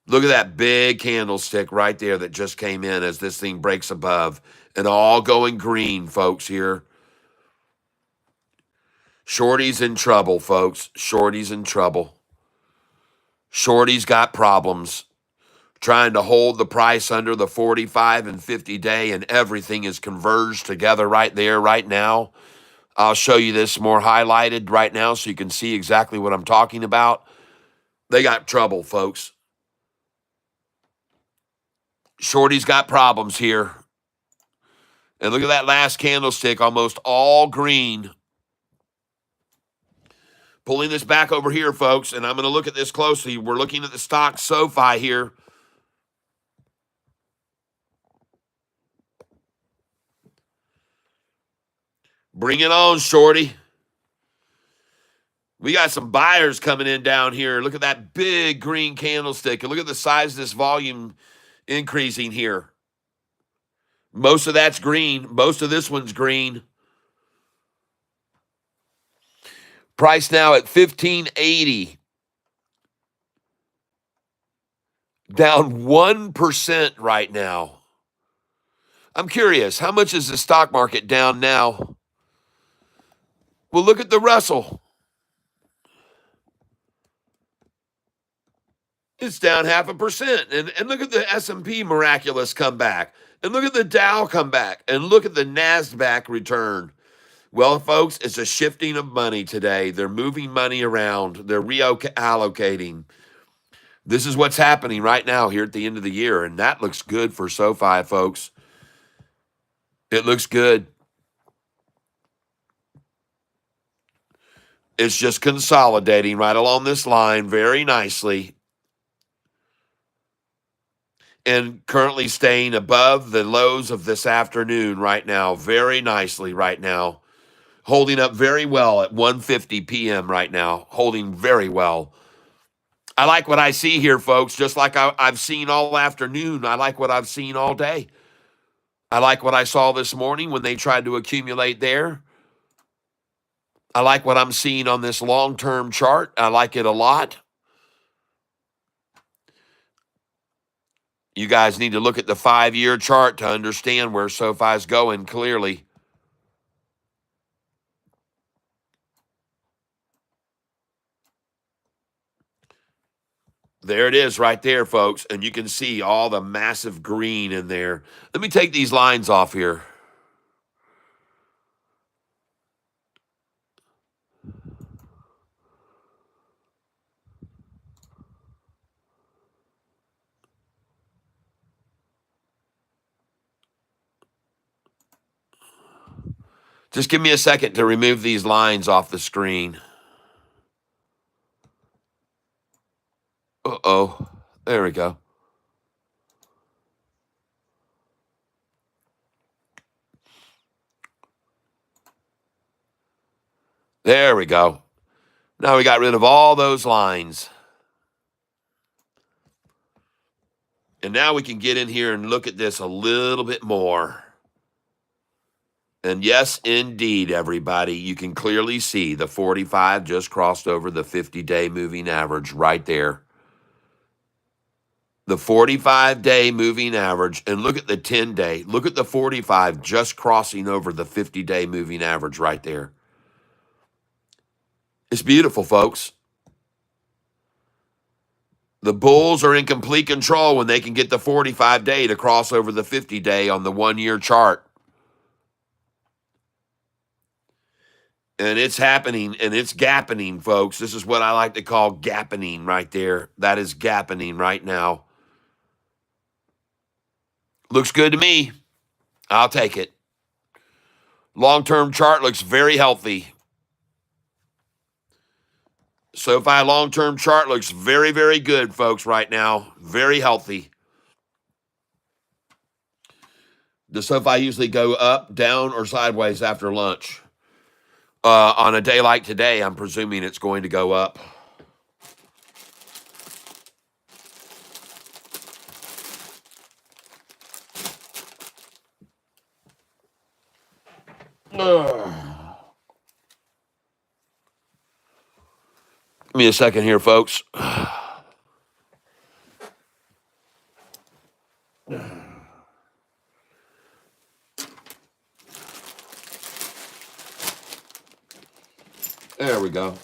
Look at that big candlestick right there that just came in as this thing breaks above. And all going green, folks, here. Shorty's in trouble, folks. Shorty's in trouble. Shorty's got problems trying to hold the price under the 45 and 50 day, and everything is converged together right there, right now. I'll show you this more highlighted right now so you can see exactly what I'm talking about. They got trouble, folks. Shorty's got problems here. And look at that last candlestick, almost all green. Pulling this back over here, folks, and I'm going to look at this closely. We're looking at the stock Sofi here. Bring it on, shorty. We got some buyers coming in down here. Look at that big green candlestick. And look at the size of this volume increasing here. Most of that's green. Most of this one's green. Price now at $15.80. Down 1% right now. I'm curious, how much is the stock market down now? Well, look at the Russell. It's down 0.5%. And look at the S&P miraculous comeback. And look at the Dow comeback. And look at the NASDAQ return. Well, folks, it's a shifting of money today. They're moving money around. They're reallocating. This is what's happening right now here at the end of the year. And that looks good for Sofi, folks. It looks good. It's just consolidating right along this line very nicely. And currently staying above the lows of this afternoon right now, very nicely right now. Holding up very well at 1:50 p.m. right now, holding very well. I like what I see here, folks, just like I've seen all afternoon. I like what I've seen all day. I like what I saw this morning when they tried to accumulate there. I like what I'm seeing on this long-term chart. I like it a lot. You guys need to look at the 5-year chart to understand where SoFi's going clearly. There it is right there, folks. And you can see all the massive green in there. Let me take these lines off here. Just give me a second to remove these lines off the screen. Uh-oh. There we go. There we go. Now we got rid of all those lines. And now we can get in here and look at this a little bit more. And yes, indeed, everybody, you can clearly see the 45 just crossed over the 50-day moving average right there. The 45-day moving average, and look at the 10-day. Look at the 45 just crossing over the 50-day moving average right there. It's beautiful, folks. The bulls are in complete control when they can get the 45-day to cross over the 50-day on the 1-year chart. And it's happening, and it's gappening, folks. This is what I like to call gappening right there. That is gappening right now. Looks good to me. I'll take it. Long-term chart looks very healthy. SoFi long-term chart looks very, very good, folks, right now. Very healthy. Does SoFi usually go up, down, or sideways after lunch? On a day like today, I'm presuming it's going to go up. Ugh. Give me a second here, folks. There we go.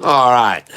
All right.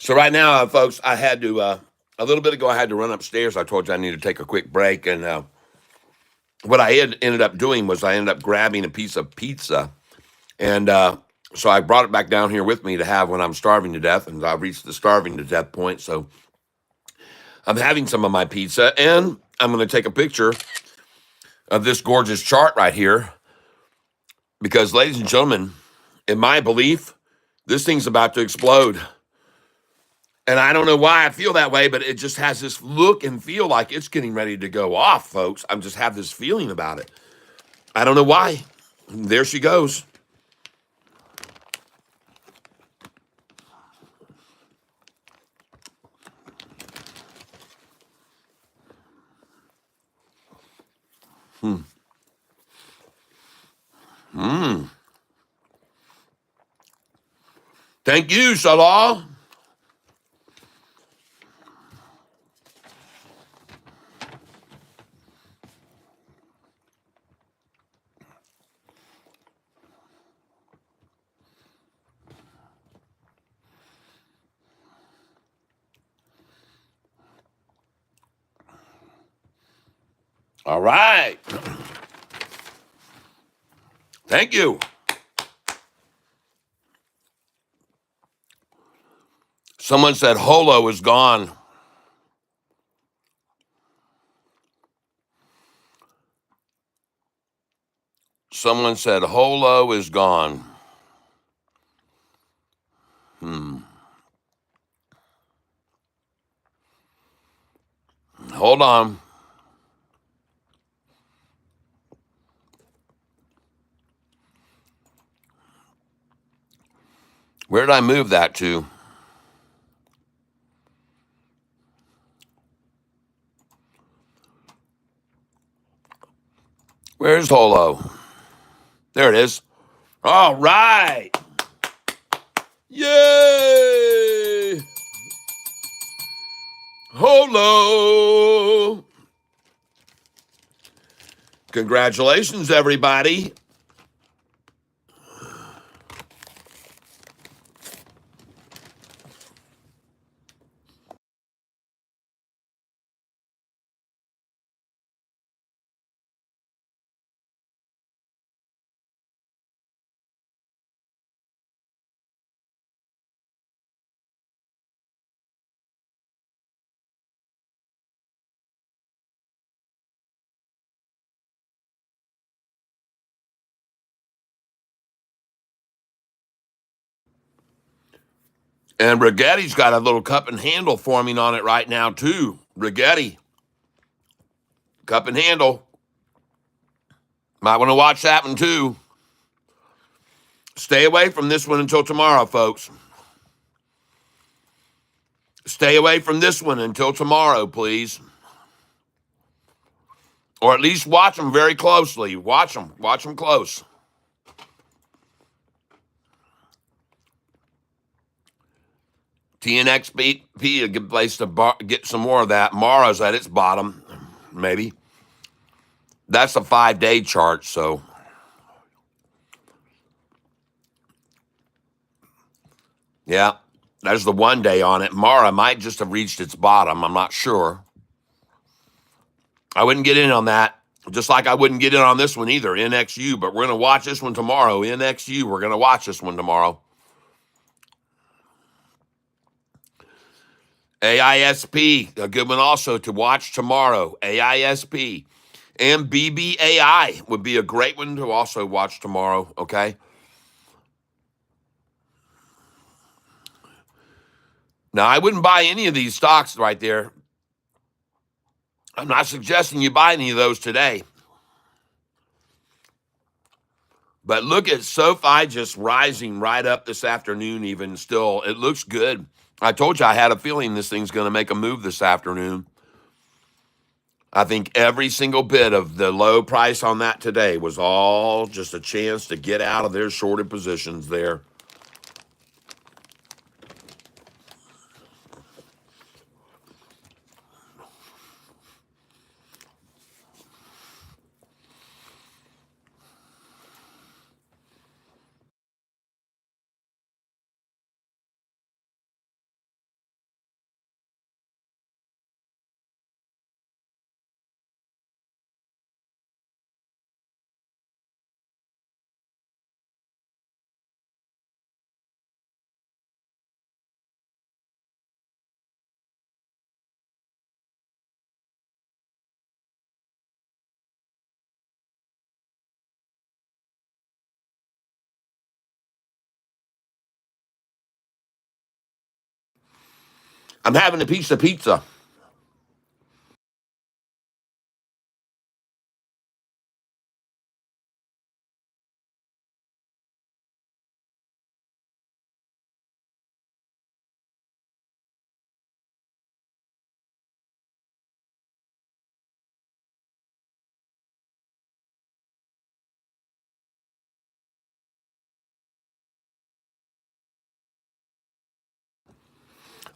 So right now, folks, I had to, a little bit ago, I had to run upstairs. I told you I needed to take a quick break. And what I had ended up doing was I ended up grabbing a piece of pizza. And so I brought it back down here with me to have when I'm starving to death. And I've reached the starving to death point. So I'm having some of my pizza. And I'm going to take a picture of this gorgeous chart right here. Because, ladies and gentlemen, in my belief, this thing's about to explode. And I don't know why I feel that way, but it just has this look and feel like it's getting ready to go off, folks. I just have this feeling about it. I don't know why. There she goes. Hmm. Mm. Thank you, Salah. All right. Thank you. Someone said Holo is gone. Someone said Holo is gone. Hold on. Where did I move that to? Where's Holo? There it is. All right. Yay! Holo. Congratulations, everybody. And Rigetti's got a little cup and handle forming on it right now, too. Rigetti, cup and handle. Might want to watch that one, too. Stay away from this one until tomorrow, folks. Stay away from this one until tomorrow, please. Or at least watch them very closely. Watch them. Watch them close. TNXP, a good place to get some more of that. Mara's at its bottom, maybe. That's a 5-day chart, so. Yeah, there's the 1 day on it. Mara might just have reached its bottom. I'm not sure. I wouldn't get in on that, just like I wouldn't get in on this one either, NXU. But we're going to watch this one tomorrow. NXU, we're going to watch this one tomorrow. AISP, a good one also to watch tomorrow. AISP. And BBAI would be a great one to also watch tomorrow, okay? Now, I wouldn't buy any of these stocks right there. I'm not suggesting you buy any of those today. But look at Sofi just rising right up this afternoon, even still. It looks good. I told you I had a feeling this thing's going to make a move this afternoon. I think every single bit of the low price on that today was all just a chance to get out of their shorted positions there. I'm having a piece of pizza.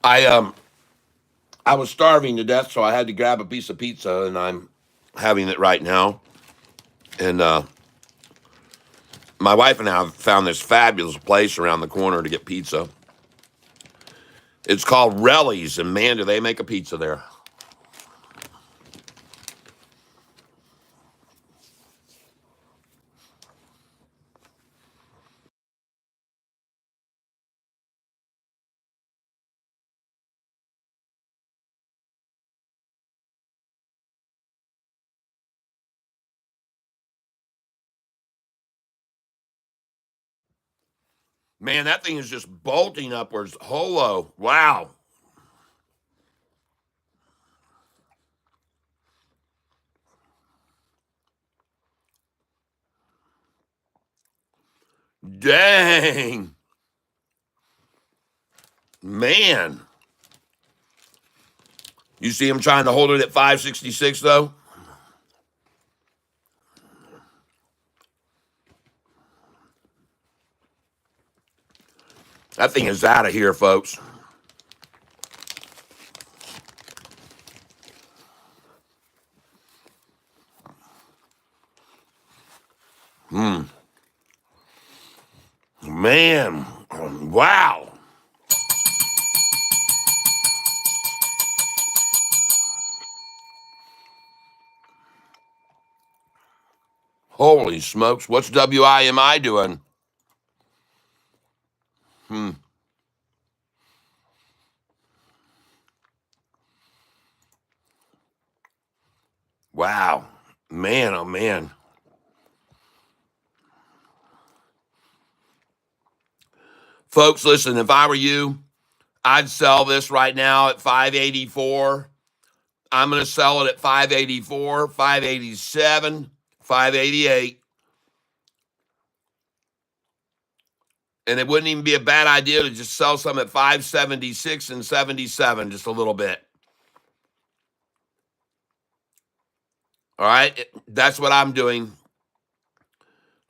I was starving to death, so I had to grab a piece of pizza, and I'm having it right now. And my wife and I have found this fabulous place around the corner to get pizza. It's called Relly's, and man, do they make a pizza there. Man, that thing is just bolting upwards. Holo. Wow. Dang. Man. You see him trying to hold it at 566, though? That thing is out of here, folks. Man. Wow. Holy smokes. What's WIMI doing? Wow. Man, oh man. Folks, listen, if I were you, I'd sell this right now at 584. I'm going to sell it at 584, 587, 588. And it wouldn't even be a bad idea to just sell some at 576 and 77, just a little bit. All right. That's what I'm doing.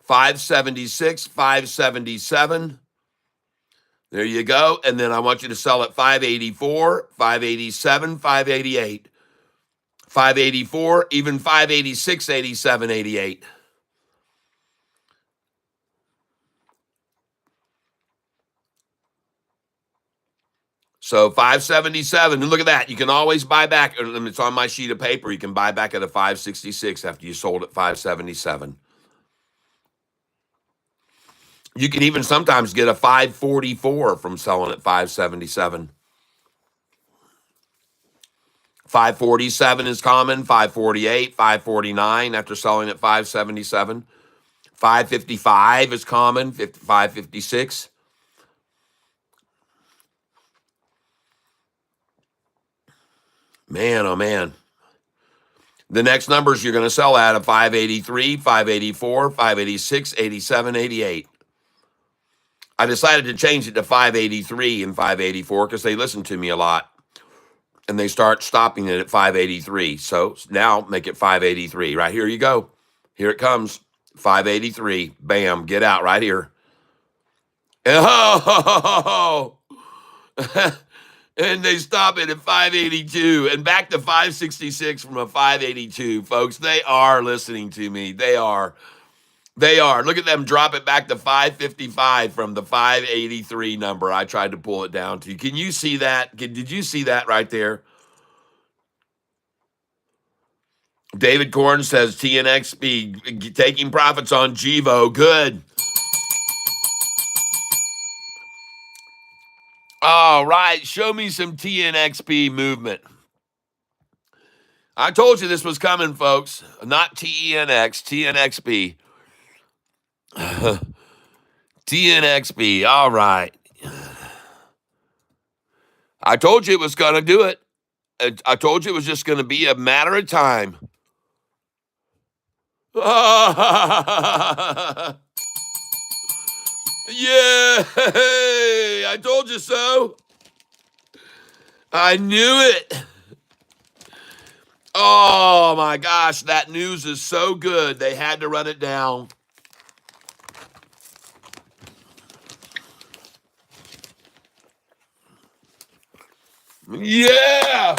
576, 577. There you go. And then I want you to sell at 584, 587, 588, 584, even 586, 87, 88. So 577, and look at that. You can always buy back. It's on my sheet of paper. You can buy back at a 566 after you sold at 577. You can even sometimes get a 544 from selling at 577. 547 is common, 548, 549 after selling at 577. 555 is common, 556. Man, oh man. The next numbers you're going to sell at are 583, 584, 586, 87, 88. I decided to change it to 583 and 584 because they listen to me a lot. And they start stopping it at 583. So now make it 583. Right here you go. Here it comes. 583. Bam. Get out right here. Oh! And they stop it at 582 and back to 566 from a 582. Folks, they are listening to me. They are. They are. Look at them drop it back to 555 from the 583 number I tried to pull it down to. Can you see that? Did you see that right there? David Korn says TNXP taking profits on Givo. Good. All right. Show me some TNXP movement. I told you this was coming, folks. Not TENX, TNXP. TNXP. All right. I told you it was going to do it. I told you it was just going to be a matter of time. Yeah. I told you so. I knew it. Oh my gosh, that news is so good. They had to run it down. Yeah.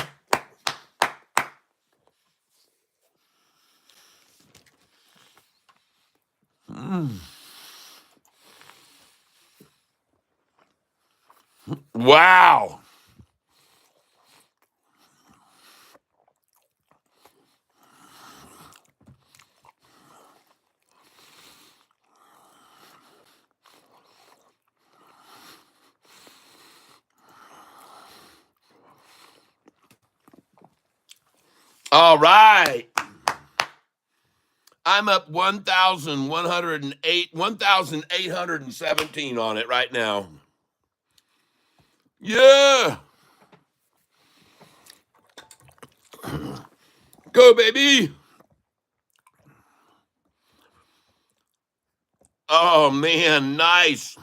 Wow. All right. I'm up 1,817 on it right now. Yeah. Go, baby. Oh, man. Nice.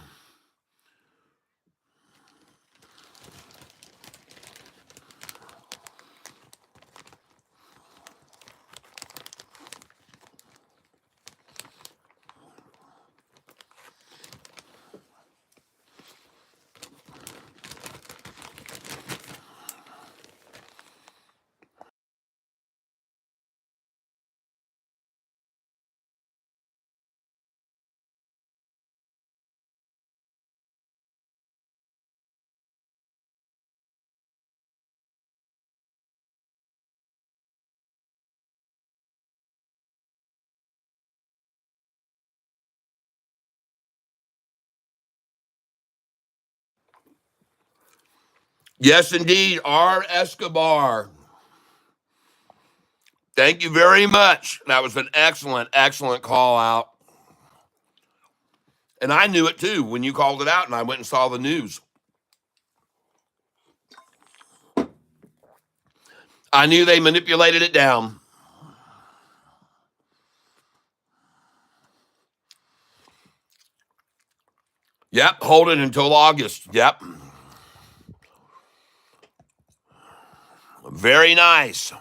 Yes, indeed. R. Escobar. Thank you very much. That was an excellent, excellent call out. And I knew it too when you called it out, and I went and saw the news. I knew they manipulated it down. Yep, hold it until August. Yep. Very nice.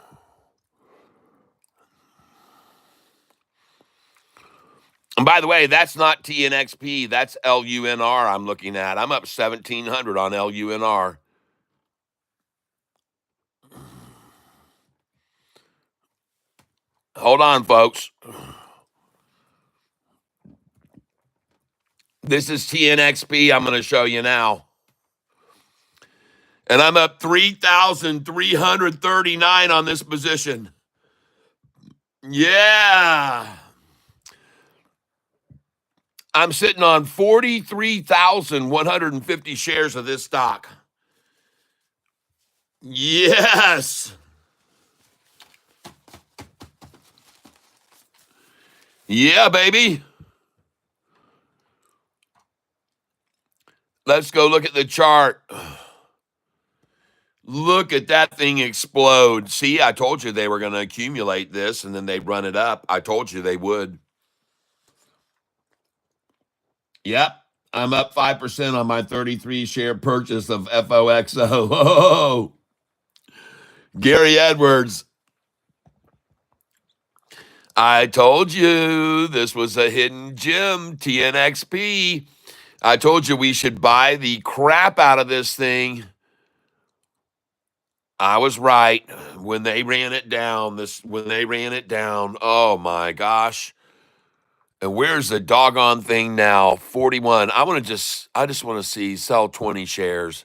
And by the way, that's not TNXP. That's LUNR I'm looking at. I'm up 1,700 on LUNR. Hold on, folks. This is TNXP I'm going to show you now. And I'm up 3,339 on this position. Yeah. I'm sitting on 43,150 shares of this stock. Yes. Yeah, baby. Let's go look at the chart. Look at that thing explode. See, I told you they were going to accumulate this and then they'd run it up. I told you they would. Yep. I'm up 5% on my 33 share purchase of FOXO. Oh, Gary Edwards. I told you this was a hidden gem, TNXP. I told you we should buy the crap out of this thing. I was right when they ran it down. Oh my gosh. And where's the doggone thing now? 41. I just want to see sell 20 shares.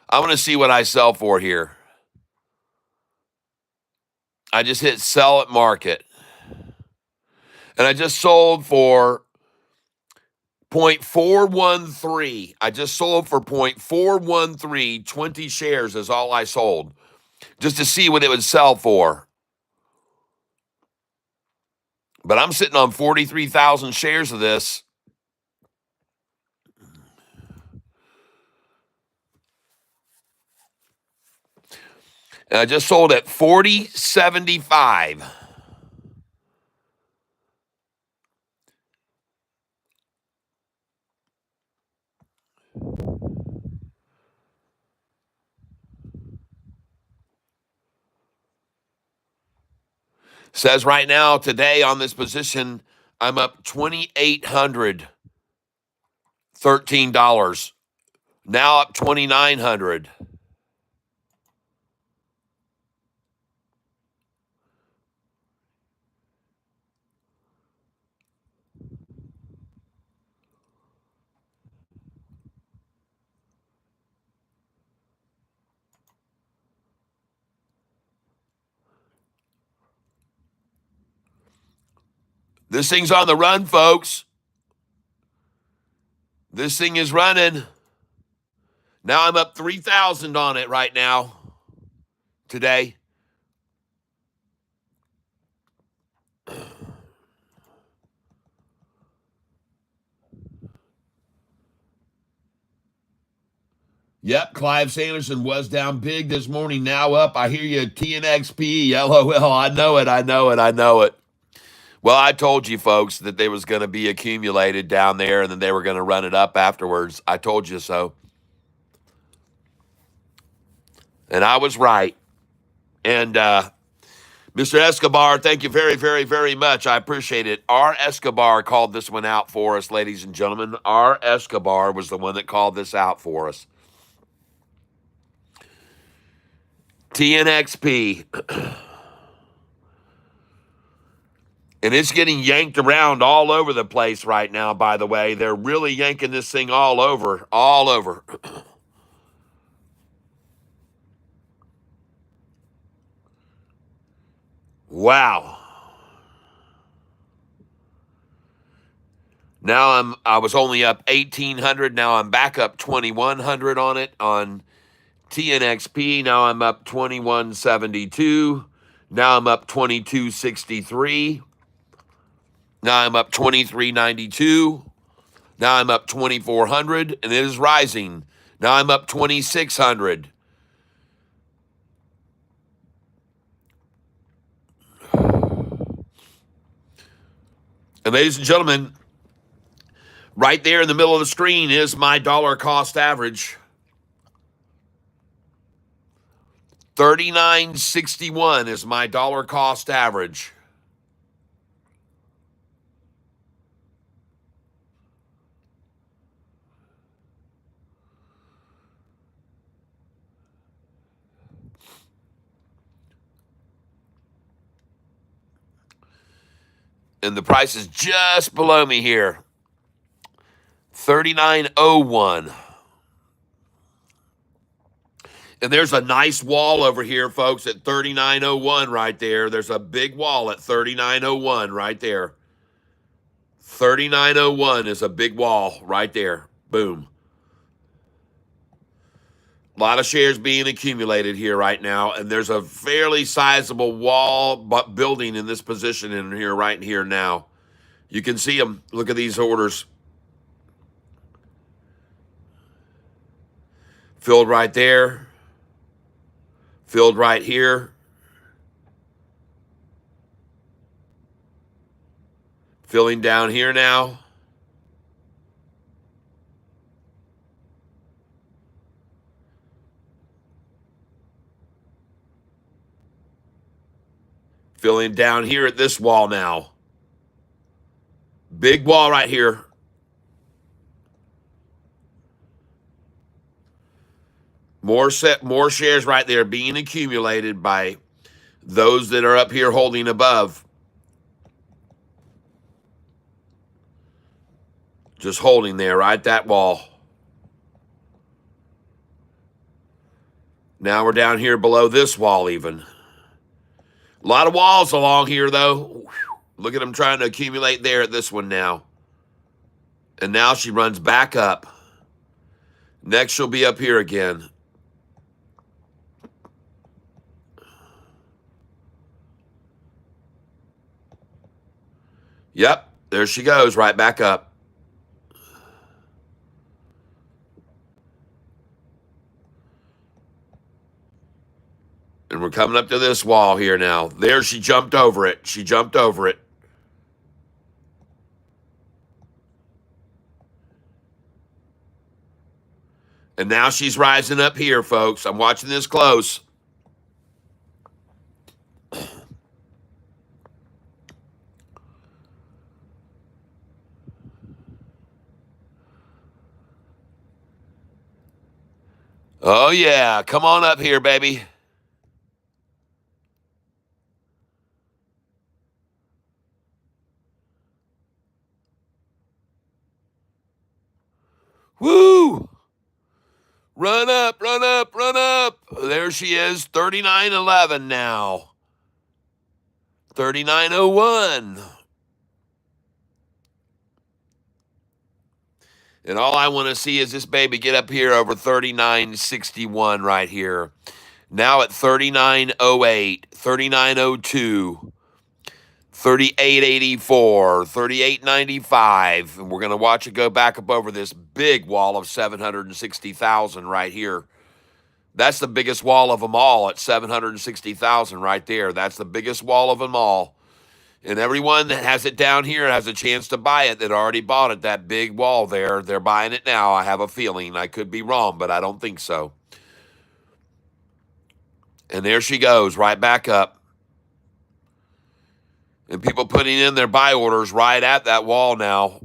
I want to see what I sell for here. I just hit sell at market. And I just sold for 0.413. I just sold for 0.413. 20 shares is all I sold. Just to see what it would sell for. But I'm sitting on 43,000 shares of this. And I just sold at 40.75. Says right now, today on this position, I'm up $2,813. Now up 2,900. This thing's on the run, folks. This thing is running. Now I'm up 3,000 on it right now, today. Yep, Clive Sanderson was down big this morning, now up. I hear you, TNXP, LOL. I know it. Well, I told you, folks, that they was going to be accumulated down there and then they were going to run it up afterwards. I told you so. And I was right. And Mr. Escobar, thank you very, very, very much. I appreciate it. R. Escobar called this one out for us, ladies and gentlemen. R. Escobar was the one that called this out for us. TNXP. And it's getting yanked around all over the place right now, by the way. They're really yanking this thing all over, all over. Wow. Now I was only up 1,800. Now I'm back up 2,100 on it on TNXP. Now I'm up 2,172. Now I'm up 2,263. Now I'm up 2,392. Now I'm up 2,400, and it is rising. Now I'm up 2,600. And ladies and gentlemen, right there in the middle of the screen is my dollar cost average. 39.61 is my dollar cost average. And the price is just below me here. 39.01. And there's a nice wall over here, folks, at 39.01 right there. There's a big wall at 39.01 right there. 39.01 is a big wall right there. Boom. A lot of shares being accumulated here right now, and there's a fairly sizable wall building in this position in here, right here now. You can see them. Look at these orders. Filled right there. Filled right here. Filling down here now. Filling down here at this wall now. Big wall right here. More shares right there being accumulated by those that are up here holding above. Just holding there, right? That wall. Now we're down here below this wall even. A lot of walls along here, though. Look at them trying to accumulate there at this one now. And now she runs back up. Next, she'll be up here again. Yep, there she goes, right back up. And we're coming up to this wall here now. There, she jumped over it. She jumped over it. And now she's rising up here, folks. I'm watching this close. Oh, yeah. Come on up here, baby. Woo! Run up, run up, run up. There she is, 39.11 now. 39.01. And all I want to see is this baby get up here over 39.61 right here. Now at 39.08, 39.02, 38.84, 38.95. And we're going to watch it go back up over this big wall of 760,000 right here. That's the biggest wall of them all at 760,000 right there. That's the biggest wall of them all. And everyone that has it down here has a chance to buy it that already bought it, that big wall there. They're buying it now. I have a feeling. I could be wrong, but I don't think so. And there she goes, right back up. And people putting in their buy orders right at that wall now.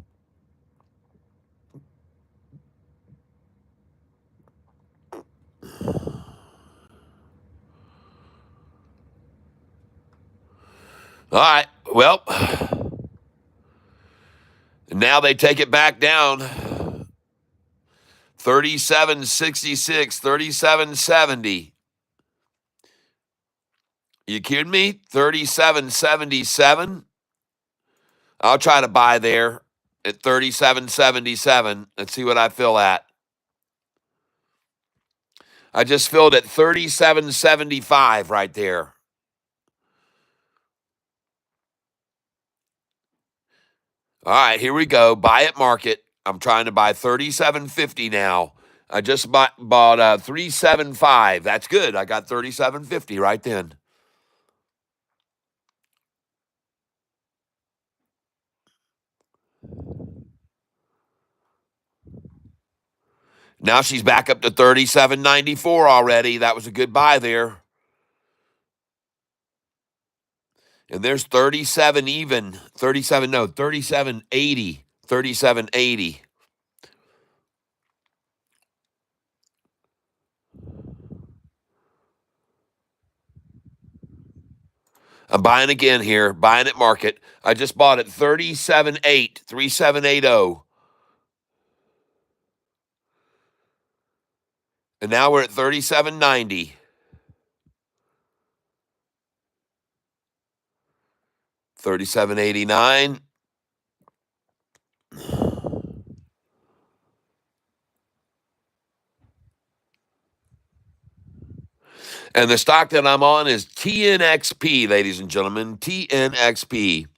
All right, well, now they take it back down. 37.66, 37.70. You kidding me? 37.77. I'll try to buy there at 37.77. Let's see what I fill at. I just filled at 37.75 right there. All right, here we go. Buy at market. I'm trying to buy 37.50 now. I just bought 3.75. That's good. I got 37.50 right then. Now she's back up to 37.94 already. That was a good buy there. And there's 37 even. 37.80. 37.80. I'm buying again here. Buying at market. I just bought at 37.8. 37.80. And now we're at 37.90. 37.89. And the stock that I'm on is TNXP, ladies and gentlemen. TNXP.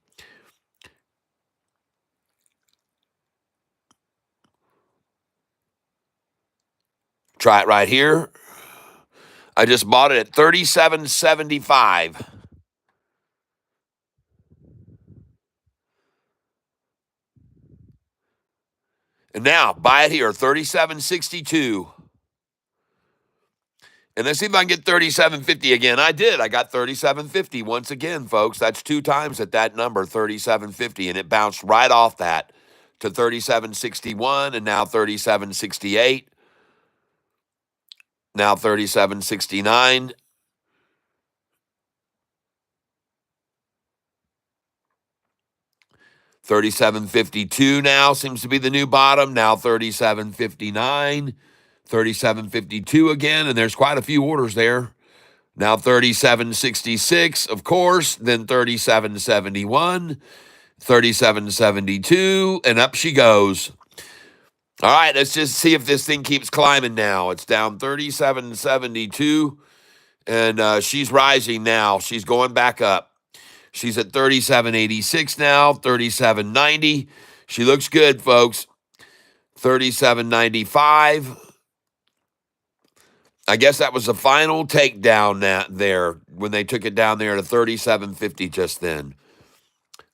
Try it right here. I just bought it at 37.75. And now buy it here, 37.62. And let's see if I can get 37.50 again. I did. I got 37.50 once again, folks. That's 2 times at that number, 37.50. And it bounced right off that to 37.61 and now 37.68. Now 37.69. $37.52 now seems to be the new bottom. Now $37.59, $37.52 again, and there's quite a few orders there. Now $37.66, of course, then $37.71, $37.72, and up she goes. All right, let's just see if this thing keeps climbing now. It's down $37.72, and she's rising now. She's going back up. She's at 37.86 now, 37.90. She looks good, folks. 37.95. I guess that was the final takedown there when they took it down there to 37.50 just then.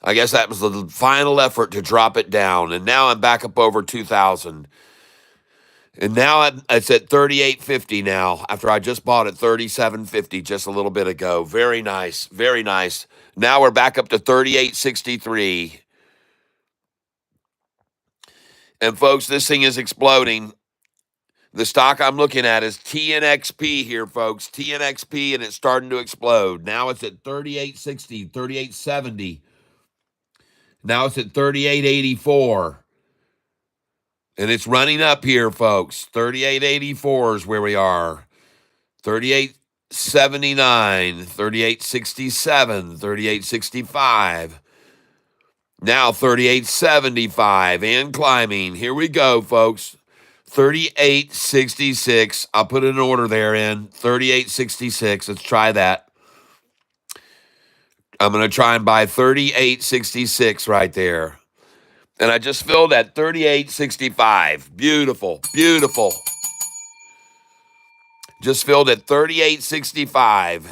I guess that was the final effort to drop it down. And now I'm back up over 2,000. And now it's at 38.50 now after I just bought at 37.50 just a little bit ago. Very nice. Very nice. Now we're back up to 38.63. And folks, this thing is exploding. The stock I'm looking at is TNXP here, folks. TNXP, and it's starting to explode. Now it's at 38.60, 38.70. Now it's at 38.84. And it's running up here, folks. 38.84 is where we are. 38.79, 38.67, 38.65. Now 38.75 and climbing. Here we go, folks. 38.66. I'll put an order there in. 38.66. Let's try that. I'm going to try and buy 38.66 right there. And I just filled at 38.65. Beautiful. Beautiful. Just filled at 38.65.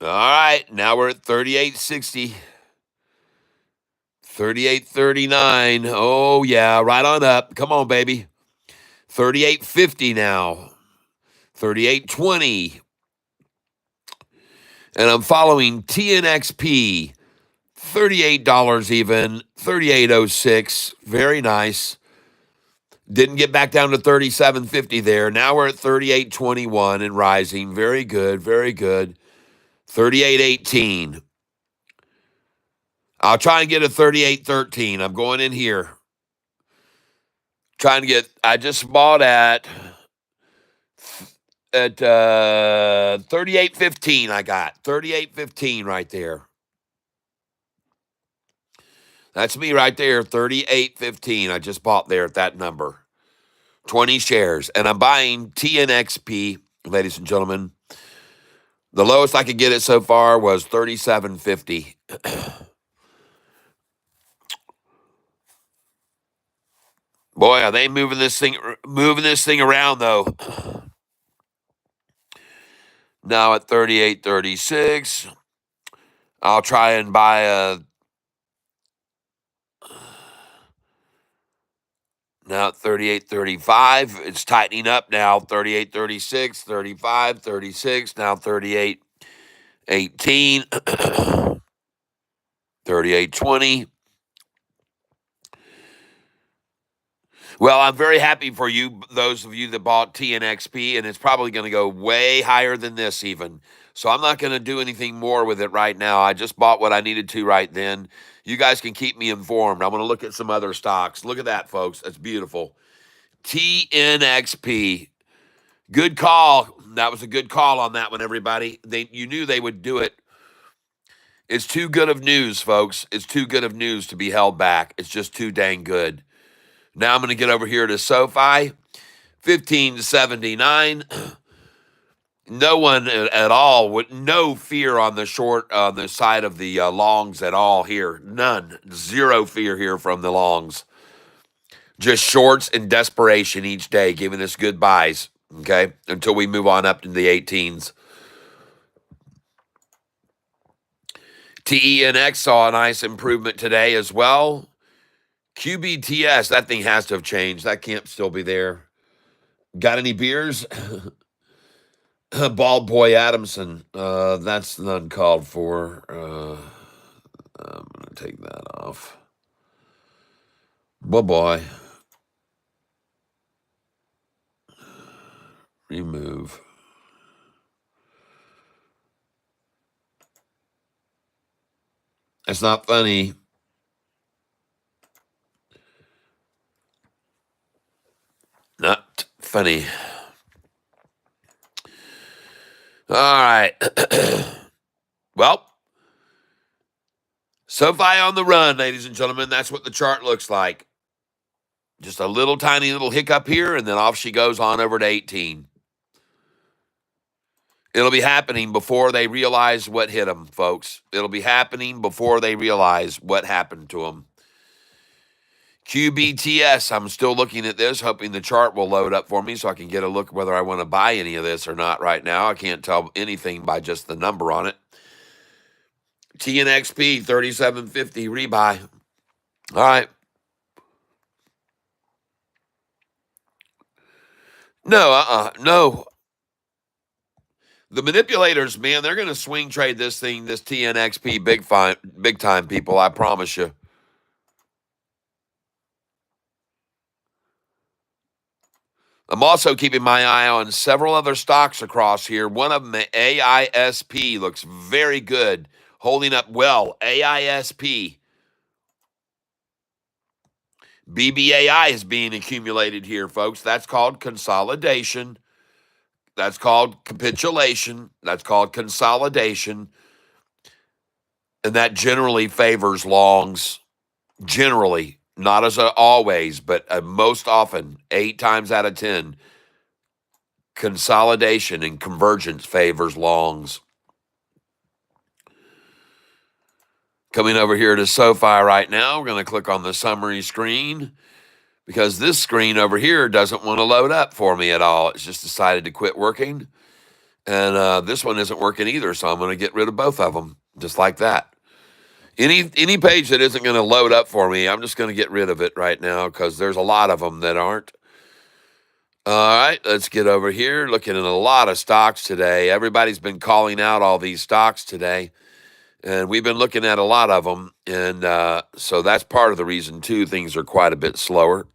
All right. Now we're at 38.60. 38.39. Oh, yeah. Right on up. Come on, baby. 38.50 now. 38.20. And I'm following TNXP. $38 even. 38.06. Very nice. Didn't get back down to 37.50 there. Now we're at 38.21 and rising. Very good. Very good. 38.18. I'll try and get a 38.13. I'm going in here. Trying to get, I just bought at 38.15. I got 38.15 right there. That's me right there, 38.15. I just bought there at that number. 20 shares. And I'm buying TNXP, ladies and gentlemen. The lowest I could get it so far was 37.50. Boy, are they moving this thing around though. Now at 38.36. I'll try and buy a now at 38.35. It's tightening up now. 38.36, 35, 36, now 38.18, 38.20. Well, I'm very happy for you, those of you that bought TNXP, and it's probably going to go way higher than this even. So I'm not going to do anything more with it right now. I just bought what I needed to right then. You guys can keep me informed. I'm going to look at some other stocks. Look at that, folks. That's beautiful. TNXP. Good call. That was a good call on that one, everybody. You knew they would do it. It's too good of news, folks. It's too good of news to be held back. It's just too dang good. Now I'm going to get over here to Sofi, 15.79. No one at all, with no fear on the side of the longs at all here. None. Zero fear here from the longs. Just shorts and desperation each day, giving us good buys, okay, until we move on up to the 18s. TENX saw a nice improvement today as well. QBTS, that thing has to have changed. That can't still be there. Got any beers? Bald Boy Adamson. That's uncalled for. I'm going to take that off. Boy. Remove. It's not funny. Not funny. All right. Well, Sofi on the run, ladies and gentlemen. That's what the chart looks like. Just a little tiny little hiccup here, and then off she goes on over to 18. It'll be happening before they realize what hit them, folks. It'll be happening before they realize what happened to them. QBTS, I'm still looking at this, hoping the chart will load up for me so I can get a look whether I want to buy any of this or not right now. I can't tell anything by just the number on it. TNXP, 37.50, rebuy. All right. No. The manipulators, man, they're going to swing trade this thing, this TNXP big time, people, I promise you. I'm also keeping my eye on several other stocks across here. One of them, AISP, looks very good, holding up well. AISP. BBAI is being accumulated here, folks. That's called consolidation. That's called capitulation. That's called consolidation. And that generally favors longs. Generally, not as always, but most often, 8 times out of 10, consolidation and convergence favors longs. Coming over here to Sofi right now, we're going to click on the summary screen because this screen over here doesn't want to load up for me at all. It's just decided to quit working. And this one isn't working either, so I'm going to get rid of both of them, just like that. Any page that isn't going to load up for me, I'm just going to get rid of it right now because there's a lot of them that aren't. All right, let's get over here. Looking at a lot of stocks today. Everybody's been calling out all these stocks today, and we've been looking at a lot of them. And so that's part of the reason, too, things are quite a bit slower.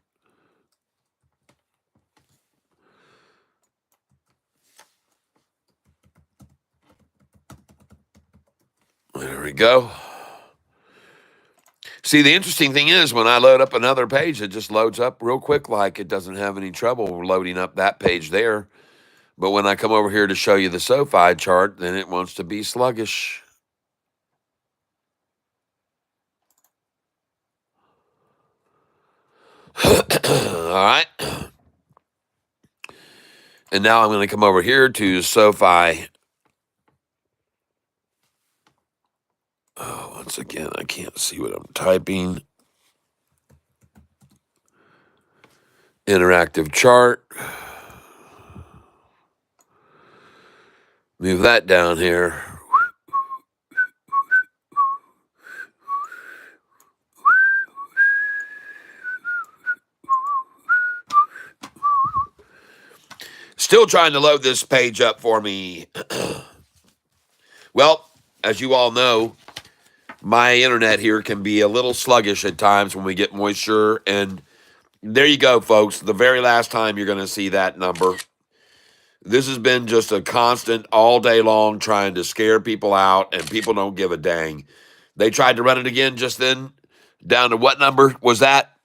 There we go. See, the interesting thing is when I load up another page, it just loads up real quick, like it doesn't have any trouble loading up that page there. But when I come over here to show you the SoFi chart, then it wants to be sluggish. All right. And now I'm going to come over here to SoFi. Oh, once again, I can't see what I'm typing. Interactive chart. Move that down here. Still trying to load this page up for me. Well, as you all know, my internet here can be a little sluggish at times when we get moisture. And there you go, folks. The very last time you're going to see that number. This has been just a constant all day long trying to scare people out, and people don't give a dang. They tried to run it again just then. Down to what number was that?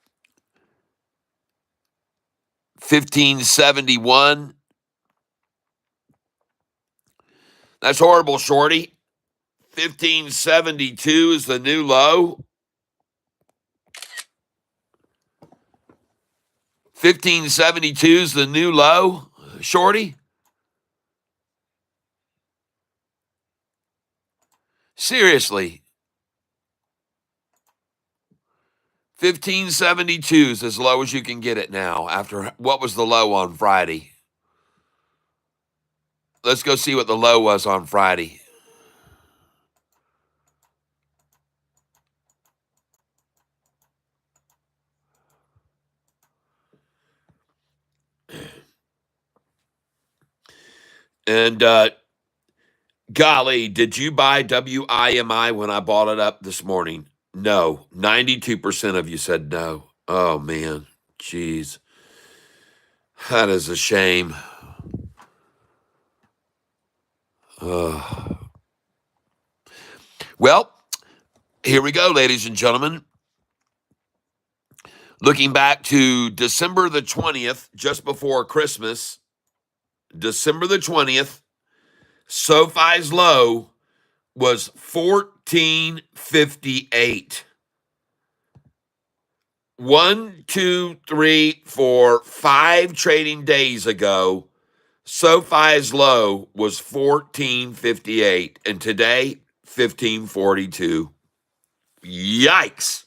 1571. That's horrible, Shorty. 1572 is the new low. 1572 is the new low, Shorty. Seriously. 1572 is as low as you can get it now after what was the low on Friday? Let's go see what the low was on Friday. And golly, did you buy WIMI when I bought it up this morning? No. 92% of you said no. Oh, man. Jeez. That is a shame. Well, here we go, ladies and gentlemen. Looking back to December the 20th, just before Christmas, December the 20th, SoFi's low was 1458. 1, 2, 3, 4, 5 trading days ago, SoFi's low was 1458, and today 1542. Yikes!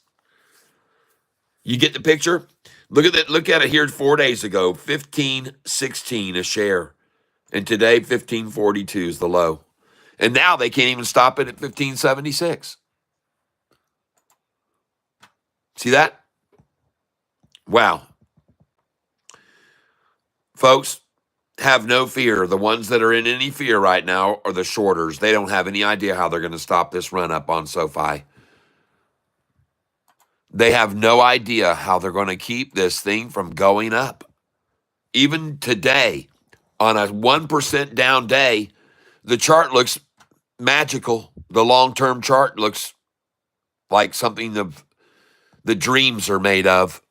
You get the picture? Look at that. Look at it here 4 days ago, 1516 a share, and today 1542 is the low, and now they can't even stop it at 1576. See that? Wow. Folks, have no fear. The ones that are in any fear right now are the shorters. They don't have any idea how they're going to stop this run up on SoFi. They have no idea how they're going to keep this thing from going up. Even today, on a 1% down day, the chart looks magical. The long-term chart looks like something of the dreams are made of.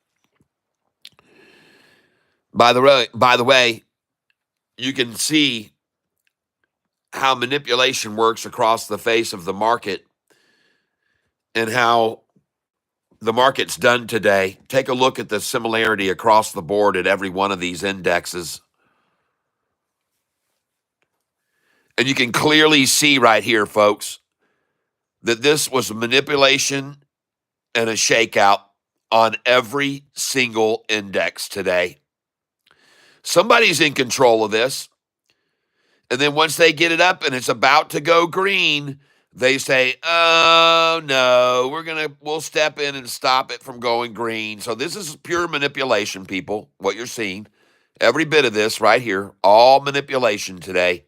By the way, you can see how manipulation works across the face of the market and how the market's done today. Take a look at the similarity across the board at every one of these indexes. And you can clearly see right here, folks, that this was manipulation and a shakeout on every single index today. Somebody's in control of this. And then once they get it up and it's about to go green, they say, oh no, we'll step in and stop it from going green. So this is pure manipulation, people, what you're seeing. Every bit of this right here, all manipulation today.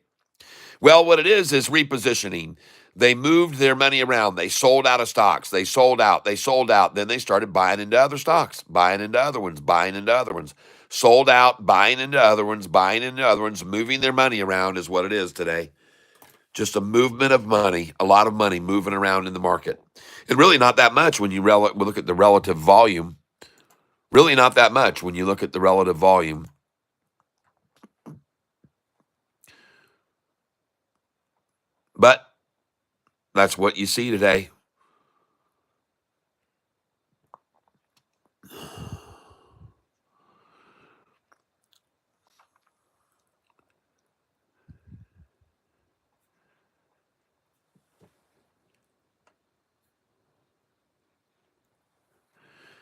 Well, what it is repositioning. They moved their money around. They sold out of stocks. They sold out. Then they started buying into other stocks, buying into other ones, buying into other ones. Sold out, buying into other ones, buying into other ones, moving their money around is what it is today. Just a movement of money, a lot of money moving around in the market. And really not that much when you look at the relative volume. Really not that much when you look at the relative volume. But that's what you see today.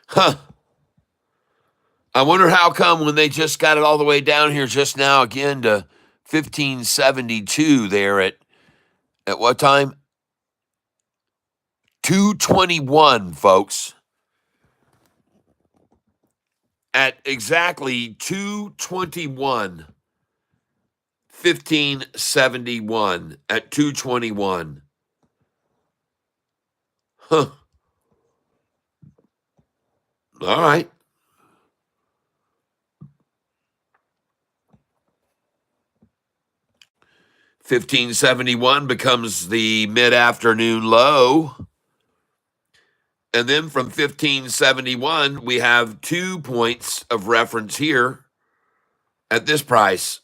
Huh. I wonder how come when they just got it all the way down here just now again to 1572 there at what time? 221, folks. At exactly 221, 1571 at 221. Huh. All right. $15.71 becomes the mid-afternoon low. And then from 15.71, we have 2 points of reference here at this price.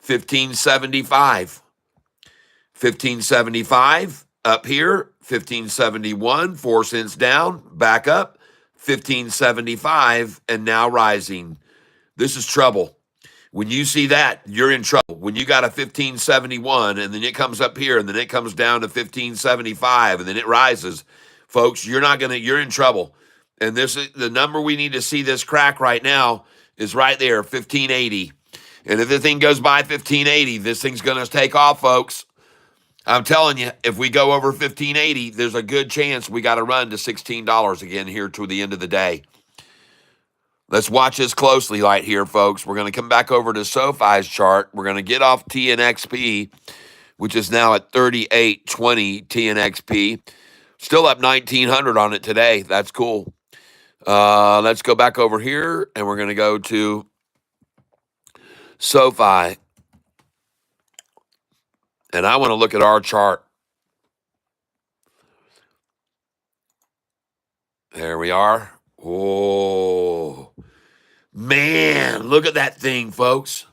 15.75. 15.75 up here. 15.71, 4 cents down, back up. 15.75 and now rising. This is trouble. When you see that, you're in trouble. When you got a 1571 and then it comes up here and then it comes down to 1575 and then it rises, folks, you're in trouble. And this is the number we need to see this crack right now is right there, 1580. And if the thing goes by 1580, this thing's going to take off, folks. I'm telling you, if we go over 1580, there's a good chance we got to run to $16 again here to the end of the day. Let's watch this closely right here, folks. We're going to come back over to Sofi's chart. We're going to get off TNXP, which is now at 38.20 TNXP. Still up 1,900 on it today. That's cool. Let's go back over here, and we're going to go to Sofi. And I want to look at our chart. There we are. Oh, man, look at that thing, folks.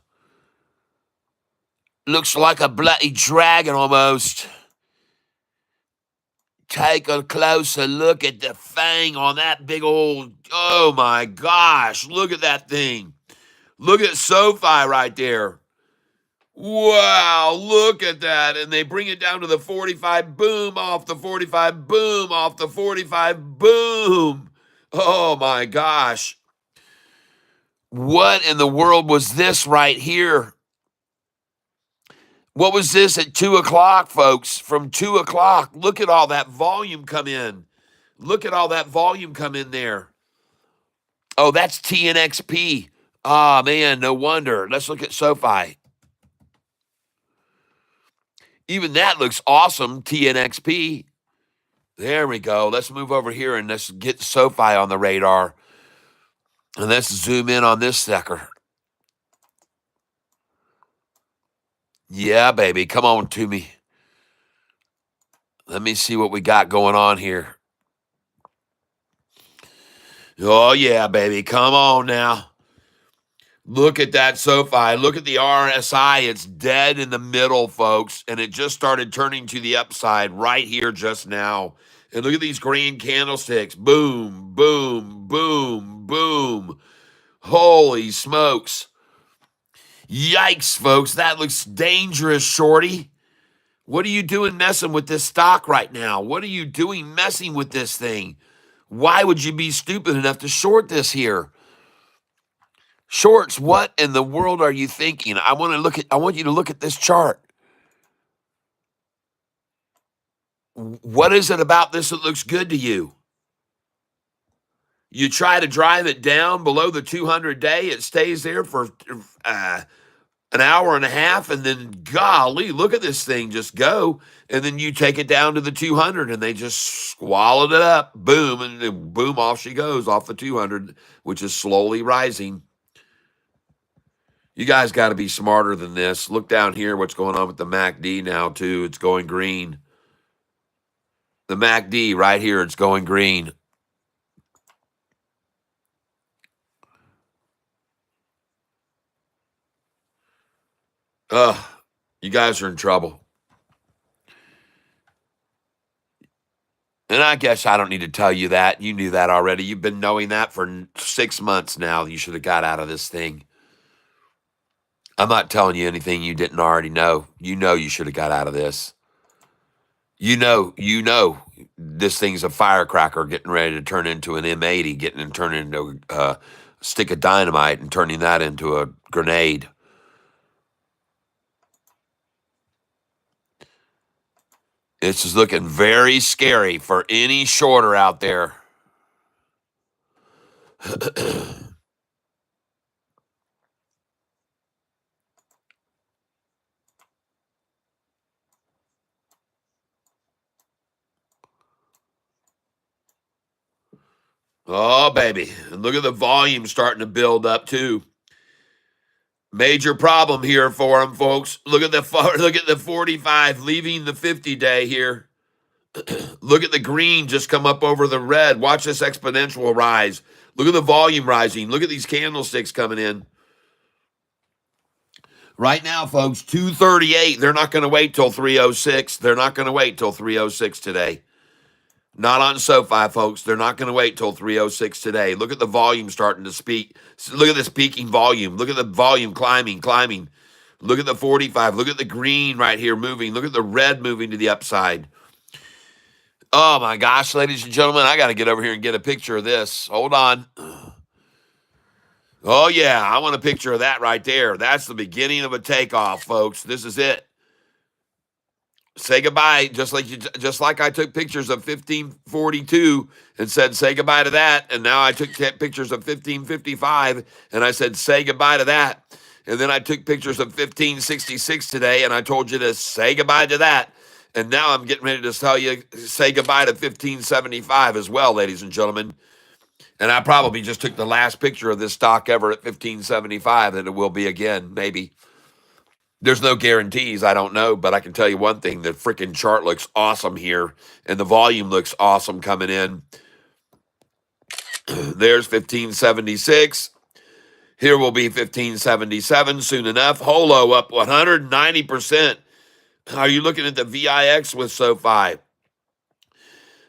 Looks like a bloody dragon almost. Take a closer look at the fang on that big old, oh my gosh, look at that thing. Look at Sofi right there. Wow, look at that. And they bring it down to the 45, boom, off the 45, boom, off the 45, boom. Oh my gosh. What in the world was this right here? What was this at 2 o'clock, folks? From 2 o'clock, look at all that volume come in. Look at all that volume come in there. Oh, that's TNXP. Ah, man, no wonder. Let's look at Sofi. Even that looks awesome, TNXP. There we go. Let's move over here and let's get Sofi on the radar. And let's zoom in on this sucker. Yeah, baby. Come on to me. Let me see what we got going on here. Oh, yeah, baby. Come on now. Look at that SoFi. Look at the RSI. It's dead in the middle, folks. And it just started turning to the upside right here just now. And look at these green candlesticks. Boom, boom, boom, boom. Holy smokes. Yikes, folks. That looks dangerous, Shorty. What are you doing messing with this stock right now? What are you doing messing with this thing? Why would you be stupid enough to short this here? Shorts, what in the world are you thinking? I want you to look at this chart. What is it about this that looks good to you? You try to drive it down below the 200-day, it stays there for an hour and a half, and then golly, look at this thing just go. And then you take it down to the 200, and they just swallowed it up. Boom, and then boom, off she goes off the 200, which is slowly rising. You guys got to be smarter than this. Look down here what's going on with the MACD now, too. It's going green. The MACD right here, it's going green. Ugh, you guys are in trouble. And I guess I don't need to tell you that. You knew that already. You've been knowing that for 6 months now. You should have got out of this thing. I'm not telling you anything you didn't already know. You know you should have got out of this. You know this thing's a firecracker getting ready to turn into an M80, getting to turn into a stick of dynamite and turning that into a grenade. This is looking very scary for any shorter out there. Oh, baby. And look at the volume starting to build up, too. Major problem here for them, folks. Look at the 45 leaving the 50-day here. Look at the green just come up over the red. Watch this exponential rise. Look at the volume rising. Look at these candlesticks coming in. Right now, folks, 238. They're not going to wait till 306. They're not going to wait till 306 today. Not on SoFi, folks. They're not going to wait till 306 today. Look at the volume starting to speak. Look at this peaking volume. Look at the volume climbing. Look at the 45. Look at the green right here moving. Look at the red moving to the upside. Oh, my gosh, ladies and gentlemen, I got to get over here and get a picture of this. Hold on. Oh, yeah, I want a picture of that right there. That's the beginning of a takeoff, folks. This is it. Say goodbye, just like I took pictures of 1542 and said say goodbye to that, and now I took pictures of 1555 and I said say goodbye to that, and then I took pictures of 1566 today and I told you to say goodbye to that, and now I'm getting ready to tell you say goodbye to 1575 as well, ladies and gentlemen. And I probably just took the last picture of this stock ever at 1575, and it will be again, maybe. There's no guarantees. I don't know, but I can tell you one thing. The freaking chart looks awesome here, and the volume looks awesome coming in. There's 1576. Here will be 1577 soon enough. Holo up 190%. Are you looking at the VIX with SoFi?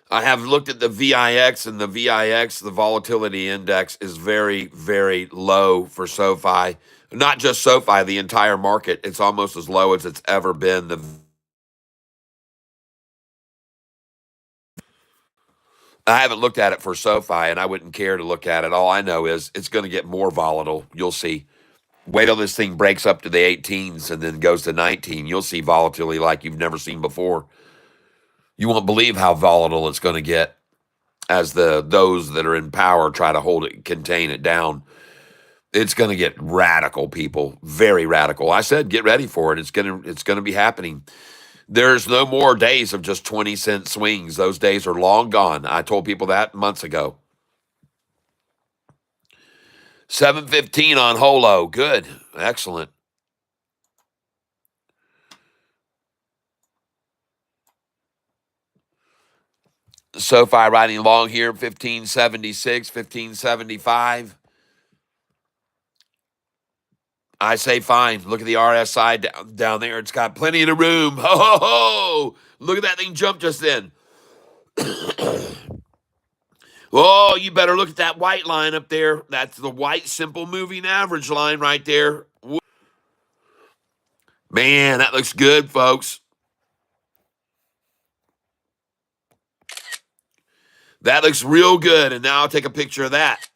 I have looked at the VIX, and the VIX, the volatility index, is very, very low for SoFi. Not just SoFi, the entire market. It's almost as low as it's ever been. I haven't looked at it for SoFi, and I wouldn't care to look at it. All I know is it's going to get more volatile. You'll see. Wait till this thing breaks up to the 18s and then goes to 19. You'll see volatility like you've never seen before. You won't believe how volatile it's going to get as those that are in power try to hold it, contain it down. It's going to get radical, people. Very radical. I said, get ready for it. It's going to be happening. There's no more days of just 20-cent swings. Those days are long gone. I told people that months ago. 715 on Holo. Good. Excellent. SoFi riding along here, 1576, 1575. I say fine. Look at the RSI down there. It's got plenty of room. Ho, ho, ho. Look at that thing jump just then. Oh, you better look at that white line up there. That's the white simple moving average line right there. Man, that looks good, folks. That looks real good. And now I'll take a picture of that.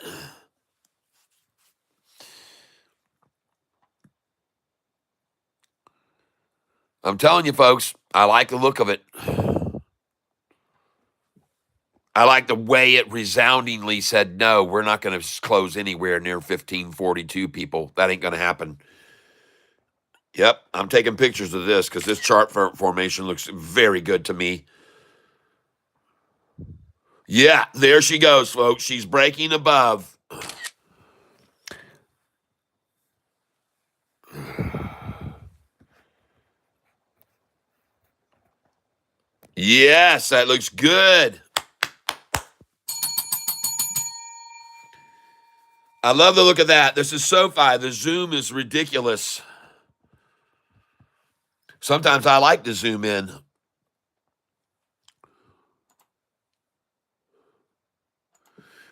I'm telling you, folks, I like the look of it. I like the way it resoundingly said, no, we're not going to close anywhere near 1542, people. That ain't going to happen. Yep, I'm taking pictures of this because this chart formation looks very good to me. Yeah, there she goes, folks. She's breaking above. Yes, that looks good. I love the look of that. This is Sofi. The zoom is ridiculous. Sometimes I like to zoom in.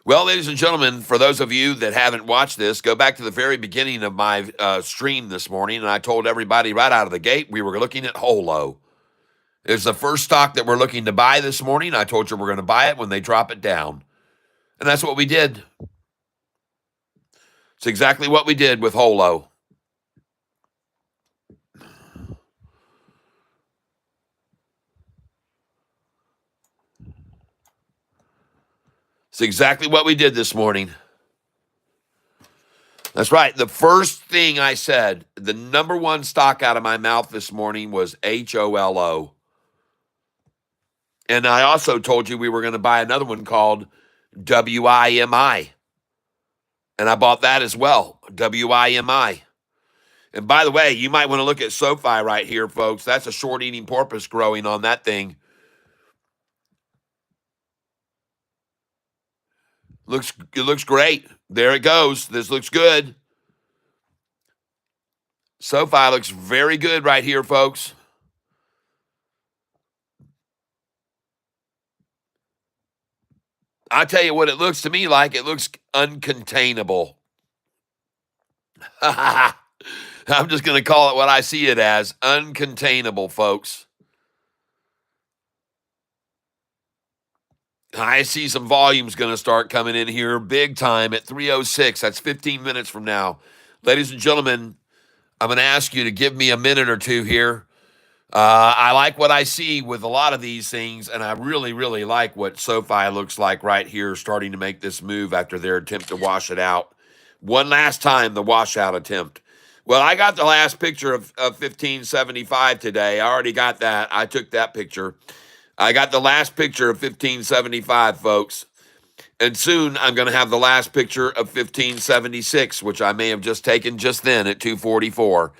Well, ladies and gentlemen, for those of you that haven't watched this, go back to the very beginning of my stream this morning, and I told everybody right out of the gate we were looking at Holo. It's the first stock that we're looking to buy this morning. I told you we're going to buy it when they drop it down. And that's what we did. It's exactly what we did with Holo. It's exactly what we did this morning. That's right. The first thing I said, the number one stock out of my mouth this morning was HOLO. And I also told you we were going to buy another one called WIMI. And I bought that as well, WIMI. And by the way, you might want to look at Sofi right here, folks. That's a short eating porpoise growing on that thing. It looks great. There it goes. This looks good. Sofi looks very good right here, folks. I tell you what it looks to me like. It looks uncontainable. I'm just going to call it what I see it as, uncontainable, folks. I see some volumes going to start coming in here big time at 3:06. That's 15 minutes from now. Ladies and gentlemen, I'm going to ask you to give me a minute or two here. I like what I see with a lot of these things, and I really, really like what Sofi looks like right here, starting to make this move after their attempt to wash it out. One last time, the washout attempt. Well, I got the last picture of 1575 today. I already got that. I took that picture. I got the last picture of 1575, folks. And soon I'm going to have the last picture of 1576, which I may have just taken just then at 2:44.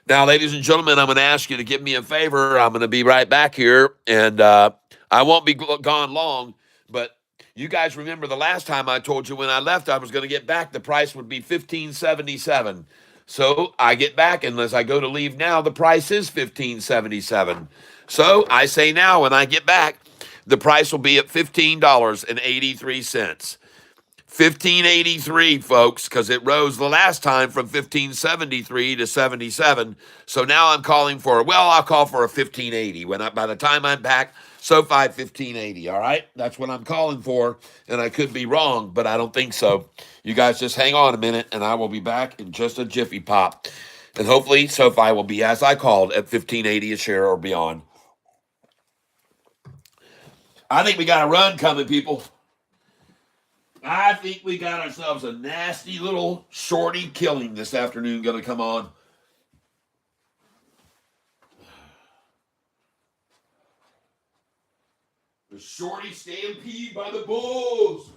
Now, ladies and gentlemen, I'm going to ask you to give me a favor. I'm going to be right back here, and I won't be gone long, but you guys remember the last time I told you when I left I was going to get back, the price would be 1577. So I get back, and as I go to leave now, the price is 1577. So I say now, when I get back, the price will be at $15.83. 1583, folks, because it rose the last time from 1573 to 77. So now I'm calling for, well, I'll call for a 1580. By the time I'm back, Sofi 1580, all right? That's what I'm calling for, and I could be wrong, but I don't think so. You guys just hang on a minute, and I will be back in just a jiffy pop. And hopefully Sofi will be, as I called, at 1580 a share or beyond. I think we got a run coming, people. I think we got ourselves a nasty little shorty killing this afternoon going to come on. The shorty stampede by the bulls.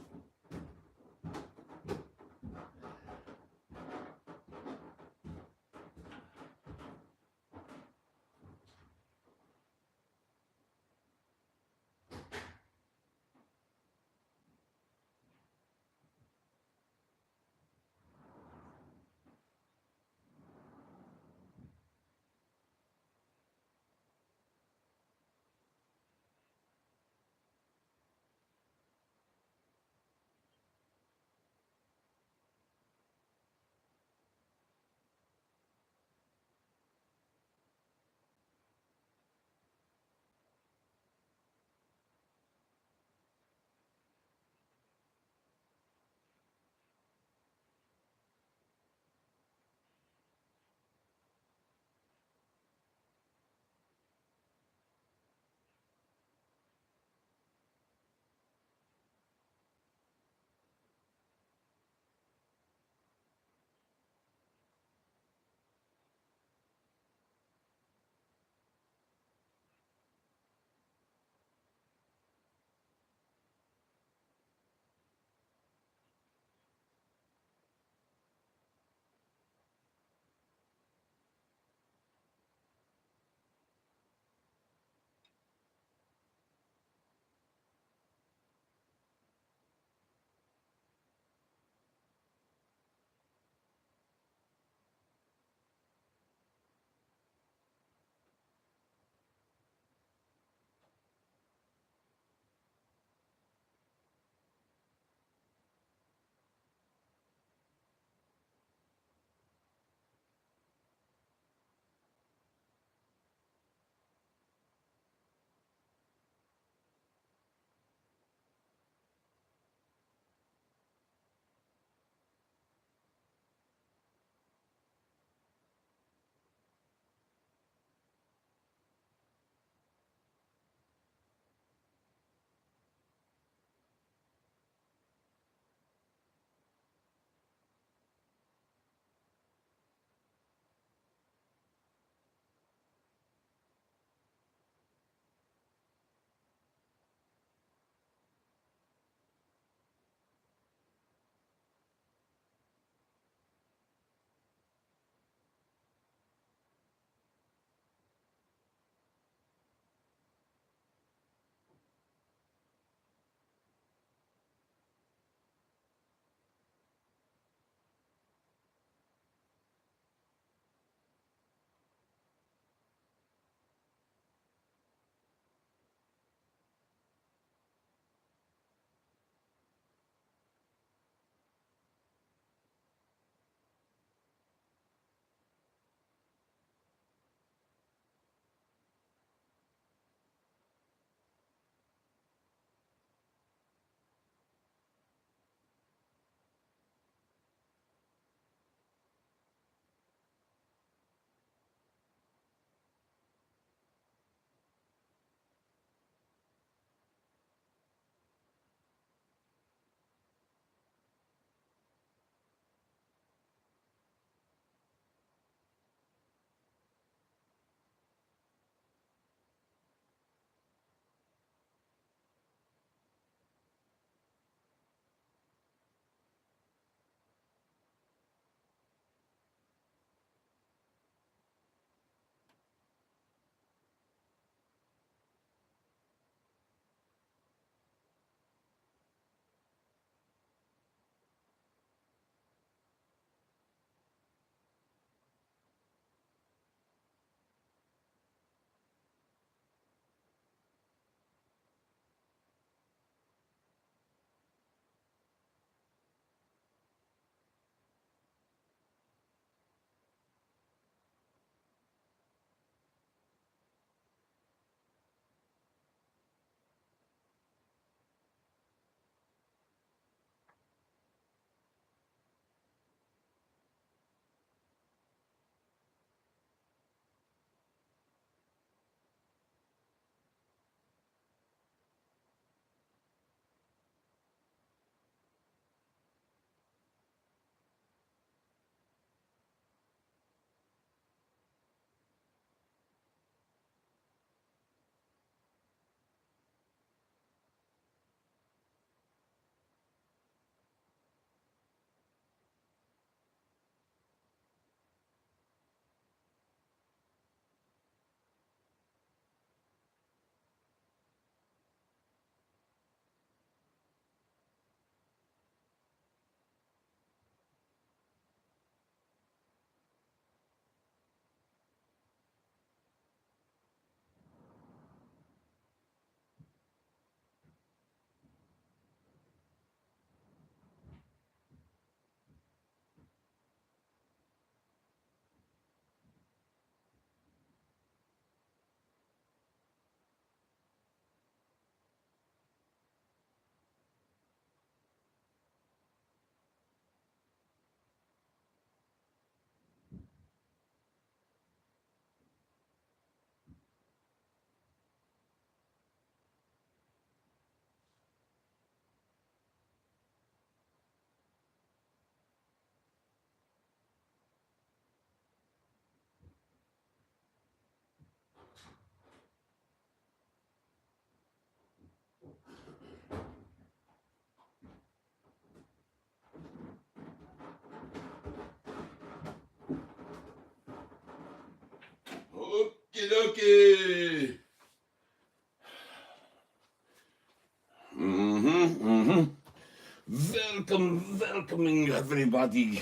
Okay. Welcoming everybody.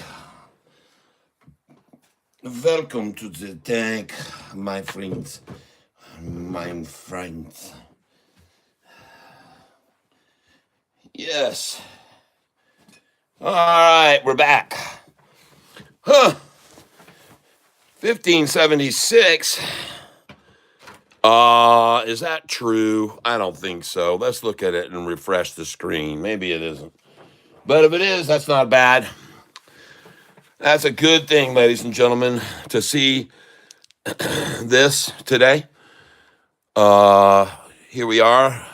Welcome to the tank, my friends. Yes. All right, we're back. 1576. Is that true? I don't think so. Let's look at it and refresh the screen. Maybe it isn't. But if it is, that's not bad. That's a good thing, ladies and gentlemen, to see this today. Here we are.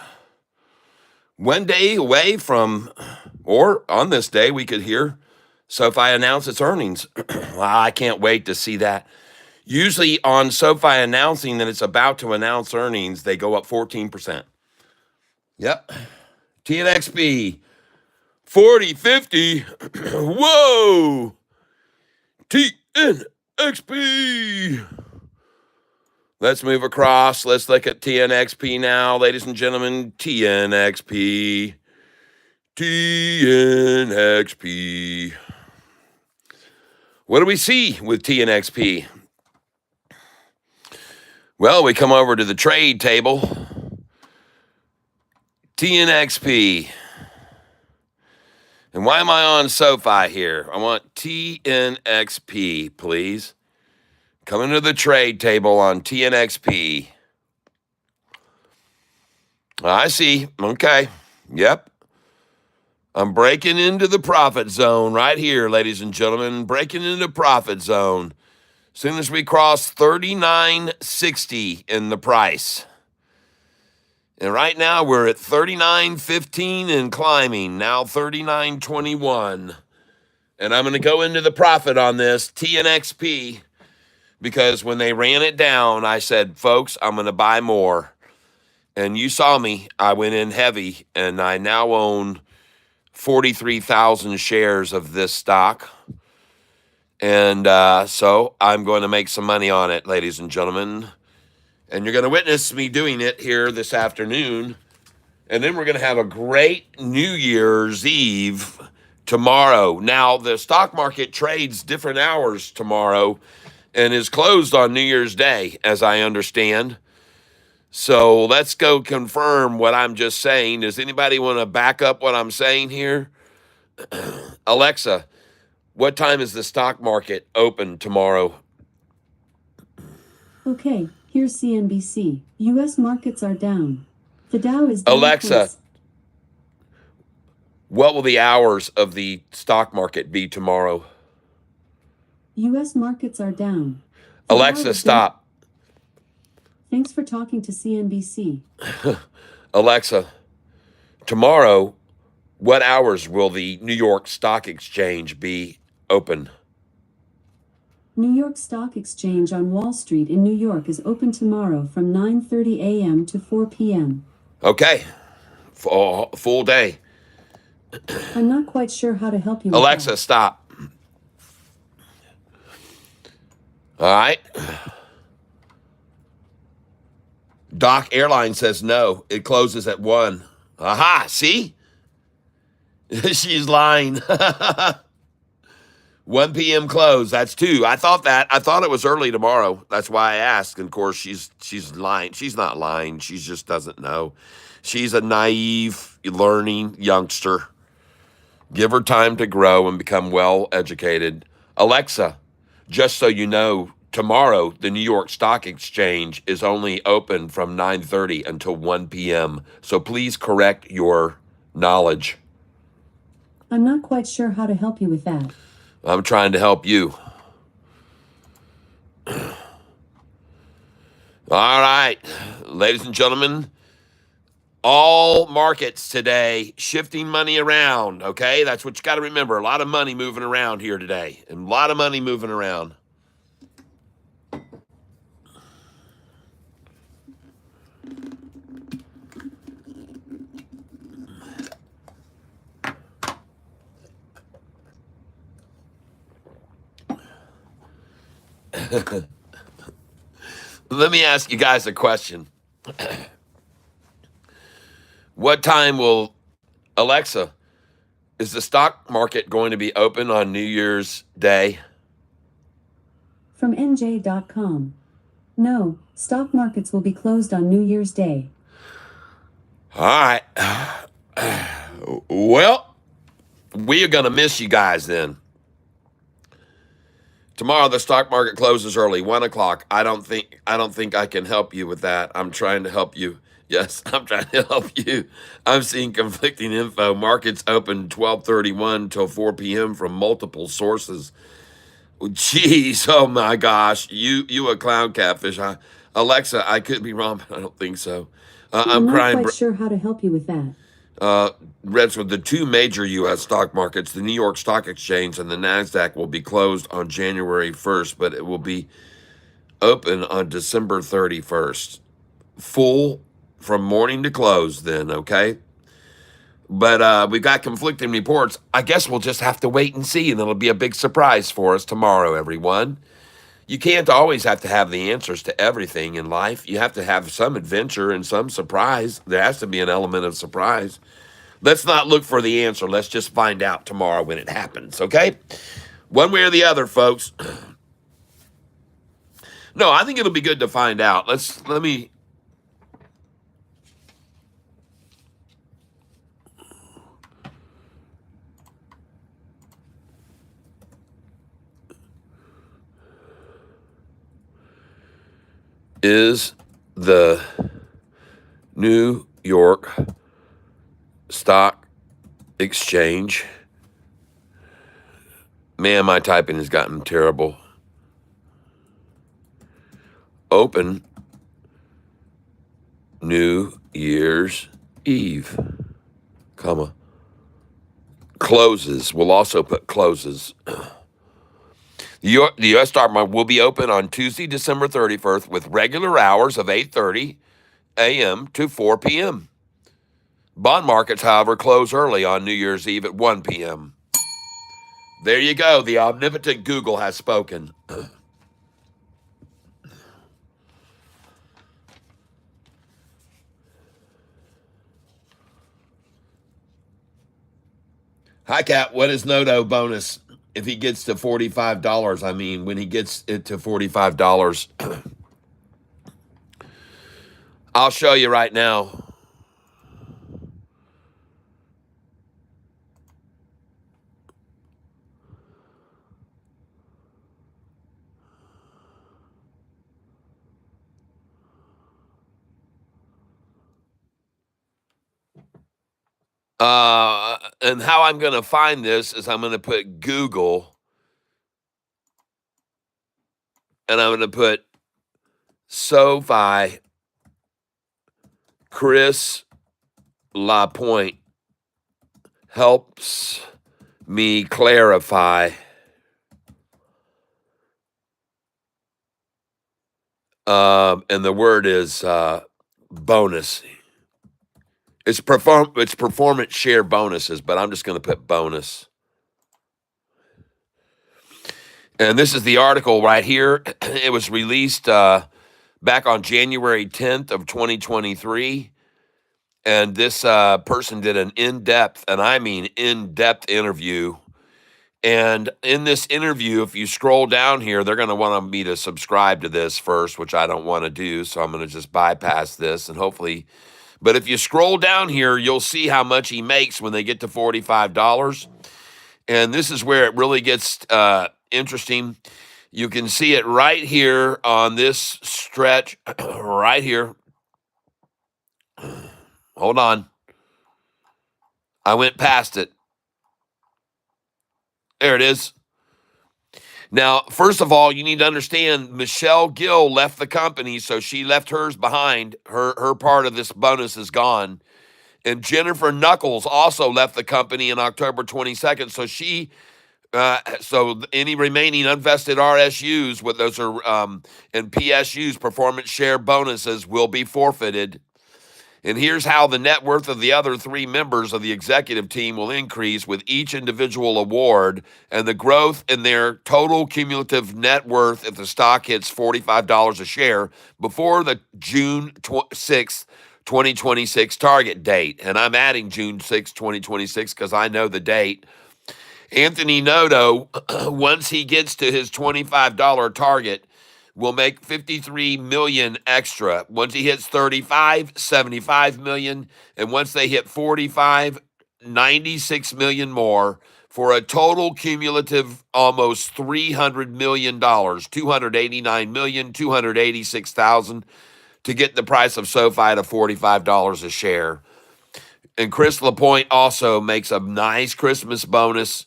One day away from, or on this day, we could hear SoFi announce its earnings. I can't wait to see that. Usually on SoFi announcing that it's about to announce earnings, they go up 14%. Yep. TNXP, 40, 50. Whoa. TNXP. Let's move across. Let's look at TNXP now, ladies and gentlemen. TNXP. TNXP. What do we see with TNXP? Well, we come over to the trade table. TNXP. And why am I on SoFi here? I want TNXP, please. Coming to the trade table on TNXP. I see. Okay. Yep. I'm breaking into the profit zone right here, ladies and gentlemen. Breaking into the profit zone. As soon as we cross 39.60 in the price. And right now we're at 39.15 and climbing. Now 39.21. And I'm going to go into the profit on this TNXP because when they ran it down, I said, folks, I'm going to buy more. And you saw me. I went in heavy, and I now own 43,000 shares of this stock. And so I'm going to make some money on it, ladies and gentlemen. And you're going to witness me doing it here this afternoon. And then we're going to have a great New Year's Eve tomorrow. Now, the stock market trades different hours tomorrow and is closed on New Year's Day, as I understand. So let's go confirm what I'm just saying. Does anybody want to back up what I'm saying here? Alexa, what time is the stock market open tomorrow? Okay, here's CNBC. US markets are down. The Dow is down. Alexa, what will the hours of the stock market be tomorrow? US markets are down. The Dow Alexa, is down. stop. Thanks for talking to CNBC. Alexa, tomorrow, what hours will the New York Stock Exchange be open? New York Stock Exchange on Wall Street in New York is open tomorrow from 9:30 a.m. to 4 p.m. Okay, full day. I'm not quite sure how to help you with Alexa, that. stop. All right. Doc Airline says no. It closes at 1. Aha, see? She's lying. 1 p.m. close. That's 2. I thought it was early tomorrow. That's why I asked. And of course, she's lying. She's not lying. She just doesn't know. She's a naive, learning youngster. Give her time to grow and become well educated. Alexa, just so you know, tomorrow the New York Stock Exchange is only open from 9:30 until 1 p.m. So please correct your knowledge. I'm not quite sure how to help you with that. I'm trying to help you. All right, ladies and gentlemen, all markets today shifting money around, okay? That's what you got to remember. A lot of money moving around here today, and a lot of money moving around. Let me ask you guys a question. What time will Alexa, is the stock market going to be open on New Year's Day? From NJ.com. No, stock markets will be closed on New Year's Day. All right. Well, we are going to miss you guys then. Tomorrow the stock market closes early, 1 o'clock. I don't think I can help you with that. I'm trying to help you. Yes, I'm trying to help you. I'm seeing conflicting info. Markets open 12:31 till 4 p.m. from multiple sources. Jeez, oh my gosh, you a clown, Catfish. Alexa, I could be wrong, but I don't think so. I'm I'm not crying. quite sure how to help you with that. Reds, with the two major U.S. stock markets, the New York Stock Exchange and the NASDAQ will be closed on January 1st, but it will be open on December 31st. Full from morning to close then, okay? But we've got conflicting reports. I guess we'll just have to wait and see, and it'll be a big surprise for us tomorrow, everyone. You can't always have to have the answers to everything in life. You have to have some adventure and some surprise. There has to be an element of surprise. Let's not look for the answer. Let's just find out tomorrow when it happens, okay? One way or the other, folks. No, I think it'll be good to find out. Let me. Is the New York Stock Exchange, man, my typing has gotten terrible, open New Year's Eve, comma, closes. We'll also put closes. The U.S. stock market will be open on Tuesday, December 31st with regular hours of 8:30 a.m. to 4 p.m. Bond markets, however, close early on New Year's Eve at 1 p.m. There you go. The omnipotent Google has spoken. Hi, Cat. What is Noto bonus if he gets to $45? I mean, when he gets it to $45, I'll show you right now. And how I'm going to find this is I'm going to put Google, and I'm going to put Sofi Chris LaPointe helps me clarify. And the word is bonus. It's performance share bonuses, but I'm just going to put bonus. And this is the article right here. It was released back on January 10th of 2023. And this person did an in-depth, and I mean in-depth interview. And in this interview, if you scroll down here, they're going to want me to subscribe to this first, which I don't want to do. So I'm going to just bypass this and hopefully. But if you scroll down here, you'll see how much he makes when they get to $45. And this is where it really gets interesting. You can see it right here on this stretch, right here. Hold on. I went past it. There it is. Now, first of all, you need to understand Michelle Gill left the company, so she left hers behind. Her part of this bonus is gone. And Jennifer Knuckles also left the company on October 22nd, so so any remaining unvested RSUs, with those are and PSUs, performance share bonuses, will be forfeited. And here's how the net worth of the other three members of the executive team will increase with each individual award, and the growth in their total cumulative net worth if the stock hits $45 a share before the June 6th, 2026 target date. And I'm adding June 6th, 2026 because I know the date. Anthony Noto, once he gets to his $25 target, will make 53 million extra. Once he hits 35, 75 million, and once they hit 45, 96 million more, for a total cumulative almost $300 million, 289,286,000 to get the price of SoFi to $45 a share. And Chris Lapointe also makes a nice Christmas bonus,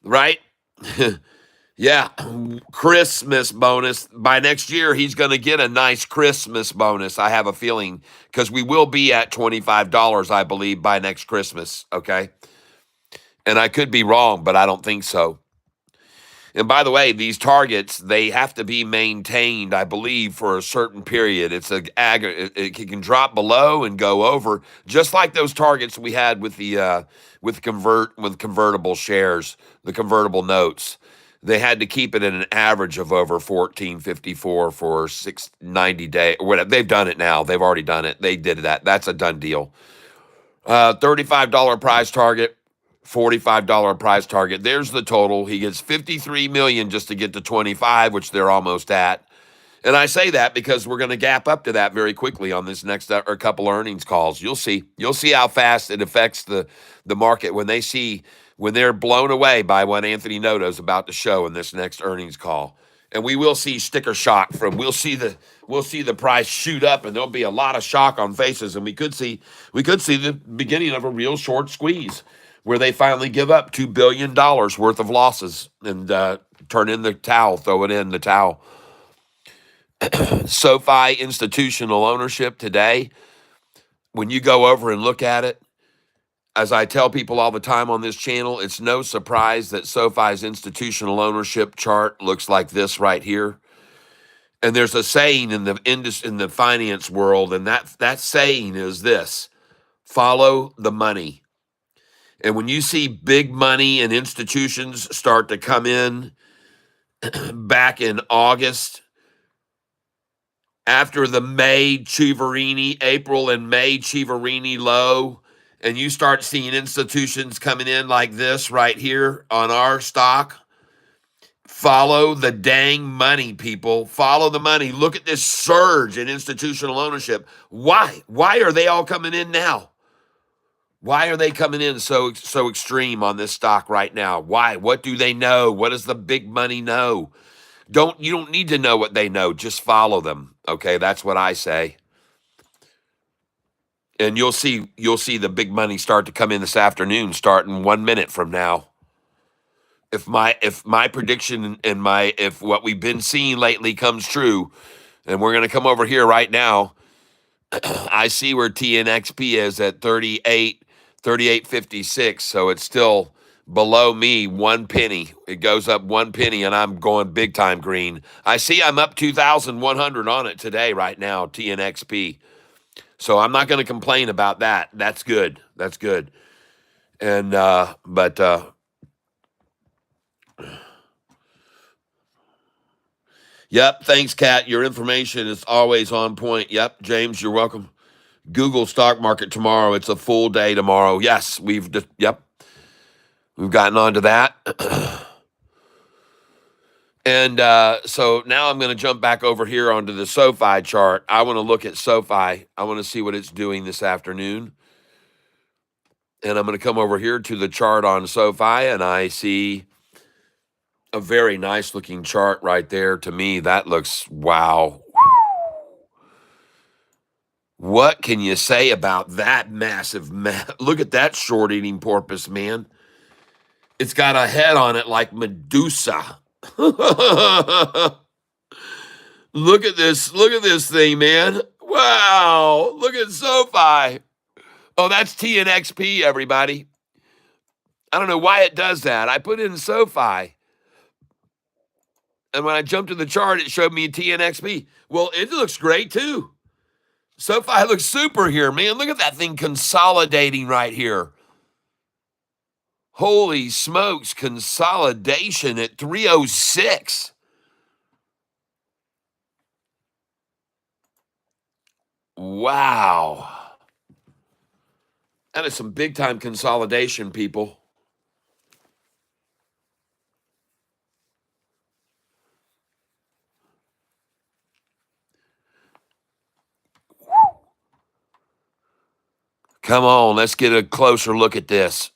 right? Yeah, Christmas bonus. By next year, he's going to get a nice Christmas bonus, I have a feeling, because we will be at $25, I believe, by next Christmas, okay? And I could be wrong, but I don't think so. And by the way, these targets, they have to be maintained, I believe, for a certain period. It can drop below and go over, just like those targets we had with the convertible shares, the convertible notes. They had to keep it at an average of over 1454 for 690 days or whatever. They've done it now. They've already done it. They did that. That's a done deal. $35 price target. $45 price target. There's the total. He gets 53 million just to get to 25, which they're almost at. And I say that because we're going to gap up to that very quickly on this next or couple earnings calls. You'll see how fast it affects the market when they're blown away by what Anthony Noto's about to show in this next earnings call. And we will see sticker shock we'll see the price shoot up, and there'll be a lot of shock on faces, and we could see the beginning of a real short squeeze where they finally give up $2 billion worth of losses and throw in the towel. SoFi institutional ownership today, when you go over and look at it, as I tell people all the time on this channel, it's no surprise that SoFi's institutional ownership chart looks like this right here. And there's a saying in the finance world, and that saying is this: follow the money. And when you see big money and institutions start to come in back in August, after the April and May Chiaverini low, and you start seeing institutions coming in like this right here on our stock, follow the dang money, people. Follow the money. Look at this surge in institutional ownership. Why? Why are they all coming in now? Why are they coming in so extreme on this stock right now? Why? What do they know? What does the big money know? You don't need to know what they know. Just follow them. Okay, that's what I say. And you'll see the big money start to come in this afternoon, starting 1 minute from now. If my prediction and if what we've been seeing lately comes true, and we're going to come over here right now, I see where TNXP is at 38.56, so it's still below me 1 penny. It goes up 1 penny, and I'm going big time green. I see I'm up 2,100 on it today right now, TNXP. So I'm not going to complain about that. That's good. That's good. And yep, thanks, Kat. Your information is always on point. Yep, James, you're welcome. Google stock market tomorrow. It's a full day tomorrow. Yes, we've gotten onto that. And so now I'm going to jump back over here onto the SoFi chart. I want to look at SoFi. I want to see what it's doing this afternoon. And I'm going to come over here to the chart on SoFi, and I see a very nice looking chart right there. To me, that looks wow. What can you say about that massive look at that short eating porpoise, man. It's got a head on it like Medusa. Look at this thing, man. Wow. Look at SoFi. Oh, that's TNXP, everybody. I don't know why it does that. I put in SoFi. And when I jumped to the chart, it showed me TNXP. Well, it looks great too. SoFi looks super here, man. Look at that thing consolidating right here. Holy smokes, consolidation at 306. Wow. That is some big time consolidation, people. Come on, let's get a closer look at this.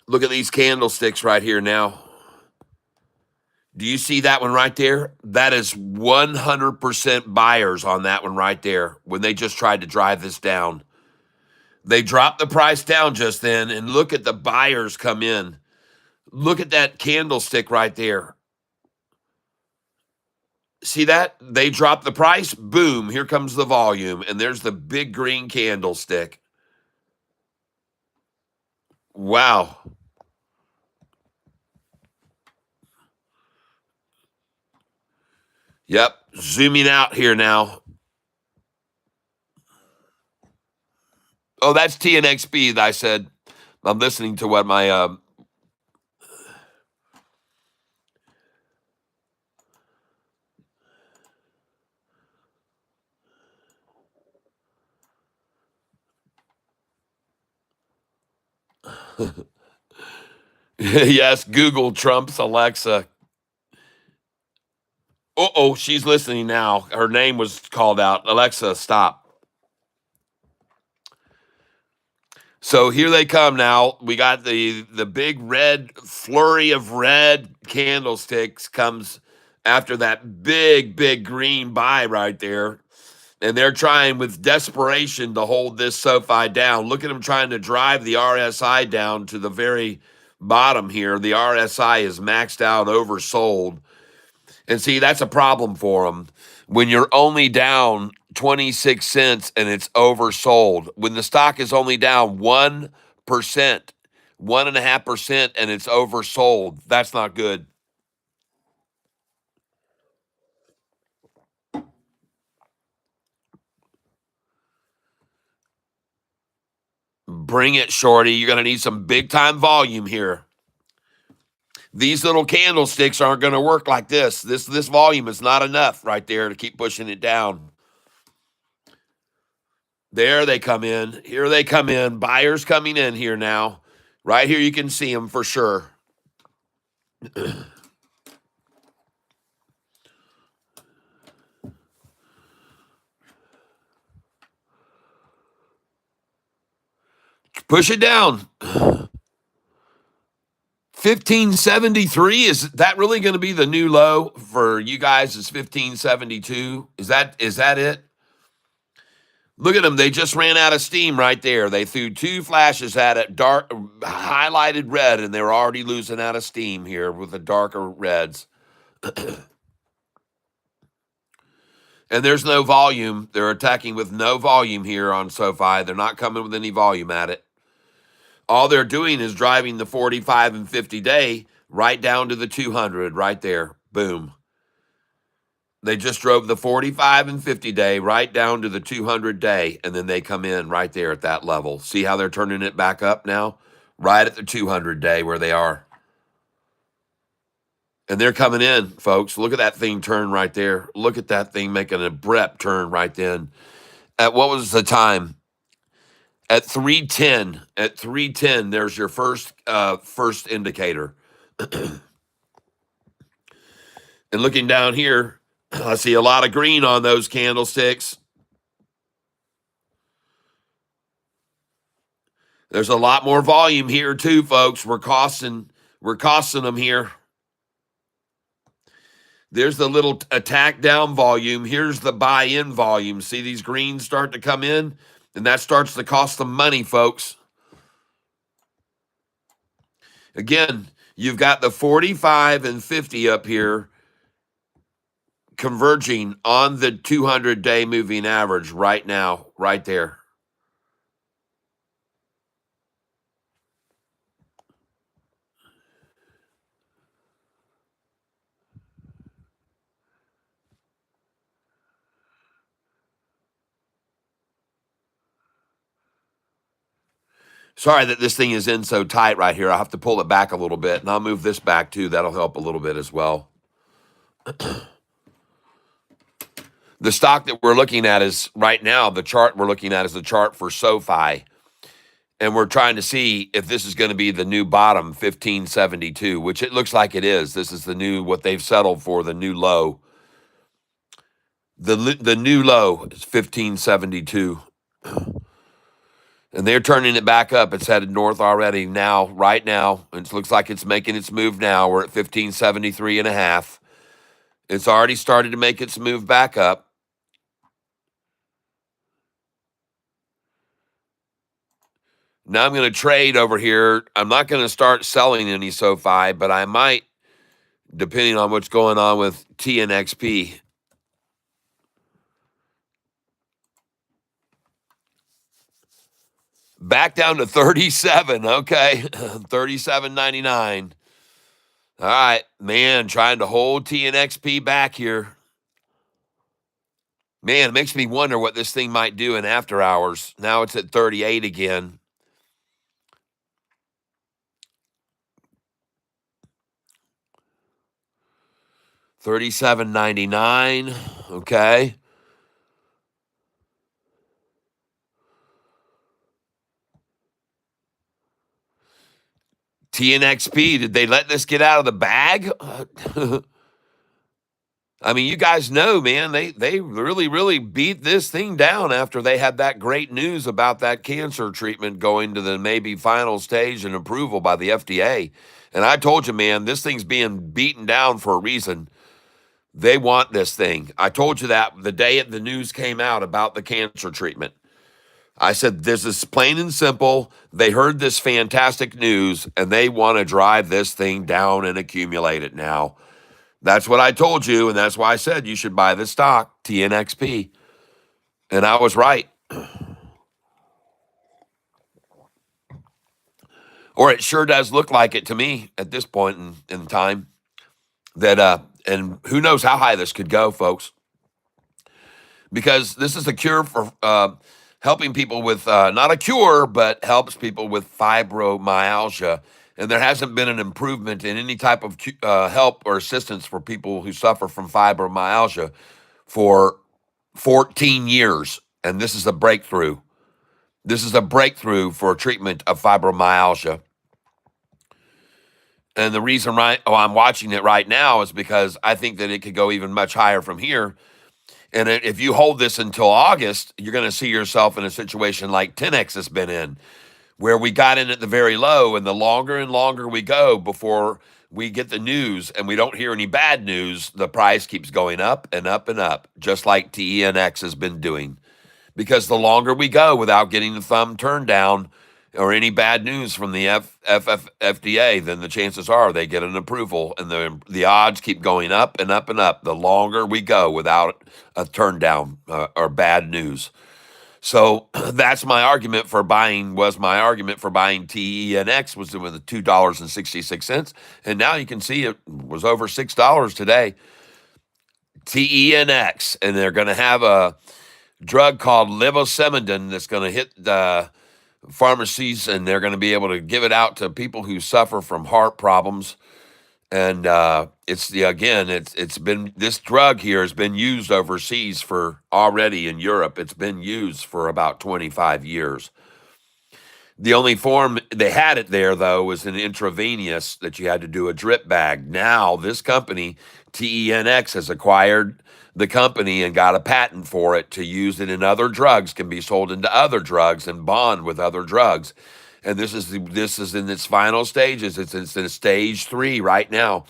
Look at these candlesticks right here now. Do you see that one right there? That is 100% buyers on that one right there when they just tried to drive this down. They dropped the price down just then, and look at the buyers come in. Look at that candlestick right there. See that? They drop the price, boom, here comes the volume, and there's the big green candlestick. Wow. Yep, zooming out here now. Oh, that's TNXP that I said. I'm listening to what my yes, Google trumps Alexa. Oh, she's listening now. Her name was called out. Alexa, stop. So here they come now. We got the big red flurry of red candlesticks comes after that big green buy right there. And they're trying with desperation to hold this SoFi down. Look at them trying to drive the RSI down to the very bottom here. The RSI is maxed out, oversold. And see, that's a problem for them. When you're only down 26 cents and it's oversold, when the stock is only down 1%, 1.5%, and it's oversold, that's not good. Bring it, shorty. You're going to need some big time volume here. These little candlesticks aren't going to work like this. This volume is not enough right there to keep pushing it down. There they come in. Here they come in. Buyers coming in here now. Right here you can see them for sure. Push it down. 1573, is that really going to be the new low for you guys? Is 1572? Is that it? Look at them. They just ran out of steam right there. They threw two flashes at it, dark highlighted red, and they're already losing out of steam here with the darker reds. And there's no volume. They're attacking with no volume here on SoFi. They're not coming with any volume at it. All they're doing is driving the 45 and 50 day right down to the 200 right there. Boom. They just drove the 45 and 50 day right down to the 200 day, and then they come in right there at that level. See how they're turning it back up now? Right at the 200 day where they are. And they're coming in, folks. Look at that thing turn right there. Look at that thing making a brep turn right then. At what was the time? At 310. At 310, there's your first indicator. And looking down here, I see a lot of green on those candlesticks. There's a lot more volume here too, folks. We're costing them here. There's the little attack down volume. Here's the buy-in volume. See these greens start to come in? And that starts to cost them money, folks. Again, you've got the 45 and 50 up here converging on the 200-day moving average right now, right there. Sorry that this thing is in so tight right here. I'll have to pull it back a little bit, and I'll move this back too. That'll help a little bit as well. The stock that we're looking at is right now, the chart we're looking at is the chart for Sofi. And we're trying to see if this is going to be the new bottom, 1572, which it looks like it is. This is the new, what they've settled for, the new low. The new low is 1572. And they're turning it back up. It's headed north already now, right now. It looks like it's making its move now. We're at 1573 and a half. It's already started to make its move back up. Now I'm going to trade over here. I'm not going to start selling any SoFi, but I might, depending on what's going on with TNXP. Back down to 37. Okay. 37.99. All right, man, trying to hold TNXP back here. Man, it makes me wonder what this thing might do in after hours. Now it's at 38 again. $37.99. Okay. TNXP, did they let this get out of the bag? I mean, you guys know, man, they really, really beat this thing down after they had that great news about that cancer treatment going to the maybe final stage and approval by the FDA. And I told you, man, this thing's being beaten down for a reason. They want this thing. I told you that the day the news came out about the cancer treatment. I said, this is plain and simple. They heard this fantastic news, and they want to drive this thing down and accumulate it now. That's what I told you, and that's why I said you should buy this stock, TNXP. And I was right. Or it sure does look like it to me at this point in time. That and who knows how high this could go, folks. Because this is a cure for helping people with, not a cure, but helps people with fibromyalgia. And there hasn't been an improvement in any type of help or assistance for people who suffer from fibromyalgia for 14 years. And this is a breakthrough. This is a breakthrough for treatment of fibromyalgia. And the reason I'm watching it right now is because I think that it could go even much higher from here. And if you hold this until August, you're going to see yourself in a situation like 10X has been in, where we got in at the very low, and the longer and longer we go before we get the news and we don't hear any bad news, the price keeps going up and up and up, just like TENX has been doing. Because the longer we go without getting the thumb turned down or any bad news from the FDA, then the chances are they get an approval, and the odds keep going up and up and up the longer we go without a turn down or bad news. So that's my argument for buying, TENX was with $2.66. And now you can see it was over $6 today. TENX, and they're going to have a drug called levosimendan that's going to hit the pharmacies, and they're going to be able to give it out to people who suffer from heart problems. And this drug here has been used overseas for already in Europe. It's been used for about 25 years. The only form they had it there, though, was an intravenous that you had to do a drip bag. Now this company, TENX, has acquired the company and got a patent for it to use it in other drugs, can be sold into other drugs and bond with other drugs. And this is in its final stages. It's in stage 3 right now.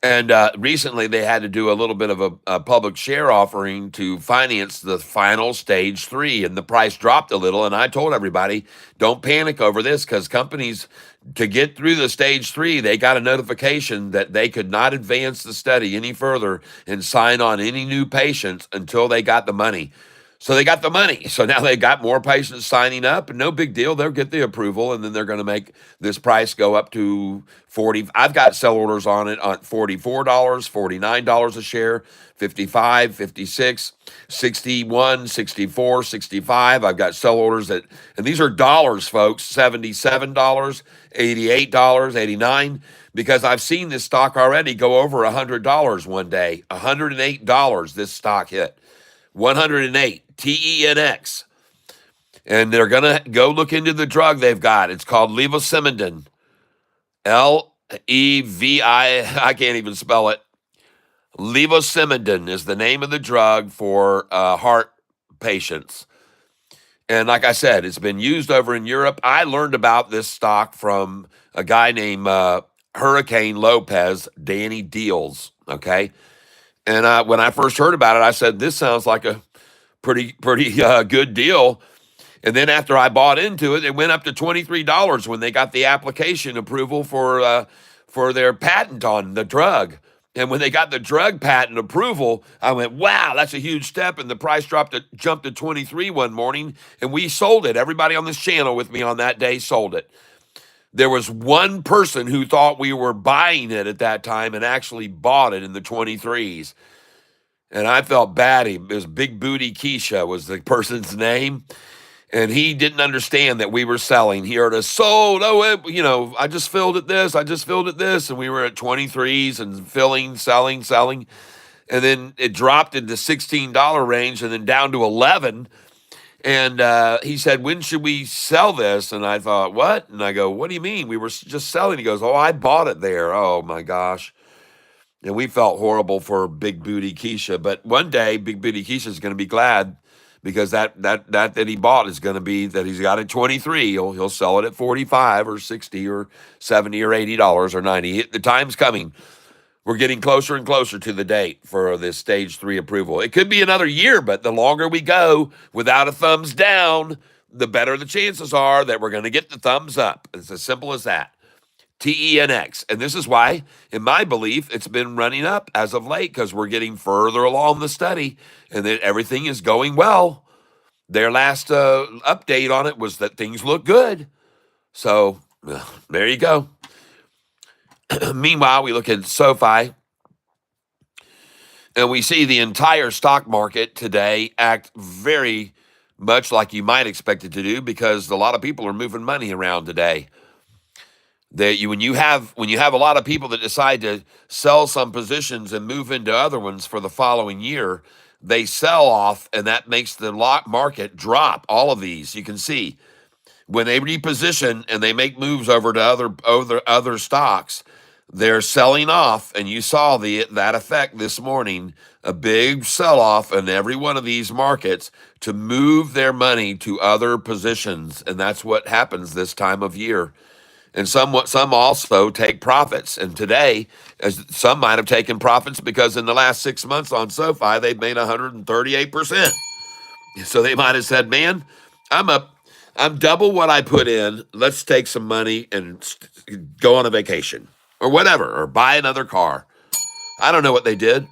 And recently they had to do a little bit of a public share offering to finance the final stage 3, and the price dropped a little. And I told everybody, don't panic over this, because companies, to get through the stage 3, they got a notification that they could not advance the study any further and sign on any new patients until they got the money. So they got the money. So now they got more patients signing up, and no big deal. They'll get the approval, and then they're going to make this price go up to 40. I've got sell orders on it on $44, $49 a share, 55, 56, 61, 64, 65. I've got sell orders at, and these are dollars, folks, $77, $88, 89, because I've seen this stock already go over $100 one day. $108 this stock hit. 108 TENX, and they're gonna go look into the drug they've got. It's called levosimendan, I can't even spell it. Levosimendan is the name of the drug for heart patients, and like I said, it's been used over in Europe. I learned about this stock from a guy named Hurricane Lopez, Danny Deals. Okay. And when I first heard about it, I said, this sounds like a pretty good deal. And then after I bought into it, it went up to $23 when they got the application approval for their patent on the drug. And when they got the drug patent approval, I went, wow, that's a huge step. And the price jumped to 23 one morning, and we sold it. Everybody on this channel with me on that day sold it. There was one person who thought we were buying it at that time and actually bought it in the 23s. And I felt bad. It was Big Booty Keisha was the person's name. And he didn't understand that we were selling. He heard us sold. Oh, I just filled at this. I just filled at this. And we were at 23s and filling, selling. And then it dropped into $16 range and then down to 11. And he said, when should we sell this? And I thought, what? And I go, what do you mean? We were just selling. He goes, oh, I bought it there. Oh, my gosh. And we felt horrible for Big Booty Keisha. But one day, Big Booty Keisha is going to be glad because that he bought is going to be that he's got it 23. He'll sell it at 45 or 60 or 70 or $80 or 90. The time's coming. We're getting closer and closer to the date for this stage 3 approval. It could be another year, but the longer we go without a thumbs down, the better the chances are that we're going to get the thumbs up. It's as simple as that. TENX. And this is why, in my belief, it's been running up as of late because we're getting further along the study and that everything is going well. Their last update on it was that things look good. So there you go. Meanwhile, we look at Sofi, and we see the entire stock market today act very much like you might expect it to do because a lot of people are moving money around today. When you have a lot of people that decide to sell some positions and move into other ones for the following year, they sell off, and that makes the market drop. All of these, you can see. When they reposition and they make moves over to other stocks, they're selling off, and you saw that effect this morning, a big sell-off in every one of these markets to move their money to other positions, and that's what happens this time of year. And some also take profits, and today, some might have taken profits because in the last 6 months on Sofi, they've made 138%. So they might have said, man, I'm double what I put in. Let's take some money and go on a vacation or whatever, or buy another car. I don't know what they did.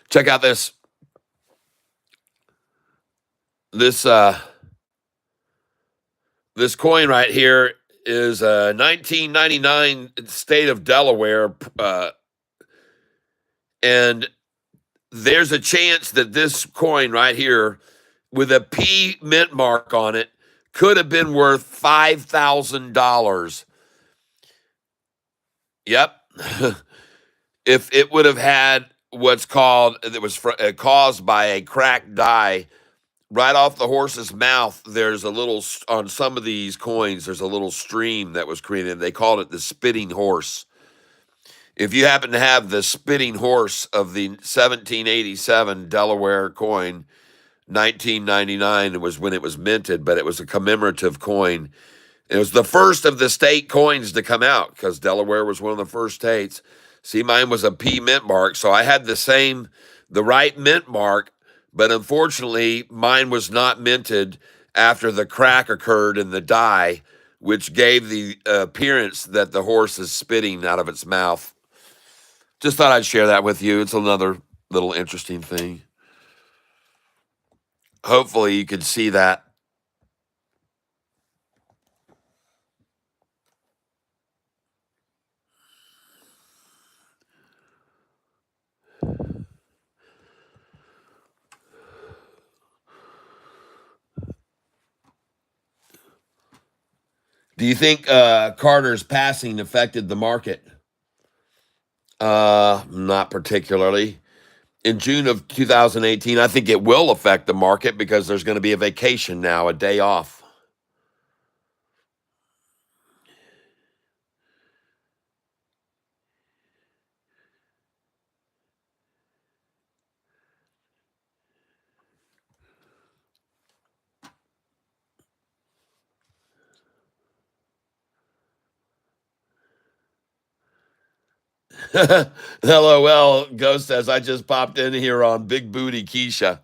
Check out this coin right here is a 1999 state of Delaware, and there's a chance that this coin right here with a P mint mark on it could have been worth $5,000. Yep. If it would have had what's called, it was caused by a cracked die right off the horse's mouth. There's a little, on some of these coins, there's a little stream that was created. They called it the spitting horse. If you happen to have the spitting horse of the 1787 Delaware coin, 1999 was when it was minted, but it was a commemorative coin. It was the first of the state coins to come out because Delaware was one of the first states. See, mine was a P mint mark, so I had the right mint mark, but unfortunately, mine was not minted after the crack occurred in the die. which gave the appearance that the horse is spitting out of its mouth. Just thought I'd share that with you. It's another little interesting thing. Hopefully you can see that. Do you think Carter's passing affected the market? Not particularly. In June of 2018, I think it will affect the market because there's going to be a vacation now, a day off. LOL, Ghost says, I just popped in here on Big Booty Keisha.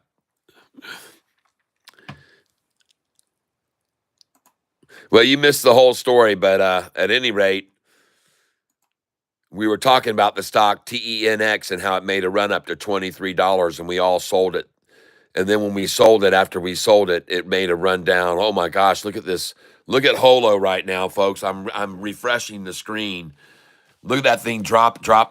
Well, you missed the whole story, but at any rate, we were talking about the stock TENX and how it made a run up to $23, and we all sold it. And then when we sold it, after we sold it, it made a run down. Oh my gosh, look at this. Look at Holo right now, folks. I'm refreshing the screen. Look at that thing drop. There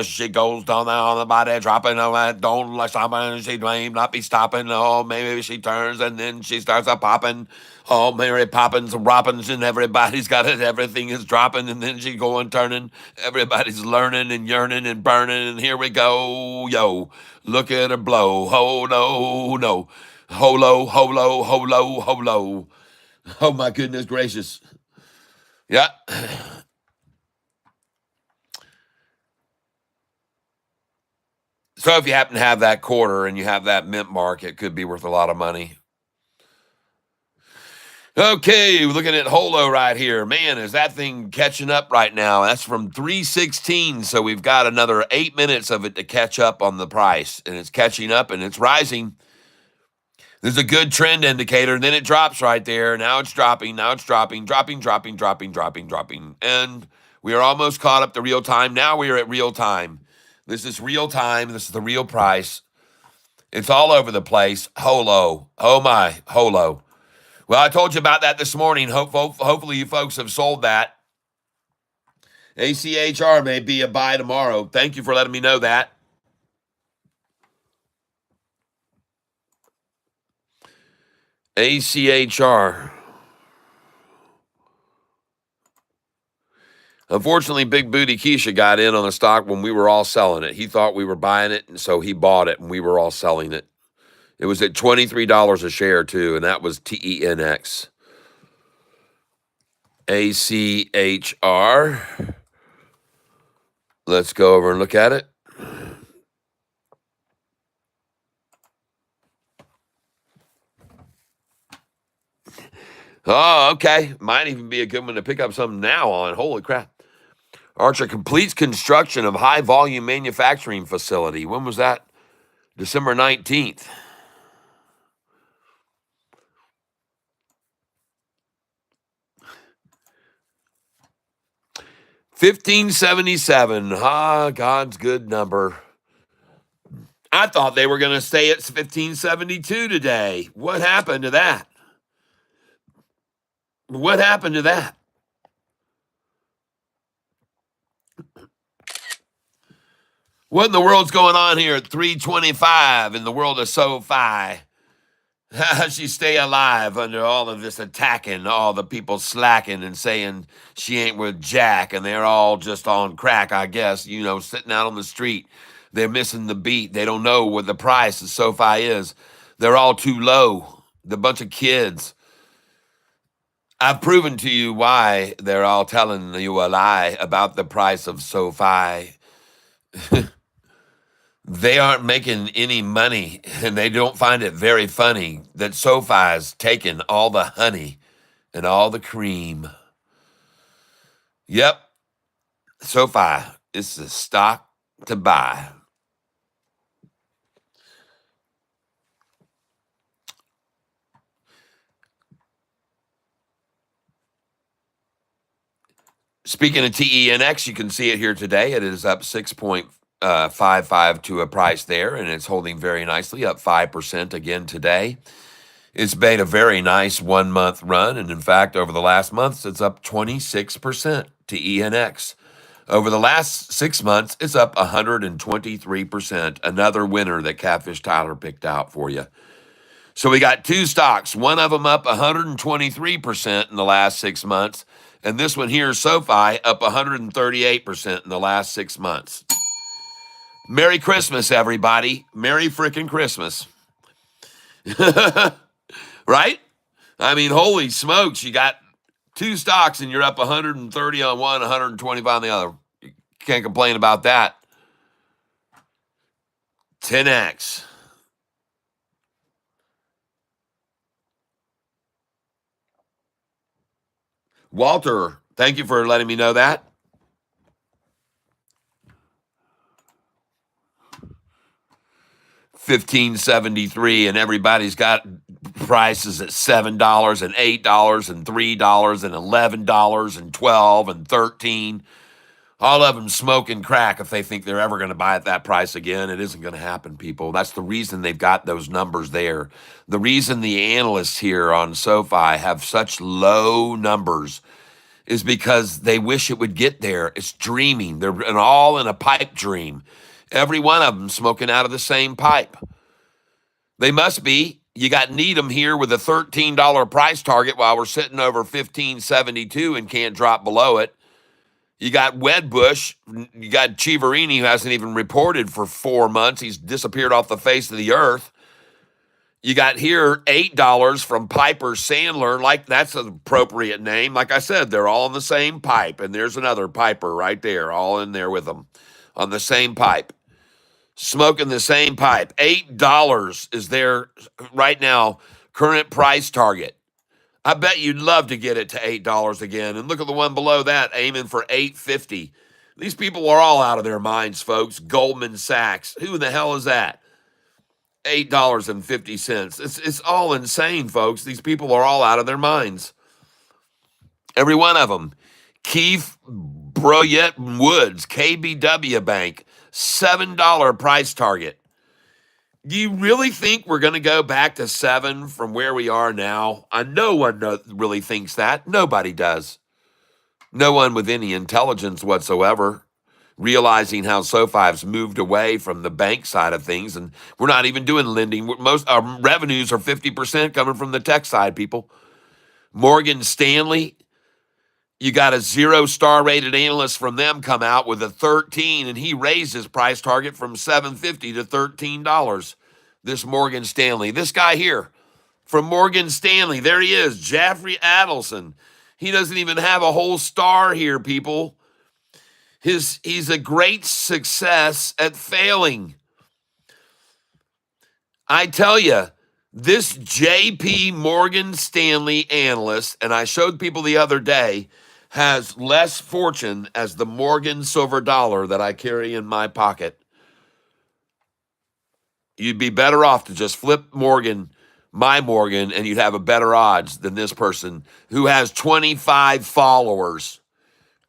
she goes down there on the body, dropping on that. Don't let somebody she may not be stopping. Oh, maybe she turns and then she starts a popping. Oh, Mary Poppins and Roppins and everybody's got it. Everything is dropping and then she going turning. Everybody's learning and yearning and burning. And here we go. Yo, look at her blow. Oh, no. Holo. Oh, my goodness gracious. Yeah. So if you happen to have that quarter and you have that mint mark, it could be worth a lot of money. Okay, looking at Holo right here. Man, is that thing catching up right now? That's from 316, so we've got another 8 minutes of it to catch up on the price, and it's catching up and it's rising. There's a good trend indicator, and then it drops right there. Now it's dropping, dropping. And we are almost caught up to real time. Now we are at real time. This is real time. This is the real price. It's all over the place. Holo. Oh my, Holo. Well, I told you about that this morning. Hopefully you folks have sold that. ACHR may be a buy tomorrow. Thank you for letting me know that. ACHR. Unfortunately, Big Booty Keisha got in on the stock when we were all selling it. He thought we were buying it, and so he bought it, and we were all selling it. It was at $23 a share, too, and that was TENX. ACHR. Let's go over and look at it. Oh, okay. Might even be a good one to pick up some now on. Holy crap. Archer completes construction of high volume manufacturing facility. When was that? December 19th. $15.77. God's good number. I thought they were going to stay at $15.72 today. What happened to that? What happened to that? What in the world's going on here at 325 in the world of SoFi? How does she stay alive under all of this attacking, all the people slacking and saying she ain't with Jack, and they're all just on crack, I guess, sitting out on the street. They're missing the beat. They don't know what the price of SoFi is. They're all too low. The bunch of kids. I've proven to you why they're all telling you a lie about the price of SoFi. They aren't making any money, and they don't find it very funny that SoFi's taking all the honey and all the cream. Yep, SoFi is the stock to buy. Speaking of TENX, you can see it here today. It is up 6.55 to a price there, and it's holding very nicely, up 5% again today. It's made a very nice 1 month run, and in fact, over the last months, it's up 26% to ENX. Over the last 6 months, it's up 123%. Another winner that Catfish Tyler picked out for you. So we got two stocks, one of them up 123% in the last 6 months, and this one here, Sofi, up 138% in the last 6 months. Merry Christmas, everybody. Merry frickin' Christmas. Right? I mean, holy smokes, you got two stocks and you're up 130 on one, 125 on the other. You can't complain about that. 10x. Walter, thank you for letting me know that. $15.73, and everybody's got prices at $7 and $8 and $3 and $11 and $12 and $13. All of them smoking crack if they think they're ever going to buy at that price again. It isn't going to happen, people. That's the reason they've got those numbers there. The reason the analysts here on SoFi have such low numbers is because they wish it would get there. It's dreaming. They're all in a pipe dream. Every one of them smoking out of the same pipe. They must be. You got Needham here with a $13 price target while we're sitting over $15.72 and can't drop below it. You got Wedbush. You got Chiaverini, who hasn't even reported for 4 months. He's disappeared off the face of the earth. You got here $8 from Piper Sandler. Like, that's an appropriate name. Like I said, they're all in the same pipe. And there's another Piper right there, all in there with them on the same pipe. Smoking the same pipe. $8 is their, right now, current price target. I bet you'd love to get it to $8 again. And look at the one below that, aiming for $8.50. These people are all out of their minds, folks. Goldman Sachs. Who the hell is that? $8.50. It's all insane, folks. These people are all out of their minds. Every one of them. Keefe, Broyett, and Woods, KBW Bank, $7 price target. Do you really think we're going to go back to 7 from where we are now? No one really thinks that. Nobody does. No one with any intelligence whatsoever, realizing how SoFi's moved away from the bank side of things, and we're not even doing lending. Most our revenues are 50% coming from the tech side, people. Morgan Stanley, you got a 0-star rated analyst from them come out with a 13, and he raised his price target from $7.50 to $13. This Morgan Stanley. This guy here from Morgan Stanley, there he is, Jeffrey Adelson. He doesn't even have a whole star here, people. He's a great success at failing. I tell you, this JP Morgan Stanley analyst, and I showed people the other day, has less fortune as the Morgan silver dollar that I carry in my pocket. You'd be better off to just flip Morgan, my Morgan, and you'd have a better odds than this person who has 25 followers.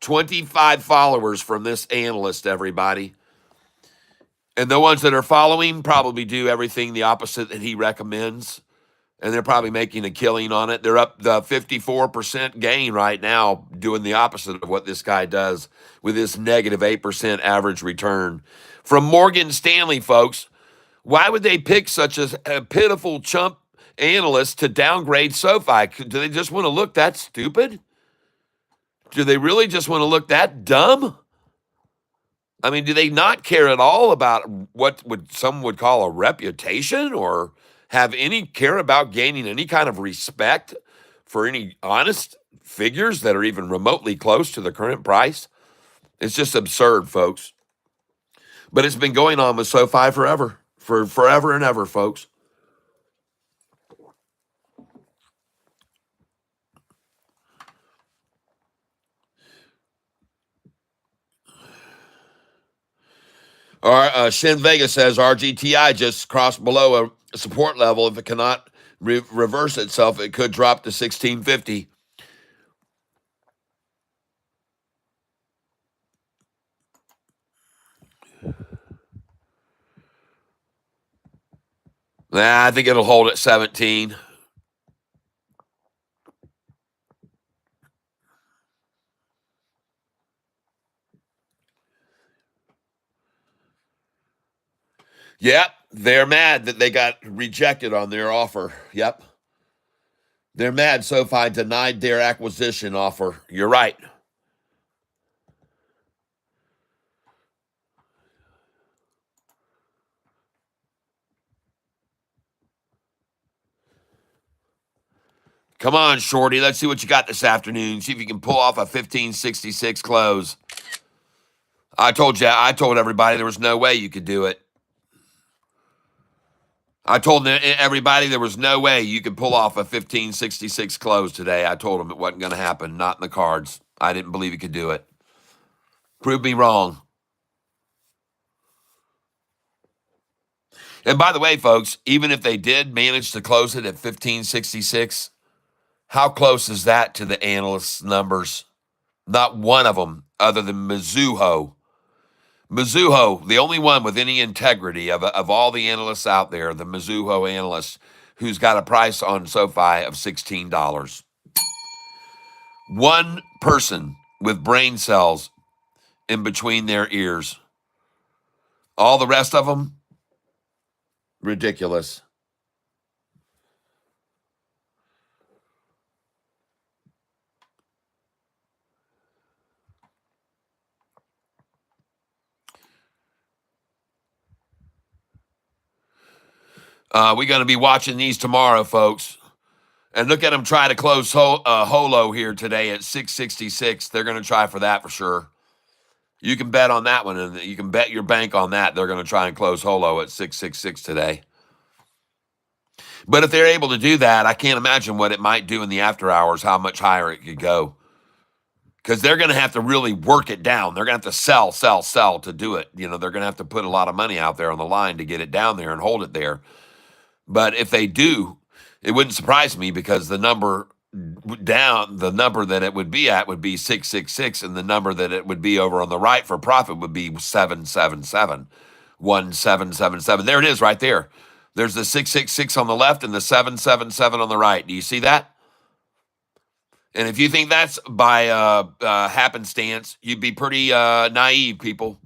25 followers from this analyst, everybody. And the ones that are following probably do everything the opposite that he recommends. And they're probably making a killing on it. They're up the 54% gain right now doing the opposite of what this guy does with his negative 8% average return. From Morgan Stanley, folks, why would they pick such a pitiful chump analyst to downgrade SoFi? Do they just want to look that stupid? Do they really just want to look that dumb? I mean, do they not care at all about what some would call a reputation, or have any care about gaining any kind of respect for any honest figures that are even remotely close to the current price? It's just absurd, folks. But it's been going on with SoFi forever. For forever and ever, folks. Shin Vega says RGTI just crossed below a support level. If it cannot reverse itself, it could drop to 1650. Nah, I think it'll hold at 17. Yep, they're mad that they got rejected on their offer. Yep. They're mad SoFi denied their acquisition offer. You're right. Come on, Shorty. Let's see what you got this afternoon. See if you can pull off a 1566 close. I told everybody there was no way you could do it. I told everybody there was no way you could pull off a 1566 close today. I told them it wasn't going to happen. Not in the cards. I didn't believe you could do it. Prove me wrong. And by the way, folks, even if they did manage to close it at 1566, how close is that to the analysts' numbers? Not one of them other than Mizuho. Mizuho, the only one with any integrity of all the analysts out there, the Mizuho analyst, who's got a price on SoFi of $16. One person with brain cells in between their ears. All the rest of them, ridiculous. We're going to be watching these tomorrow, folks. And look at them try to close Holo here today at 666. They're going to try for that for sure. You can bet on that one, and you can bet your bank on that. They're going to try and close Holo at 666 today. But if they're able to do that, I can't imagine what it might do in the after hours, how much higher it could go. Because they're going to have to really work it down. They're going to have to sell to do it. You know, they're going to have to put a lot of money out there on the line to get it down there and hold it there. But if they do, it wouldn't surprise me because the number that it would be at would be 666, and the number that it would be over on the right for profit would be 777, 1777. There it is right there. There's the 666 on the left and the 777 on the right. Do you see that? And if you think that's by happenstance, you'd be pretty naive, people.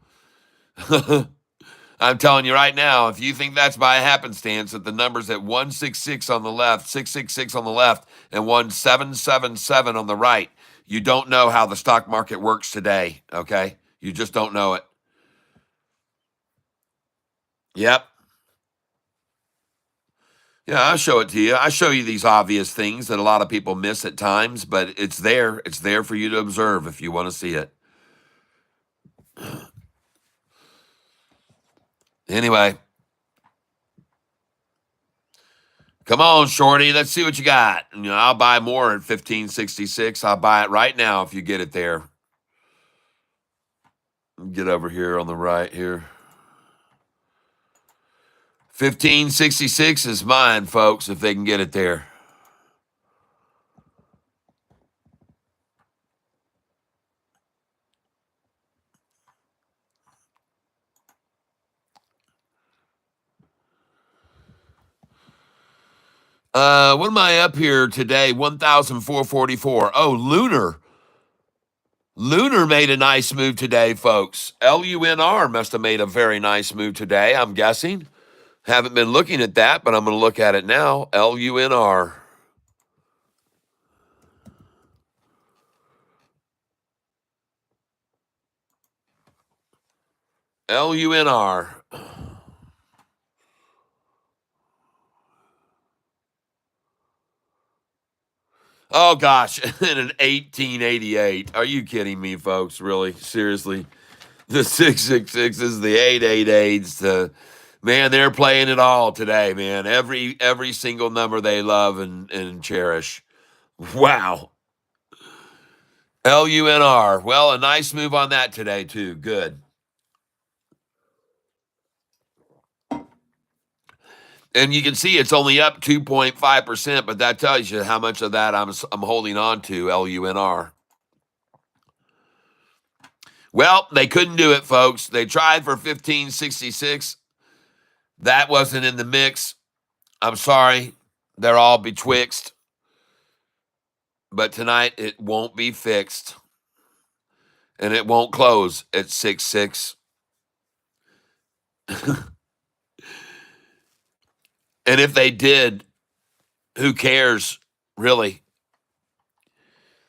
I'm telling you right now, if you think that's by happenstance, that the number's at 166 on the left, 666 on the left, and 1777 on the right, you don't know how the stock market works today, okay? You just don't know it. Yep. Yeah, I'll show it to you. I show you these obvious things that a lot of people miss at times, but it's there. It's there for you to observe if you want to see it. Anyway. Come on, Shorty. Let's see what you got. You know, I'll buy more at 1566. I'll buy it right now if you get it there. Get over here on the right here. 1566 is mine, folks, if they can get it there. What am I up here today? 1,444. Oh, Lunar. Lunar made a nice move today, folks. LUNR must have made a very nice move today, I'm guessing. Haven't been looking at that, but I'm going to look at it now. LUNR. LUNR. Oh, gosh, in an 1888. Are you kidding me, folks? Really? Seriously? The 666 is the 888s. Man, they're playing it all today, man. Every single number they love and cherish. Wow. LUNR. Well, a nice move on that today, too. Good. And you can see it's only up 2.5%, but that tells you how much of that I'm holding on to, LUNR. Well, they couldn't do it, folks. They tried for 1566. That wasn't in the mix. I'm sorry, they're all betwixt, but tonight it won't be fixed, and it won't close at 6-6. And if they did, who cares, really?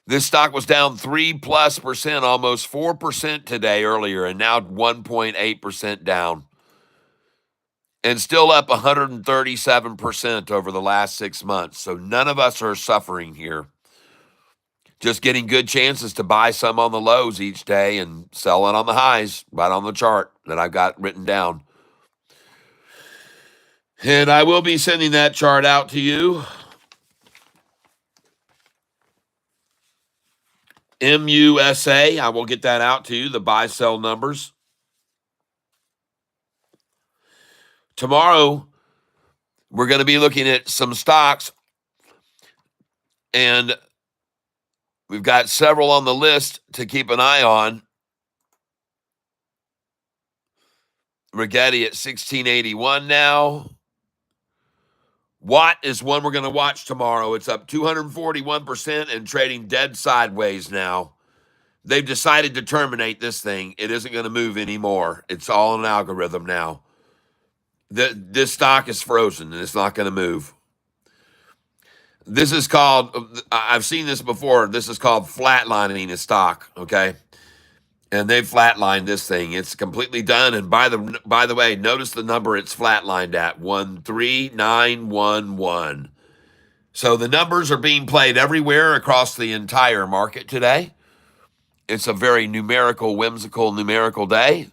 This stock was down 3+%, almost 4% today earlier, and now 1.8% down. And still up 137% over the last 6 months. So none of us are suffering here. Just getting good chances to buy some on the lows each day and sell it on the highs, right on the chart that I've got written down. And I will be sending that chart out to you. MUSA, I will get that out to you, the buy-sell numbers. Tomorrow, we're going to be looking at some stocks, and we've got several on the list to keep an eye on. Rigetti at 1681 now. Watt is one we're going to watch tomorrow. It's up 241% and trading dead sideways now. They've decided to terminate this thing. It isn't going to move anymore. It's all an algorithm now. This stock is frozen and it's not going to move. This is called, I've seen this before, this is called flatlining a stock, okay? And they've flatlined this thing. It's completely done. And by the way, notice the number it's flatlined at, 13911. So the numbers are being played everywhere across the entire market today. It's a very whimsical numerical day,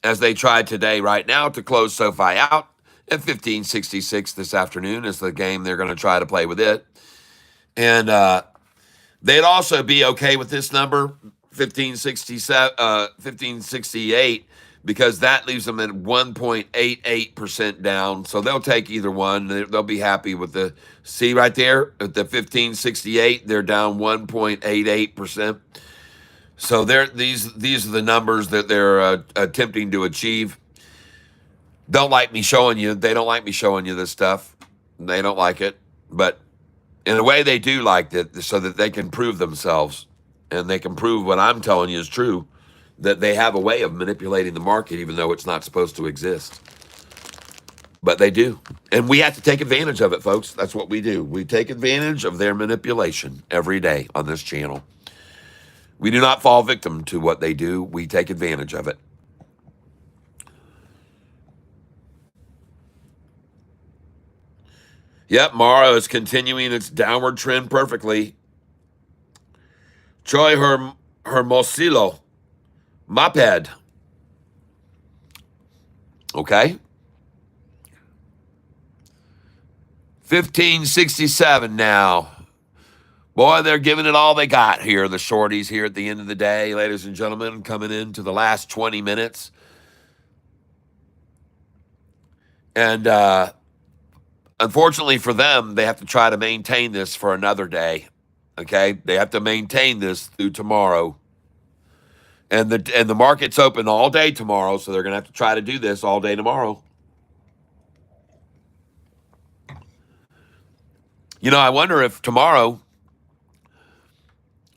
as they tried today right now to close SoFi out at 1566 this afternoon is the game they're going to try to play with it. And they'd also be okay with this number, 1568, because that leaves them at 1.88% down. So they'll take either one. They'll be happy with the, see right there at the 1568, they're down 1.88%. So these are the numbers that they're attempting to achieve. Don't like me showing you. They don't like me showing you this stuff. They don't like it. But in a way, they do like it so that they can prove themselves. And they can prove what I'm telling you is true, that they have a way of manipulating the market even though it's not supposed to exist. But they do. And we have to take advantage of it, folks. That's what we do. We take advantage of their manipulation every day on this channel. We do not fall victim to what they do. We take advantage of it. Yep, Mara is continuing its downward trend perfectly. Troy Hermosillo, Moped. Okay. 1567 now. Boy, they're giving it all they got here, the shorties here at the end of the day, ladies and gentlemen, coming into the last 20 minutes. And unfortunately for them, they have to try to maintain this for another day, okay? They have to maintain this through tomorrow. And the market's open all day tomorrow, so they're going to have to try to do this all day tomorrow. You know, I wonder if tomorrow,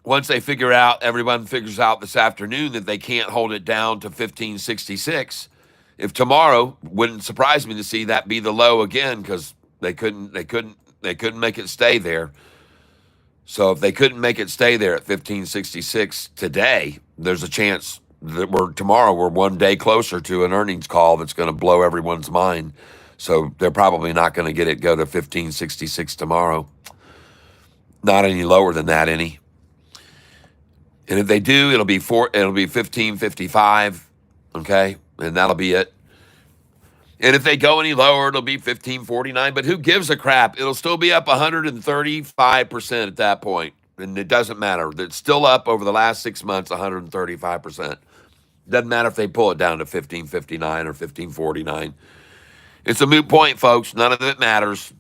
once they everyone figures out this afternoon that they can't hold it down to 1566, if tomorrow, wouldn't surprise me to see that be the low again, because they couldn't make it stay there. So if they couldn't make it stay there at 1566 today, there's a chance that tomorrow we're one day closer to an earnings call that's going to blow everyone's mind. So they're probably not going to get it go to 1566 tomorrow. Not any lower than that, any. And if they do, it'll be 1555, okay? And that'll be it. And if they go any lower, it'll be 1549. But who gives a crap? It'll still be up 135% at that point. And it doesn't matter. It's still up over the last 6 months, 135%. Doesn't matter if they pull it down to 1559 or 1549. It's a moot point, folks. None of it matters.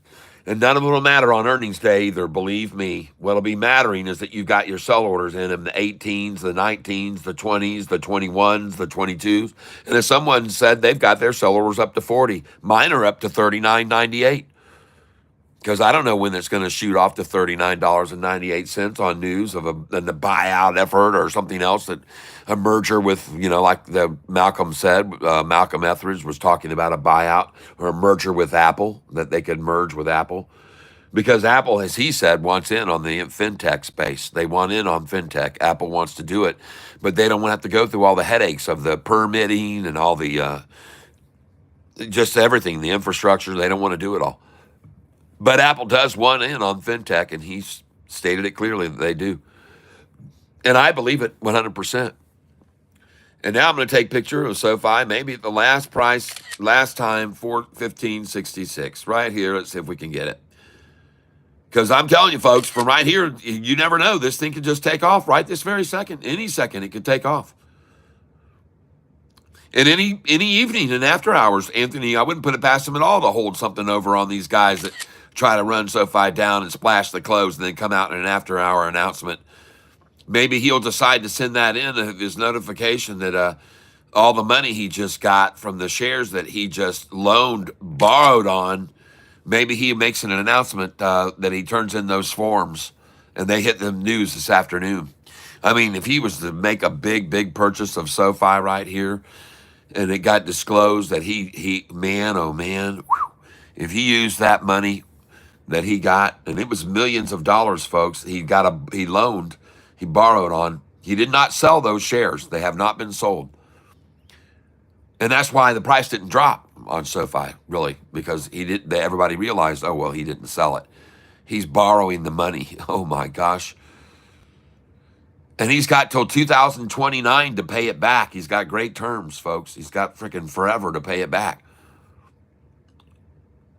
And none of it will matter on earnings day either, believe me. What'll be mattering is that you've got your sell orders in them, the 18s, the 19s, the 20s, the 21s, the 22s. And as someone said, they've got their sell orders up to 40. Mine are up to 39.98. because I don't know when it's going to shoot off to $39.98 on news of a buyout effort or something else, that a merger with, like the Malcolm said, Malcolm Etheridge was talking about a buyout or a merger with Apple, that they could merge with Apple. Because Apple, as he said, wants in on the fintech space. They want in on fintech. Apple wants to do it, but they don't want to have to go through all the headaches of the permitting and all the just everything, the infrastructure. They don't want to do it all. But Apple does want in on fintech, and he's stated it clearly that they do. And I believe it 100%. And now I'm going to take a picture of SoFi, maybe at the last price, last time, $15.66. Right here, let's see if we can get it. Because I'm telling you, folks, from right here, you never know. This thing could just take off right this very second. Any second, it could take off. And any evening and after hours, Anthony, I wouldn't put it past him at all to hold something over on these guys that try to run SoFi down and splash the close and then come out in an after-hour announcement. Maybe he'll decide to send that in, his notification that all the money he just got from the shares that he just borrowed on, maybe he makes an announcement that he turns in those forms and they hit the news this afternoon. I mean, if he was to make a big purchase of SoFi right here and it got disclosed that he man, oh man, if he used that money that he got, and it was millions of dollars, folks, he borrowed on. He did not sell those shares. They have not been sold. And that's why the price didn't drop on SoFi, really, because everybody realized, oh, well, he didn't sell it. He's borrowing the money. Oh, my gosh. And he's got till 2029 to pay it back. He's got great terms, folks. He's got freaking forever to pay it back.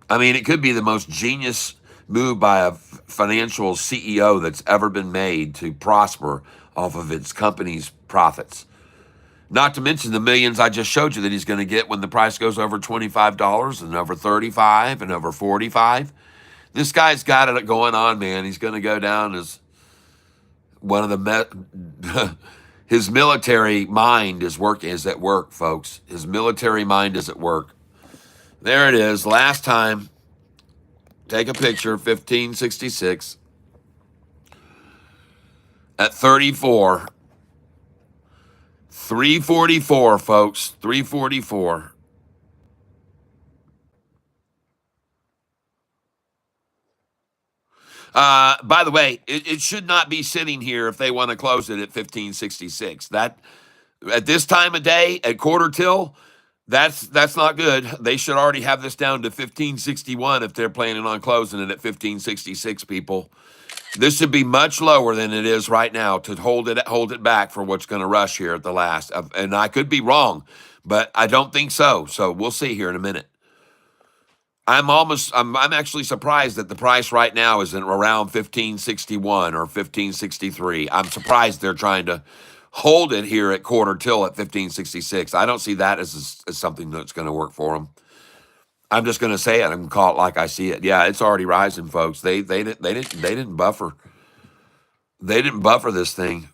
I mean, it could be the most genius move by a financial CEO that's ever been made to prosper off of its company's profits. Not to mention the millions I just showed you that he's going to get when the price goes over $25 and over $35 and over $45. This guy's got it going on, man. He's going to go down as one of the his military mind is at work, folks. His military mind is at work. There it is. Last time. Take a picture, 1566 at 34. 344, folks, 344. By the way, it should not be sitting here if they want to close it at 1566. That at this time of day, at quarter till, that's not good. They should already have this down to 1561 if they're planning on closing it at 1566, people. This should be much lower than it is right now to hold it back for what's going to rush here at the last. And I could be wrong, but I don't think so. So we'll see here in a minute. I'm actually surprised that the price right now is around 1561 or 1563. I'm surprised they're trying to hold it here at quarter till at 1566. I don't see that as something that's going to work for them. I'm just going to say it and call it like I see it. Yeah, it's already rising, folks. They didn't buffer. They didn't buffer this thing.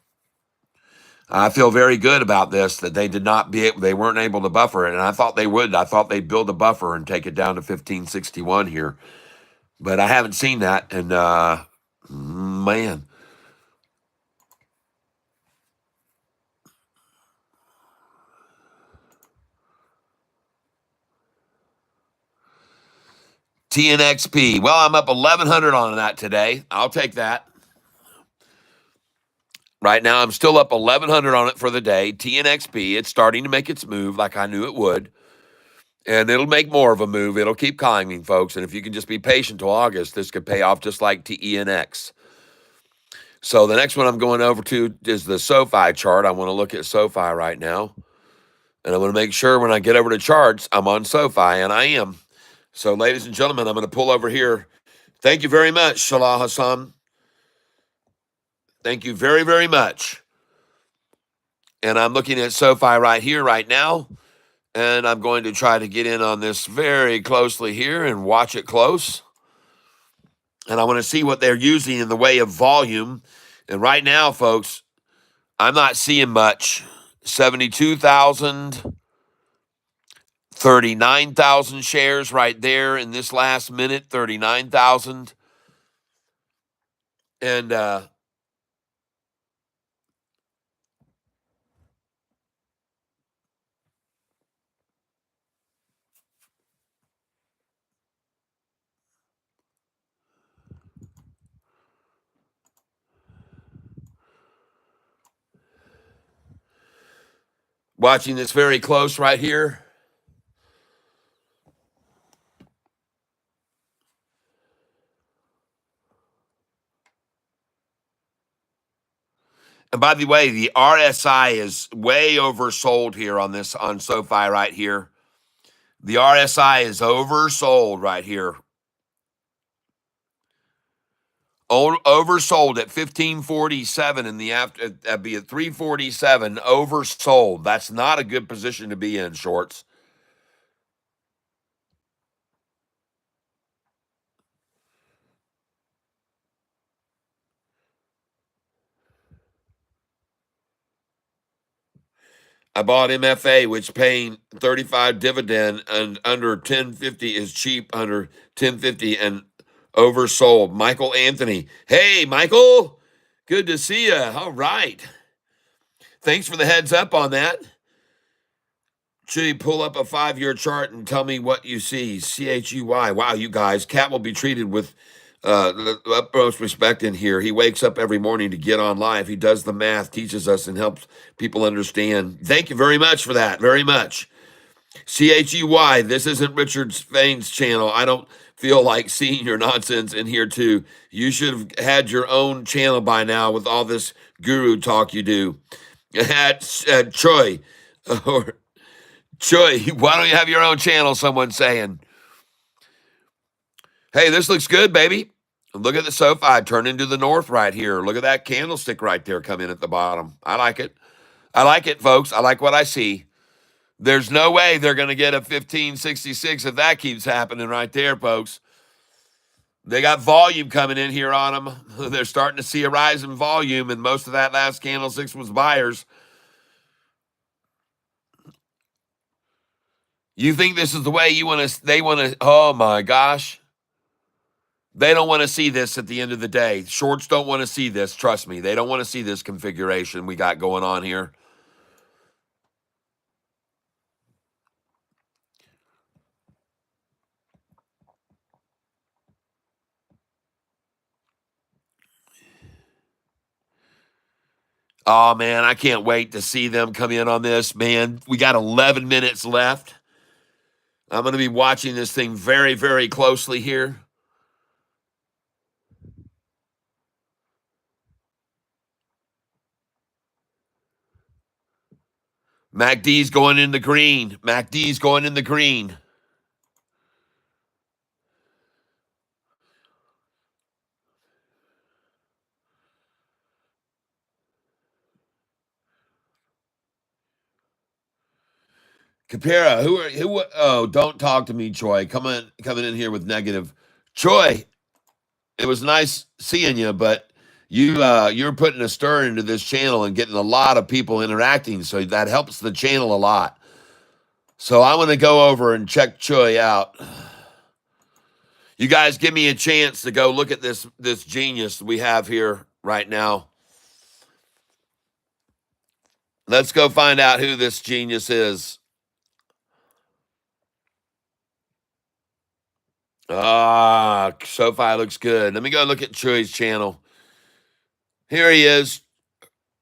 I feel very good about this, that they weren't able to buffer it, and I thought they would. I thought they'd build a buffer and take it down to 1561 here, but I haven't seen that. And man. TNXP. Well, I'm up 1,100 on that today. I'll take that. Right now, I'm still up 1,100 on it for the day. TNXP, it's starting to make its move like I knew it would. And it'll make more of a move. It'll keep climbing, folks. And if you can just be patient till August, this could pay off just like TENX. So the next one I'm going over to is the SoFi chart. I want to look at SoFi right now. And I want to make sure when I get over to charts, I'm on SoFi, and I am. So, ladies and gentlemen, I'm going to pull over here. Thank you very much, Salah Hassan. Thank you very, very much. And I'm looking at SoFi right here, right now. And I'm going to try to get in on this very closely here and watch it close. And I want to see what they're using in the way of volume. And right now, folks, I'm not seeing much. 72,000. 39,000 shares right there in this last minute, 39,000. And watching this very close right here. And by the way, the RSI is way oversold here on this, on SoFi right here. The RSI is oversold right here. Oversold at 1547 in the after, that'd be at 347, oversold. That's not a good position to be in, shorts. I bought MFA, which paying 35 dividend and under 1050 is cheap, under 1050 and oversold. Michael Anthony. Hey, Michael. Good to see you. All right. Thanks for the heads up on that. Should you pull up a 5-year chart and tell me what you see? CHUY. Wow, you guys. Cat will be treated with the utmost respect in here. He wakes up every morning to get on live. He does the math, teaches us, and helps people understand. Thank you very much for that. Very much. CHUY. This isn't Richard Fain's channel. I don't feel like seeing your nonsense in here too. You should have had your own channel by now with all this guru talk you do. Troy, or Troy, why don't you have your own channel? Someone's saying. Hey, this looks good, baby. Look at the SoFi turn into the north right here. Look at that candlestick right there come in at the bottom. I like it. I like it, folks. I like what I see. There's no way they're going to get a 1566 if that keeps happening right there, folks. They got volume coming in here on them. They're starting to see a rise in volume, and most of that last candlestick was buyers. You think this is the way you want to, they want to, oh my gosh. They don't want to see this at the end of the day. Shorts don't want to see this. Trust me. They don't want to see this configuration we got going on here. Oh, man, I can't wait to see them come in on this, man. We got 11 minutes left. I'm going to be watching this thing very, very closely here. MACD's going in the green. MACD's going in the green. Capera, oh, don't talk to me, Troy. Coming in here with negative. Troy, it was nice seeing you, but you're putting a stir into this channel and getting a lot of people interacting, so that helps the channel a lot. So I'm going to go over and check Troy out. You guys give me a chance to go look at this genius we have here right now. Let's go find out who this genius is. Ah, SoFi looks good. Let me go look at Troy's channel. Here he is.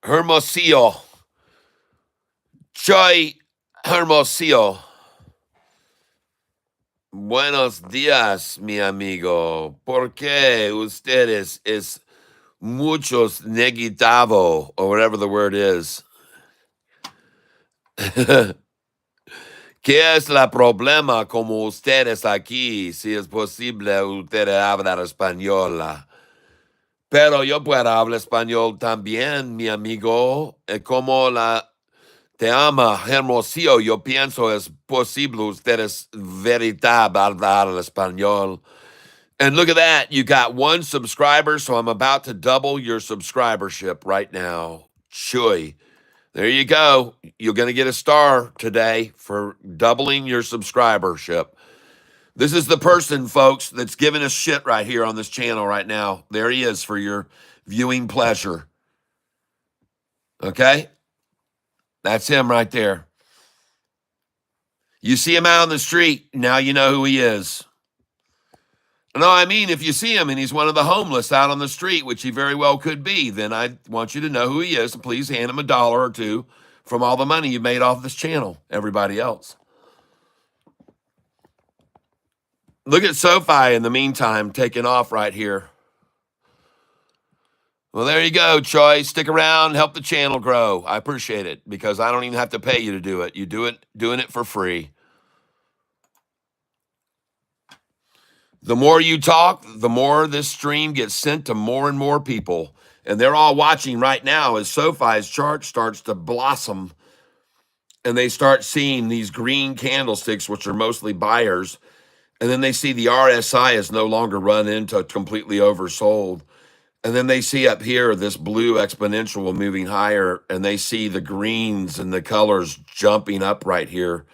Hermosillo. Troy Hermosillo. Buenos días, mi amigo. ¿Por qué ustedes es muchos negativo, or whatever the word is? ¿Qué es la problema como ustedes aquí? Si es posible, ustedes hablar español. Pero yo puedo hablar español también, mi amigo. Como te ama, Hermosillo, yo pienso es posible ustedes veritable hablar español. And look at that. You got 1 subscriber, so I'm about to double your subscribership right now. Chuy. There you go. You're going to get a star today for doubling your subscribership. This is the person, folks, that's giving us shit right here on this channel right now. There he is for your viewing pleasure. Okay? That's him right there. You see him out on the street, now you know who he is. No, I mean, if you see him and he's one of the homeless out on the street, which he very well could be, then I want you to know who he is. And please hand him $1 or $2 from all the money you made off this channel, everybody else. Look at Sofi in the meantime, taking off right here. Well, there you go, Choi. Stick around, help the channel grow. I appreciate it because I don't even have to pay you to do it. You do it, doing it for free. The more you talk, the more this stream gets sent to more and more people. And they're all watching right now as Sofi's chart starts to blossom and they start seeing these green candlesticks, which are mostly buyers. And then they see the RSI is no longer run into completely oversold. And then they see up here this blue exponential moving higher, and they see the greens and the colors jumping up right here.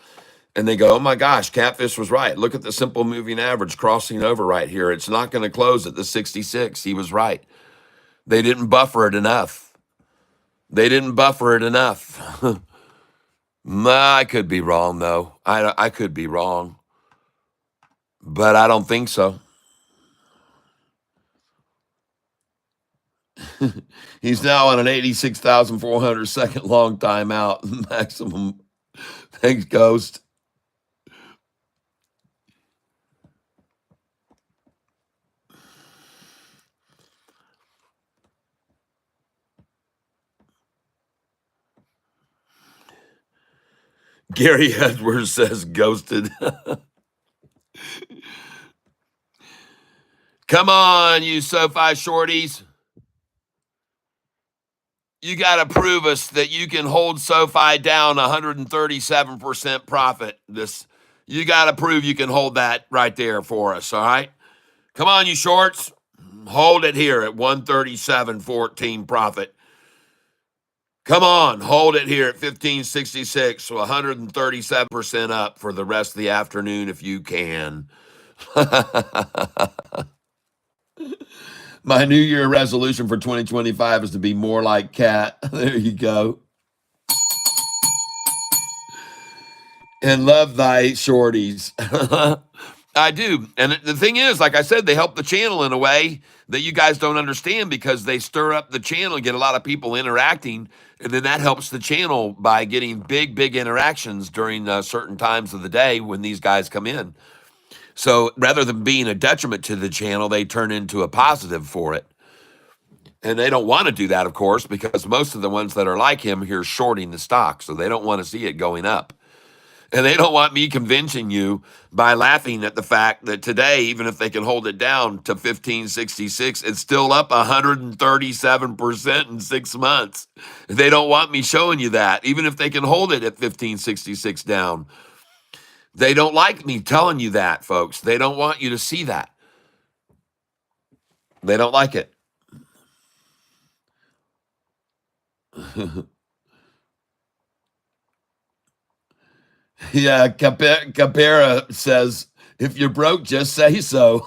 And they go, oh my gosh, Catfish was right. Look at the simple moving average crossing over right here. It's not going to close at the 66. He was right. They didn't buffer it enough. They didn't buffer it enough. I could be wrong, though. I could be wrong. But I don't think so. He's now on an 86,400 second long timeout maximum. Thanks, Ghost. Gary Edwards says ghosted. Come on, you SoFi shorties. You got to prove us that you can hold SoFi down 137% profit. You got to prove you can hold that right there for us, all right? Come on, you shorts. Hold it here at 137.14 profit. Come on, hold it here at 1566, so 137% up for the rest of the afternoon if you can. My New Year resolution for 2025 is to be more like Cat. There you go. And love thy shorties. I do. And the thing is, like I said, they help the channel in a way that you guys don't understand because they stir up the channel and get a lot of people interacting. And then that helps the channel by getting big interactions during certain times of the day when these guys come in. So rather than being a detriment to the channel, they turn into a positive for it. And they don't want to do that, of course, because most of the ones that are like him here are shorting the stock. So they don't want to see it going up. And they don't want me convincing you by laughing at the fact that today, even if they can hold it down to 1566, it's still up 137% in 6 months. They don't want me showing you that, even if they can hold it at 1566 down. They don't like me telling you that, folks. They don't want you to see that. They don't like it. Yeah, Capera says, if you're broke, just say so.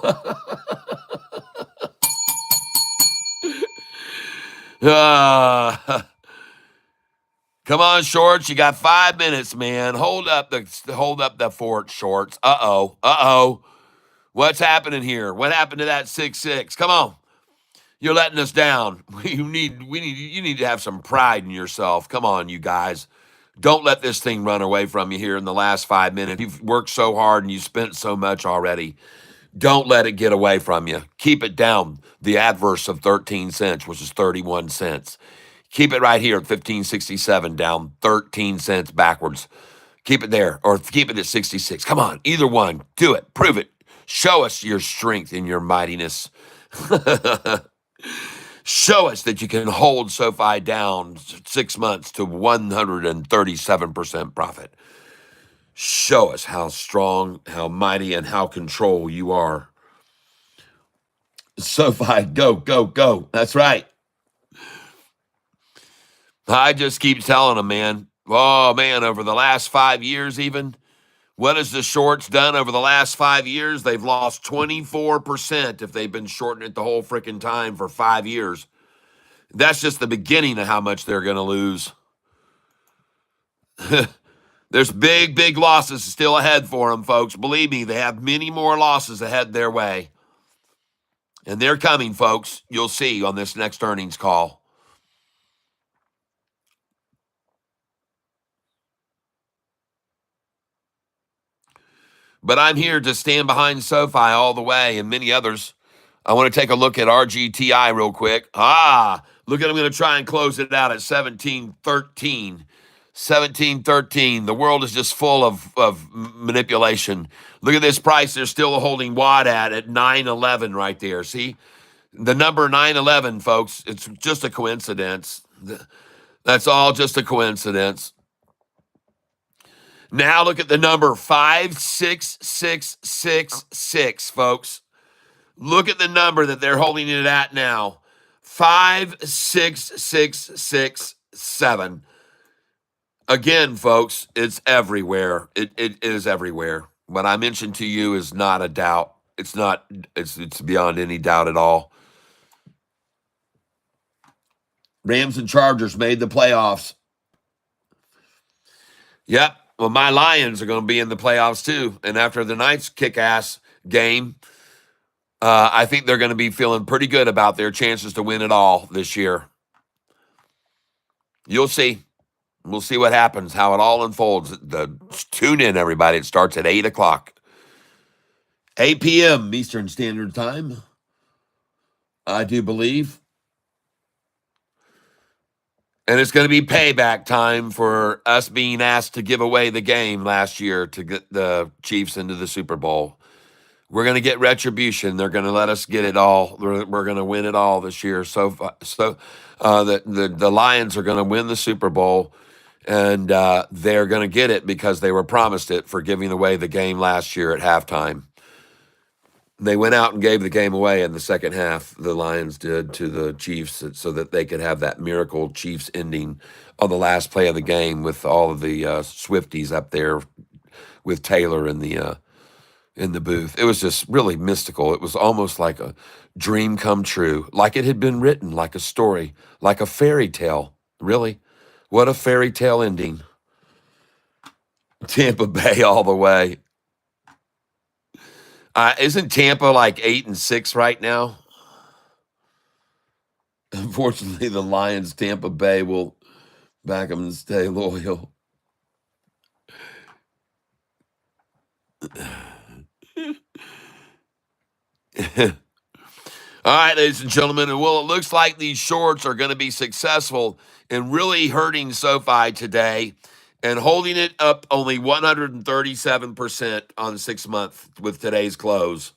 Come on, shorts. You got 5 minutes, man. Hold up the fort, shorts. Uh-oh. What's happening here? What happened to that 6-6? Come on. You're letting us down. You need to have some pride in yourself. Come on, you guys. Don't let this thing run away from you here in the last 5 minutes. You've worked so hard and you spent so much already. Don't let it get away from you. Keep it down. The adverse of 13 cents, which is 31 cents. Keep it right here at 1567, down 13 cents backwards. Keep it there, or keep it at 66. Come on, either one. Do it. Prove it. Show us your strength and your mightiness. Show us that you can hold SoFi down 6 months to 137% profit. Show us how strong, how mighty, and how control you are. SoFi, go. That's right. I just keep telling them, man. Oh, man, over the last 5 years even, what has the shorts done over the last 5 years? They've lost 24% if they've been shorting it the whole freaking time for 5 years. That's just the beginning of how much they're going to lose. There's big, big losses still ahead for them, folks. Believe me, they have many more losses ahead their way. And they're coming, folks. You'll see on this next earnings call. But I'm here to stand behind SoFi all the way and many others. I want to take a look at RGTI real quick. Look at, I'm going to try and close it out at 1713. 1713. The world is just full of manipulation. Look at this price. They're still holding WAD at 911 right there. See? The number 911, folks, it's just a coincidence. That's all just a coincidence. Now look at the number 56666, folks. Look at the number that they're holding it at now. 56667. Again, folks, it's everywhere. It is everywhere. What I mentioned to you is not a doubt. It's beyond any doubt at all. Rams and Chargers made the playoffs. Yep. Well, my Lions are going to be in the playoffs too. And after the night's kick-ass game, I think they're going to be feeling pretty good about their chances to win it all this year. You'll see. We'll see what happens, how it all unfolds. Tune in, everybody. It starts at 8 o'clock. 8 p.m. Eastern Standard Time, I do believe. And it's going to be payback time for us being asked to give away the game last year to get the Chiefs into the Super Bowl. We're going to get retribution. They're going to let us get it all. We're going to win it all this year. So the Lions are going to win the Super Bowl, and they're going to get it because they were promised it for giving away the game last year at halftime. They went out and gave the game away in the second half, the Lions did, to the Chiefs so that they could have that miracle Chiefs ending on the last play of the game with all of the Swifties up there with Taylor in the booth. It was just really mystical. It was almost like a dream come true, like it had been written, like a story, like a fairy tale. Really? What a fairy tale ending. Tampa Bay all the way. Isn't Tampa like 8-6 right now? Unfortunately, the Lions, Tampa Bay will back them and stay loyal. All right, ladies and gentlemen. Well, it looks like these shorts are going to be successful in really hurting SoFi today and holding it up only 137% on 6 month with today's close.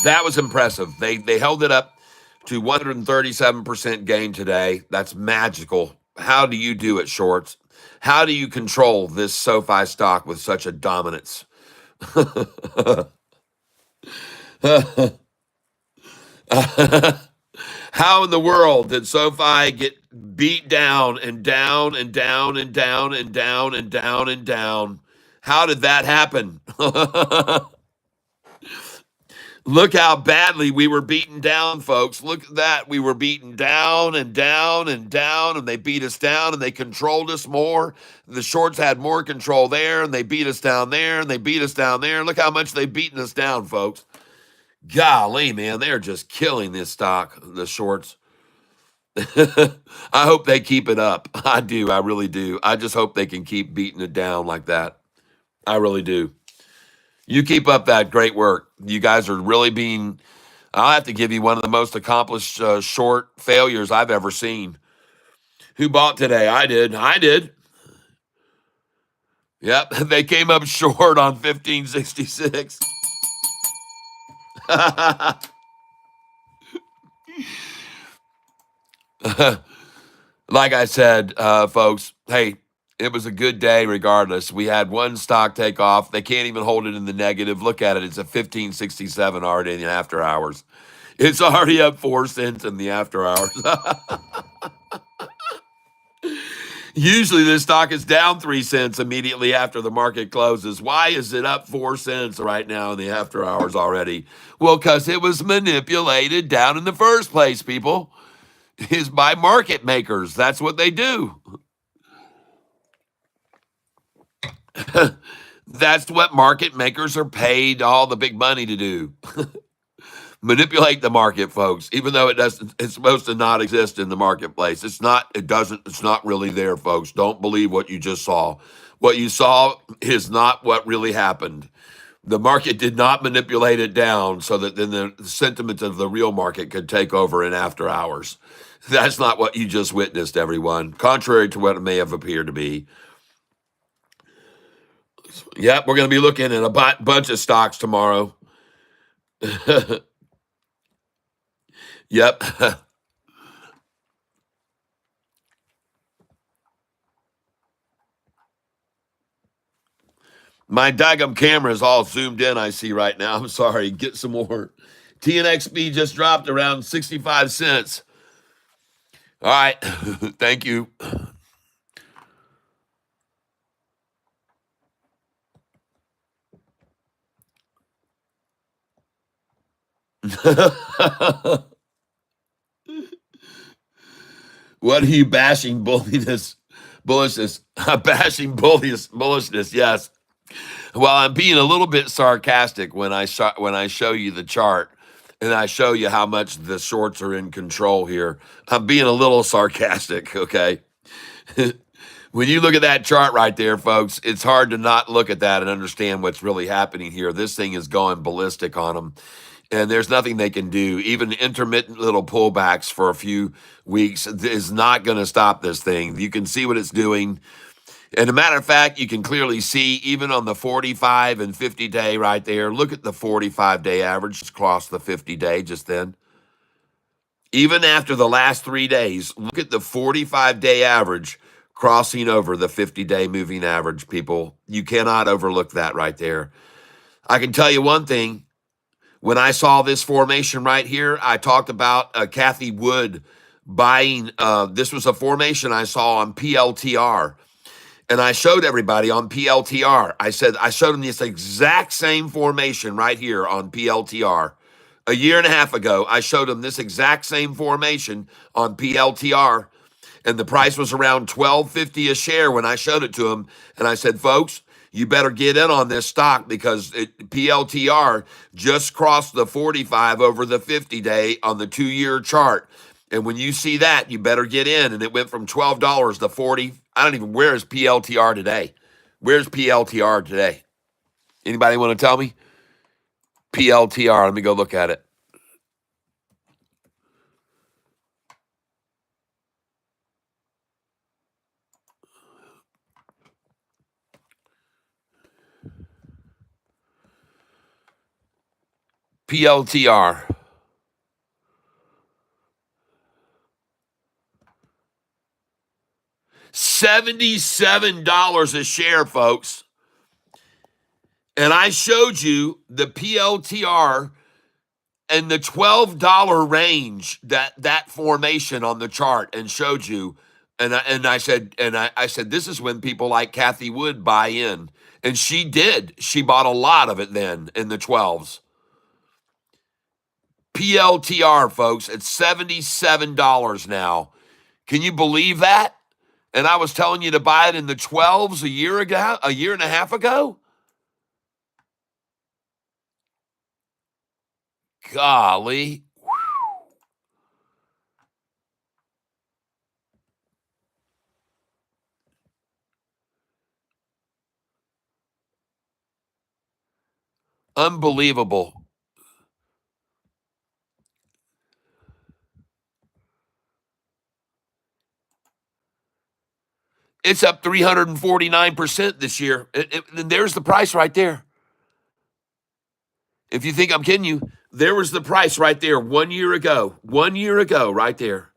That was impressive. They held it up to 137% gain today. That's magical. How do you do it, shorts? How do you control this SoFi stock with such a dominance? How in the world did SoFi get beat down and down and down and down and down and down and down? How did that happen? Look how badly we were beaten down, folks. Look at that. We were beaten down and down and down, and they beat us down, and they controlled us more. The shorts had more control there, and they beat us down there, and they beat us down there. Look how much they've beaten us down, folks. Golly, man, they're just killing this stock, the shorts. I hope they keep it up. I do. I really do. I just hope they can keep beating it down like that. I really do. You keep up that great work. You guys are really being, I'll have to give you one of the most accomplished short failures I've ever seen. Who bought today? I did. Yep, they came up short on 1566. Like I said, folks, hey, it was a good day regardless. We had one stock take off. They can't even hold it in the negative. Look at it. It's a 1567 already in the after hours. It's already up 4 cents in the after hours. Usually this stock is down 3 cents immediately after the market closes. Why is it up 4 cents right now in the after hours already? Well, because it was manipulated down in the first place, people. Is by market makers. That's what they do. That's what market makers are paid all the big money to do. Manipulate the market, folks, even though it's supposed to not exist in the marketplace. It's not really there, folks. Don't believe what you just saw. What you saw is not what really happened. The market did not manipulate it down so that then the sentiment of the real market could take over in after hours. That's not what you just witnessed, everyone, contrary to what it may have appeared to be. Yep, we're going to be looking at a bunch of stocks tomorrow. Yep. My daggum camera is all zoomed in, I see right now. I'm sorry. Get some more. TNXB just dropped around 65 cents. All right. Thank you. What are you bashing bullishness? Bashing bullishness, yes. Well, I'm being a little bit sarcastic when I show you the chart and I show you how much the shorts are in control here. I'm being a little sarcastic, okay? When you look at that chart right there, folks, it's hard to not look at that and understand what's really happening here. This thing is going ballistic on them, and there's nothing they can do. Even intermittent little pullbacks for a few weeks is not going to stop this thing. You can see what it's doing. And a matter of fact, you can clearly see even on the 45 and 50 day right there. Look at the 45 day average across the 50 day just then. Even after the last 3 days, look at the 45 day average crossing over the 50 day moving average, people. You cannot overlook that right there. I can tell you one thing. When I saw this formation right here, I talked about Kathy Wood buying. This was a formation I saw on PLTR. And I showed everybody on PLTR. I showed them this exact same formation right here on PLTR. A year and a half ago, I showed them this exact same formation on PLTR. And the price was around $12.50 a share when I showed it to them. And I said, folks, you better get in on this stock because PLTR just crossed the 45 over the 50 day on the 2-year chart. And when you see that, you better get in. And it went from $12 to 40. I don't even, where is PLTR today? Where's PLTR today? Anybody want to tell me? PLTR, let me go look at it. PLTR. $77 a share, folks. And I showed you the PLTR and the $12 range, that formation on the chart, and showed you. And I said this is when people like Kathy Wood buy in. And she did. She bought a lot of it then in the 12s. PLTR, folks, it's $77 now. Can you believe that? And I was telling you to buy it in the 12s a year and a half ago. Golly. Unbelievable. It's up 349% this year. And there's the price right there. If you think I'm kidding you, there was the price right there 1 year ago. 1 year ago, right there.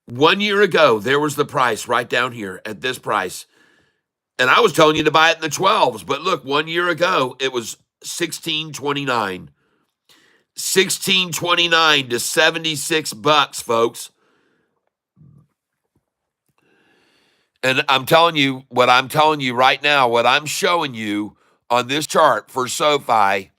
1 year ago, there was the price right down here at this price. And I was telling you to buy it in the 12s. But look, 1 year ago, it was $16.29. $16.29 to $76, folks. And I'm telling you what I'm telling you right now, what I'm showing you on this chart for SoFi,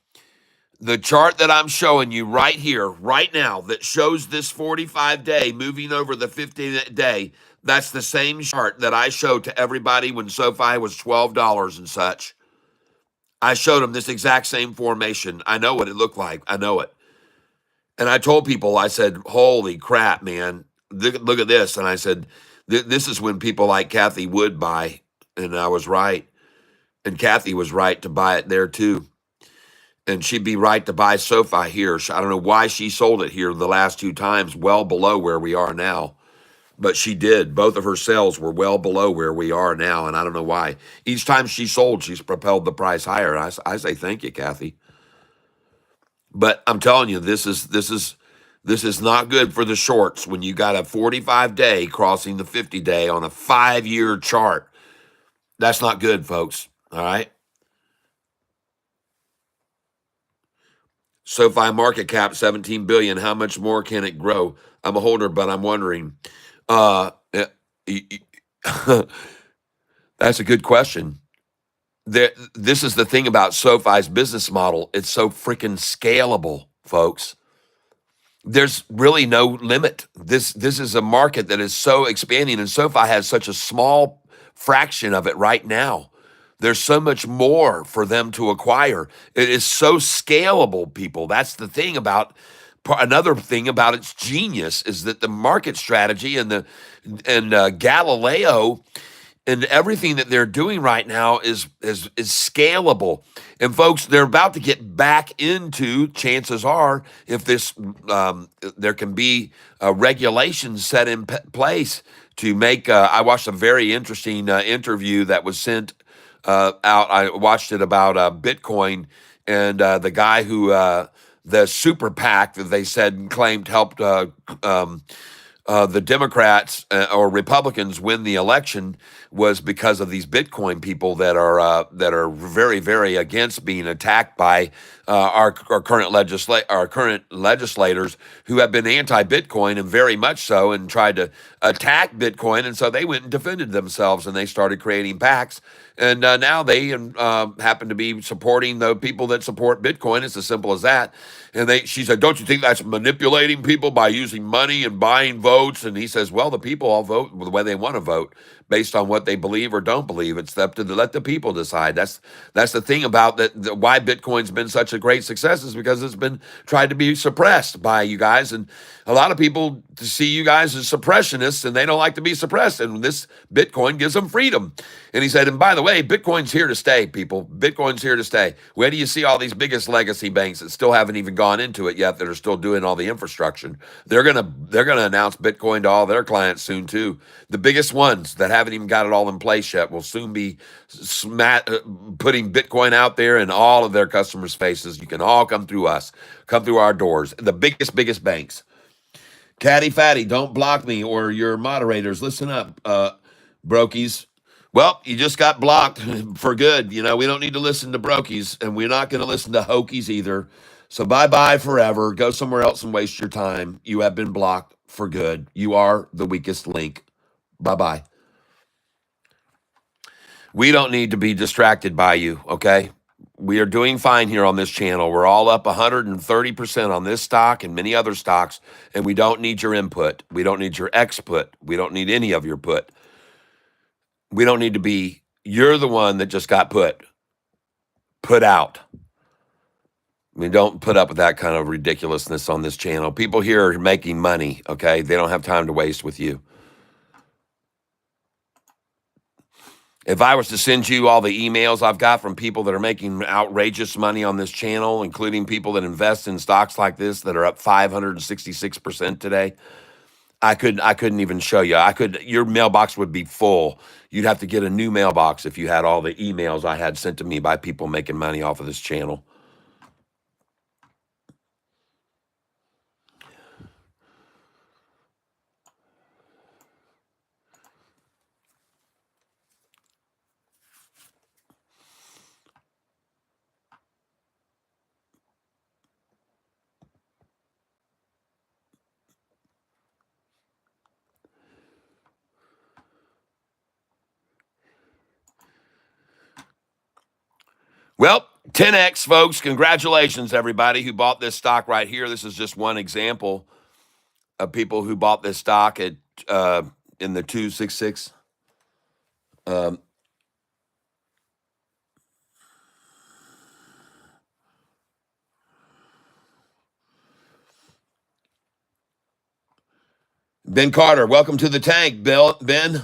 the chart that I'm showing you right here, right now, that shows this 45-day moving over the 50-day, that's the same chart that I showed to everybody when SoFi was $12 and such. I showed them this exact same formation. I know what it looked like. I know it. And I told people, I said, holy crap, man, look at this. And I said, this is when people like Kathy would buy. And I was right. And Kathy was right to buy it there too. And she'd be right to buy SoFi here. I don't know why she sold it here the last two times, well below where we are now. But she did. Both of her sales were well below where we are now. And I don't know why. Each time she sold, she's propelled the price higher. And I say, thank you, Kathy. But I'm telling you, this is not good for the shorts when you got a 45-day crossing the 50-day on a 5-year chart. That's not good, folks. All right. SoFi market cap 17 billion. How much more can it grow? I'm a holder, but I'm wondering. Uh, eh, that's a good question. This is the thing about SoFi's business model. It's so freaking scalable, folks. There's really no limit. This is a market that is so expanding, and SoFi has such a small fraction of it right now. There's so much more for them to acquire. It is so scalable, people. That's the thing about another thing about its genius is that the market strategy and Galileo and everything that they're doing right now is scalable. And folks, they're about to get back into. Chances are, if this there can be regulations set in place to make. I watched a very interesting interview that was sent out. I watched it about Bitcoin and the guy who the super PAC that they said and claimed helped. The Democrats or Republicans win the election was because of these Bitcoin people that are very, very against being attacked by our current legislators who have been anti-Bitcoin and very much so, and tried to attack Bitcoin, and so they went and defended themselves and they started creating PACs. And now they happen to be supporting the people that support Bitcoin. It's as simple as that. And she said, don't you think that's manipulating people by using money and buying votes? And he says, well, the people all vote the way they want to vote based on what they believe or don't believe. It's up to let the people decide. That's the thing about that. Why Bitcoin's been such a great success is because it's been tried to be suppressed by you guys. And a lot of people see you guys as suppressionists and they don't like to be suppressed. And this Bitcoin gives them freedom. And he said, and by the way, Bitcoin's here to stay, people. Bitcoin's here to stay. Where do you see all these biggest legacy banks that still haven't even gone into it yet that are still doing all the infrastructure? They're gonna announce Bitcoin to all their clients soon too. The biggest ones that haven't even got it all in place yet will soon be putting Bitcoin out there in all of their customers' faces. You can all come through us, come through our doors. The biggest banks. Caddy Fatty, don't block me or your moderators. Listen up, brokies. Well, you just got blocked for good. You know, we don't need to listen to brokies, and we're not going to listen to hokies either. So bye-bye forever. Go somewhere else and waste your time. You have been blocked for good. You are the weakest link. Bye-bye. We don't need to be distracted by you, okay? We are doing fine here on this channel. We're all up 130% on this stock and many other stocks, and we don't need your input. We don't need your exput. We don't need any of your put. We don't need to be, you're the one that just got put out. We don't put up with that kind of ridiculousness on this channel. People here are making money, okay? They don't have time to waste with you. If I was to send you all the emails I've got from people that are making outrageous money on this channel, including people that invest in stocks like this that are up 566% today, I couldn't even show you. Your mailbox would be full. You'd have to get a new mailbox if you had all the emails I had sent to me by people making money off of this channel. Well, 10x, folks. Congratulations, everybody who bought this stock right here. This is just one example of people who bought this stock at in the 266. Um, Ben Carter, welcome to the tank, Bill. Ben.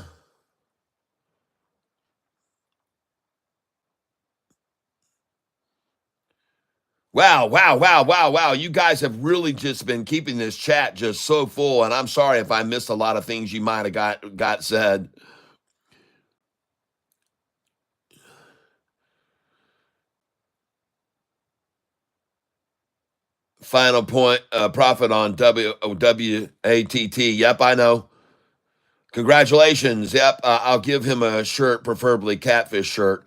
Wow, wow, wow, wow, wow. You guys have really just been keeping this chat just so full. And I'm sorry if I missed a lot of things you might have got said. Final point, profit on WATT. Yep, I know. Congratulations. Yep, I'll give him a shirt, preferably Catfish shirt.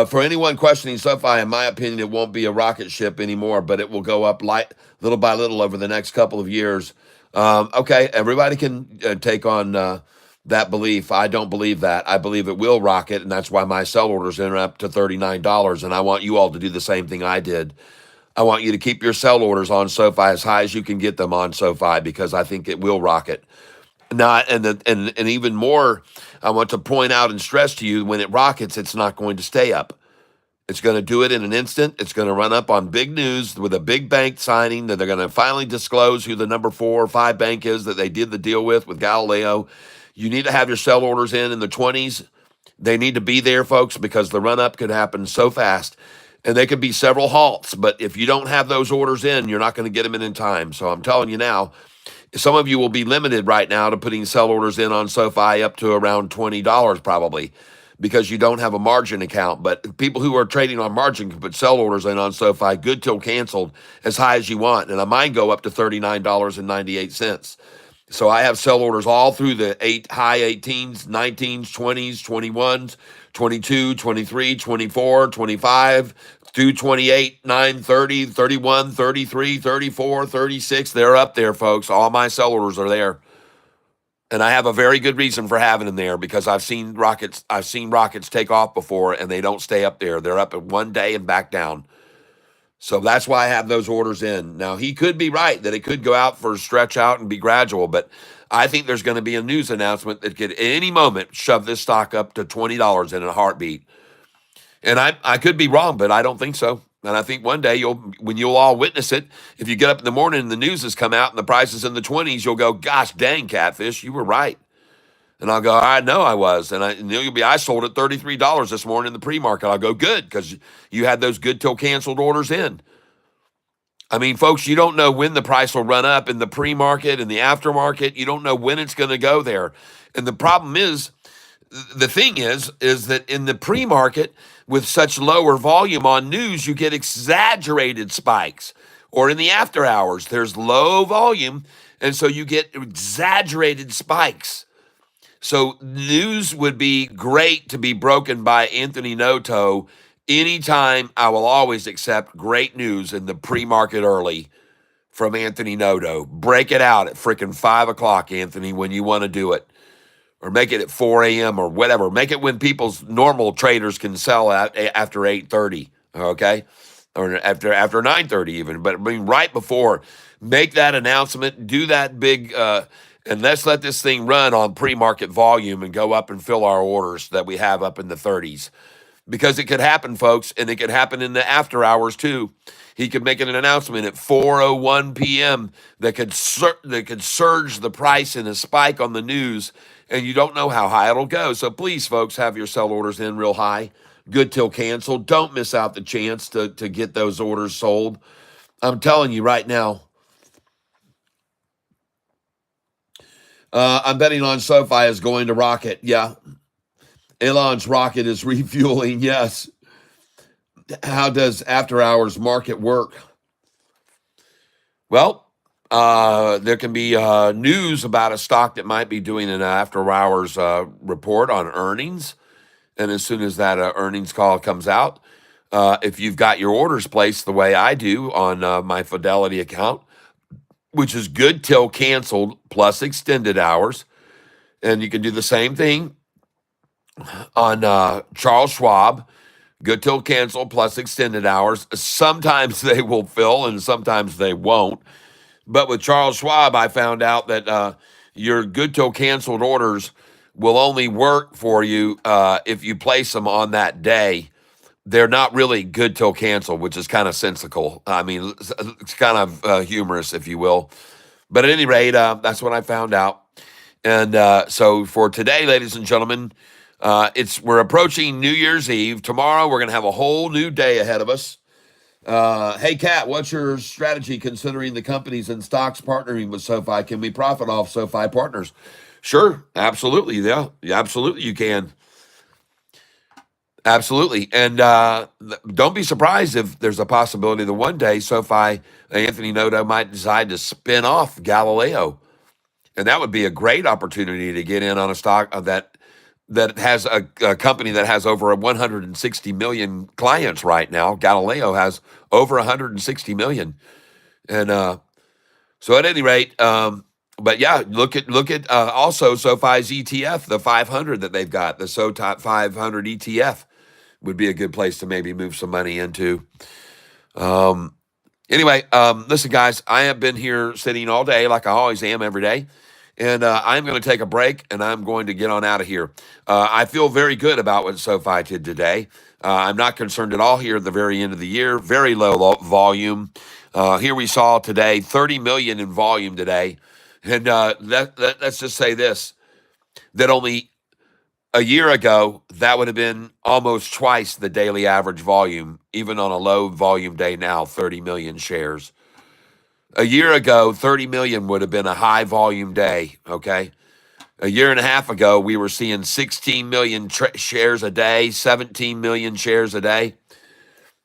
For anyone questioning Sofi, in my opinion, it won't be a rocket ship anymore, but it will go up little by little over the next couple of years. Okay, everybody can take on that belief. I don't believe that. I believe it will rocket, and that's why my sell orders are up to $39, and I want you all to do the same thing I did. I want you to keep your sell orders on SoFi as high as you can get them on SoFi because I think it will rocket. Not and even more, I want to point out and stress to you when it rockets, it's not going to stay up. It's going to do it in an instant. It's going to run up on big news with a big bank signing that they're going to finally disclose who the number 4 or 5 bank is that they did the deal with Galileo. You need to have your sell orders in the 20s. They need to be there, folks, because the run up could happen so fast. And they could be several halts, but if you don't have those orders in, you're not going to get them in time. So I'm telling you now, some of you will be limited right now to putting sell orders in on SoFi up to around $20 probably because you don't have a margin account. But people who are trading on margin can put sell orders in on SoFi, good till canceled, as high as you want. And mine go up to $39.98. So I have sell orders all through the high 18s, 19s, 20s, 21s, 22, 23, 24, 25, through 28, 9, 30, 31, 33, 34, 36. They're up there, folks. All my sell orders are there. And I have a very good reason for having them there because I've seen rockets take off before and they don't stay up there. They're up in one day and back down. So that's why I have those orders in. Now, he could be right that it could go out for a stretch out and be gradual, but I think there's going to be a news announcement that could at any moment shove this stock up to $20 in a heartbeat. And I could be wrong, but I don't think so. And I think one day when you'll all witness it, if you get up in the morning and the news has come out and the price is in the 20s, you'll go, gosh dang, Catfish, you were right. And I'll go, I know I was. And you'll be, I sold at $33 this morning in the pre-market. I'll go, good, because you had those good till canceled orders in. I mean, folks, you don't know when the price will run up in the pre-market and the aftermarket. You don't know when it's going to go there. And the problem is, the thing is that in the pre-market, with such lower volume on news, you get exaggerated spikes. Or in the after hours, there's low volume, and so you get exaggerated spikes. So news would be great to be broken by Anthony Noto. Anytime, I will always accept great news in the pre-market early from Anthony Noto. Break it out at freaking 5 o'clock, Anthony, when you want to do it. Or make it at 4 a.m. or whatever. Make it when people's normal traders can sell after 8:30, okay? Or after 9:30 even. But I mean, right before, make that announcement, do that big, and let's let this thing run on pre-market volume and go up and fill our orders that we have up in the 30s. Because it could happen, folks, and it could happen in the after hours too. He could make an announcement at 4:01 p.m. that could surge the price in a spike on the news, and you don't know how high it'll go. So please, folks, have your sell orders in real high, good till canceled. Don't miss out the chance to get those orders sold. I'm telling you right now. I'm betting on SoFi is going to rocket. Yeah. Elon's rocket is refueling. Yes. How does after hours market work? Well, there can be news about a stock that might be doing an after hours report on earnings. And as soon as that earnings call comes out, if you've got your orders placed the way I do on my Fidelity account, which is good till canceled plus extended hours, and you can do the same thing on Charles Schwab, Good till cancel plus extended hours. Sometimes they will fill and sometimes they won't. But with Charles Schwab, I found out that your good till canceled orders will only work for you if you place them on that day. They're not really good till cancel, which is kind of sensical. I mean, it's kind of humorous, if you will. But at any rate, that's what I found out. And so for today, ladies and gentlemen, we're approaching New Year's Eve. Tomorrow, we're going to have a whole new day ahead of us. Hey, Kat, what's your strategy considering the companies and stocks partnering with SoFi? Can we profit off SoFi partners? Sure, absolutely. Yeah, absolutely you can. Absolutely. And don't be surprised if there's a possibility that one day SoFi, Anthony Noto might decide to spin off Galileo. And that would be a great opportunity to get in on a stock that has a company that has over 160 million clients right now. Galileo has over 160 million. And so at any rate, but yeah, look at also SoFi's ETF, the 500 that they've got, the SoTop 500 ETF would be a good place to maybe move some money into. Anyway, listen, guys, I have been here sitting all day like I always am every day. And I'm going to take a break, and I'm going to get on out of here. I feel very good about what SoFi did today. I'm not concerned at all here at the very end of the year. Very low volume. Here we saw today 30 million in volume today. And let's just say this, that only a year ago, that would have been almost twice the daily average volume, even on a low volume day now, 30 million shares. A year ago, 30 million would have been a high volume day, okay? A year and a half ago, we were seeing 16 million shares a day, 17 million shares a day.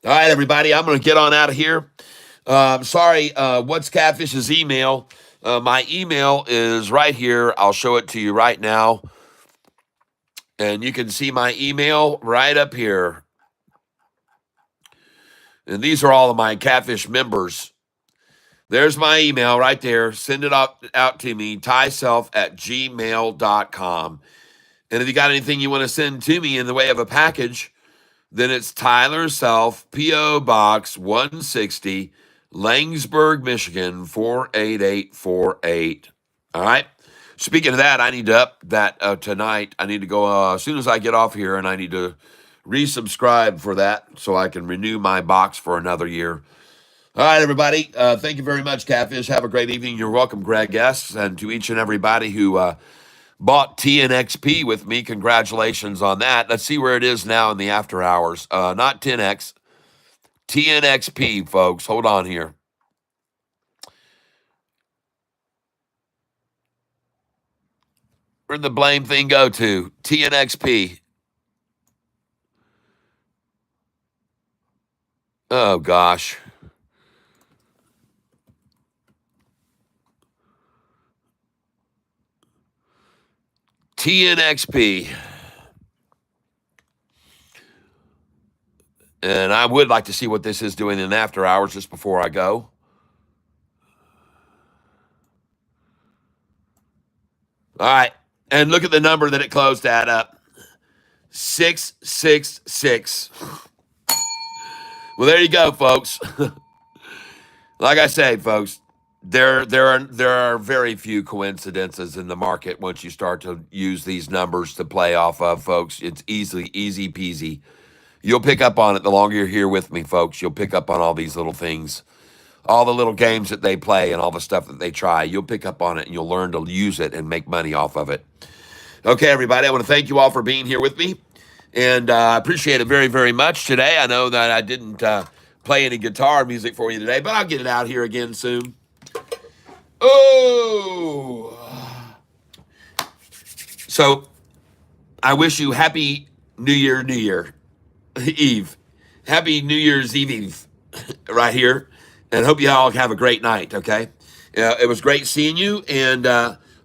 All right, everybody, I'm going to get on out of here. Sorry, what's Catfish's email? My email is right here. I'll show it to you right now. And you can see my email right up here. And these are all of my Catfish members. There's my email right there. Send it out to me, tyself@gmail.com. And if you got anything you want to send to me in the way of a package, then it's Tyler Self, P.O. Box 160, Langsburg, Michigan, 48848. All right? Speaking of that, I need to up that tonight. I need to go as soon as I get off here, and I need to resubscribe for that so I can renew my box for another year. All right, everybody. Thank you very much, Catfish. Have a great evening. You're welcome, Greg S. And to each and everybody who bought TNXP with me, congratulations on that. Let's see where it is now in the after hours. Not 10X, TNXP, folks. Hold on here. Where'd the blame thing go to? TNXP. Oh, gosh. TNXP. And I would like to see what this is doing in after hours just before I go. All right. And look at the number that it closed at up. 666. Well, there you go, folks. Like I say, folks, there are very few coincidences in the market once you start to use these numbers to play off of, folks. It's easy peasy. You'll pick up on it the longer you're here with me, folks. You'll pick up on all these little things, all the little games that they play and all the stuff that they try. You'll pick up on it and you'll learn to use it and make money off of it. Okay, everybody, I want to thank you all for being here with me. And I appreciate it very, very much today. I know that I didn't play any guitar music for you today, but I'll get it out here again soon. Oh! So I wish you happy New Year Eve. Happy New Year's Eve right here. And hope you all have a great night, okay? It was great seeing you, and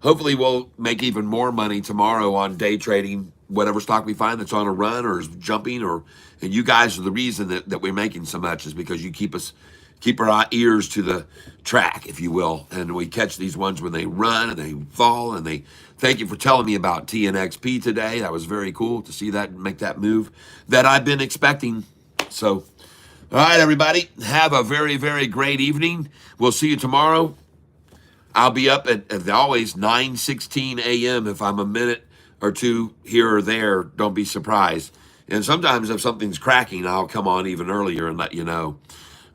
hopefully we'll make even more money tomorrow on day trading, whatever stock we find that's on a run or is jumping, and you guys are the reason that we're making so much is because you keep us keep our ears to the track, if you will. And we catch these ones when they run and they fall. And they thank you for telling me about TNXP today. That was very cool to see that make that move that I've been expecting. So, all right, everybody, have a very, very great evening. We'll see you tomorrow. I'll be up at always 9:16 a.m. If I'm a minute or two here or there, don't be surprised. And sometimes if something's cracking, I'll come on even earlier and let you know.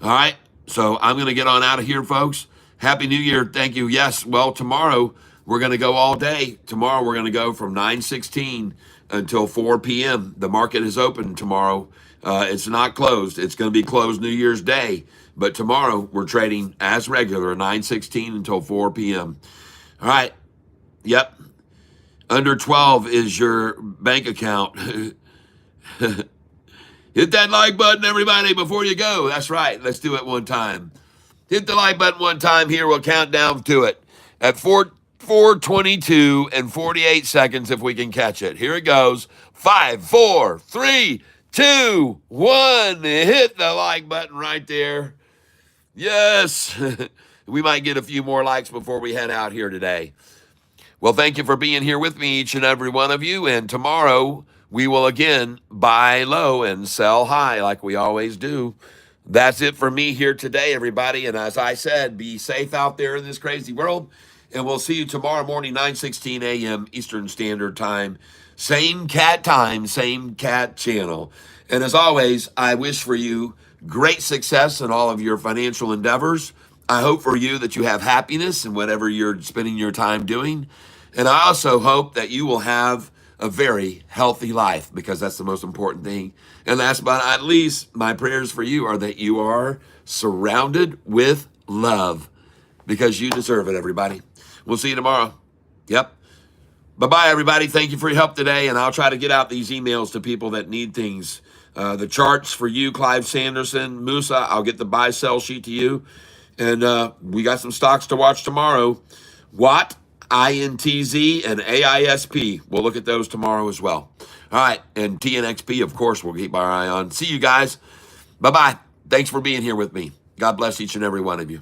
All right, so I'm going to get on out of here, folks. Happy New Year. Thank you. Yes, well, tomorrow we're going to go all day. Tomorrow we're going to go from 9:16 until 4 p.m. The market is open tomorrow. It's not closed. It's going to be closed New Year's Day. But tomorrow we're trading as regular, 9:16 until 4 p.m. All right. Yep. Under 12 is your bank account. Hit that like button, everybody, before you go. That's right. Let's do it one time. Hit the like button one time here. We'll count down to it at 4:22 and 48 seconds if we can catch it. Here it goes. 5, 4, 3, 2, 1. Hit the like button right there. Yes. We might get a few more likes before we head out here today. Well, thank you for being here with me, each and every one of you. And tomorrow we will again buy low and sell high like we always do. That's it for me here today, everybody. And as I said, be safe out there in this crazy world. And we'll see you tomorrow morning, 9:16 a.m. Eastern Standard Time. Same cat time, same cat channel. And as always, I wish for you great success in all of your financial endeavors. I hope for you that you have happiness in whatever you're spending your time doing. And I also hope that you will have a very healthy life, because that's the most important thing. And last but not least, my prayers for you are that you are surrounded with love, because you deserve it, everybody. We'll see you tomorrow. Yep. Bye-bye, everybody. Thank you for your help today, and I'll try to get out these emails to people that need things. The charts for you, Clive Sanderson, Musa, I'll get the buy-sell sheet to you. And we got some stocks to watch tomorrow. Watt, INTZ, and AISP. We'll look at those tomorrow as well. All right, and TNXP, of course, we'll keep our eye on. See you guys. Bye-bye. Thanks for being here with me. God bless each and every one of you.